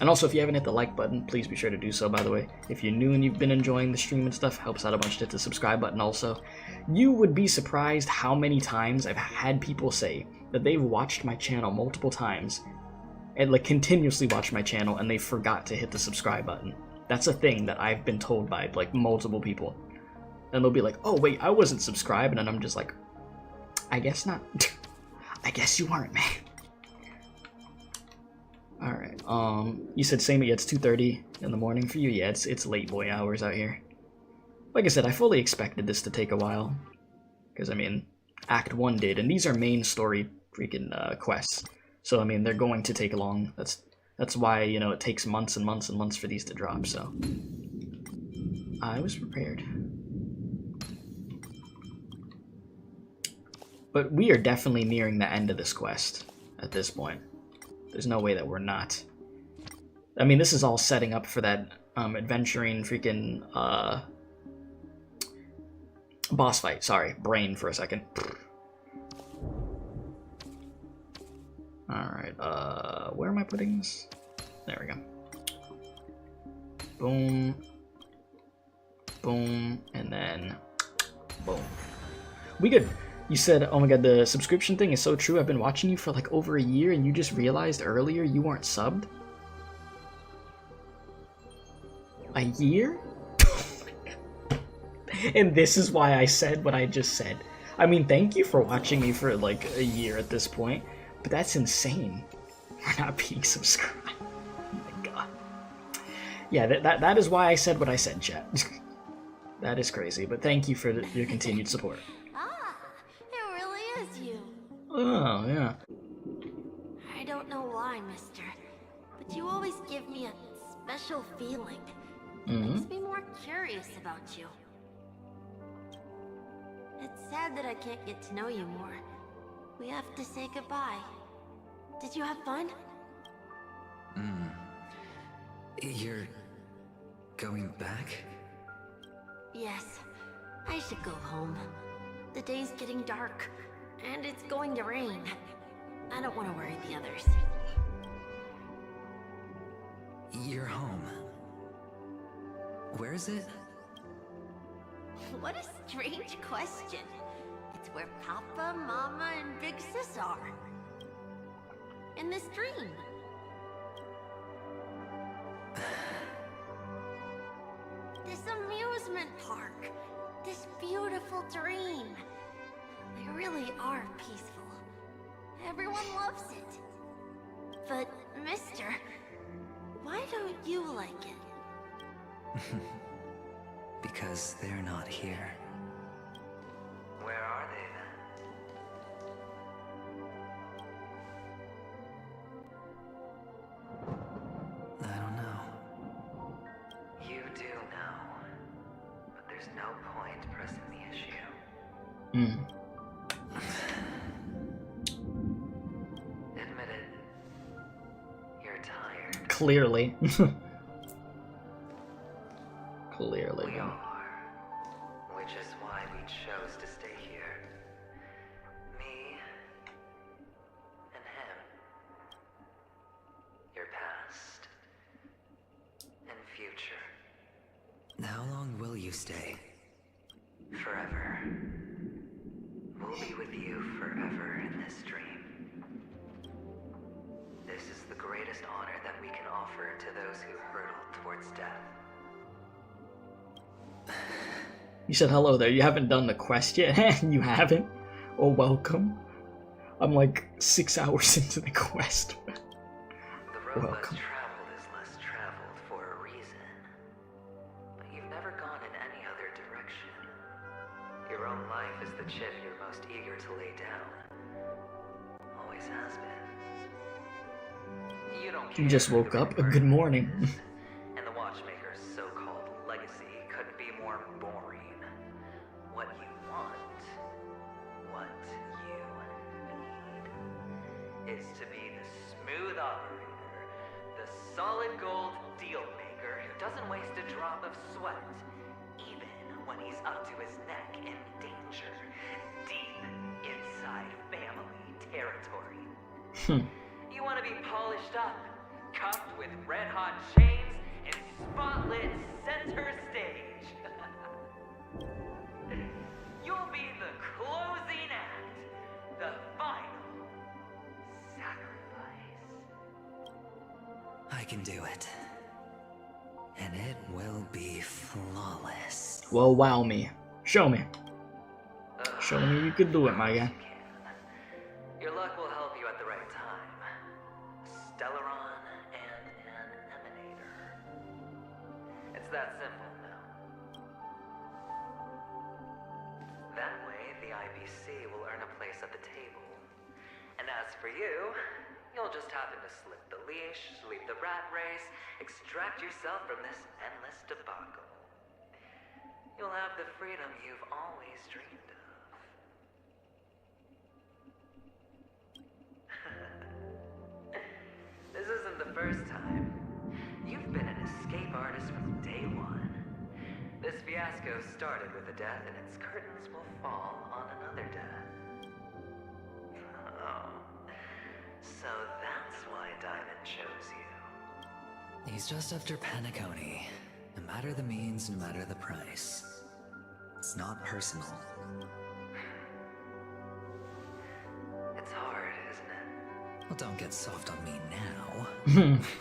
And also, if you haven't hit the like button, please be sure to do so, by the way. If you're new and you've been enjoying the stream and stuff, helps out a bunch to hit the subscribe button also. You would be surprised how many times I've had people say that they've watched my channel multiple times, and like continuously watched my channel, and they forgot to hit the subscribe button. That's a thing that I've been told by like multiple people. And they'll be like, oh wait, I wasn't subscribed, and I'm just like, I guess not. I guess you weren't, man. Alright, You said same, yeah, it's 2:30 in the morning for you. Yeah, it's late boy hours out here. Like I said, I fully expected this to take a while. Because, I mean, Act 1 did, and these are main story freaking quests. So, I mean, they're going to take long. That's why, you know, it takes months and months and months for these to drop, so. I was prepared. But we are definitely nearing the end of this quest at this point. There's no way that we're not. I mean, this is all setting up for that Aventurine freaking boss fight. Sorry, brain for a second. Alright, where am I putting this? There we go. Boom. Boom. And then boom. We good. You said, oh my god, the subscription thing is so true. I've been watching you for like over a year and you just realized earlier you weren't subbed? A year? And this is why I said what I just said. I mean, thank you for watching me for like a year at this point, but that's insane. We're not being subscribed. Oh my god. Yeah, that is why I said what I said, chat. That is crazy, but thank you for your continued support. It really is you. Oh, yeah. I don't know why, mister, but you always give me a special feeling. Makes me more curious about you. It's sad that I can't get to know you more. We have to say goodbye. Did you have fun? You're going back? Yes. I should go home. The day's getting dark, and it's going to rain. I don't want to worry the others. You're home. Where is it? What a strange question. It's where Papa, Mama, and Big Sis are. In this dream. This amusement park. This beautiful dream. They really are peaceful. Everyone loves it. But, mister, why don't you like it? Because they're not here. Where are they then? I don't know. You do know. But there's no point pressing the issue. Admit it. You're tired. Clearly. Clearly. We are. Which is why we chose to stay here. Me and him. Your past and future. How long will you stay? Forever. We'll be with you forever in this dream. This is the greatest honor that we can offer to those who hurtle towards death. You said hello there. You haven't done the quest yet? You haven't? Oh, welcome. I'm like 6 hours into the quest. The road less traveled is less traveled for a reason. But you've never gone in any other direction. Your own life is the chip you're most eager to lay down. Always has been. You don't care. You just woke up. Good morning. And the watchmaker's so-called legacy couldn't be more boring. What you want, what you need, is to be the smooth operator, the solid gold deal maker who doesn't waste a drop of sweat, even when he's up to his neck in danger, deep inside family territory. You want to be polished up, cuffed with red-hot chains, and spotlit center stage. You'll be the closing act, the final sacrifice. I can do it. And it will be flawless. Well, wow me. Show me. Show me you could do it, my guy. Your luck will help you at the right time. Stellaron and that simple now. That way, the IPC will earn a place at the table. And as for you, you'll just happen to slip the leash, leave the rat race, extract yourself from this endless debacle. You'll have the freedom you've always dreamed of. This isn't the first time. You've been an escape artist from day one. This fiasco started with a death, and its curtains will fall on another death. Oh. So that's why Diamond chose you. He's just after Penacony. No matter the means, no matter the price. It's not personal. It's hard, isn't it? Well, don't get soft on me now.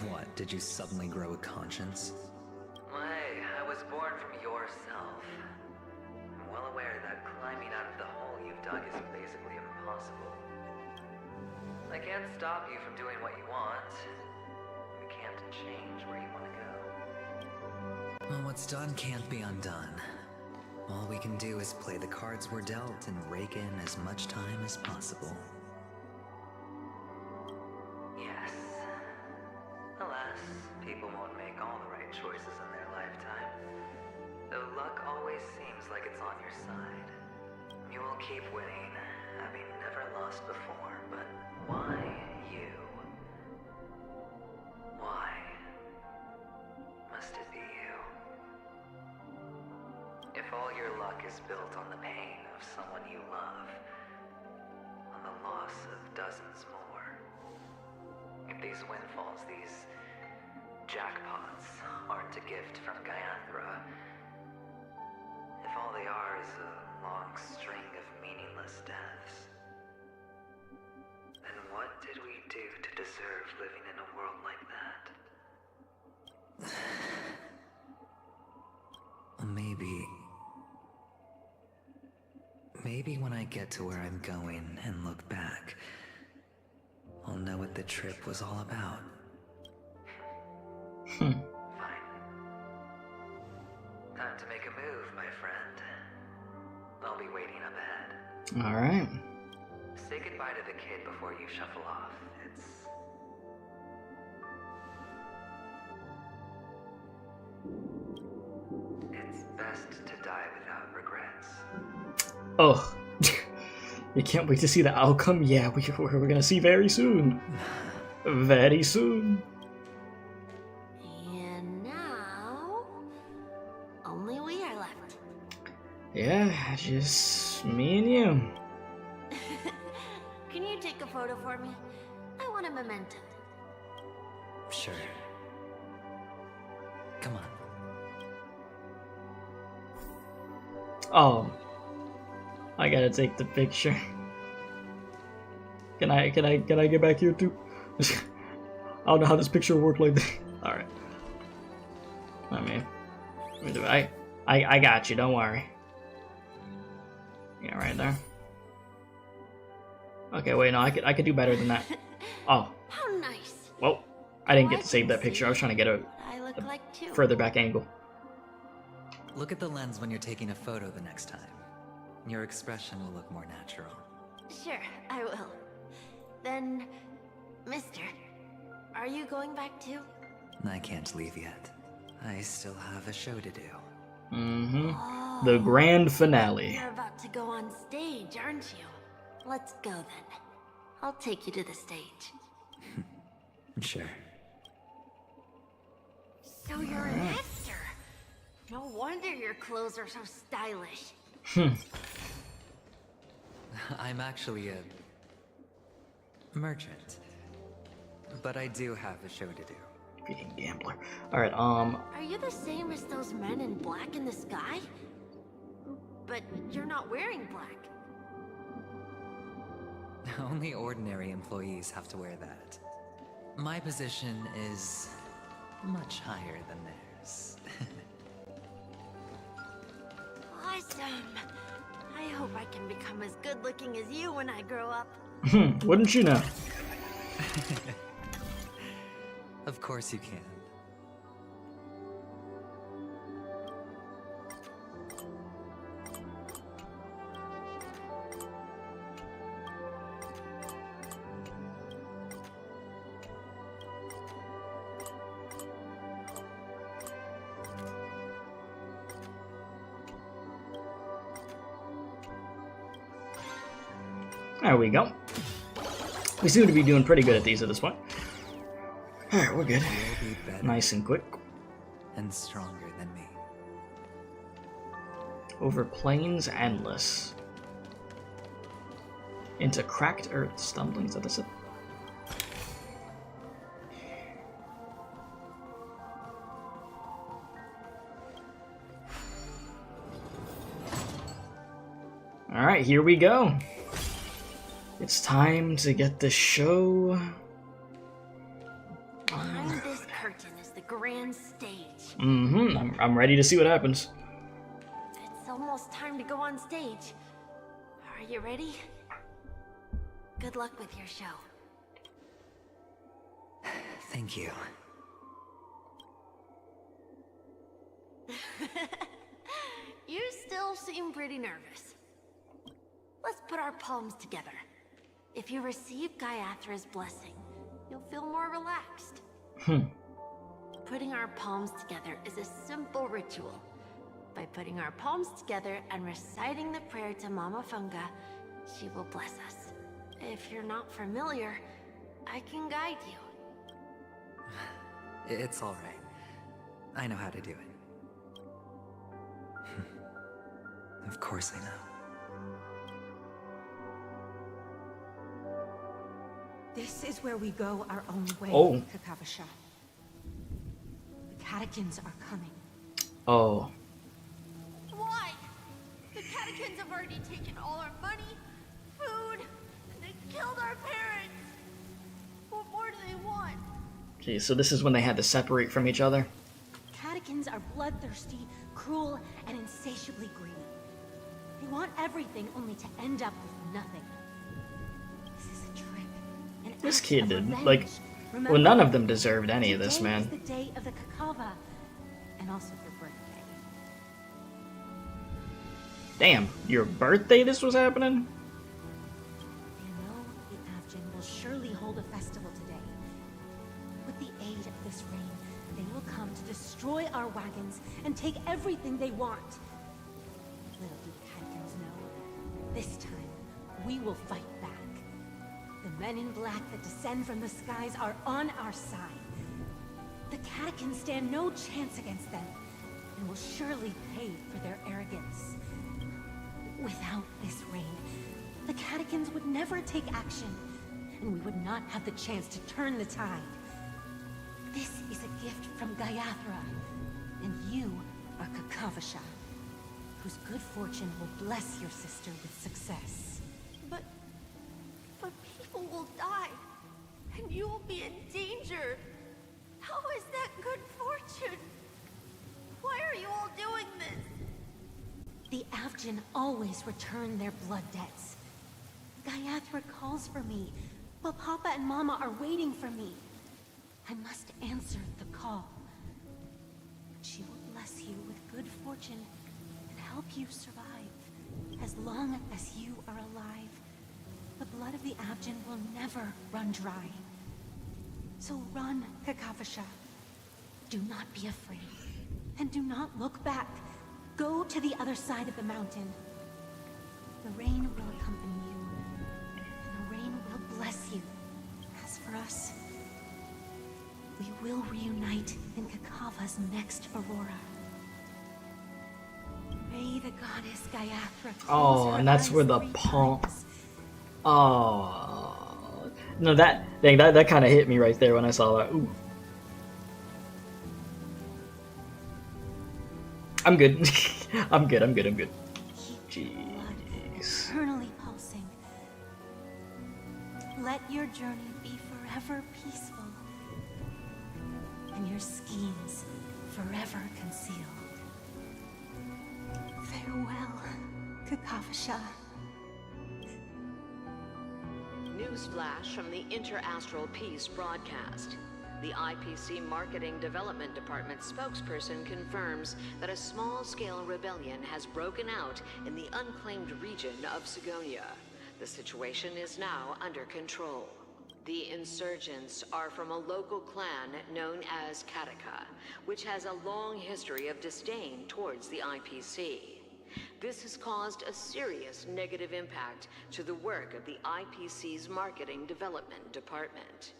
What, did you suddenly grow a conscience? Hey, I was born from yourself. I'm well aware that climbing out of the hole you've dug is basically impossible. I can't stop you from doing what you want. We can't change where you want to go. Well, what's done can't be undone. All we can do is play the cards we're dealt and rake in as much time as possible. Yes. Alas, people won't make all the right choices in their lifetime. Though luck always seems like it's on your side. You will keep winning, having never lost before, but why you? Why must it be you? If all your luck is built on the pain of someone you love, on the loss of dozens more, if these windfalls, these jackpots, aren't a gift from Gayandra, if all they are is a long string of meaningless deaths, then what did we do to deserve living in a world like that? Maybe when I get to where I'm going and look back, I'll know what the trip was all about. Fine. Time to make a move, my friend. I'll be waiting up ahead. Alright. Say goodbye to the kid before you shuffle off. It's best to die without regrets. Oh. You can't wait to see the outcome? Yeah, we're gonna see very soon. Very soon. And now, only we are left. Yeah, just me and you. Can you take a photo for me? I want a memento. Sure. Come on. Oh. I gotta take the picture. Can I get back here too? I don't know how this picture worked like that. Alright. Let me do it. I got you, don't worry. Yeah, right there. Okay, wait, no, I could do better than that. Oh. How nice. Well, I didn't get to save that picture. I was trying to get a further back angle. Look at the lens when you're taking a photo the next time. Your expression will look more natural. Sure, I will. Then, mister, are you going back too? I can't leave yet. I still have a show to do. Mm-hmm. Oh, The grand finale. You're about to go on stage, aren't you? Let's go then. I'll take you to the stage. Sure. So you're an actor. No wonder your clothes are so stylish. I'm actually a merchant. But I do have a show to do. Freaking gambler. Alright, Are you the same as those men in black in the sky? But you're not wearing black. Only ordinary employees have to wear that. My position is much higher than theirs. Awesome. I hope I can become as good looking as you when I grow up. Wouldn't you know? Of course you can. There we go. We seem to be doing pretty good at these at this point. Alright, we're good. You'll be better Nice and quick. and stronger than me. Over plains endless. Into cracked earth stumbling. Is that this? Alright, here we go. It's time to get the show. Behind this curtain is the grand stage. I'm ready to see what happens. It's almost time to go on stage. Are you ready? Good luck with your show. Thank you. You still seem pretty nervous. Let's put our palms together. If you receive Gaiathra's blessing, you'll feel more relaxed. Putting our palms together is a simple ritual. By putting our palms together and reciting the prayer to Mama Funga, she will bless us. If you're not familiar, I can guide you. It's all right. I know how to do it. Of course I know. This is where we go our own way, Oh. Kakavasha. The catechins are coming. Oh. Why? The catechins have already taken all our money, food, and they killed our parents. What more do they want? Okay, so this is when they had to separate from each other. Catechins are bloodthirsty, cruel, and insatiably greedy. They want everything only to end up with nothing. This is a trick. An This act kid of did, revenge. like, Remember, well, none of them deserved any of this, today man. is the day of the Kakava, and also your birthday. Damn, your birthday this was happening? They know the Avgin will surely hold a festival today. With the aid of this rain, they will come to destroy our wagons and take everything they want. Little do the catechins know, this time we will fight back. The men in black that descend from the skies are on our side. The catechins stand no chance against them, and will surely pay for their arrogance. Without this rain, the catechins would never take action, and we would not have the chance to turn the tide. This is a gift from Gaiathra, and you are Kakavasha, whose good fortune will bless your sister with success. But people will die, and you will be in danger. How is that good fortune? Why are you all doing this? The Avgin always return their blood debts. Gaiathra calls for me, while Papa and Mama are waiting for me. I must answer the call. She will bless you with good fortune and help you survive. As long as you are alive, the blood of the Avgin will never run dry. So run, Kakavasha. Do not be afraid. And do not look back. Go to the other side of the mountain. The rain will accompany you, and the rain will bless you. As for us, we will reunite in Kakava's next aurora. May the goddess Gaiathra close Oh, her and that's eyes where the 3 palm. times. Oh. No, that kind of hit me right there when I saw that. Ooh. I'm good. I'm good. Jeez. Eternally pulsing. Let your journey be forever peaceful, and your schemes forever concealed. Farewell, Kakavasha. Newsflash from the Inter-Astral Peace broadcast. The IPC Marketing Development Department spokesperson confirms that a small-scale rebellion has broken out in the unclaimed region of Sigonia. The situation is now under control. The insurgents are from a local clan known as Kataka, which has a long history of disdain towards the IPC. This has caused a serious negative impact to the work of the IPC's Marketing Development Department.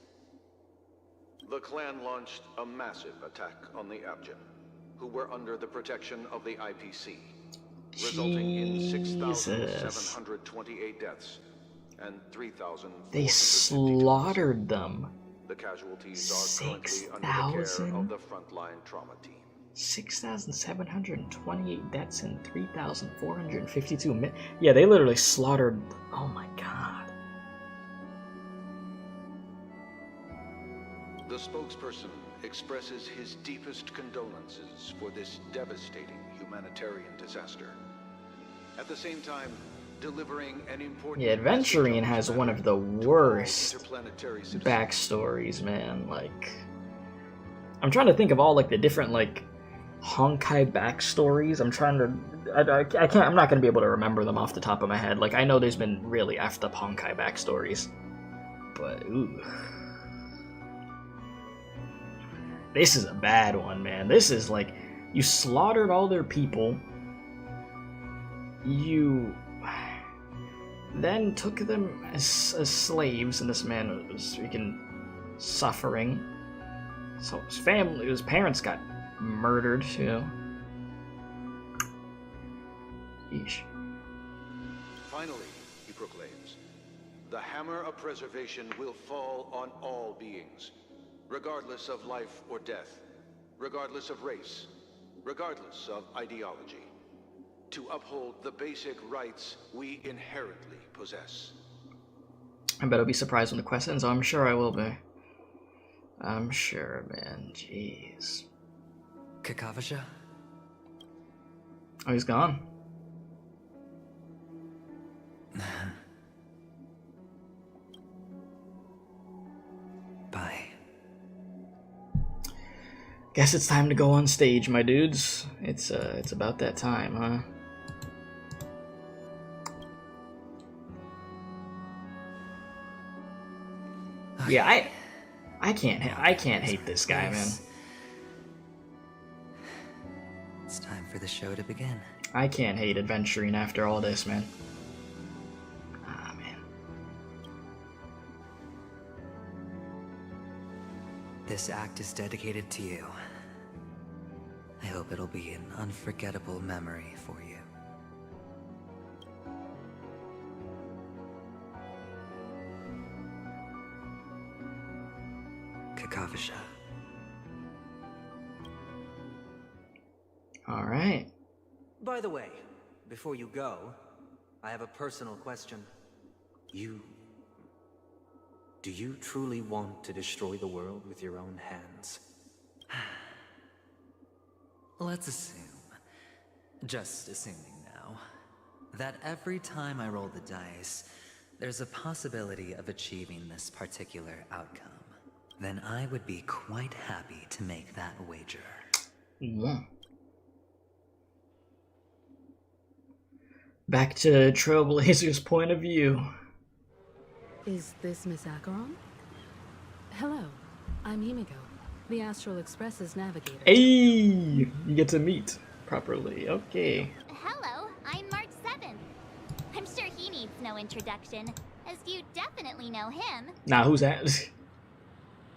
The clan launched a massive attack on the Abjin, who were under the protection of the IPC, resulting in 6,728 deaths and 3,000. They slaughtered them. The casualties are currently under the care of the frontline trauma team. 6,728 deaths and 3,452 yeah, they literally slaughtered. Oh my god. The spokesperson expresses his deepest condolences for this devastating humanitarian disaster. At the same time, delivering an important... Yeah, Aventurine has one of the worst backstories, man. Like, I'm trying to think of all, like, the different, like, Honkai backstories. I'm trying to... I can't... I'm not going to be able to remember them off the top of my head. Like, I know there's been really effed up Honkai backstories. But, ooh. This is a bad one, man. This is, like, you slaughtered all their people. You... then took them as slaves, and this man was freaking suffering. So his family, his parents got murdered too. Yeesh. Finally, he proclaims, the hammer of preservation will fall on all beings, regardless of life or death, regardless of race, regardless of ideology, to uphold the basic rights we inherently possess. I bet I'll be surprised when the quest ends. I'm sure I will be. I'm sure, man. Jeez. Kakavasha? Oh, he's gone. Bye. Guess it's time to go on stage, my dudes. It's about that time, huh? Yeah, I can't hate this guy, man. It's time for the show to begin. I can't hate Aventurine after all this, man. Ah, man. This act is dedicated to you. I hope it'll be an unforgettable memory for you. Kakavasha. All right. By the way, before you go, I have a personal question. Do you truly want to destroy the world with your own hands? Let's assume, just assuming now, that every time I roll the dice, there's a possibility of achieving this particular outcome. Then I would be quite happy to make that wager. Yeah. Back to Trailblazer's point of view. Is this Miss Acheron? Hello, I'm Himiko, the Astral Express's navigator. Hey, you get to meet properly. Okay. Hello, I'm Mark 7. I'm sure he needs no introduction, as you definitely know him. Nah, who's that?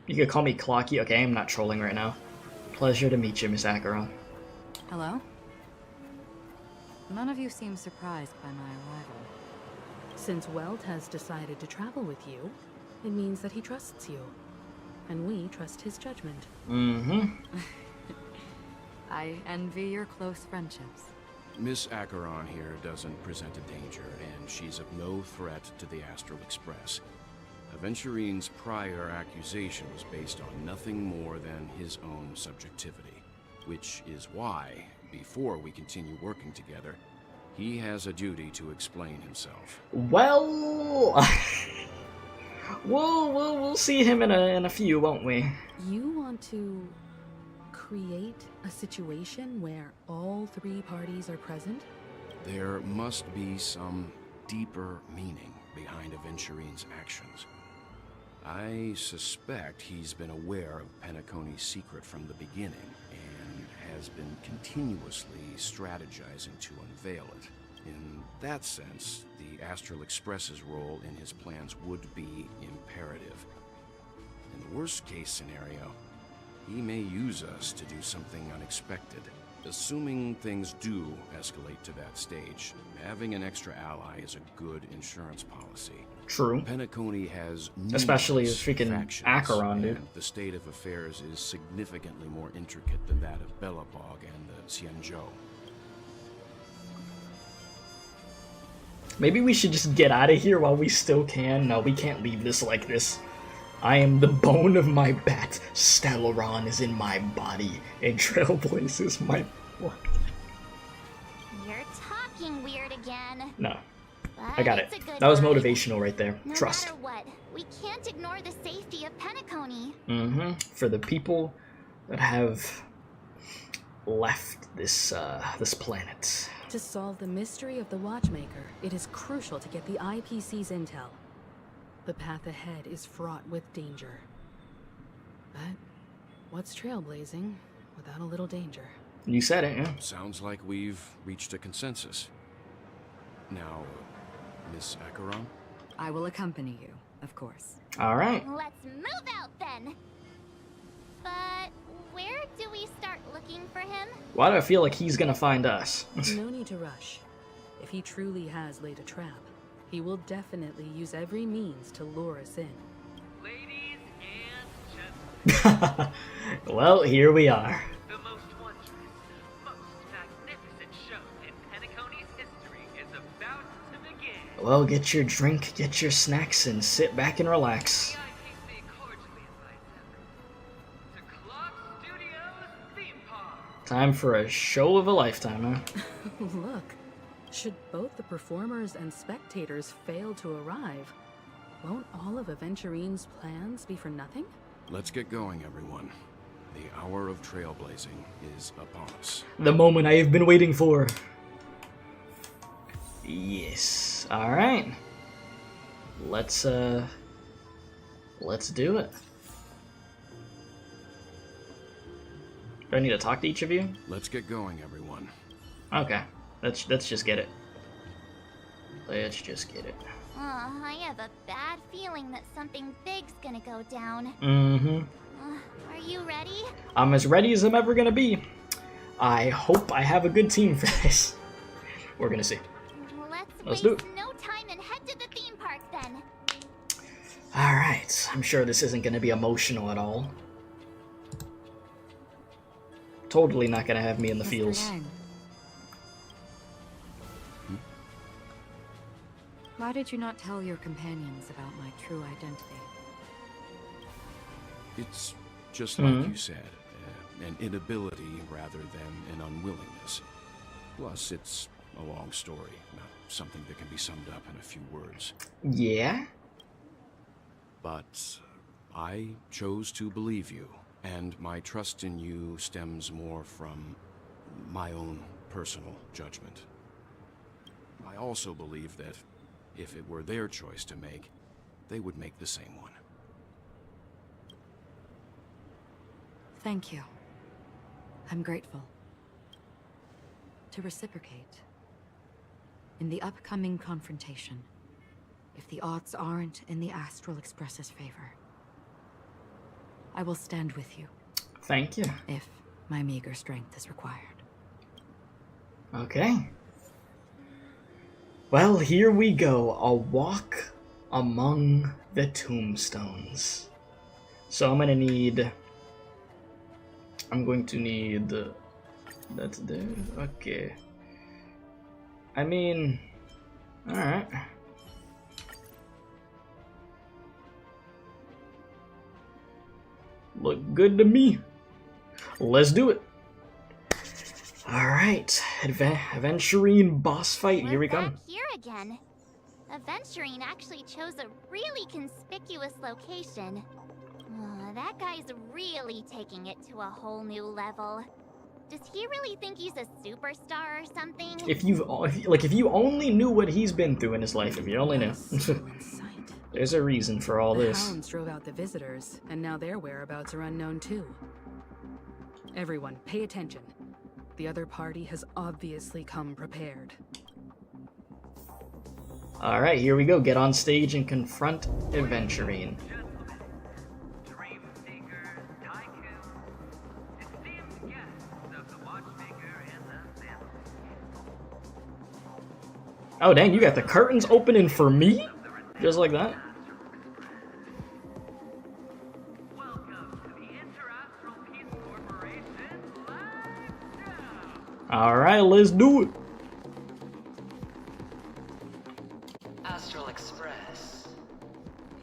You could call me Clocky. Okay, I'm not trolling right now. Pleasure to meet you, Miss Acheron. Hello? None of you seem surprised by my arrival. Since Welt has decided to travel with you, it means that he trusts you. And we trust his judgment. Mm-hmm. I envy your close friendships. Miss Acheron here doesn't present a danger, and she's of no threat to the Astral Express. Aventurine's prior accusation was based on nothing more than his own subjectivity, which is why, before we continue working together, he has a duty to explain himself. Well, we'll see him in a few, won't we? You want to create a situation where all three parties are present? There must be some deeper meaning behind Aventurine's actions. I suspect he's been aware of Penacony's secret from the beginning, and has has been continuously strategizing to unveil it. In that sense, the Astral Express's role in his plans would be imperative. In the worst-case scenario, he may use us to do something unexpected. Assuming things do escalate to that stage, having an extra ally is a good insurance policy. True. Penacony has Especially his freaking factions, Acheron, dude. and the state of affairs is significantly more intricate than that of Belobog and the Xianzhou. Maybe we should just get out of here while we still can. No, we can't leave this like this. I am the bone of my bat. Stellaron is in my body, and Trailblaze is my blood. You're talking weird again. No, But I got it. it's a good That was ride. motivational right there. No Trust. matter what, we can't ignore the safety of Penacony. For the people that have left this this planet. To solve the mystery of the watchmaker, it is crucial to get the IPC's intel. The path ahead is fraught with danger. But what's trailblazing without a little danger? You said it, yeah. Sounds like we've reached a consensus. Now, Miss Acheron? I will accompany you, of course. All right. Let's move out then. But where do we start looking for him? Why do I feel like he's gonna find us? No need to rush. If he truly has laid a trap, he will definitely use every means to lure us in. Ladies and gentlemen, Well, here we are. the most wondrous, most magnificent show in Penacony's history is about to begin. Well, get your drink, get your snacks, and sit back and relax. IPC cordially invites everyone to Clock Studios Theme Park. Time for a show of a lifetime, huh? Look, should both the performers and spectators fail to arrive, won't all of Aventurine's plans be for nothing? Let's get going, everyone. The hour of trailblazing is upon us. The moment I have been waiting for. Yes. All right. Let's do it. Do I need to talk to each of you? Let's get going, everyone. Okay. Let's just get it. Let's just get it. I have a bad feeling that something big's gonna go down. Are you ready? I'm as ready as I'm ever gonna be. I hope I have a good team for this. We're gonna see. Let's Waste do it. no time and head to the theme park then. Alright, I'm sure this isn't gonna be emotional at all. Totally not gonna have me in the feels. Why did you not tell your companions about my true identity? It's just like you said, an inability rather than an unwillingness. Plus, it's a long story, not something that can be summed up in a few words. Yeah? But I chose to believe you, and my trust in you stems more from my own personal judgment. I also believe that if it were their choice to make, they would make the same one. Thank you. I'm grateful. To reciprocate, in the upcoming confrontation, if the odds aren't in the Astral Express's favor, I will stand with you. Thank you. If my meager strength is required. Okay. Well, here we go. A walk among the tombstones. So I'm going to need... That's there. Okay. I mean... Alright. Look good to me. Let's do it. Alright. Aventurine boss fight. Here we come. Here again. Aventurine actually chose a really conspicuous location. That guy's really taking it to a whole new level. Does he really think he's a superstar or something? If you only knew what he's been through in his life, if you only knew. There's a reason for all The this. hounds drove out the visitors, and now their whereabouts are unknown too. Everyone, pay attention. The other party has obviously come prepared. Alright, here we go. Get on stage and confront Aventurine. Oh dang, you got the curtains opening for me? Just like that? Alright, let's do it. Astral Express,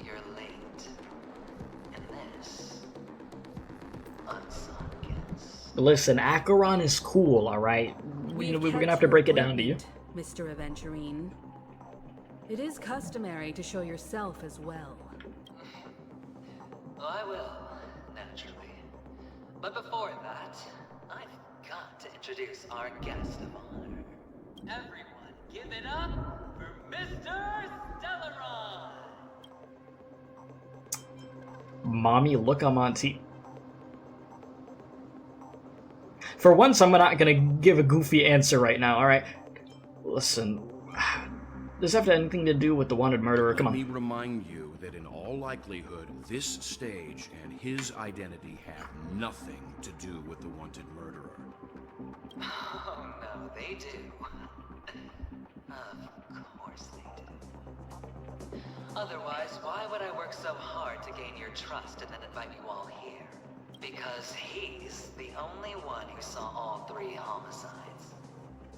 you're late. And this, unsung guess. Listen, Acheron is cool, alright? We're gonna have to break it down to you. Mr. Aventurine. It is customary to show yourself as well. I will, naturally. But before that, I've got to introduce our guest of honor. Everyone, give it up for Mr. Stellaron! Mommy, look, I'm on T. For once, I'm not gonna give a goofy answer right now, alright? Listen, does this have anything to do with the wanted murderer? Come on. Let me remind you that in all likelihood, this stage and his identity have nothing to do with the wanted murderer. Oh no, they do. Of course they do. Otherwise, why would I work so hard to gain your trust and then invite you all here? Because he's the only one who saw all 3 homicides.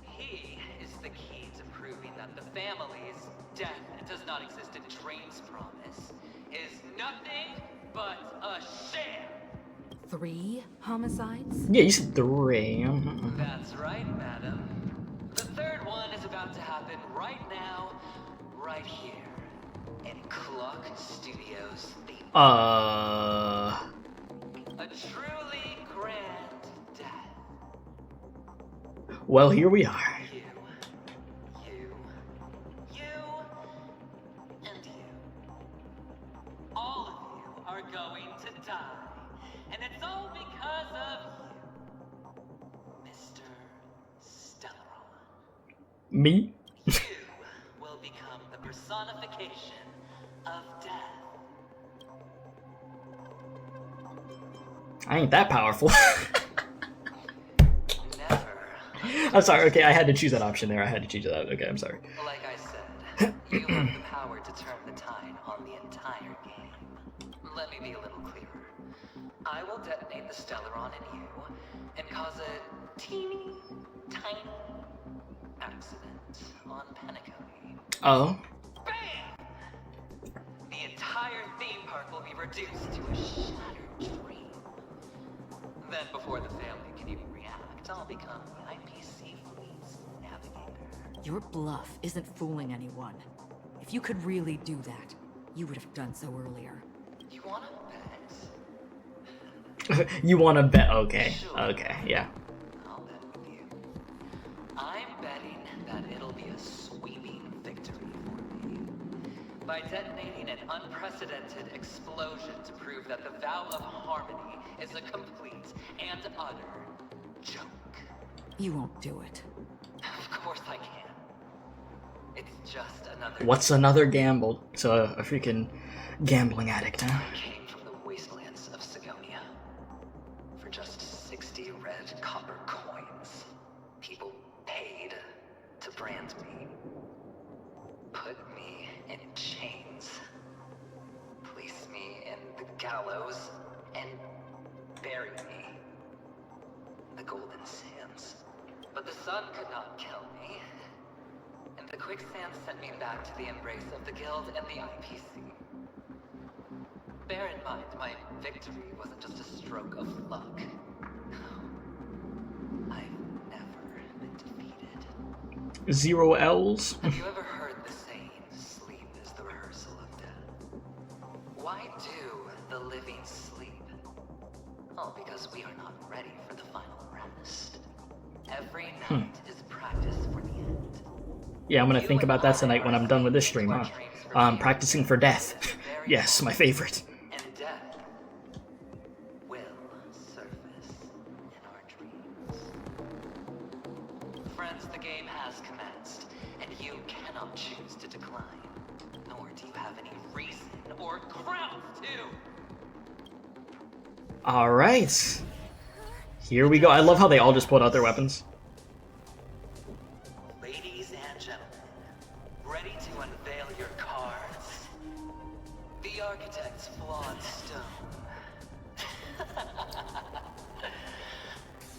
He is the key to proving that the family's death does not exist in Dream's promise is nothing but a sham. 3 homicides? Yeah, you said 3. That's right, madam. The 3rd one is about to happen right now, right here, in Clock Studios' theme. A truly grand death. Well, here we are. And you. All of you are going to die. And it's all because of you, Mr. Stellaron. Me? You will become the personification of death. I ain't that powerful. I'm sorry, okay, I had to choose that option there. I had to choose that. Okay, I'm sorry. Like I said, you have the power to turn the tide on the entire game. Let me be a little clearer. I will detonate the Stellaron in you and cause a teeny, tiny accident on Penacony. Oh. Bam! The entire theme park will be reduced to a shattered dream. Then, before the family can even react, I'll become the IPC fleet's navigator. Your bluff isn't fooling anyone. If you could really do that, you would have done so earlier. You wanna bet? You wanna bet? Okay. Okay, yeah. I'll bet with you. I'm betting that it'll be a sweeping victory for me. By detonating an unprecedented explosion to prove that the vow of harmony is a complete and utter joke. You won't do it. Of course I can. It's just another... What's another gamble? So a freaking gambling addict, huh? I came from the wastelands of Sigonia. For just 60 red copper coins, people paid to brand me. Put me in chains. Place me in the gallows and bury me in the golden sands. But the sun could not kill me. And the quicksand sent me back to the embrace of the guild and the IPC. Bear in mind, my victory wasn't just a stroke of luck. I've never been defeated. 0 L's? Have you ever heard the saying, sleep is the rehearsal of death? Why do the living sleep? Oh, because we are not ready for the final rest. Every night is practice for the end. Yeah, I'm gonna think about that tonight when I'm done with this stream, huh? Practicing for death. Yes, my favorite. And death will surface in our dreams. Besides, the game has commenced, and you cannot choose to decline. Nor do you have any reason or grounds to. Alright. Here we go. I love how they all just pulled out their weapons. Ladies and gentlemen, ready to unveil your cards? The Architect's flawed stone.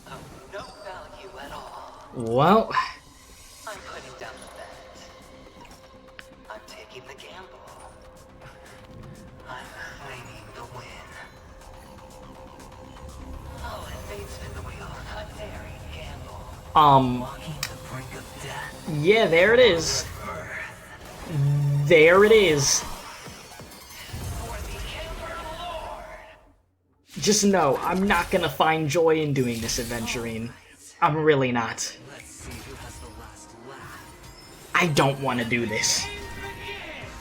Of no value at all. Well, I'm putting down the bet. I'm taking the gamble. I'm claiming the win. Oh, and fate spin the wheel. A daring gamble. Walking the brink of death. Yeah, there it is. There it is. Just know, I'm not gonna find joy in doing this, Aventurine. I'm really not. I don't want to do this.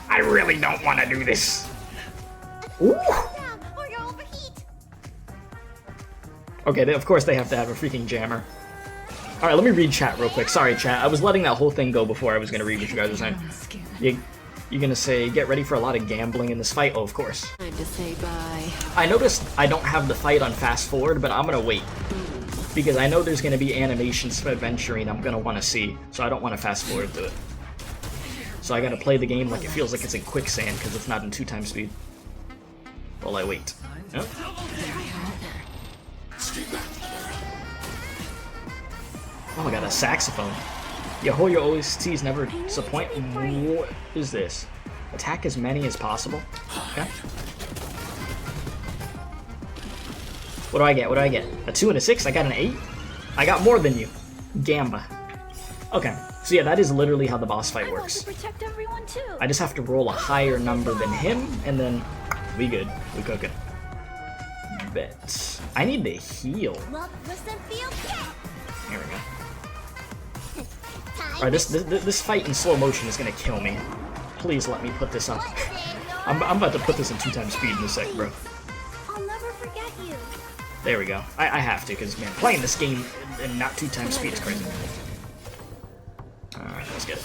I really don't want to do this. Ooh. Okay, of course they have to have a freaking jammer. Alright, let me read chat real quick. Sorry, chat. I was letting that whole thing go before I was gonna read what you guys were saying. You're gonna say, get ready for a lot of gambling in this fight? Oh, of course. Time to say bye. I noticed I don't have the fight on fast forward, but I'm gonna wait. Because I know there's gonna be animations from Aventurine I'm gonna want to see, so I don't want to fast forward to it. So I gotta play the game like it feels like it's in quicksand, because it's not in 2x speed. While I wait. Yep. Oh, I got a saxophone. Your whole your OSTs never disappoint. What is this? Attack as many as possible. Okay. What do I get? What do I get? A 2 and a 6? I got an 8? I got more than you. Gamba. Okay. So yeah, that is literally how the boss fight works. I just have to roll a higher number than him, and then we good. We cooking. Bet. I need to heal. Here we go. Alright, this fight in slow motion is gonna kill me. Please let me put this on. I'm about to put this in 2x speed in a sec, bro. I'll never forget you. There we go. I have to, because, man, playing this game in not 2x speed is crazy. Alright, let's get it.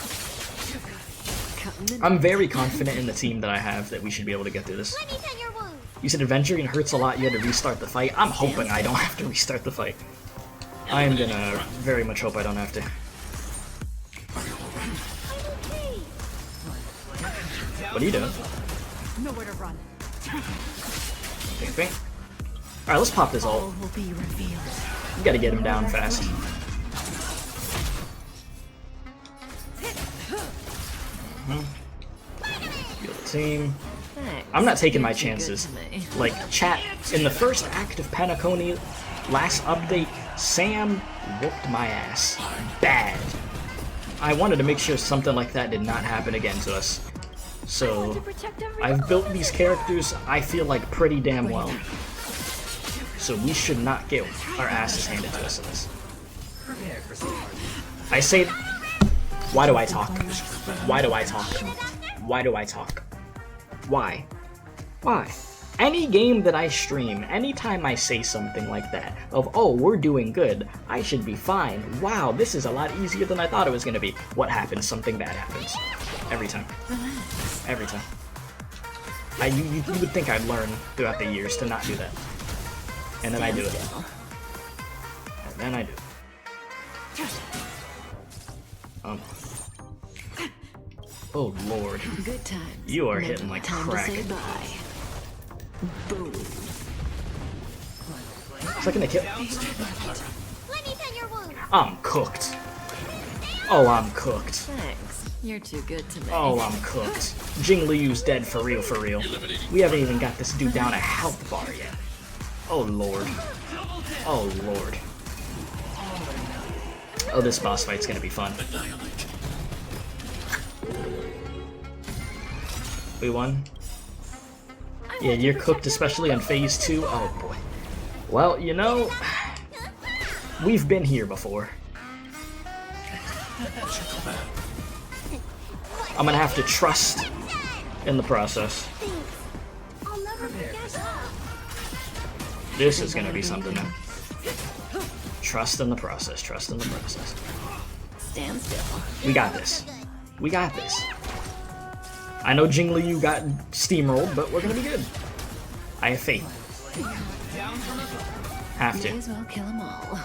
I'm very confident in the team that I have that we should be able to get through this. You said Aventurine hurts a lot, you had to restart the fight. I'm hoping I don't have to restart the fight. I am gonna very much hope I don't have to. What are you doing? Nowhere to run. Ping, ping. Alright, let's pop this ult. We gotta get him down fast. Heal the team. I'm not taking my chances. Like, chat, in the first act of Penacony, last update, Sam whooped my ass. Bad. I wanted to make sure something like that did not happen again to us. So, I've built these characters, I feel like, pretty damn well. So we should not get our asses handed to us in this. I say... Why do I talk? Why do I talk? Why do I talk? Why? Why? Any game that I stream, anytime I say something like that, of, oh, we're doing good, I should be fine, wow, this is a lot easier than I thought it was gonna be. What happens? Something bad happens. Every time. Every time. You would think I'd learn throughout the years to not do that. And then I do it. And then I do it. Oh lord. Good times. You are hitting like crack. Boom. Is that gonna kill? I'm cooked. Oh, I'm cooked. Thanks. You're too good to me. Oh, I'm cooked. Jing Liu's dead for real, for real. We haven't even got this dude down a health bar yet. Oh lord. Oh lord. Oh, this boss fight's gonna be fun. We won? Yeah, you're cooked, especially on phase 2. Oh boy. Well, you know, we've been here before. I'm gonna have to trust in the process. This is gonna be something now. Trust in the process, trust in the process. Stand still. We got this. We got this. I know Jing Liu got steamrolled, but we're gonna be good. I have faith. Have to. May as well kill them all.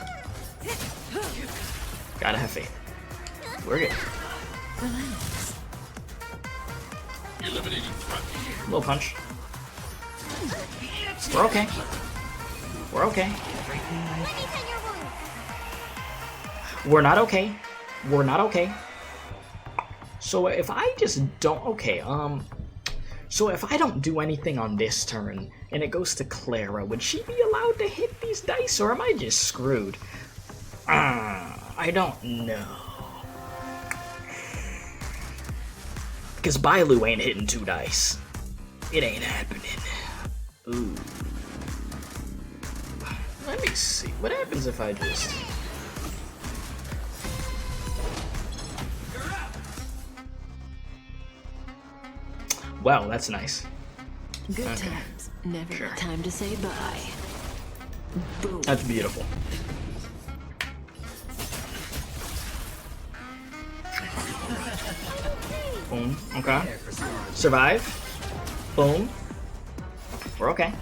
Gotta have faith. We're good. Relax. Little punch. We're okay. We're okay. We're not okay. We're not okay. So if I just don't... Okay, so if I don't do anything on this turn, and it goes to Clara, would she be allowed to hit these dice, or am I just screwed? I don't know. Because Bailu ain't hitting 2 dice. It ain't happening. Ooh. Let me see. What happens if I just... Wow, that's nice. Good Okay. times. Never Sure. time to say bye. Boom. That's beautiful. Boom. Okay. Survive. Boom. We're okay.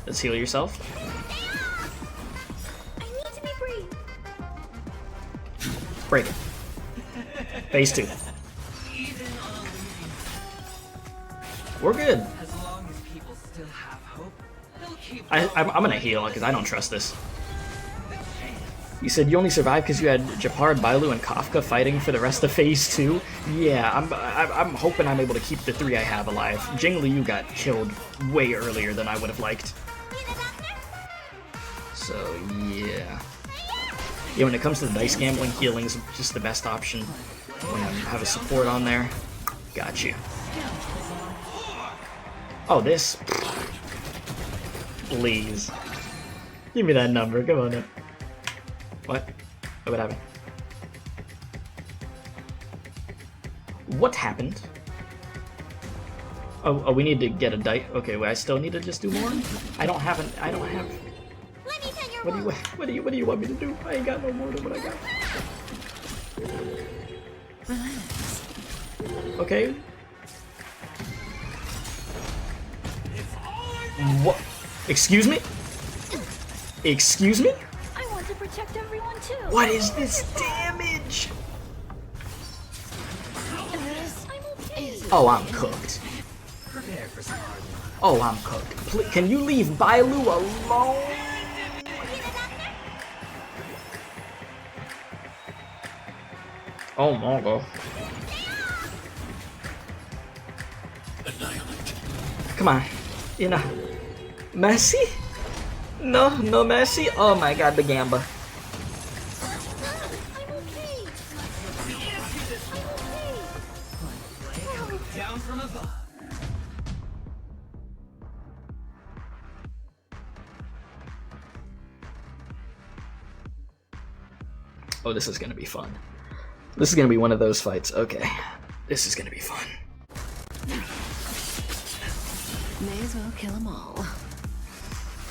Let's heal yourself. I need to be brave. Break it. Phase 2. We're good. As long as people still have hope, they'll keep I'm gonna heal because I don't trust this. You said you only survived because you had Japard, Bailu, and Kafka fighting for the rest of Phase 2? Yeah, I'm hoping I'm able to keep the 3 I have alive. Jing Liu got killed way earlier than I would have liked. So, yeah. Yeah, when it comes to the dice gambling, healing's just the best option. When I have a support on there. Got you. Oh, this. Please. Give me that number, come on now. What? What happened? What happened? Oh, we need to get a dice. Okay, wait, I still need to just do more? I don't have. What do you want me to do? I ain't got no more than what I got. Relax. Okay. What? Excuse me? Excuse me? I want to protect everyone too. What is this damage? Oh, I'm cooked. prepare for some hard luck. Oh, I'm cooked. Can you leave Bailu alone? Oh my god. Come on. You know. Mercy? No, no mercy? Oh my god, the gamba. Down from above. Oh, this is gonna be fun. This is gonna be one of those fights. Okay. This is gonna be fun. May as well kill them all.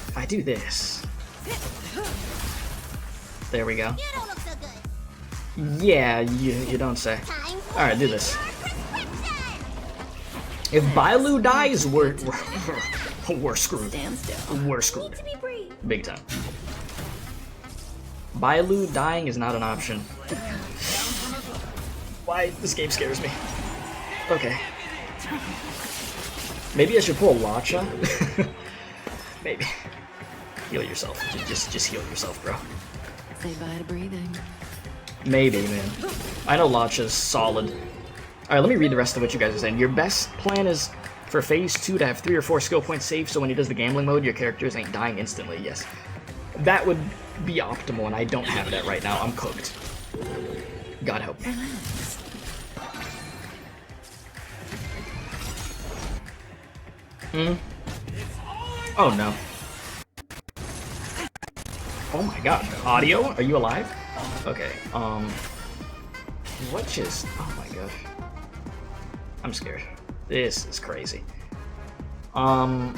If I do this. There we go. Yeah, you don't say. Alright, do this. If Bailu dies, we're screwed. We're screwed. Big time. Bailu dying is not an option. Why? This game scares me. Okay. Maybe I should pull Lacha. Maybe. Heal yourself. Just heal yourself, bro. Say bye to breathing. Maybe, man. I know Lacha's solid. Alright, let me read the rest of what you guys are saying. Your best plan is for Phase 2 to have 3 or 4 skill points saved, so when he does the gambling mode, your characters ain't dying instantly. Yes. That would be optimal, and I don't have that right now. I'm cooked. God help me. Oh no. Oh my god. Audio? Are you alive? Okay, what just... Oh my god. I'm scared. This is crazy. I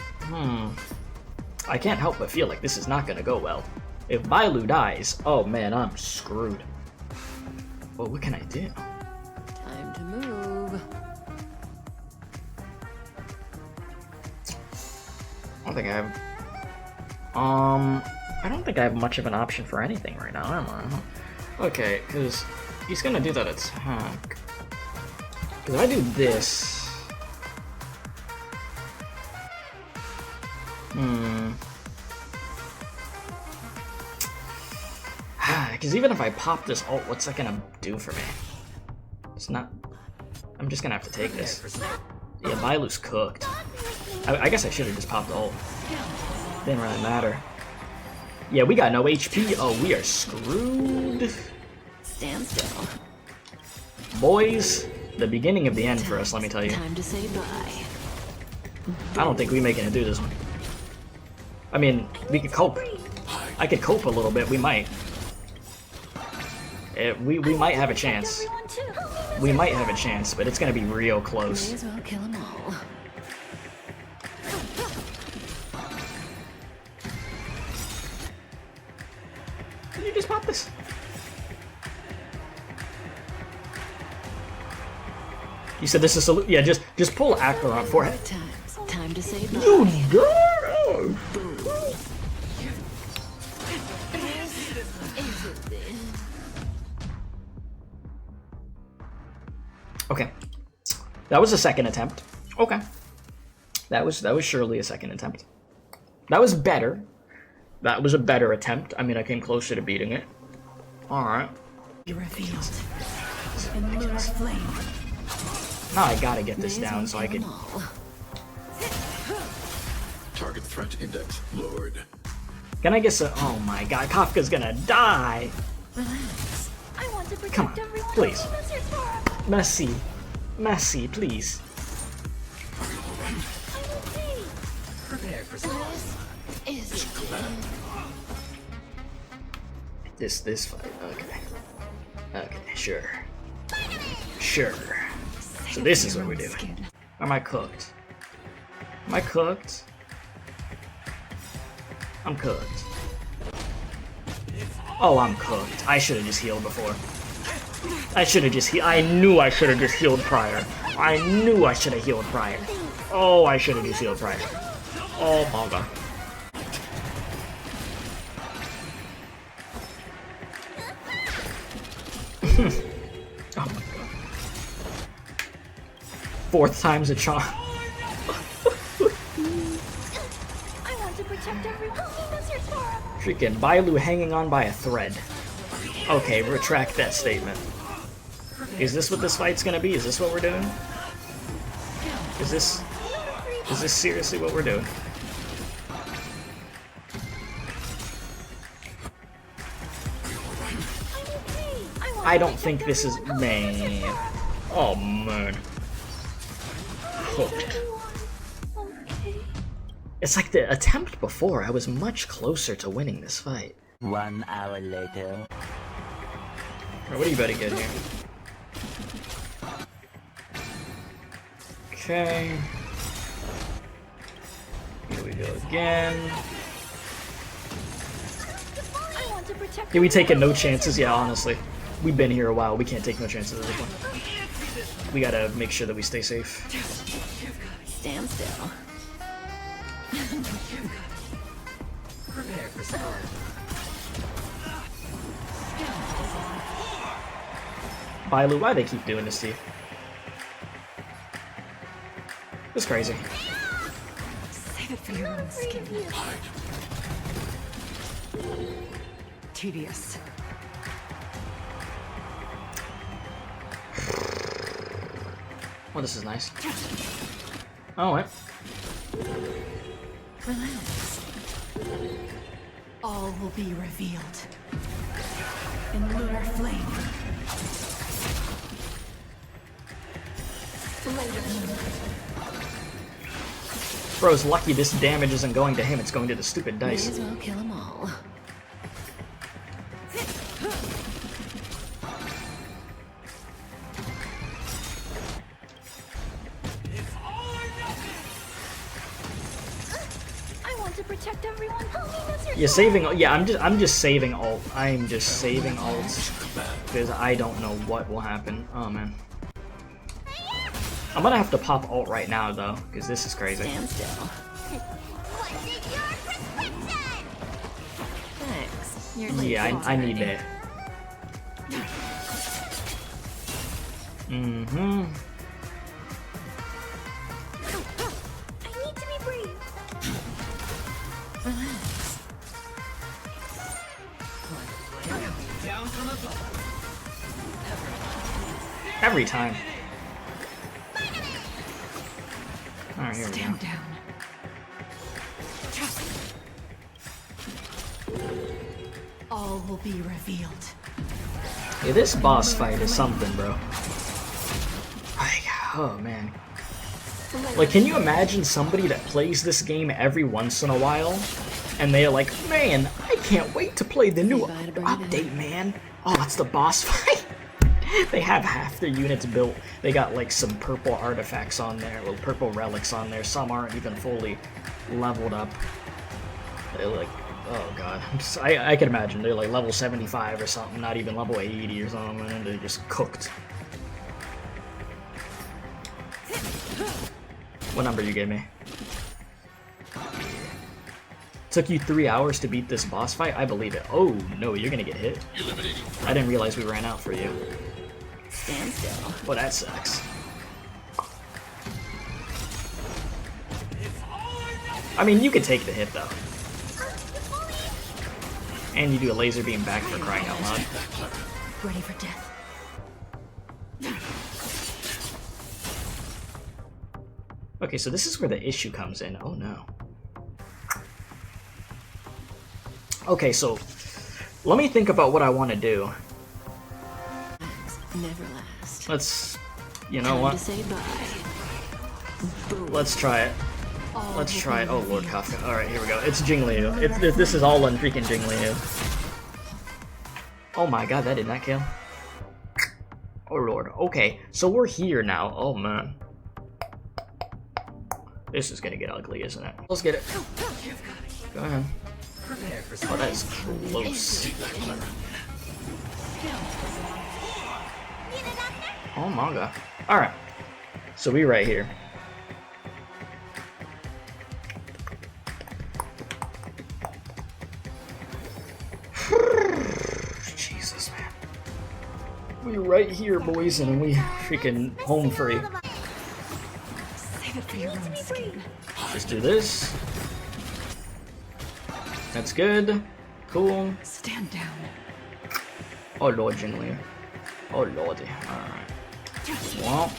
can't help but feel like this is not gonna go well. If Bailu dies, oh man, I'm screwed. Well, what can I do? Time to move. I don't think I have... I don't think I have much of an option for anything right now, am I? Okay, because he's gonna do that attack. Because if I do this... Because even if I pop this ult, what's that gonna do for me? It's not... I'm just gonna have to take this. Yeah, Bailu's cooked. I guess I should have just popped ult. Didn't really matter. Yeah, we got no HP. Oh, we are screwed. Stand still. Boys, the beginning of the end for us, let me tell you. Time to say bye. I don't think we make it do this one. I mean, we could cope. I could cope a little bit. We might. We might have a chance. We might have a chance, but it's gonna be real close. May as well kill them all. Can you just pop this? You said this is a yeah. Just pull Acheron for it. Time to say bye. You girl. Okay, that was a second attempt. Okay, that was surely a second attempt. That was better. That was a better attempt. I mean, I came closer to beating it. All right. You're revealed in lunar flame. Now I gotta get this down so I can. Target threat index lowered. Can I get some? Oh my God, Kafka's gonna die. Relax. I want to protect Come on, everyone. please. Merci, please. Prepare for This fight. Okay, sure. So this is what we're doing. Am I cooked? Am I cooked? I'm cooked. Oh, I'm cooked. I should have just healed before. I knew I should have just healed prior. I knew I should have healed prior. Oh, I should have just healed prior. Oh my God. Oh my God. 4th time's a charm. I want to protect everyone. Freaking Bailu hanging on by a thread. Okay, retract that statement. Is this what this fight's gonna be? Is this what we're doing? Is this seriously what we're doing? I don't think this is... Man. Oh, man. Hooked. It's like the attempt before. I was much closer to winning this fight. 1 hour later. Right, what do you better get here? Okay. Here we go again. Yeah, we taking no chances. Yeah, honestly. We've been here a while. We can't take no chances at this point. We gotta make sure that we stay safe. Stand still. Prepare for storm. Bailu, why they keep doing this to you? It's crazy. Save it for your own skin. Tedious. Well, this is nice. Oh, what? Relax. All will be revealed. In lunar flame. Bro's lucky this damage isn't going to him, it's going to the stupid dice. May as well kill them all. I want to protect everyone. Help me, Mr. Yeah, saving. Yeah, I'm just saving alt. I'm just saving alt because I don't know what will happen. Oh man. I'm gonna have to pop alt right now though, because this is crazy. Stand still. Thanks. Yeah, I need that. Mm-hmm. I need to be brave. Relax. Down from above. Every time. Alright, here we go. Stand down. All will be revealed. Yeah, this boss fight is something, bro. Like, oh man. Like, can you imagine somebody that plays this game every once in a while, and they're like, man, I can't wait to play the new update, man. Oh, it's the boss fight. They have half their units built. They got like some purple artifacts on there, well, purple relics on there. Some aren't even fully leveled up. They're like, oh god. I can imagine they're like level 75 or something, not even level 80 or something, and they're just cooked. What number you gave me? Took you 3 hours to beat this boss fight? I believe it. Oh no, you're gonna get hit. I didn't realize we ran out for you. Stand still. Well, that sucks. I mean, you can take the hit though. And you do a laser beam back for crying out loud. Ready for death. Okay, so this is where the issue comes in. Oh no. Okay, so let me think about what I want to do. Never last. Let's, you know Time what? to say bye. Let's try it. Let's try it. Oh Lord Kafka. Alright, here we go. It's Jingliu. This is all on freaking Jingliu. Oh my god, that did not kill. Oh Lord. Okay, so we're here now. Oh man. This is gonna get ugly, isn't it? Let's get it. Go ahead. Oh, that's close. Oh my god. Alright. So we right here. Jesus, man. We right here, boys, and we freaking home free. Save it for your own skin. Just do this. That's good. Cool. Stand down. Oh Lord, Jingliu. Oh Lordy. Alright. Well.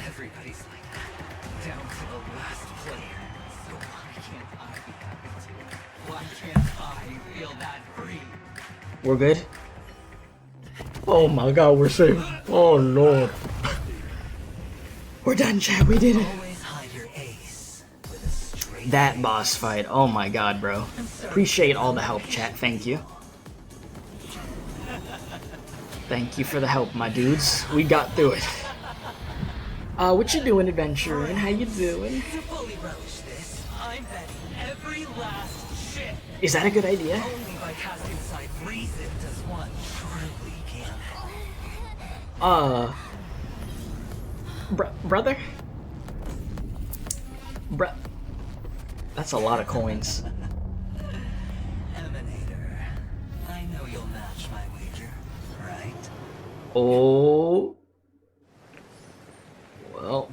Everybody's like that, down to the last player. So why can't I be happy too? Why can't I feel that free? We're good? Oh my god, we're safe. Oh Lord. We're done, chat. We did it. Always hide your ace with a straight That boss fight. Oh my god, bro. Appreciate all the help, chat. Thank you. Thank you for the help, my dudes. We got through it. What you doing, Aventurine? How you doing? To fully relish this, I'm betting every last shit. Is that a good idea? Only by casting aside reason does one truly gamble. Brother? That's a lot of coins. Emanator, I know you'll match my wager, right? Oh. Well.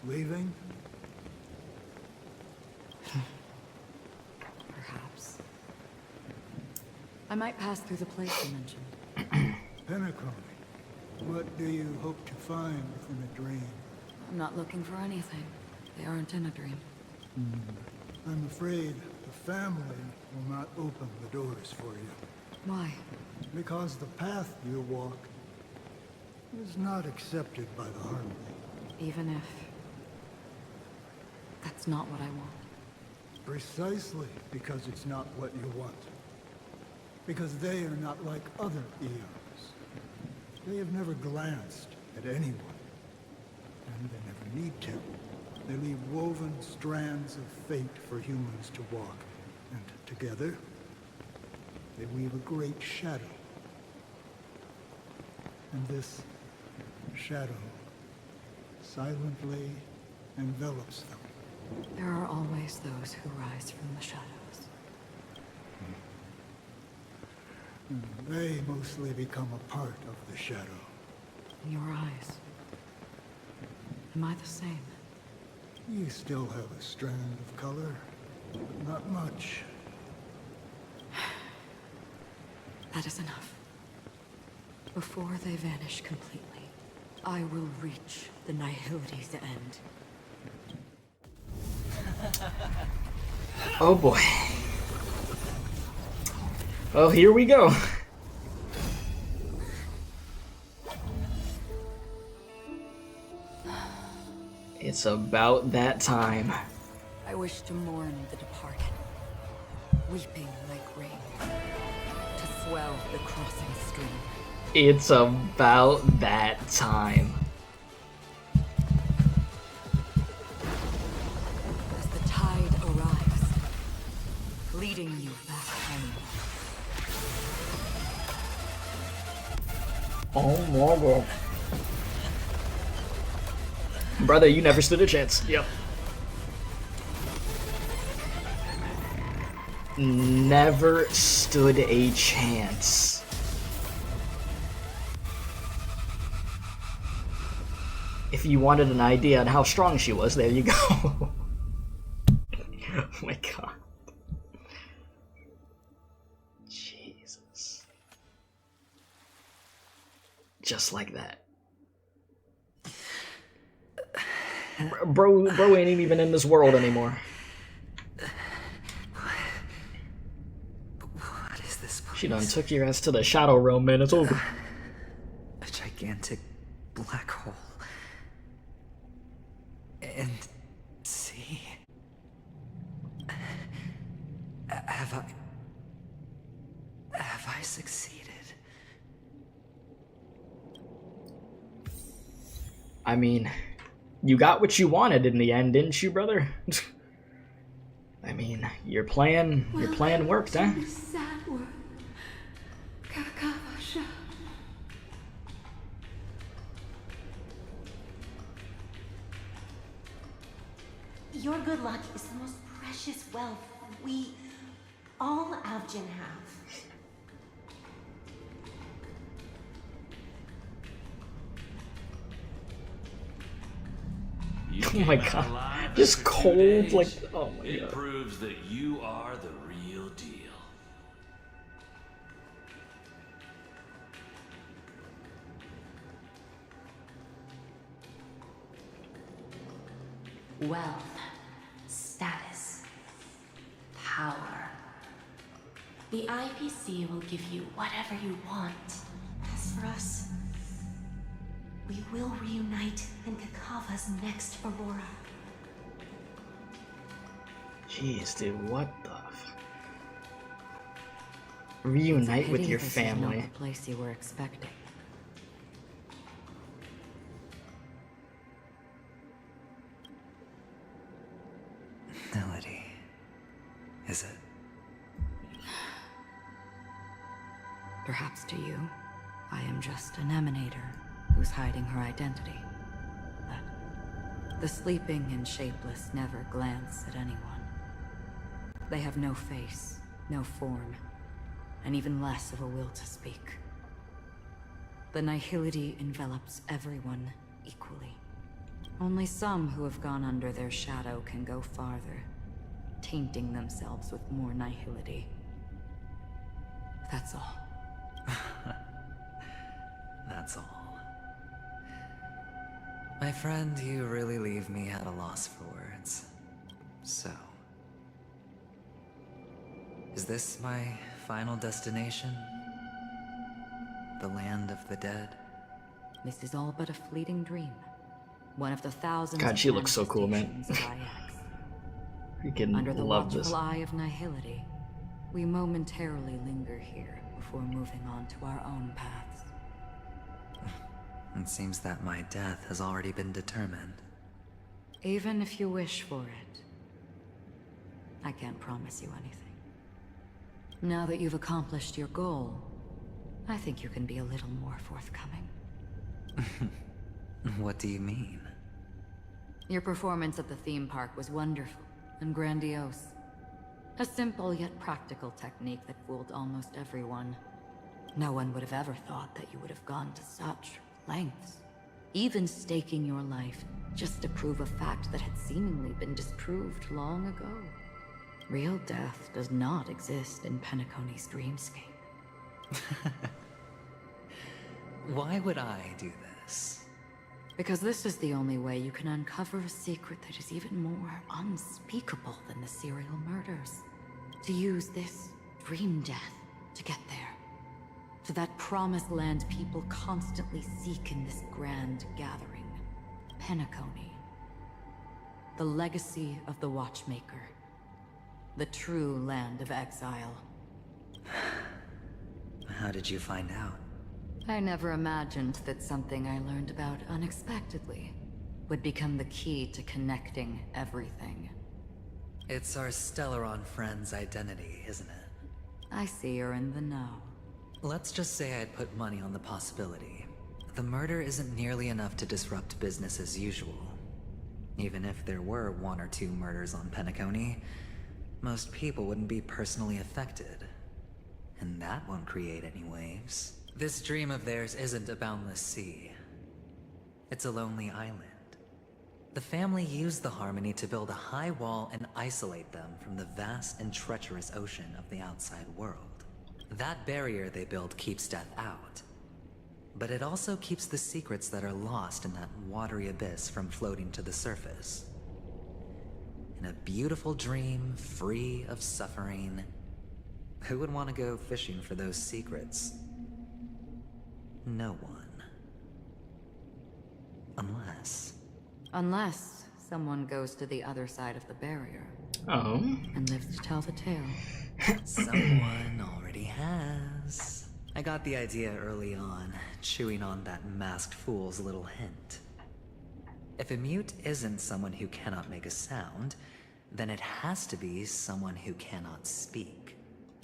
Leaving? Perhaps. I might pass through the place you mentioned. Penacony. What do you hope to find within a dream? I'm not looking for anything. They aren't in a dream. I'm afraid the family will not open the doors for you. Why? Because the path you walk is not accepted by the Harmony. Even if... that's not what I want. Precisely because it's not what you want. Because they are not like other eons. They have never glanced at anyone. And they never need to. They leave woven strands of fate for humans to walk, and together, they weave a great shadow. And this shadow silently envelops them. There are always those who rise from the shadows. They mostly become a part of the shadow. In your eyes, am I the same? You still have a strand of color, but not much. That is enough. Before they vanish completely, I will reach the Nihility's end. Oh boy. Well, here we go. It's about that time. I wish to mourn the departed, weeping like rain, to swell the crossing stream. It's about that time. As the tide arrives, leading you back home. Oh my god. Brother, you never stood a chance. Yep. Never stood a chance. If you wanted an idea on how strong she was, there you go. Oh my god. Jesus. Just like that. Bro ain't even in this world anymore. What is this place? She done took your ass to the Shadow Realm, man. It's over. A gigantic black hole. And see, have I succeeded? I mean, you got what you wanted in the end, didn't you, brother? I mean, your plan worked, huh? Sad word. Kakavasha. Your good luck is the most precious wealth we all Avgin have. Oh my god. Just cold, like, oh my god. It proves that you are the real deal. Wealth, status, power. The IPC will give you whatever you want. As for us, we will reunite in Kakava's next Aurora. Jeez, dude, what the Reunite with your family. This is not the place you were expecting. Melody. Is it? Perhaps to you, I am just an emanator who's hiding her identity. But the sleeping and shapeless never glance at anyone. They have no face, no form, and even less of a will to speak. The nihility envelops everyone equally. Only some who have gone under their shadow can go farther, tainting themselves with more nihility. That's all. That's all. My friend, you really leave me at a loss for words. So, is this my final destination? The land of the dead? This is all but a fleeting dream. One of the thousands God, she looks so cool, man. manifestations of IX. Freaking Under the love watchful this. eye of nihility, we momentarily linger here before moving on to our own paths. It seems that my death has already been determined. Even if you wish for it, I can't promise you anything. Now that you've accomplished your goal, I think you can be a little more forthcoming. What do you mean? Your performance at the theme park was wonderful and grandiose. A simple yet practical technique that fooled almost everyone. No one would have ever thought that you would have gone to such lengths, even staking your life just to prove a fact that had seemingly been disproved long ago. Real death does not exist in Penacony's Dreamscape. Why would I do this? Because this is the only way you can uncover a secret that is even more unspeakable than the serial murders. To use this dream death to get there. To that promised land people constantly seek in this grand gathering. Penacony. The legacy of the watchmaker. The true land of exile. How did you find out? I never imagined that something I learned about unexpectedly would become the key to connecting everything. It's our Stellaron friend's identity, isn't it? I see you're in the know. Let's just say I'd put money on the possibility. The murder isn't nearly enough to disrupt business as usual. Even if there were 1 or 2 murders on Penacony, most people wouldn't be personally affected. And that won't create any waves. This dream of theirs isn't a boundless sea. It's a lonely island. The family used the Harmony to build a high wall and isolate them from the vast and treacherous ocean of the outside world. That barrier they built keeps death out. But it also keeps the secrets that are lost in that watery abyss from floating to the surface. In a beautiful dream, free of suffering, who would want to go fishing for those secrets? No one. Unless someone goes to the other side of the barrier. Oh. And lives to tell the tale. Someone already has. I got the idea early on, chewing on that masked fool's little hint. If a mute isn't someone who cannot make a sound, then it has to be someone who cannot speak.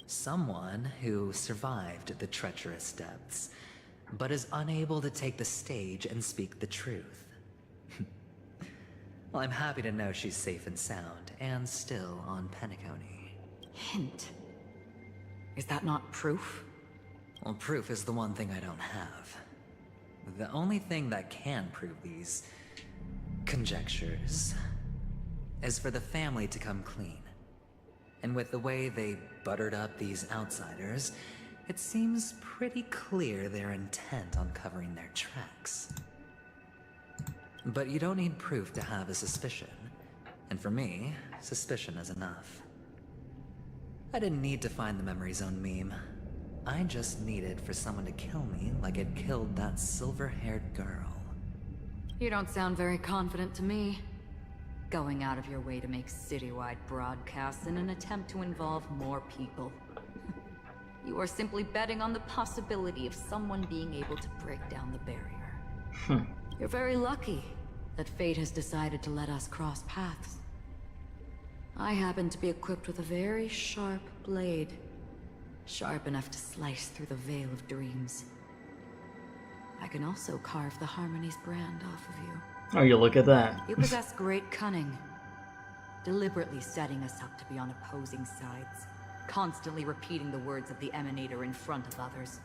Someone who survived the treacherous depths, but is unable to take the stage and speak the truth. Well, I'm happy to know she's safe and sound, and still on Penacony. Hint? Is that not proof? Well, proof is the one thing I don't have. The only thing that can prove these conjectures is for the family to come clean. And with the way they buttered up these outsiders, it seems pretty clear their intent on covering their tracks. But you don't need proof to have a suspicion. And for me, suspicion is enough. I didn't need to find the Memory Zone meme. I just needed for someone to kill me like it killed that silver-haired girl. You don't sound very confident to me. Going out of your way to make citywide broadcasts in an attempt to involve more people. You are simply betting on the possibility of someone being able to break down the barrier. You're very lucky that fate has decided to let us cross paths. I happen to be equipped with a very sharp blade. Sharp enough to slice through the veil of dreams. I can also carve the Harmony's brand off of you. Oh, you look at that. You possess great cunning. Deliberately setting us up to be on opposing sides. Constantly repeating the words of the Emanator in front of others.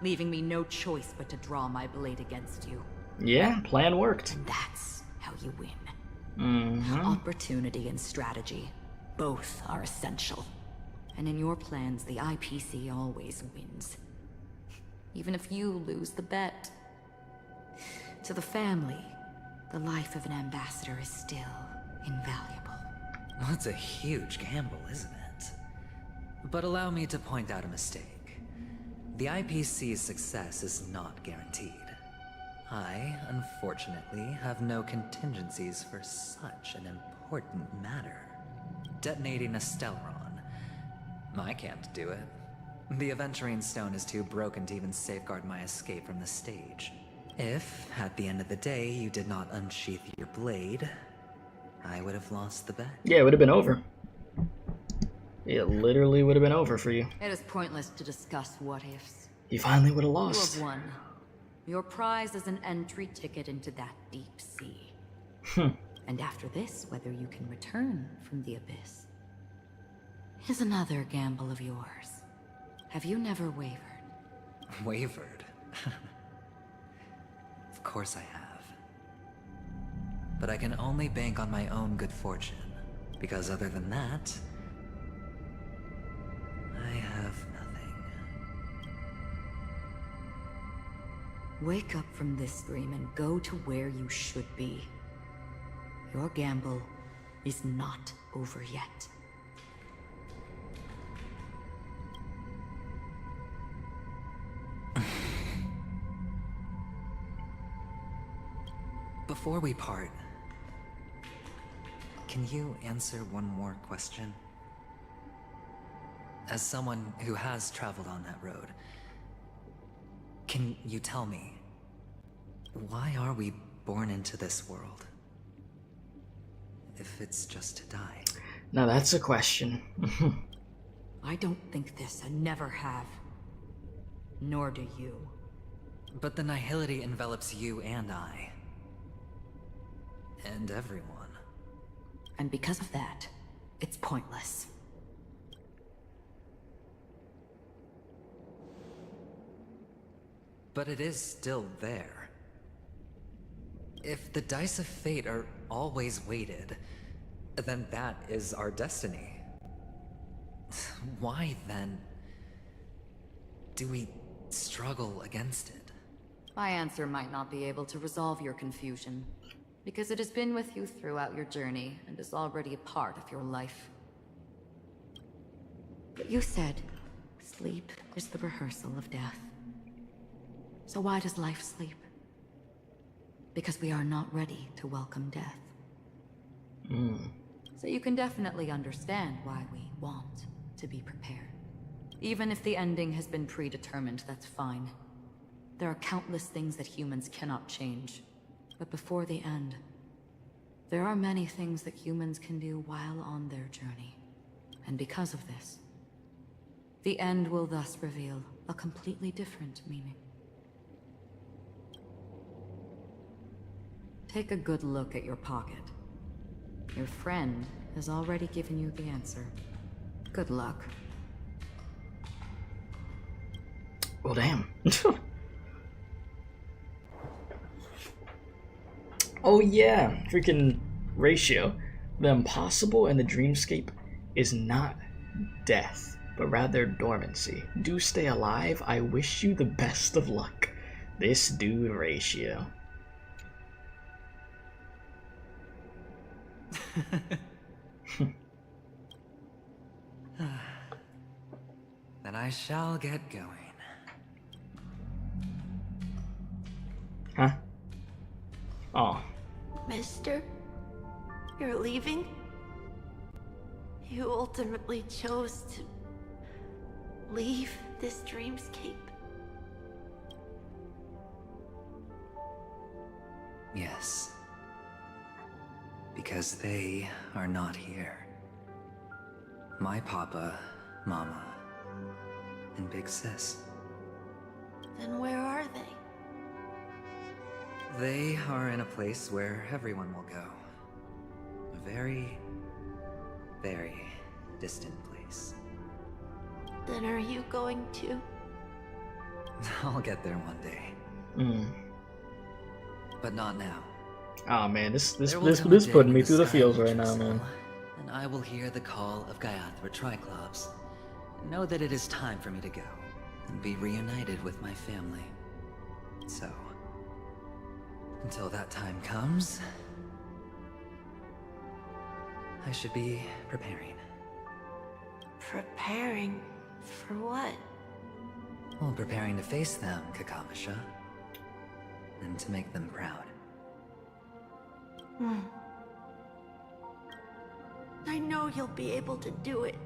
Leaving me no choice but to draw my blade against you. Yeah, plan worked. And that's how you win. Mm-hmm. Opportunity and strategy. Both are essential. And in your plans, the IPC always wins. Even if you lose the bet. To the family, the life of an ambassador is still invaluable. Well, it's a huge gamble, isn't it? But allow me to point out a mistake. The IPC's success is not guaranteed. I, unfortunately, have no contingencies for such an important matter. Detonating a Stellaron. I can't do it. The Aventurine stone is too broken to even safeguard my escape from the stage. If, at the end of the day, you did not unsheath your blade, would have lost the bet. Yeah, it would have been over. It literally would have been over for you. It is pointless to discuss what-ifs. You finally would have You lost. have won. Your prize is an entry ticket into that deep sea. And after this, whether you can return from the abyss is another gamble of yours. Have you never wavered? Wavered? Of course I have. But I can only bank on my own good fortune, because other than that, I have nothing. Wake up from this dream and go to where you should be. Your gamble is not over yet. Before we part, can you answer one more question? As someone who has traveled on that road, can you tell me, why are we born into this world? If it's just to die. Now that's a question. I don't think this and never have. Nor do you. But the nihility envelops you and I. And everyone. And because of that, it's pointless. But it is still there. If the dice of fate are always weighted, then that is our destiny. Why, then, do we struggle against it? My answer might not be able to resolve your confusion, because it has been with you throughout your journey and is already a part of your life. But you said, sleep is the rehearsal of death. So why does life sleep? Because we are not ready to welcome death. So you can definitely understand why we want to be prepared. Even if the ending has been predetermined, that's fine. There are countless things that humans cannot change. But before the end, there are many things that humans can do while on their journey. And because of this, the end will thus reveal a completely different meaning. Take a good look at your pocket. Your friend has already given you the answer. Good luck. Well, damn. Oh yeah, freaking ratio. The impossible in the dreamscape is not death, but rather dormancy. Do stay alive. I wish you the best of luck. This dude ratio. Then I shall get going. Huh? Oh. Mister, you're leaving? You ultimately chose to leave this dreamscape? Yes. Because they are not here. My papa, mama, and big sis. Then where are they? They are in a place where everyone will go. A very, very distant place. Then are you going to? I'll get there one day. But not now. Oh man, this putting me through the feels right now, man. And I will hear the call of Gaiathra Triclops. Know that it is time for me to go and be reunited with my family. So, until that time comes, I should be preparing. Preparing for what? Well, preparing to face them, Kakamisha. And to make them proud. I know you'll be able to do it.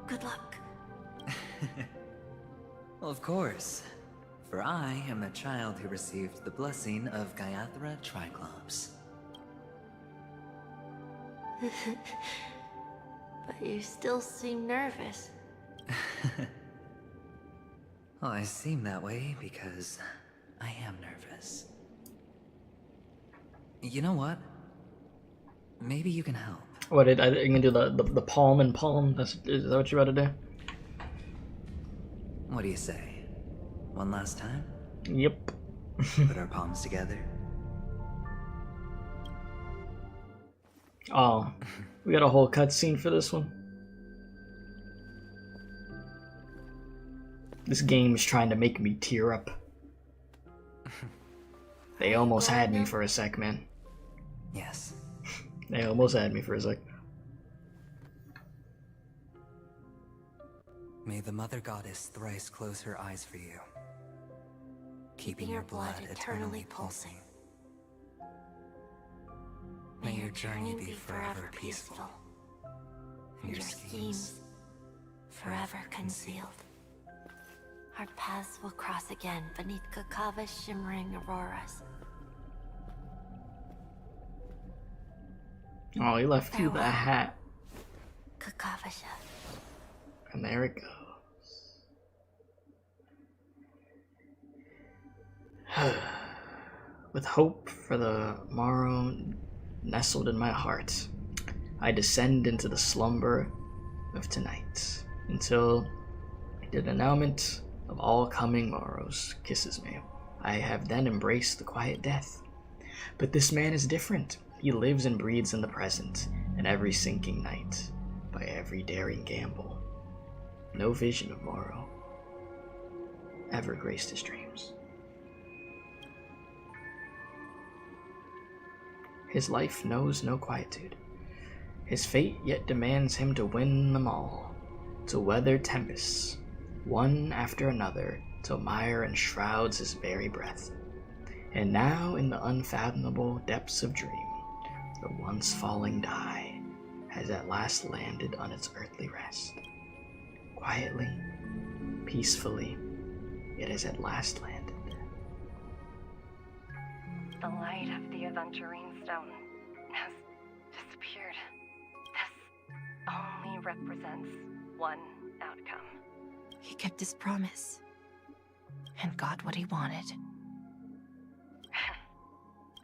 Good luck. Well, of course. For I am the child who received the blessing of Gaiathra Triclops. But you still seem nervous. Well, I seem that way because I am nervous. You know what? Maybe you can help. What, you gonna do the palm and palm? Is that what you're about to do? What do you say? One last time? Yep. Put our palms together. Oh, we got a whole cutscene for this one. This game's trying to make me tear up. They almost had me for a sec, man. Yes. They almost had me for a sec. May the Mother Goddess thrice close her eyes for you, keeping your blood eternally pulsing. May your journey be forever peaceful, and your schemes forever concealed. Our paths will cross again beneath Kakava's shimmering auroras. Oh, he left you the hat. Kakavasha. And there it goes. With hope for the morrow nestled in my heart, I descend into the slumber of tonight, until the denouement of all coming morrows kisses me. I have then embraced the quiet death. But this man is different. He lives and breathes in the present, and every sinking night, by every daring gamble. No vision of morrow ever graced his dreams. His life knows no quietude. His fate yet demands him to win them all, to weather tempests, one after another, till mire enshrouds his very breath. And now in the unfathomable depths of dream, the once falling die has at last landed on its earthly rest. Quietly, peacefully, it has at last landed. The light of the Aventurine stone has disappeared. This only represents one outcome. He kept his promise and got what he wanted.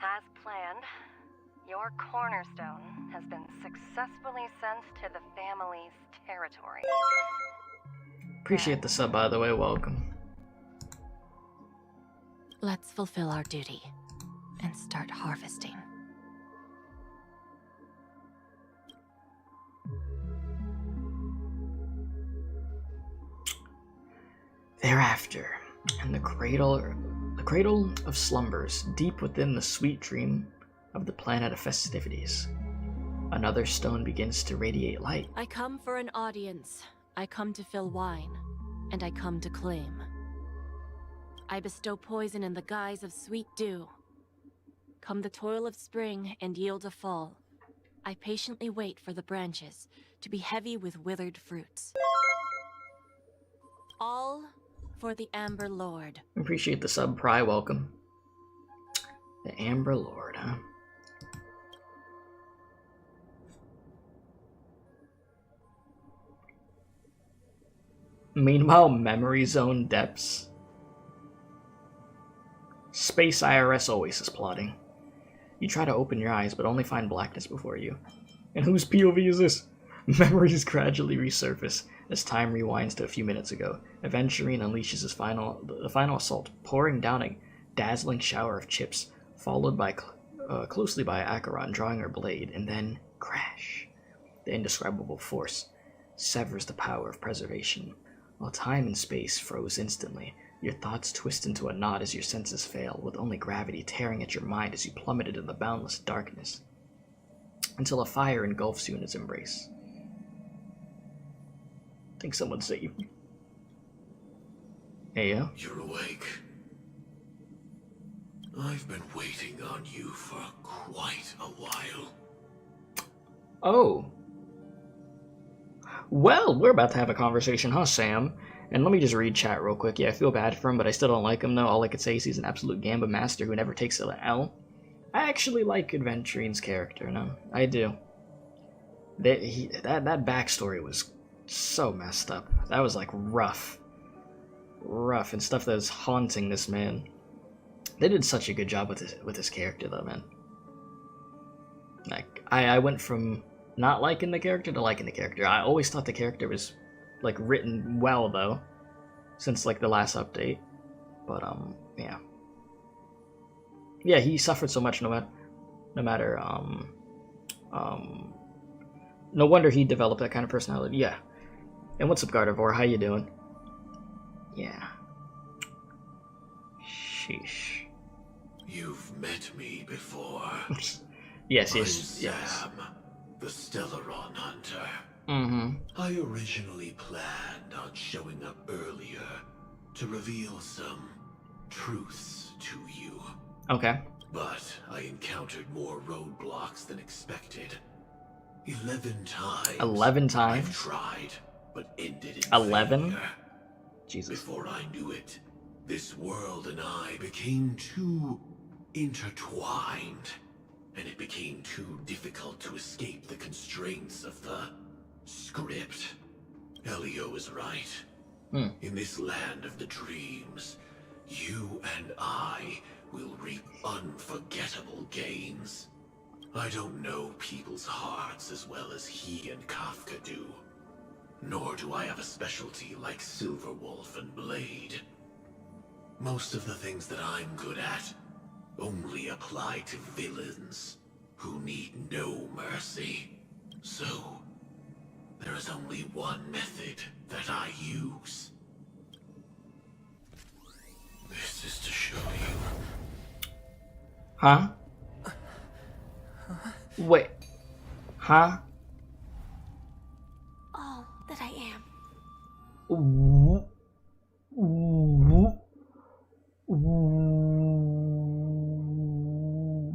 As planned, your Cornerstone has been successfully sent to the family's territory. Appreciate the sub, by the way. Welcome. Let's fulfill our duty and start harvesting. Thereafter, in the cradle of slumbers, deep within the sweet dream of the planet of festivities, another stone begins to radiate light. I come for an audience. I come to fill wine, and I come to claim. I bestow poison in the guise of sweet dew. Come the toil of spring and yield a fall. I patiently wait for the branches to be heavy with withered fruits. All for the Amber Lord. Appreciate the sub, Pry. Welcome. The Amber Lord, huh? Meanwhile, Memory Zone depths. Space IRS always is plotting. You try to open your eyes, but only find blackness before you. And whose POV is this? Memories gradually resurface as time rewinds to a few minutes ago. Aventurine unleashes the final assault, pouring down a dazzling shower of chips, followed by closely by Acheron drawing her blade, and then crash. The indescribable force severs the power of preservation. While time and space froze instantly, your thoughts twist into a knot as your senses fail, with only gravity tearing at your mind as you plummeted in the boundless darkness, until a fire engulfs you in its embrace. I think someone saved me. Hey, yeah? You're awake. I've been waiting on you for quite a while. Oh. Well, we're about to have a conversation, huh, Sam? And let me just read chat real quick. Yeah, I feel bad for him, but I still don't like him, though. All I could say is he's an absolute gamba master who never takes an L. I actually like Adventurine's character, no? I do. That backstory was so messed up. That was, like, rough. Rough, and stuff that was haunting this man. They did such a good job with his character, though, man. Like, I went from not liking the character to liking the character. I always thought the character was, like, written well, though, since, like, the last update. But, yeah. Yeah, he suffered so much no matter, no wonder he developed that kind of personality. Yeah. And what's up, Gardevoir? How you doing? Yeah. Sheesh. You've met me before. Yes, I'm yes, Sam, the Stellaron Hunter. Mm-hmm. I originally planned on showing up earlier to reveal some truths to you. Okay. But I encountered more roadblocks than expected. 11 times. 11 times? I've tried, but ended in 11? failure. Jesus. Before I knew it, this world and I became too intertwined, and it became too difficult to escape the constraints of the script. Elio is right. In this land of the dreams, you and I will reap unforgettable gains. I don't know people's hearts as well as he and Kafka do. Nor do I have a specialty like Silverwolf and Blade. Most of the things that I'm good at only apply to villains who need no mercy. So, there is only one method that I use. This is to show you. Huh? Wait. Huh? All that I am.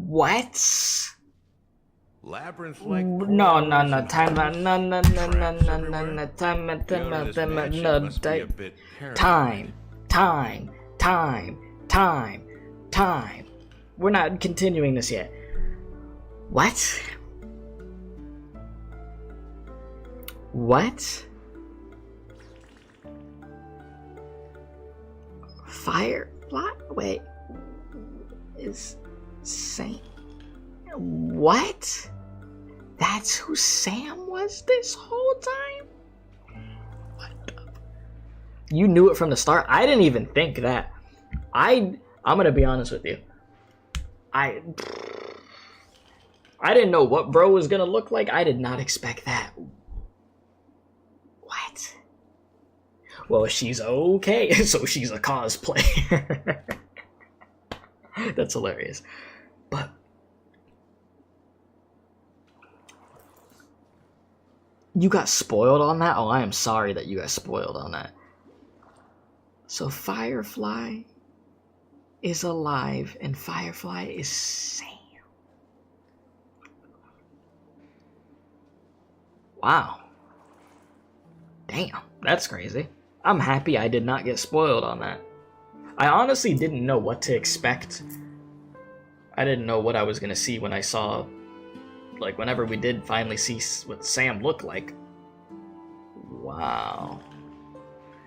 What? Labyrinth-like No, time out. No, time. We're not continuing this yet. What? What? Firefly? Wait. Is Sam? What? That's who Sam was this whole time? What the? You knew it from the start? I didn't even think that. I'm gonna be honest with you. I didn't know what bro was gonna look like. I did not expect that. What? Well, she's okay, so she's a cosplayer. That's hilarious. But you got spoiled on that? Oh, I am sorry that you got spoiled on that. So Firefly is alive and Firefly is Sam. Wow. Damn, that's crazy. I'm happy I did not get spoiled on that. I honestly didn't know what to expect. I didn't know what I was gonna see when I saw, like, whenever we did finally see what Sam looked like. Wow.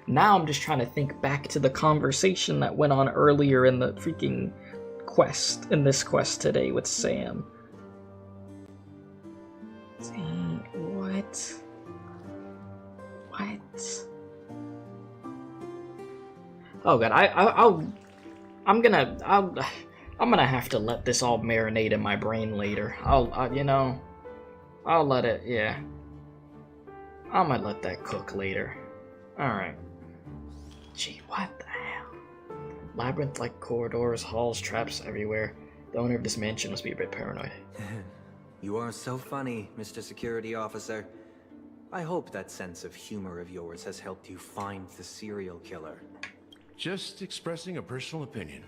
Now I'm just trying to think back to the conversation that went on earlier in the freaking quest, in this quest today with Sam. Dang, what? What? Oh god, I'm gonna have to let this all marinate in my brain later. I'll let it, yeah. I might let that cook later. Alright. Gee, what the hell? Labyrinth-like corridors, halls, traps everywhere. The owner of this mansion must be a bit paranoid. You are so funny, Mr. Security Officer. I hope that sense of humor of yours has helped you find the serial killer. Just expressing a personal opinion.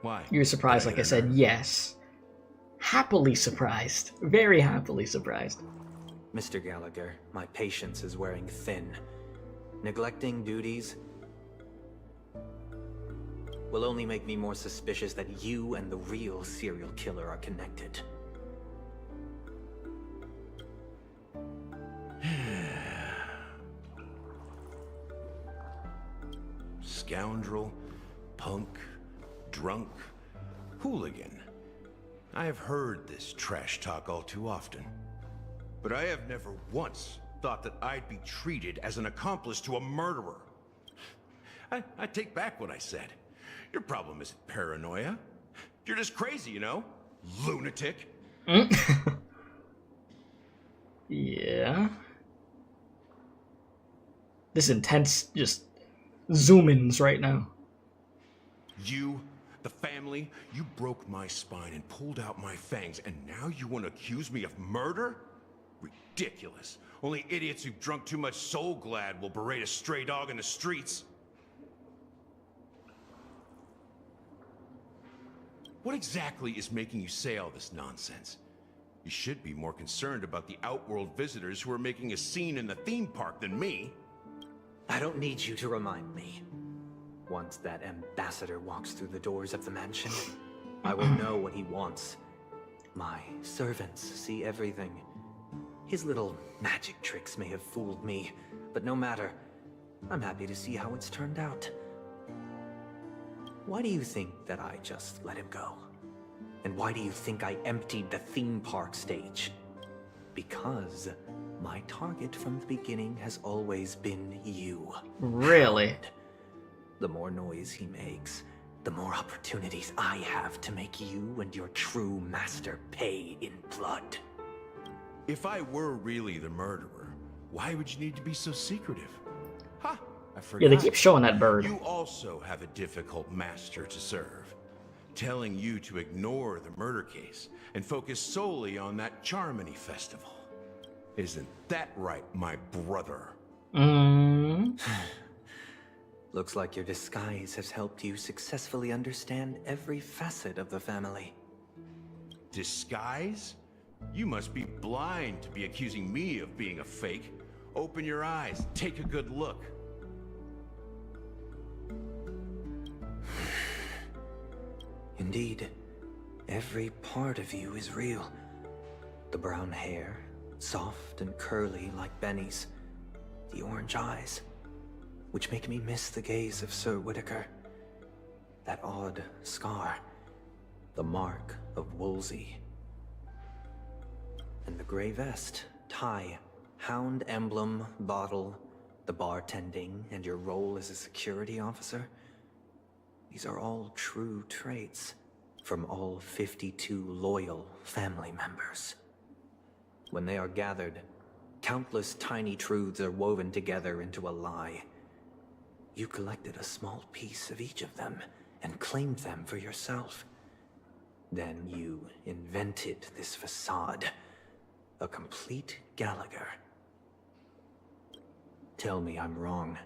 Why? You're surprised, like I said, yes. Happily surprised. Very happily surprised. Mr. Gallagher, my patience is wearing thin. neglecting duties will only make me more suspicious that you and the real serial killer are connected. Scoundrel, punk, drunk, hooligan. I have heard this trash talk all too often. But I have never once thought that I'd be treated as an accomplice to a murderer. I take back what I said. Your problem isn't paranoia. You're just crazy, you know? Lunatic. Yeah. This intense, just zoom-ins right now. You, the family, you broke my spine and pulled out my fangs, and now you want to accuse me of murder? Ridiculous. Only idiots who've drunk too much Soul Glad will berate a stray dog in the streets. What exactly is making you say all this nonsense? You should be more concerned about the Outworld visitors who are making a scene in the theme park than me. I don't need you to remind me. Once that ambassador walks through the doors of the mansion, I will know what he wants. My servants see everything. His little magic tricks may have fooled me, but no matter. I'm happy to see how it's turned out. Why do you think that I just let him go? And why do you think I emptied the theme park stage? Because my target from the beginning has always been you. Really? The more noise he makes, the more opportunities I have to make you and your true master pay in blood. If I were really the murderer, why would you need to be so secretive? Ha! I forgot. Yeah, they keep showing that bird. You also have a difficult master to serve, telling you to ignore the murder case and focus solely on that Charmony festival. Isn't that right, my brother? Looks like your disguise has helped you successfully understand every facet of the family. Disguise? You must be blind to be accusing me of being a fake. Open your eyes, take a good look. Indeed, every part of you is real. The brown hair, soft and curly like Benny's. The orange eyes, which make me miss the gaze of Sir Whitaker. That odd scar, the mark of Woolsey. And the gray vest, tie, hound emblem, bottle, the bartending, and your role as a security officer. These are all true traits from all 52 loyal family members. When they are gathered, countless tiny truths are woven together into a lie. You collected a small piece of each of them and claimed them for yourself. Then you invented this facade, a complete Gallagher. Tell me I'm wrong.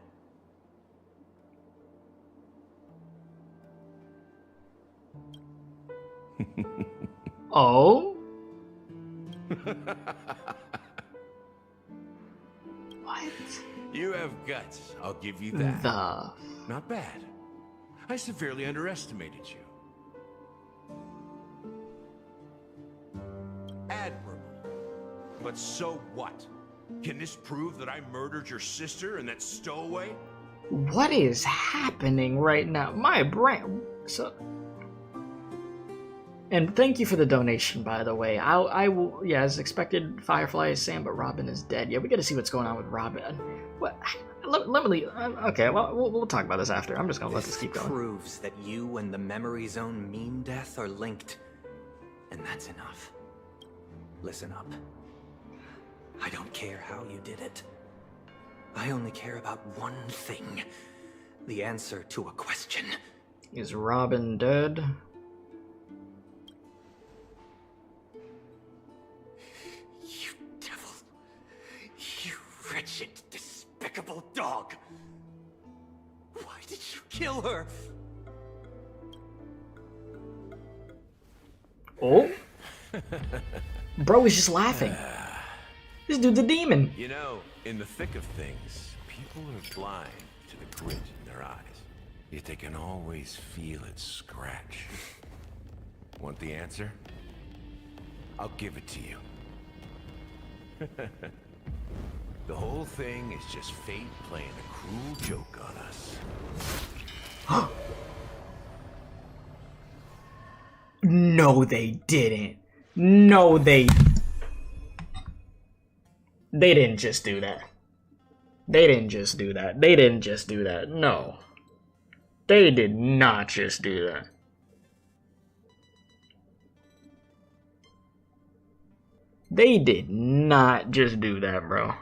Oh? What? You have guts, I'll give you that. Not bad. I severely underestimated you. Admirable. But so what? Can this prove that I murdered your sister and that stowaway? What is happening right now? My brain. So. And thank you for the donation, by the way. I will, yeah, as expected, Firefly is Sam, but Robin is dead. Yeah, we gotta see what's going on with Robin. What? Let me, okay, well, we'll talk about this after. I'm just gonna let this keep going. Proves that you and the Memory Zone meme death are linked. And that's enough. Listen up. I don't care how you did it. I only care about one thing. The answer to a question. Is Robin dead? You devil. You wretched, despicable dog. Why did you kill her? Oh? Bro is just laughing. This dude's a demon. You know, in the thick of things, People are blind to the grit in their eyes, yet they can always feel it scratch. Want the answer? I'll give it to you. The whole thing is just fate playing a cruel joke on us. No, they didn't. No, they didn't just do that. They didn't just do that. They didn't just do that. No. They did not just do that. They did not just do that, bro.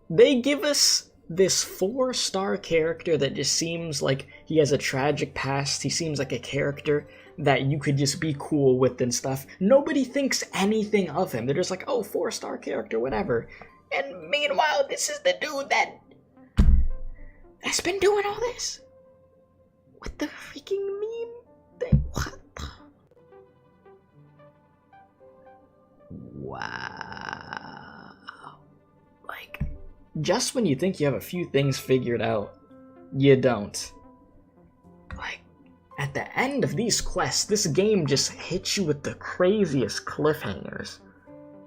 They give us this 4-star character that just seems like he has a tragic past. He seems like a character that you could just be cool with and stuff. Nobody thinks anything of him. They're just like, oh, 4-star character, whatever. And meanwhile, this is the dude that's been doing all this. With the freaking meme thing. What the? Wow. Like, just when you think you have a few things figured out, you don't. Like, at the end of these quests, this game just hits you with the craziest cliffhangers.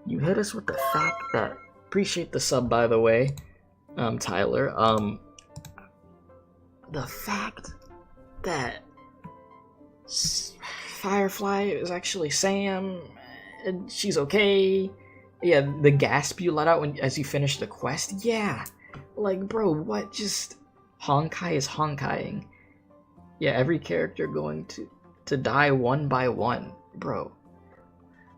You hit us with the fact that, appreciate the sub by the way, Tyler, the fact that Firefly is actually Sam, and she's okay. Yeah, the gasp you let out as you finish the quest, yeah. Like, bro, what? Just Honkai is Honkaiing. Yeah, every character going to die one by one, bro.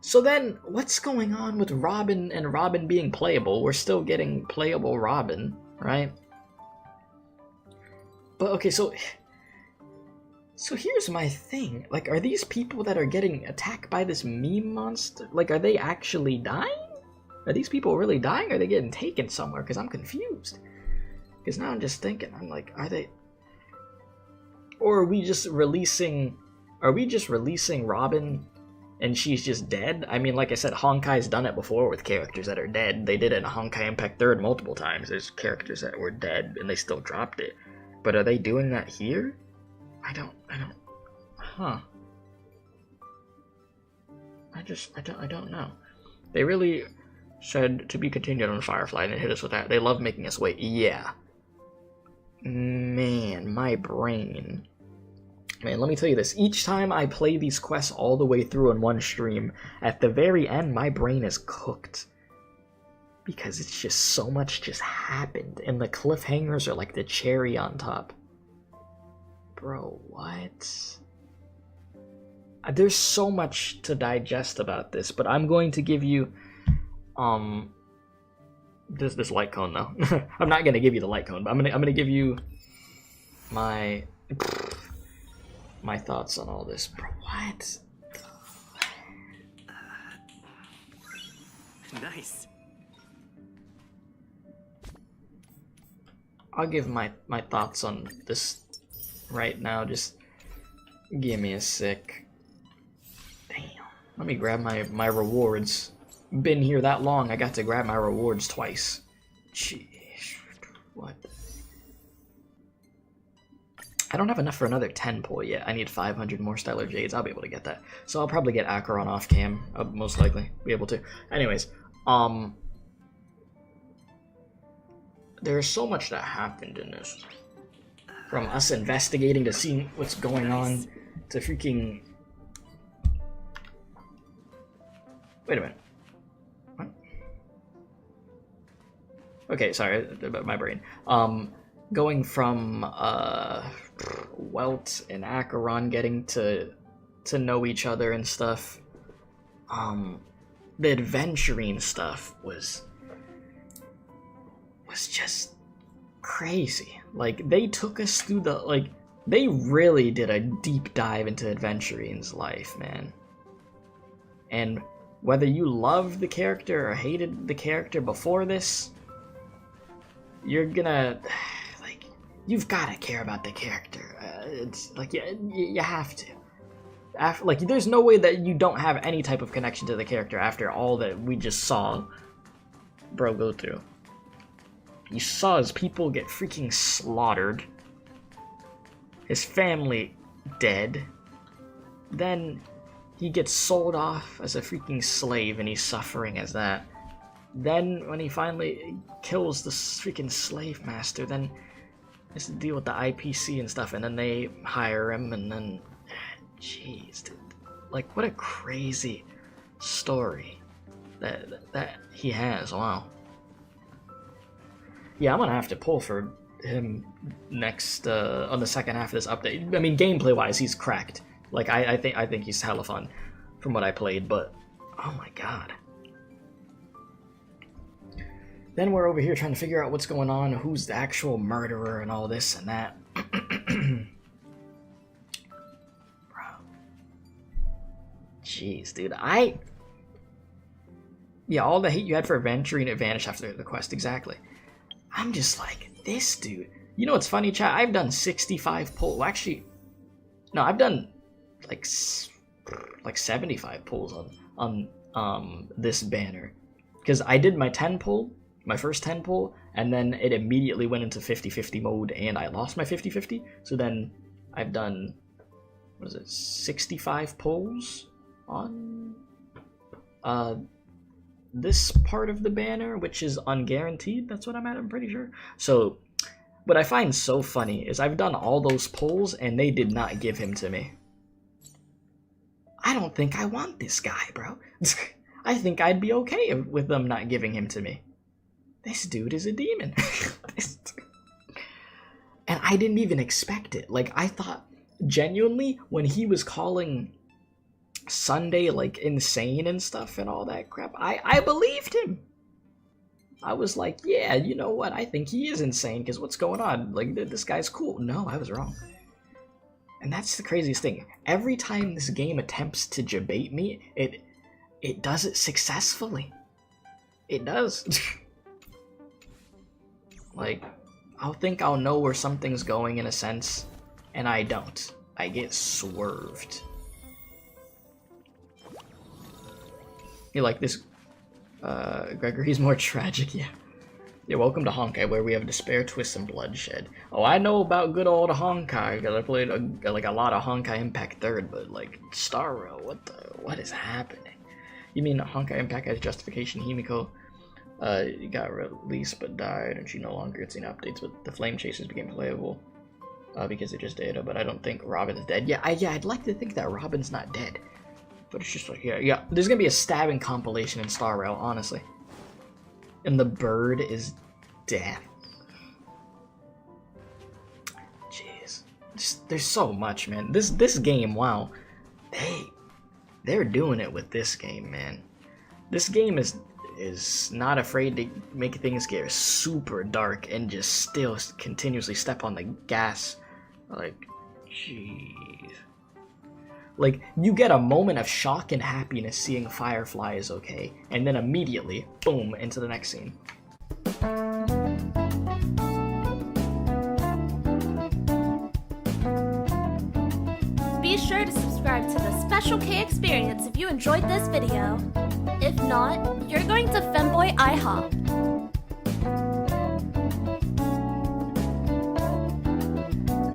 So then, what's going on with Robin and Robin being playable? We're still getting playable Robin, right? But okay, so here's my thing. Like, are these people that are getting attacked by this meme monster, like, are they actually dying? Are these people really dying, or are they getting taken somewhere? Because I'm confused. Because now I'm just thinking, I'm like, are they... Or are we just releasing Robin and she's just dead? I mean, like I said, Honkai's done it before with characters that are dead. They did it in Honkai Impact 3rd multiple times. There's characters that were dead and they still dropped it. But are they doing that here? I don't, huh. I don't know. They really said to be continued on Firefly and hit us with that. They love making us wait. Yeah. Man, my brain. Man, let me tell you this. Each time I play these quests all the way through in one stream, at the very end, my brain is cooked. Because it's just so much just happened. And the cliffhangers are like the cherry on top. Bro, what? There's so much to digest about this, but I'm going to give you, this light cone though. I'm not gonna give you the light cone, but I'm gonna give you my thoughts on all this. Bro, what? Nice. I'll give my thoughts on this right now. Just give me a sec. Damn. Let me grab my rewards. Been here that long, I got to grab my rewards twice. Jeez. What? I don't have enough for another 10 pull yet. I need 500 more Stellar Jades. I'll be able to get that. So I'll probably get Acheron off cam. I'll most likely be able to. Anyways, there's so much that happened in this. From us investigating to seeing what's going on to freaking... Wait a minute. What? Okay, sorry, my brain. Going from Welt and Acheron getting to know each other and stuff. The Aventurine stuff was just crazy. Like, they took us through the, like, they really did a deep dive into Aventurine's life, man. And whether you loved the character or hated the character before this, you're gonna, like, you've gotta care about the character. It's like, you have to. After, like, there's no way that you don't have any type of connection to the character after all that we just saw bro go through. You saw his people get freaking slaughtered. His family dead. Then he gets sold off as a freaking slave and he's suffering as that. Then when he finally kills the freaking slave master, then he has to deal with the IPC and stuff, and then they hire him, and then jeez, dude. Like, what a crazy story that he has. Wow. Yeah, I'm gonna have to pull for him next on the second half of this update. I mean, gameplay wise, he's cracked. Like, I think he's hella fun from what I played, but oh my god. Then we're over here trying to figure out what's going on, who's the actual murderer, and all this and that. Jeez, dude, yeah, all the hate you had for Aventurine vanished after the quest, exactly. I'm just like, this dude. You know what's funny, chat? I've done 65 pulls. Well, actually, no, I've done like 75 pulls on this banner. Because I did my 10 pull, my first 10 pull, and then it immediately went into 50-50 mode, and I lost my 50-50. So then I've done, what is it, 65 pulls on this part of the banner, which is unguaranteed. That's what I'm at, I'm pretty sure. So what I find so funny is I've done all those pulls and they did not give him to me. I don't think I want this guy, bro. I think I'd be okay with them not giving him to me. This dude is a demon. And I didn't even expect it. Like, I thought, genuinely, when he was calling Sunday, like, insane and stuff and all that crap, I believed him. I was like, yeah, you know what? I think he is insane, because what's going on? Like, this guy's cool. No, I was wrong. And that's the craziest thing. Every time this game attempts to debate me, it does it successfully. It does. Like, I'll think I'll know where something's going in a sense, and I don't. I get swerved. You like this, Gregory's more tragic, yeah. Yeah, welcome to Honkai, where we have despair, twists, and bloodshed. Oh, I know about good old Honkai, because I played like a lot of Honkai Impact 3rd, but like, Star Rail, what is happening? You mean Honkai Impact has justification? Himiko got released but died, and she no longer gets any updates, but the Flame Chasers became playable because it just data, but I don't think Robin's dead. Yeah, I'd like to think that Robin's not dead. But it's just like, yeah, there's gonna be a stabbing compilation in Star Rail, honestly. And the bird is death. Jeez. There's so much, man. This game, wow. They're doing it with this game, man. This game is not afraid to make things get super dark and just still continuously step on the gas. Like, jeez. Like, you get a moment of shock and happiness seeing Firefly is okay, and then immediately, boom, into the next scene. Be sure to subscribe to the Special K experience if you enjoyed this video. If not, you're going to Femboy IHOP.